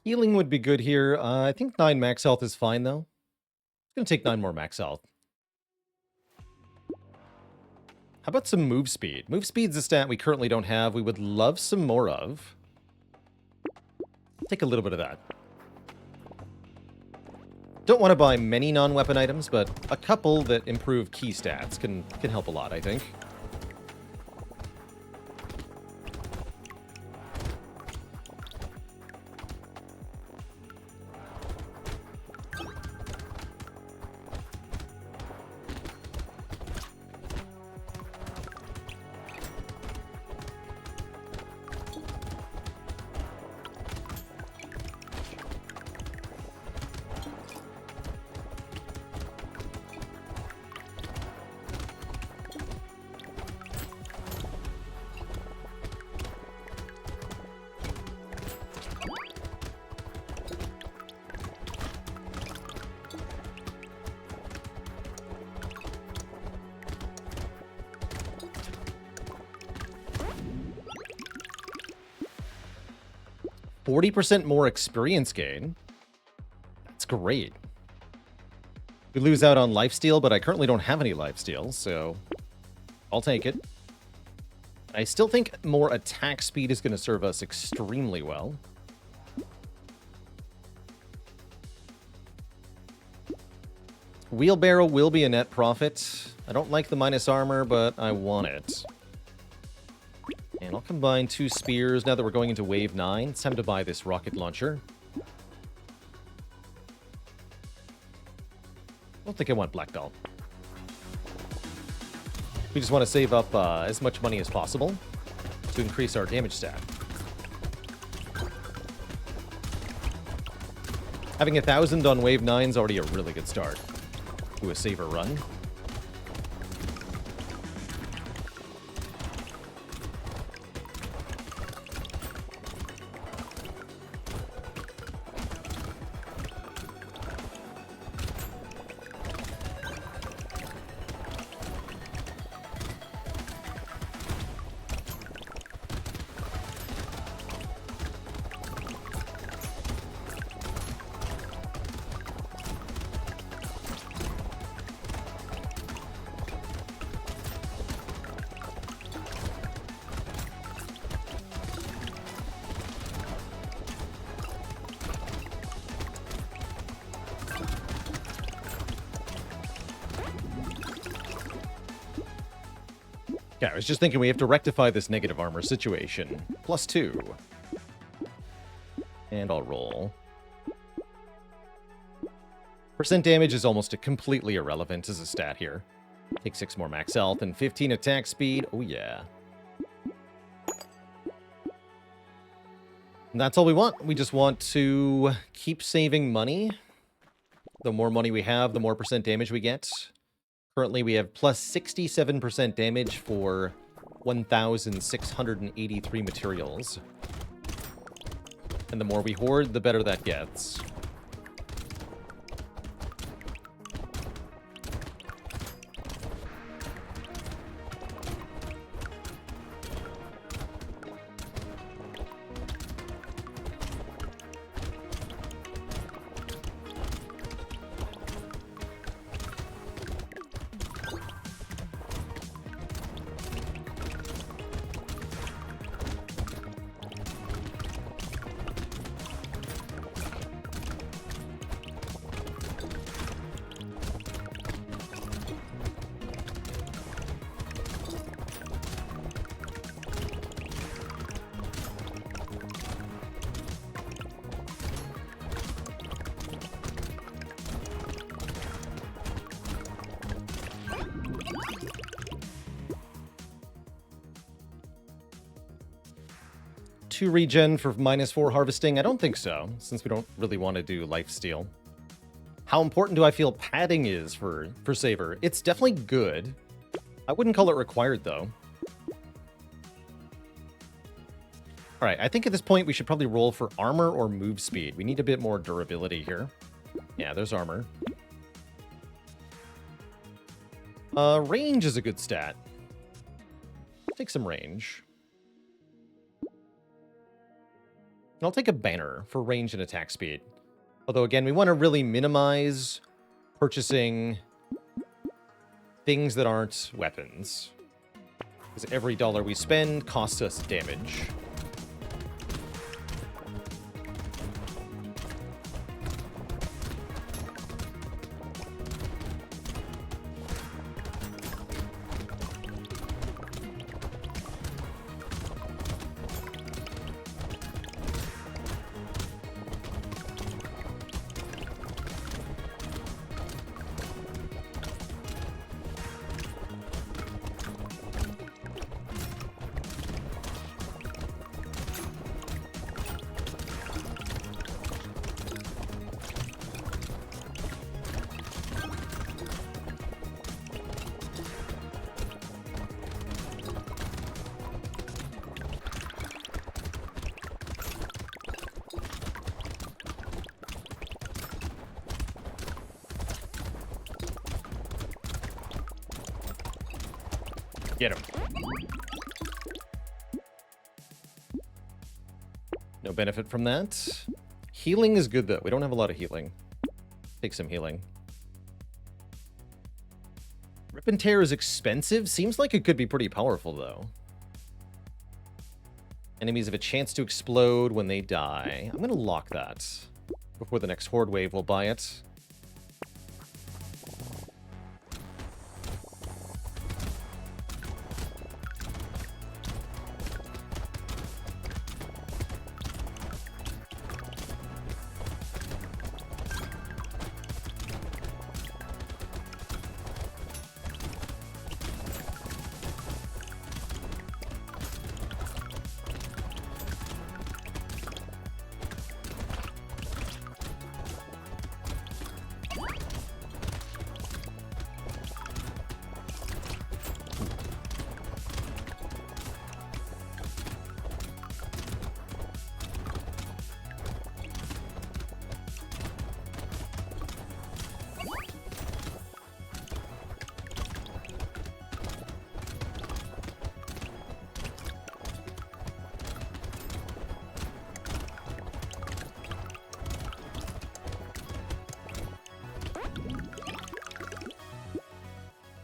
[SPEAKER 1] Healing would be good here. I think 9 max health is fine, though. It's going to take 9 more max health. How about some move speed? Move speed's a stat we currently don't have. We would love some more of. Take a little bit of that. Don't want to buy many non-weapon items, but a couple that improve key stats can help a lot, I think. %40 more experience gain. That's great. We lose out on lifesteal, but I currently don't have any lifesteal, so I'll take it. I still think more attack speed is going to serve us extremely well. Wheelbarrow will be a net profit. I don't like the minus armor, but I want it. And I'll combine 2 spears now that we're going into wave 9. It's time to buy this rocket launcher. I don't think I want Black Belt. We just want to save up as much money as possible to increase our damage stat. Having 1,000 on wave 9 is already a really good start to a saver run. Yeah, I was just thinking we have to rectify this negative armor situation. +2. And I'll roll. Percent damage is almost completely irrelevant as a stat here. Take 6 more max health and 15 attack speed. Oh, yeah. And that's all we want. We just want to keep saving money. The more money we have, the more percent damage we get. Currently, we have plus 67% damage for 1,683 materials. And the more we hoard, the better that gets. To regen for -4 harvesting? I don't think so, since we don't really want to do lifesteal. How important do I feel padding is for Saber? It's definitely good. I wouldn't call it required, though. Alright, I think at this point we should probably roll for armor or move speed. We need a bit more durability here. Yeah, there's armor. Range is a good stat. Take some range. I'll take a banner for range and attack speed. Although, again, we want to really minimize purchasing things that aren't weapons. Because every dollar we spend costs us damage. Get him. No benefit from that. Healing is good, though. We don't have a lot of healing. Take some healing. Rip and Tear is expensive. Seems like it could be pretty powerful, though. Enemies have a chance to explode when they die. I'm going to lock that. Before the next Horde wave, we'll buy it.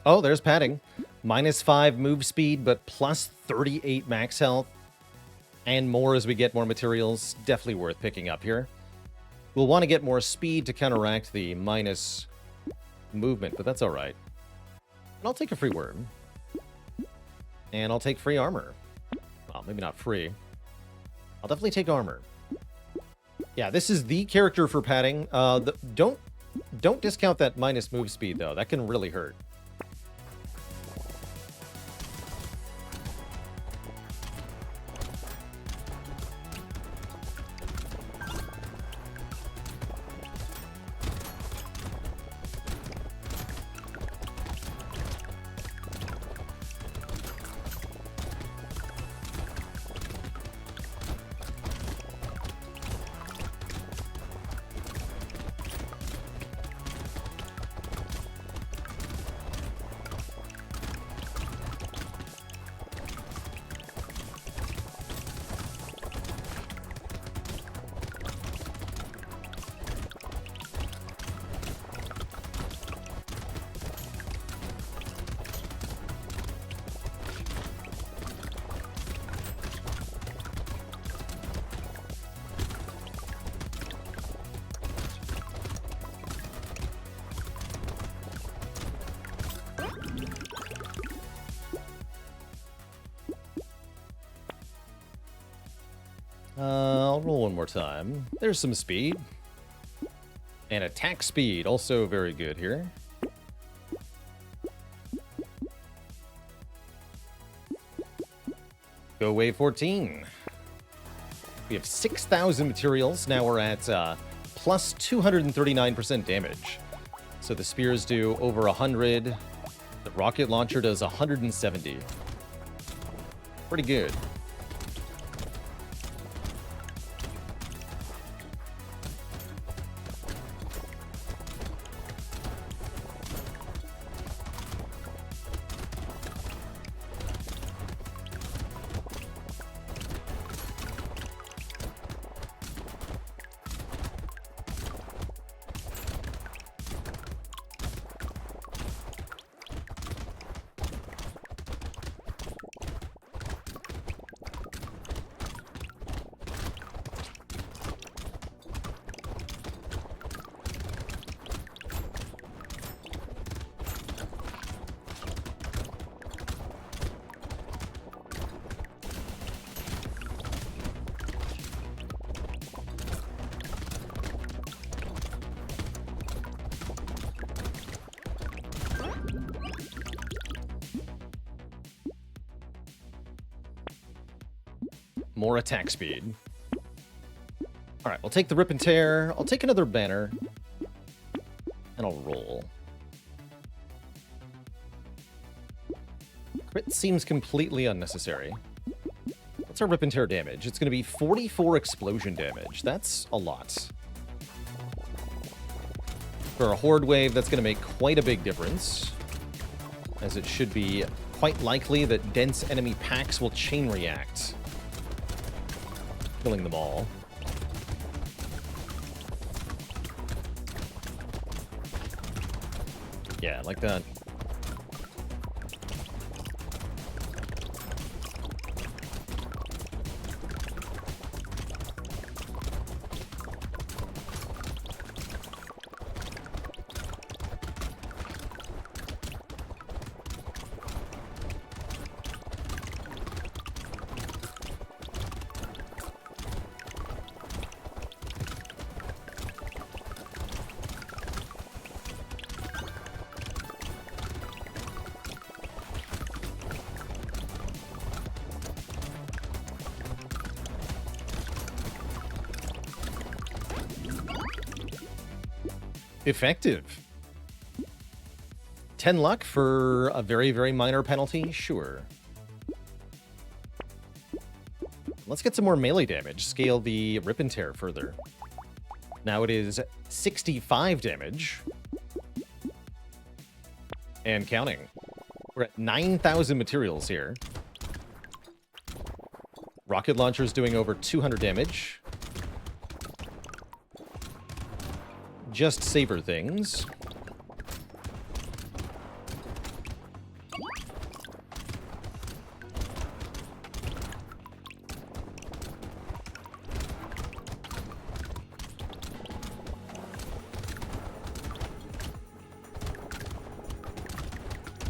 [SPEAKER 1] Oh, there's padding. -5 move speed, but plus 38 max health. And more as we get more materials. Definitely worth picking up here. We'll want to get more speed to counteract the minus movement, but that's alright. And I'll take a free worm. And I'll take free armor. Well, maybe not free. I'll definitely take armor. Yeah, this is the character for padding. Don't discount that minus move speed, though. That can really hurt. I'll roll one more time. There's some speed. And attack speed, also very good here. Go wave 14. We have 6,000 materials. Now we're at plus 239% damage. So the spears do over 100. The rocket launcher does 170. Pretty good. More attack speed. All right, we'll take the Rip and Tear. I'll take another banner. And I'll roll. Crit seems completely unnecessary. What's our Rip and Tear damage? It's going to be 44 explosion damage. That's a lot. For a Horde Wave, that's going to make quite a big difference. As it should be quite likely that dense enemy packs will chain react. Killing them all. Yeah, like that. Effective. 10 luck for a very, very minor penalty? Sure. Let's get some more melee damage. Scale the Rip and Tear further. Now it is 65 damage. And counting. We're at 9,000 materials here. Rocket launcher's doing over 200 damage. Just savor things.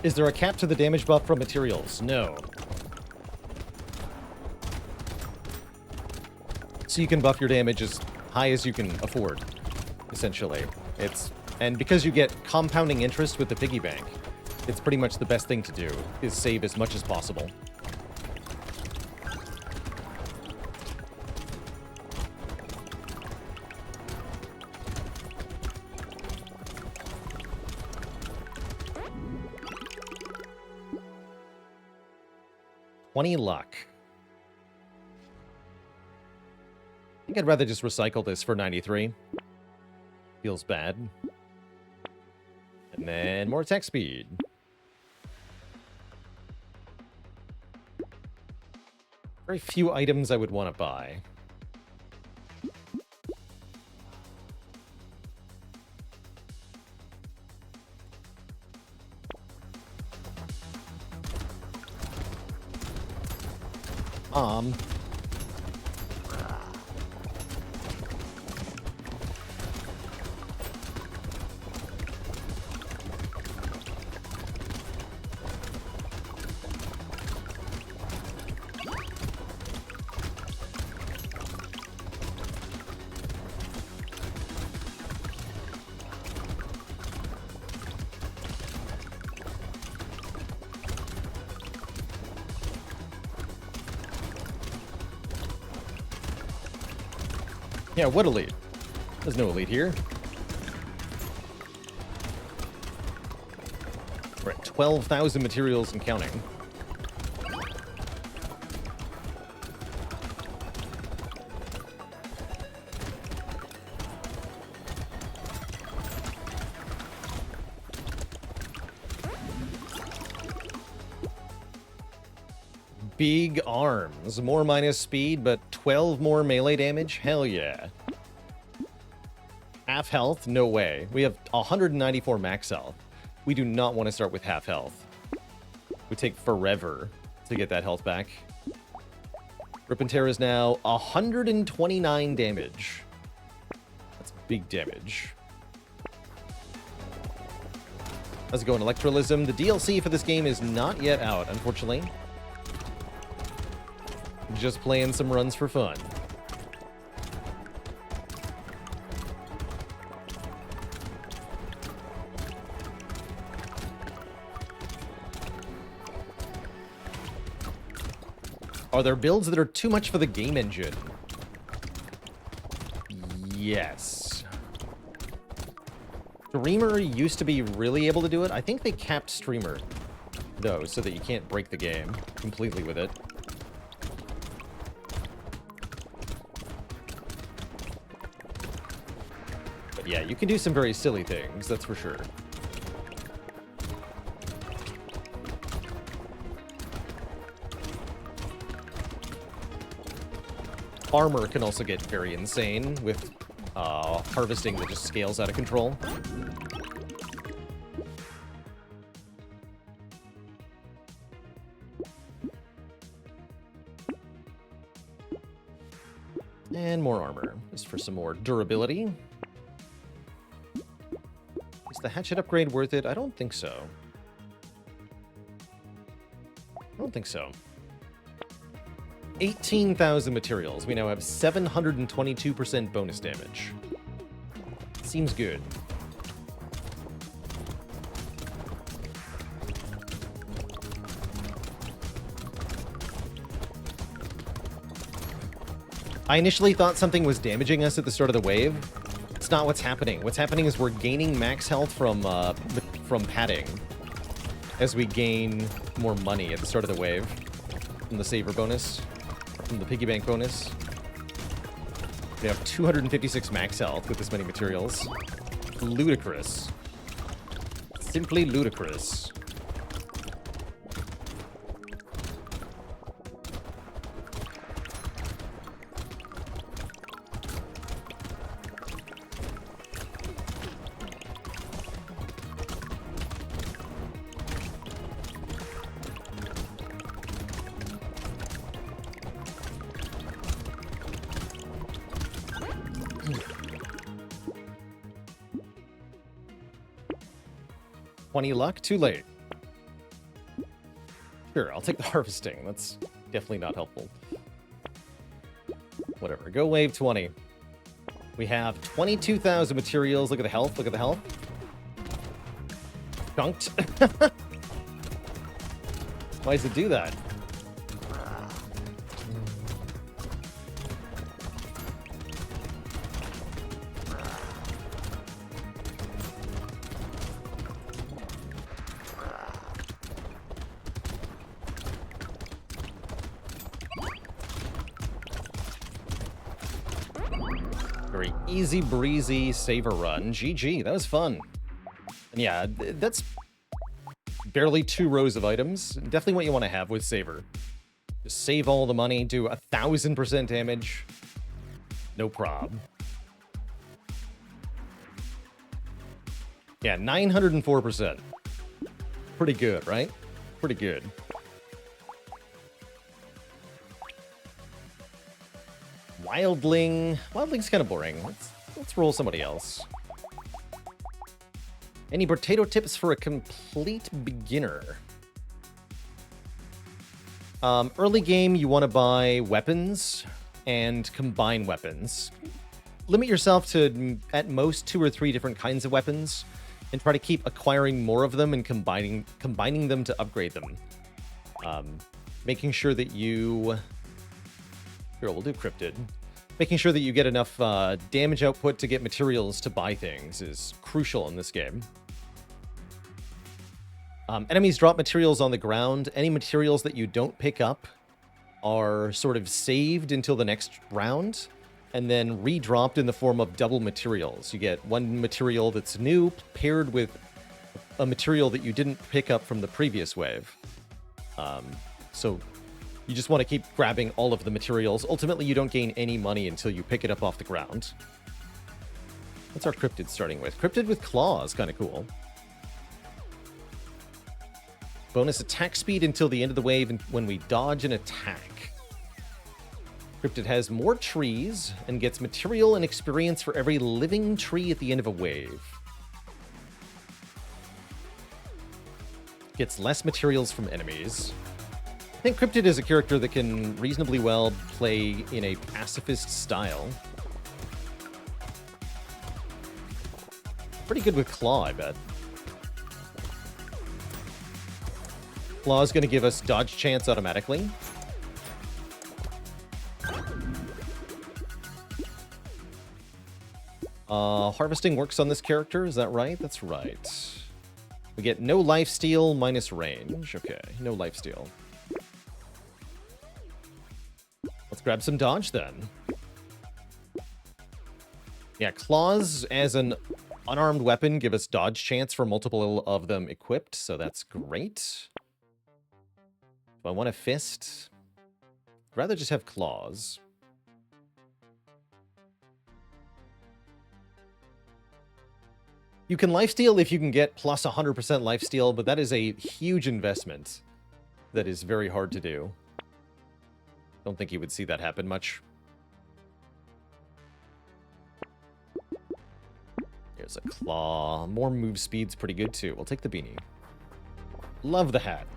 [SPEAKER 1] Is there a cap to the damage buff from materials? No. So you can buff your damage as high as you can afford, essentially. And because you get compounding interest with the piggy bank, it's pretty much the best thing to do, is save as much as possible. $20 luck. I think I'd rather just recycle this for 93. Feels bad. And then more attack speed. Very few items I would want to buy. Yeah, what elite? There's no elite here. We're at 12,000 materials and counting. Big arms. More minus speed, but 12 more melee damage? Hell yeah. Half health? No way. We have 194 max health. We do not want to start with half health. Would take forever to get that health back. Rip and Tear is now 129 damage. That's big damage. How's it going, Electrolism? The DLC for this game is not yet out, unfortunately. Just playing some runs for fun. Are there builds that are too much for the game engine? Yes. Streamer used to be really able to do it. I think they capped Streamer, though, so that you can't break the game completely with it. But yeah, you can do some very silly things, that's for sure. Armor can also get very insane with harvesting that just scales out of control. And more armor, just for some more durability. Is the hatchet upgrade worth it? I don't think so. I don't think so. 18,000 materials. We now have 722% bonus damage. Seems good. I initially thought something was damaging us at the start of the wave. It's not what's happening. What's happening is we're gaining max health from padding as we gain more money at the start of the wave from the saver bonus. From the piggy bank bonus. We have 256 max health with this many materials. Ludicrous. Simply ludicrous. $20 luck? Too late. Sure, I'll take the harvesting. That's definitely not helpful. Whatever. Go wave 20. We have 22,000 materials. Look at the health. Look at the health. Dunked. Why does it do that? Very easy breezy saver run. GG, that was fun. And yeah, that's barely 2 rows of items. Definitely what you want to have with saver. Just save all the money, do 1000% damage. No prob. Yeah, 904%. Pretty good, right? Pretty good. Wildling. Wildling's kind of boring. Let's roll somebody else. Any Brotato tips for a complete beginner? Early game, you want to buy weapons and combine weapons. Limit yourself to, at most, 2 or 3 different kinds of weapons, and try to keep acquiring more of them and combining them to upgrade them. Making sure that you... Here, we'll do Cryptid. Making sure that you get enough damage output to get materials to buy things is crucial in this game. Enemies drop materials on the ground. Any materials that you don't pick up are sort of saved until the next round, and then re-dropped in the form of double materials. You get one material that's new paired with a material that you didn't pick up from the previous wave. So you just want to keep grabbing all of the materials. Ultimately, you don't gain any money until you pick it up off the ground. What's our Cryptid starting with? Cryptid with Claws, kind of cool. Bonus attack speed until the end of the wave when we dodge an attack. Cryptid has more trees and gets material and experience for every living tree at the end of a wave. Gets less materials from enemies. I think Cryptid is a character that can reasonably well play in a pacifist style. Pretty good with Claw, I bet. Claw is going to give us dodge chance automatically. Harvesting works on this character, is that right? That's right. We get no lifesteal minus range. Okay, no lifesteal. Let's grab some dodge then. Yeah, Claws as an unarmed weapon give us dodge chance for multiple of them equipped, so that's great. Do I want a fist? I'd rather just have Claws. You can lifesteal if you can get plus 100% lifesteal, but that is a huge investment that is very hard to do. Don't think you would see that happen much. Here's a Claw. More move speed's pretty good too. We'll take the beanie. Love the hat.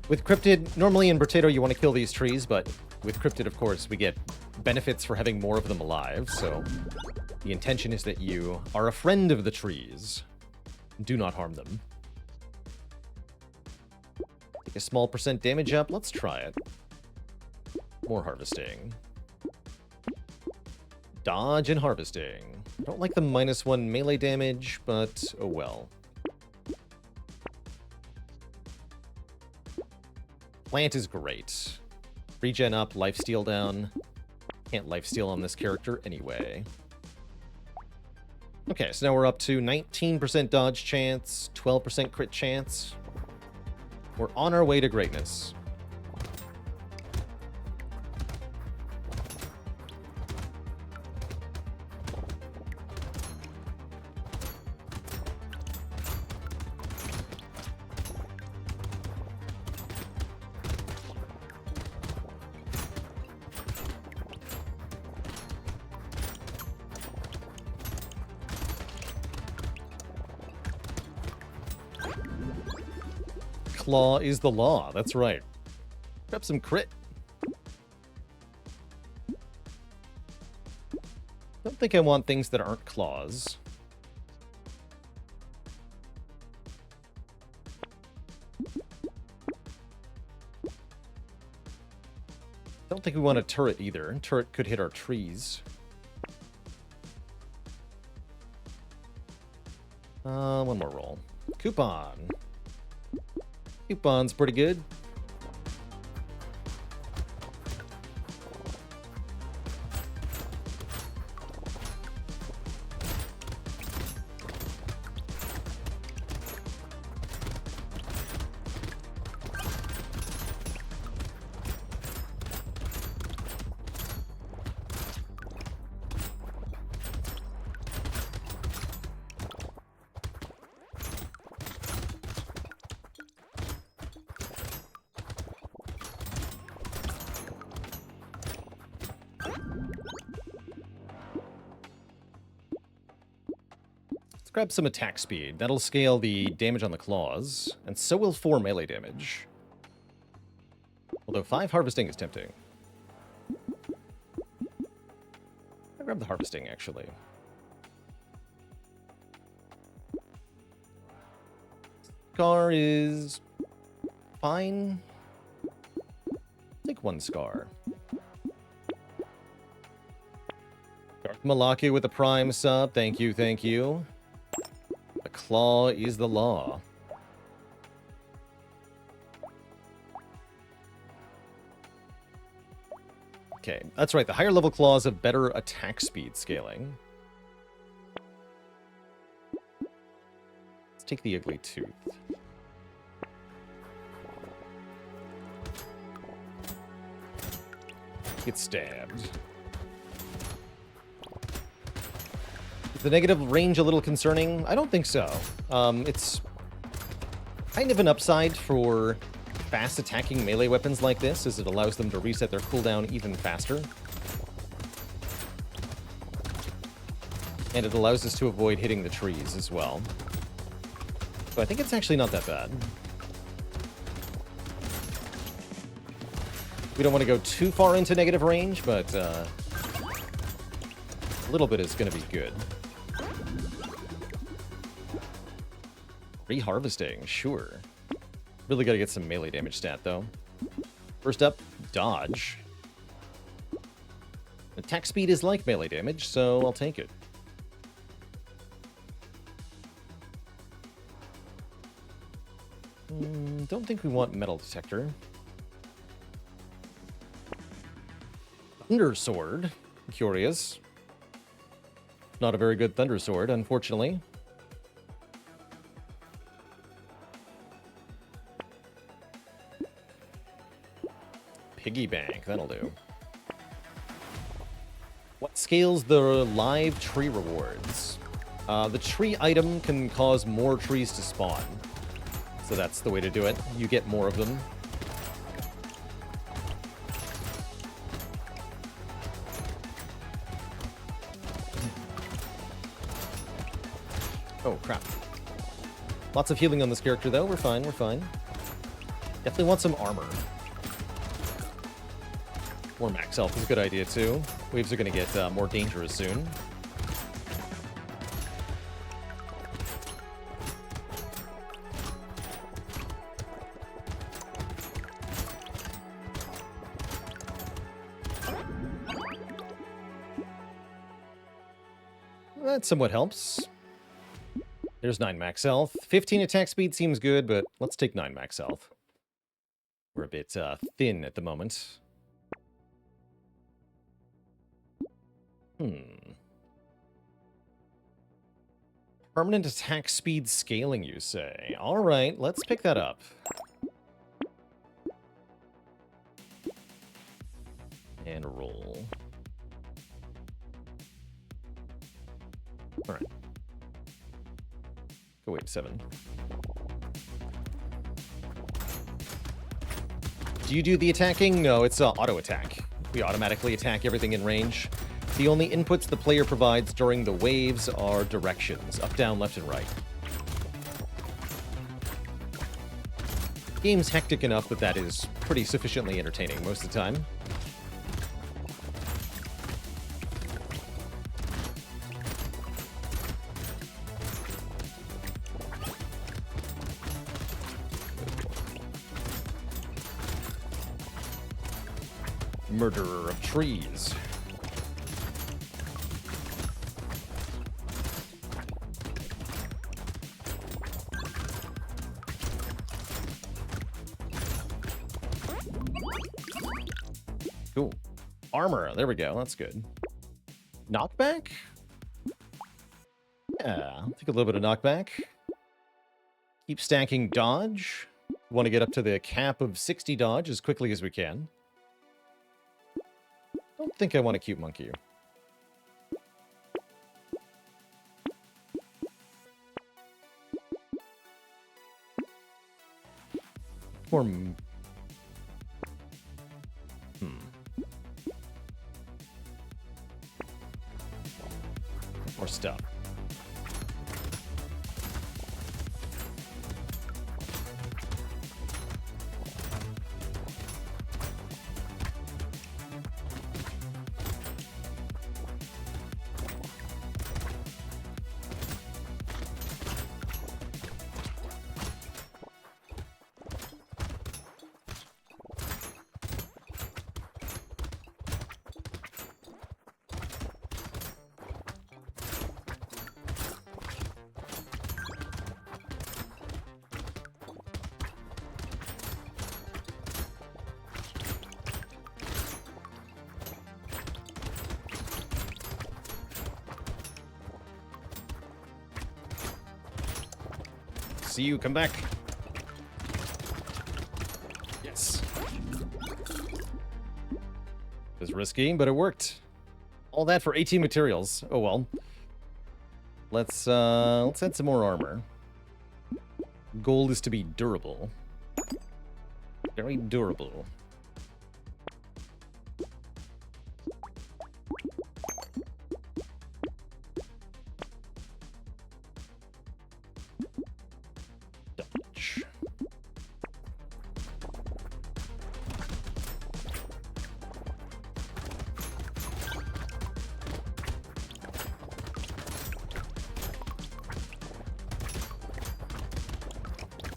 [SPEAKER 1] With Cryptid, normally in Brotato you want to kill these trees, but with Cryptid, of course, we get benefits for having more of them alive, so the intention is that you are a friend of the trees. Do not harm them. Take a small % damage up. Let's try it. More harvesting. Dodge and harvesting. Don't like the -1 melee damage, but oh well. Plant is great. Regen up, lifesteal down. Can't lifesteal on this character anyway. Okay, so now we're up to 19% dodge chance, 12% crit chance. We're on our way to greatness. Claw is the law. That's right. Grab some crit. Don't think I want things that aren't claws. Don't think we want a turret either. Turret could hit our trees. One more roll. Coupon. Coupon's pretty good. Grab some attack speed. That'll scale the damage on the claws, and so will 4 melee damage. Although 5 harvesting is tempting. I'll grab the harvesting, actually. Scar is fine. Take 1 scar. Darth Malaki with the Prime sub. Thank you, thank you. Claw is the law. Okay, that's right. The higher level claws have better attack speed scaling. Let's take the ugly tooth. Get stabbed. Is the negative range a little concerning? I don't think so. It's kind of an upside for fast attacking melee weapons like this, as it allows them to reset their cooldown even faster. And it allows us to avoid hitting the trees as well. So I think it's actually not that bad. We don't want to go too far into negative range, but a little bit is going to be good. Reharvesting, sure. Really got to get some melee damage stat, though. First up, dodge. Attack speed is like melee damage, so I'll take it. Don't think we want metal detector. Thunder sword. Curious. Not a very good thunder sword, unfortunately. Piggy bank, that'll do. What scales the live tree rewards? The tree item can cause more trees to spawn. So that's the way to do it. You get more of them. Oh, crap. Lots of healing on this character, though. We're fine, we're fine. Definitely want some armor. More max health is a good idea, too. Waves are going to get more dangerous soon. That somewhat helps. There's 9 max health. 15 attack speed seems good, but let's take 9 max health. We're a bit thin at the moment. Permanent attack speed scaling, you say? Alright, let's pick that up. And roll. Alright. Go wait, 7. Do you do the attacking? No, it's auto attack. We automatically attack everything in range. The only inputs the player provides during the waves are directions, up, down, left, and right. Game's hectic enough that that is pretty sufficiently entertaining most of the time. Murderer of trees. Cool. Armor. There we go. That's good. Knockback? Yeah, I'll take a little bit of knockback. Keep stacking dodge. Want to get up to the cap of 60 dodge as quickly as we can. Don't think I want a cute monkey. Or... More stuff. See you, come back. Yes. It was risky, but it worked. All that for 18 materials. Oh well. Let's add some more armor. Goal is to be durable. Very durable.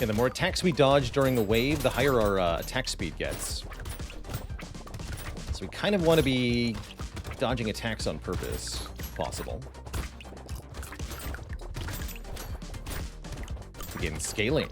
[SPEAKER 1] And the more attacks we dodge during the wave, the higher our attack speed gets. So we kind of want to be dodging attacks on purpose, if possible. Begin scaling.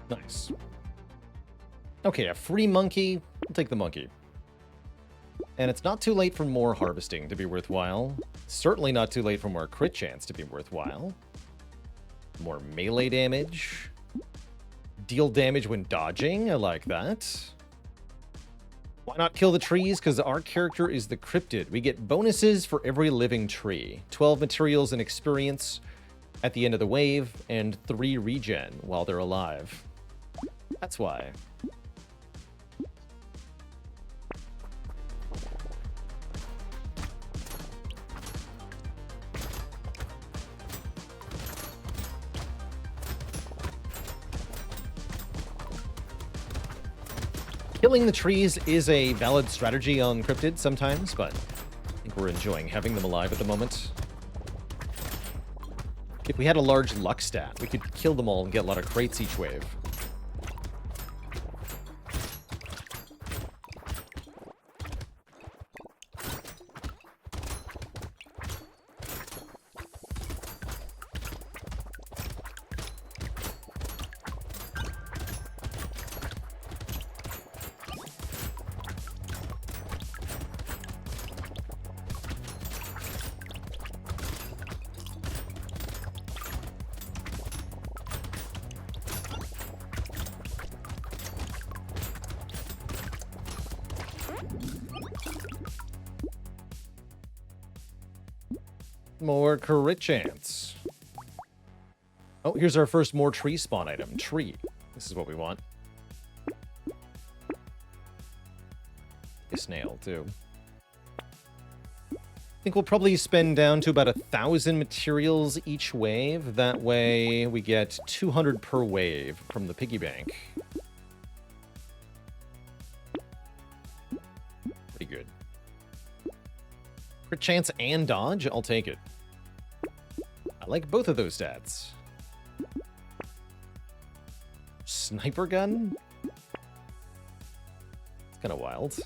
[SPEAKER 1] Nice. Okay, a free monkey. I'll take the monkey. And it's not too late for more harvesting to be worthwhile. Certainly not too late for more crit chance to be worthwhile. More melee damage. Deal damage when dodging. I like that. Why not kill the trees? Because our character is the cryptid. We get bonuses for every living tree. 12 materials and experience at the end of the wave, and 3 regen while they're alive. That's why. Killing the trees is a valid strategy on cryptids sometimes, but I think we're enjoying having them alive at the moment. If we had a large luck stat, we could kill them all and get a lot of crates each wave. More crit chance. Oh, here's our first more tree spawn item. Tree. This is what we want. A snail, too. I think we'll probably spend down to about 1,000 materials each wave. That way we get 200 per wave from the piggy bank. Pretty good. Crit chance and dodge, I'll take it. I like both of those stats. Sniper gun? It's kind of wild.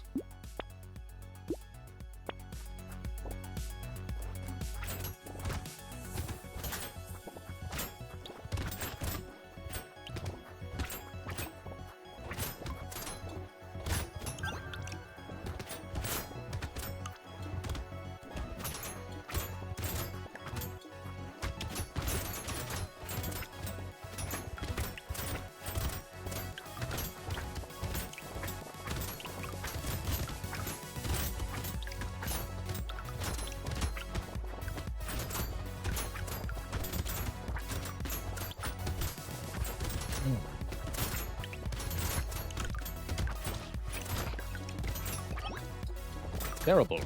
[SPEAKER 1] Terrible.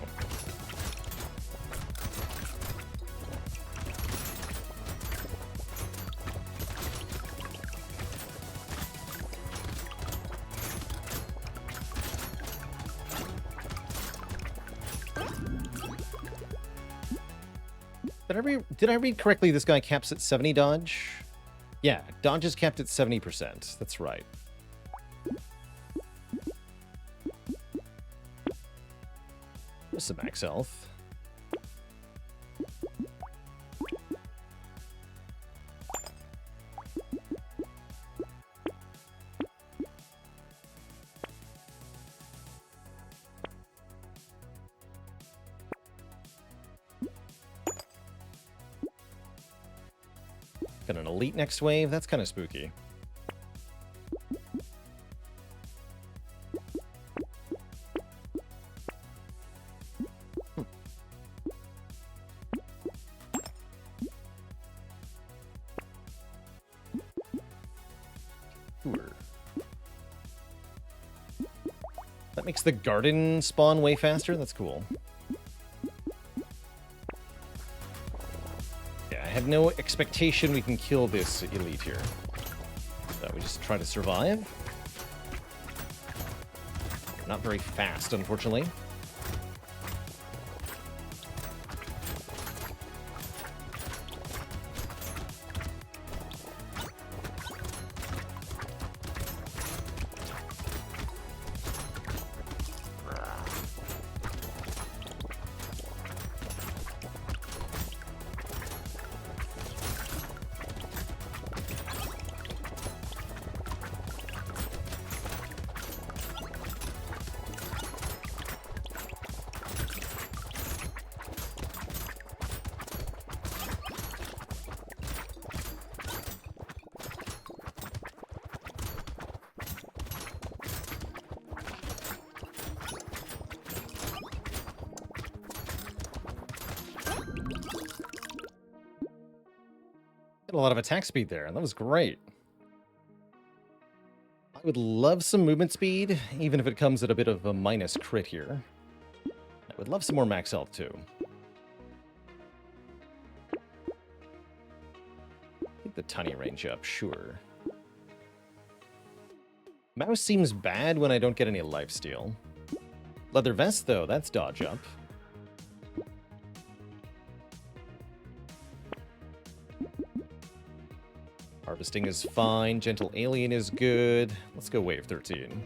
[SPEAKER 1] Did I read correctly? This guy caps at 70 dodge? Yeah, dodge is capped at 70%. That's right. There's some max health. Got an elite next wave. That's kind of spooky. That makes the garden spawn way faster. That's cool. Yeah, I have no expectation we can kill this elite here. So we just try to survive. Not very fast, unfortunately. A lot of attack speed there, and that was great. I would love some movement speed, even if it comes at a bit of a minus crit here. I would love some more max health, too. Get the tiny range up, sure. Mouse seems bad when I don't get any lifesteal. Leather vest, though, that's dodge up. Harvesting is fine. Gentle Alien is good. Let's go wave 13.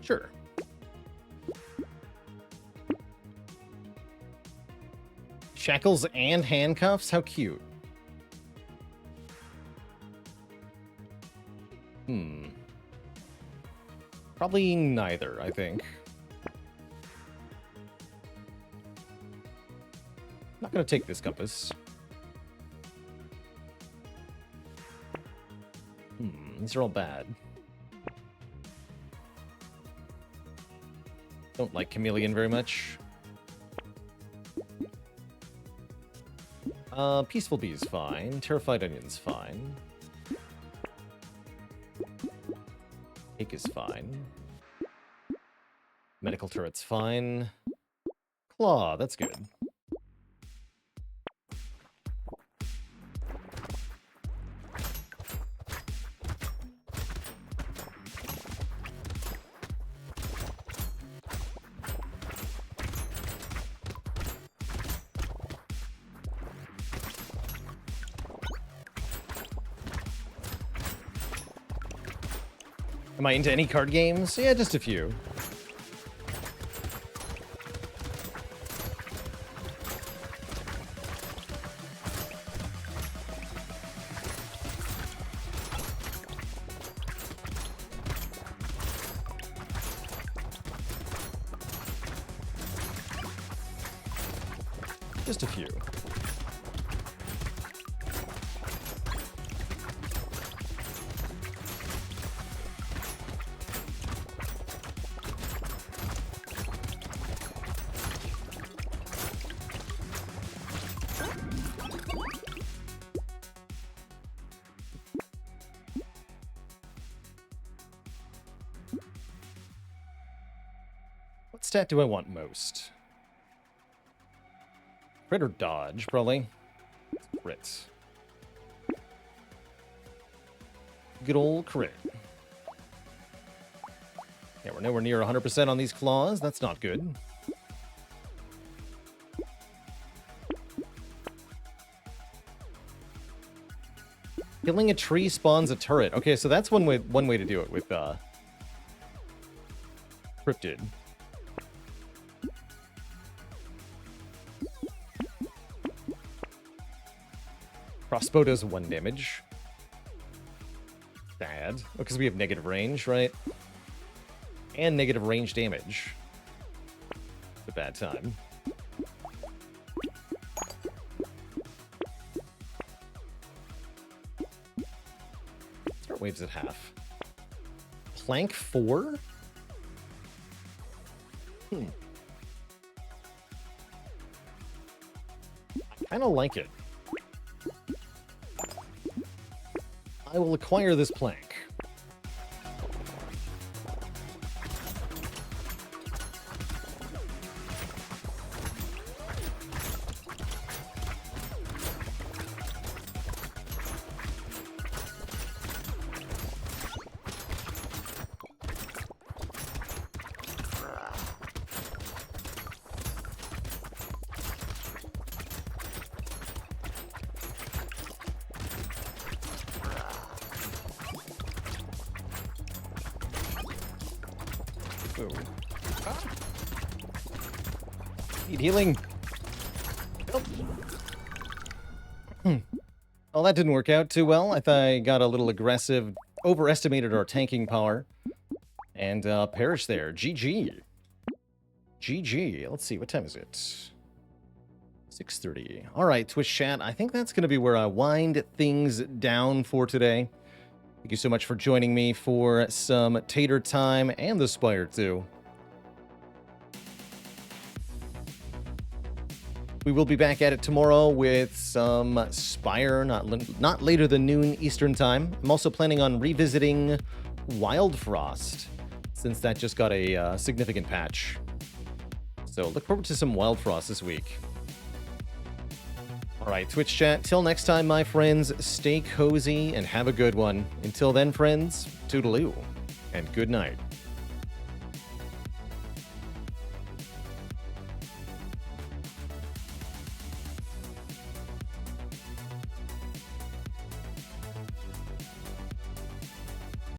[SPEAKER 1] Sure. Shackles and handcuffs? How cute. Probably neither, I think. Not gonna take this compass. These are all bad. Don't like Chameleon very much. Peaceful Bee's fine. Terrified Onion's fine. Cake is fine. Medical Turret's fine. Claw, that's good. Am I into any card games? Yeah, just a few. Just a few. What stat do I want most? Crit or dodge, probably. Crit. Good old crit. Yeah, we're nowhere near 100% on these claws. That's not good. Killing a tree spawns a turret. Okay, so that's one way to do it with Cryptid. Crossbow does 1 damage. Bad. Because we have negative range, right? And negative range damage. It's a bad time. Start waves at half. Plank 4? I kind of like it. I will acquire this plank. Need healing. Nope. Well, that didn't work out too well. I thought I got a little aggressive, overestimated our tanking power, and perished there. GG. GG. Let's see, what time is it? 6:30. All right, Twitch chat. I think that's going to be where I wind things down for today. Thank you so much for joining me for some Tater time and the Spire too. We will be back at it tomorrow with some Spire, not later than noon Eastern time. I'm also planning on revisiting Wild Frost, since that just got a significant patch. So look forward to some Wild Frost this week. All right, Twitch chat, till next time, my friends, stay cozy and have a good one. Until then, friends, toodaloo, and good night.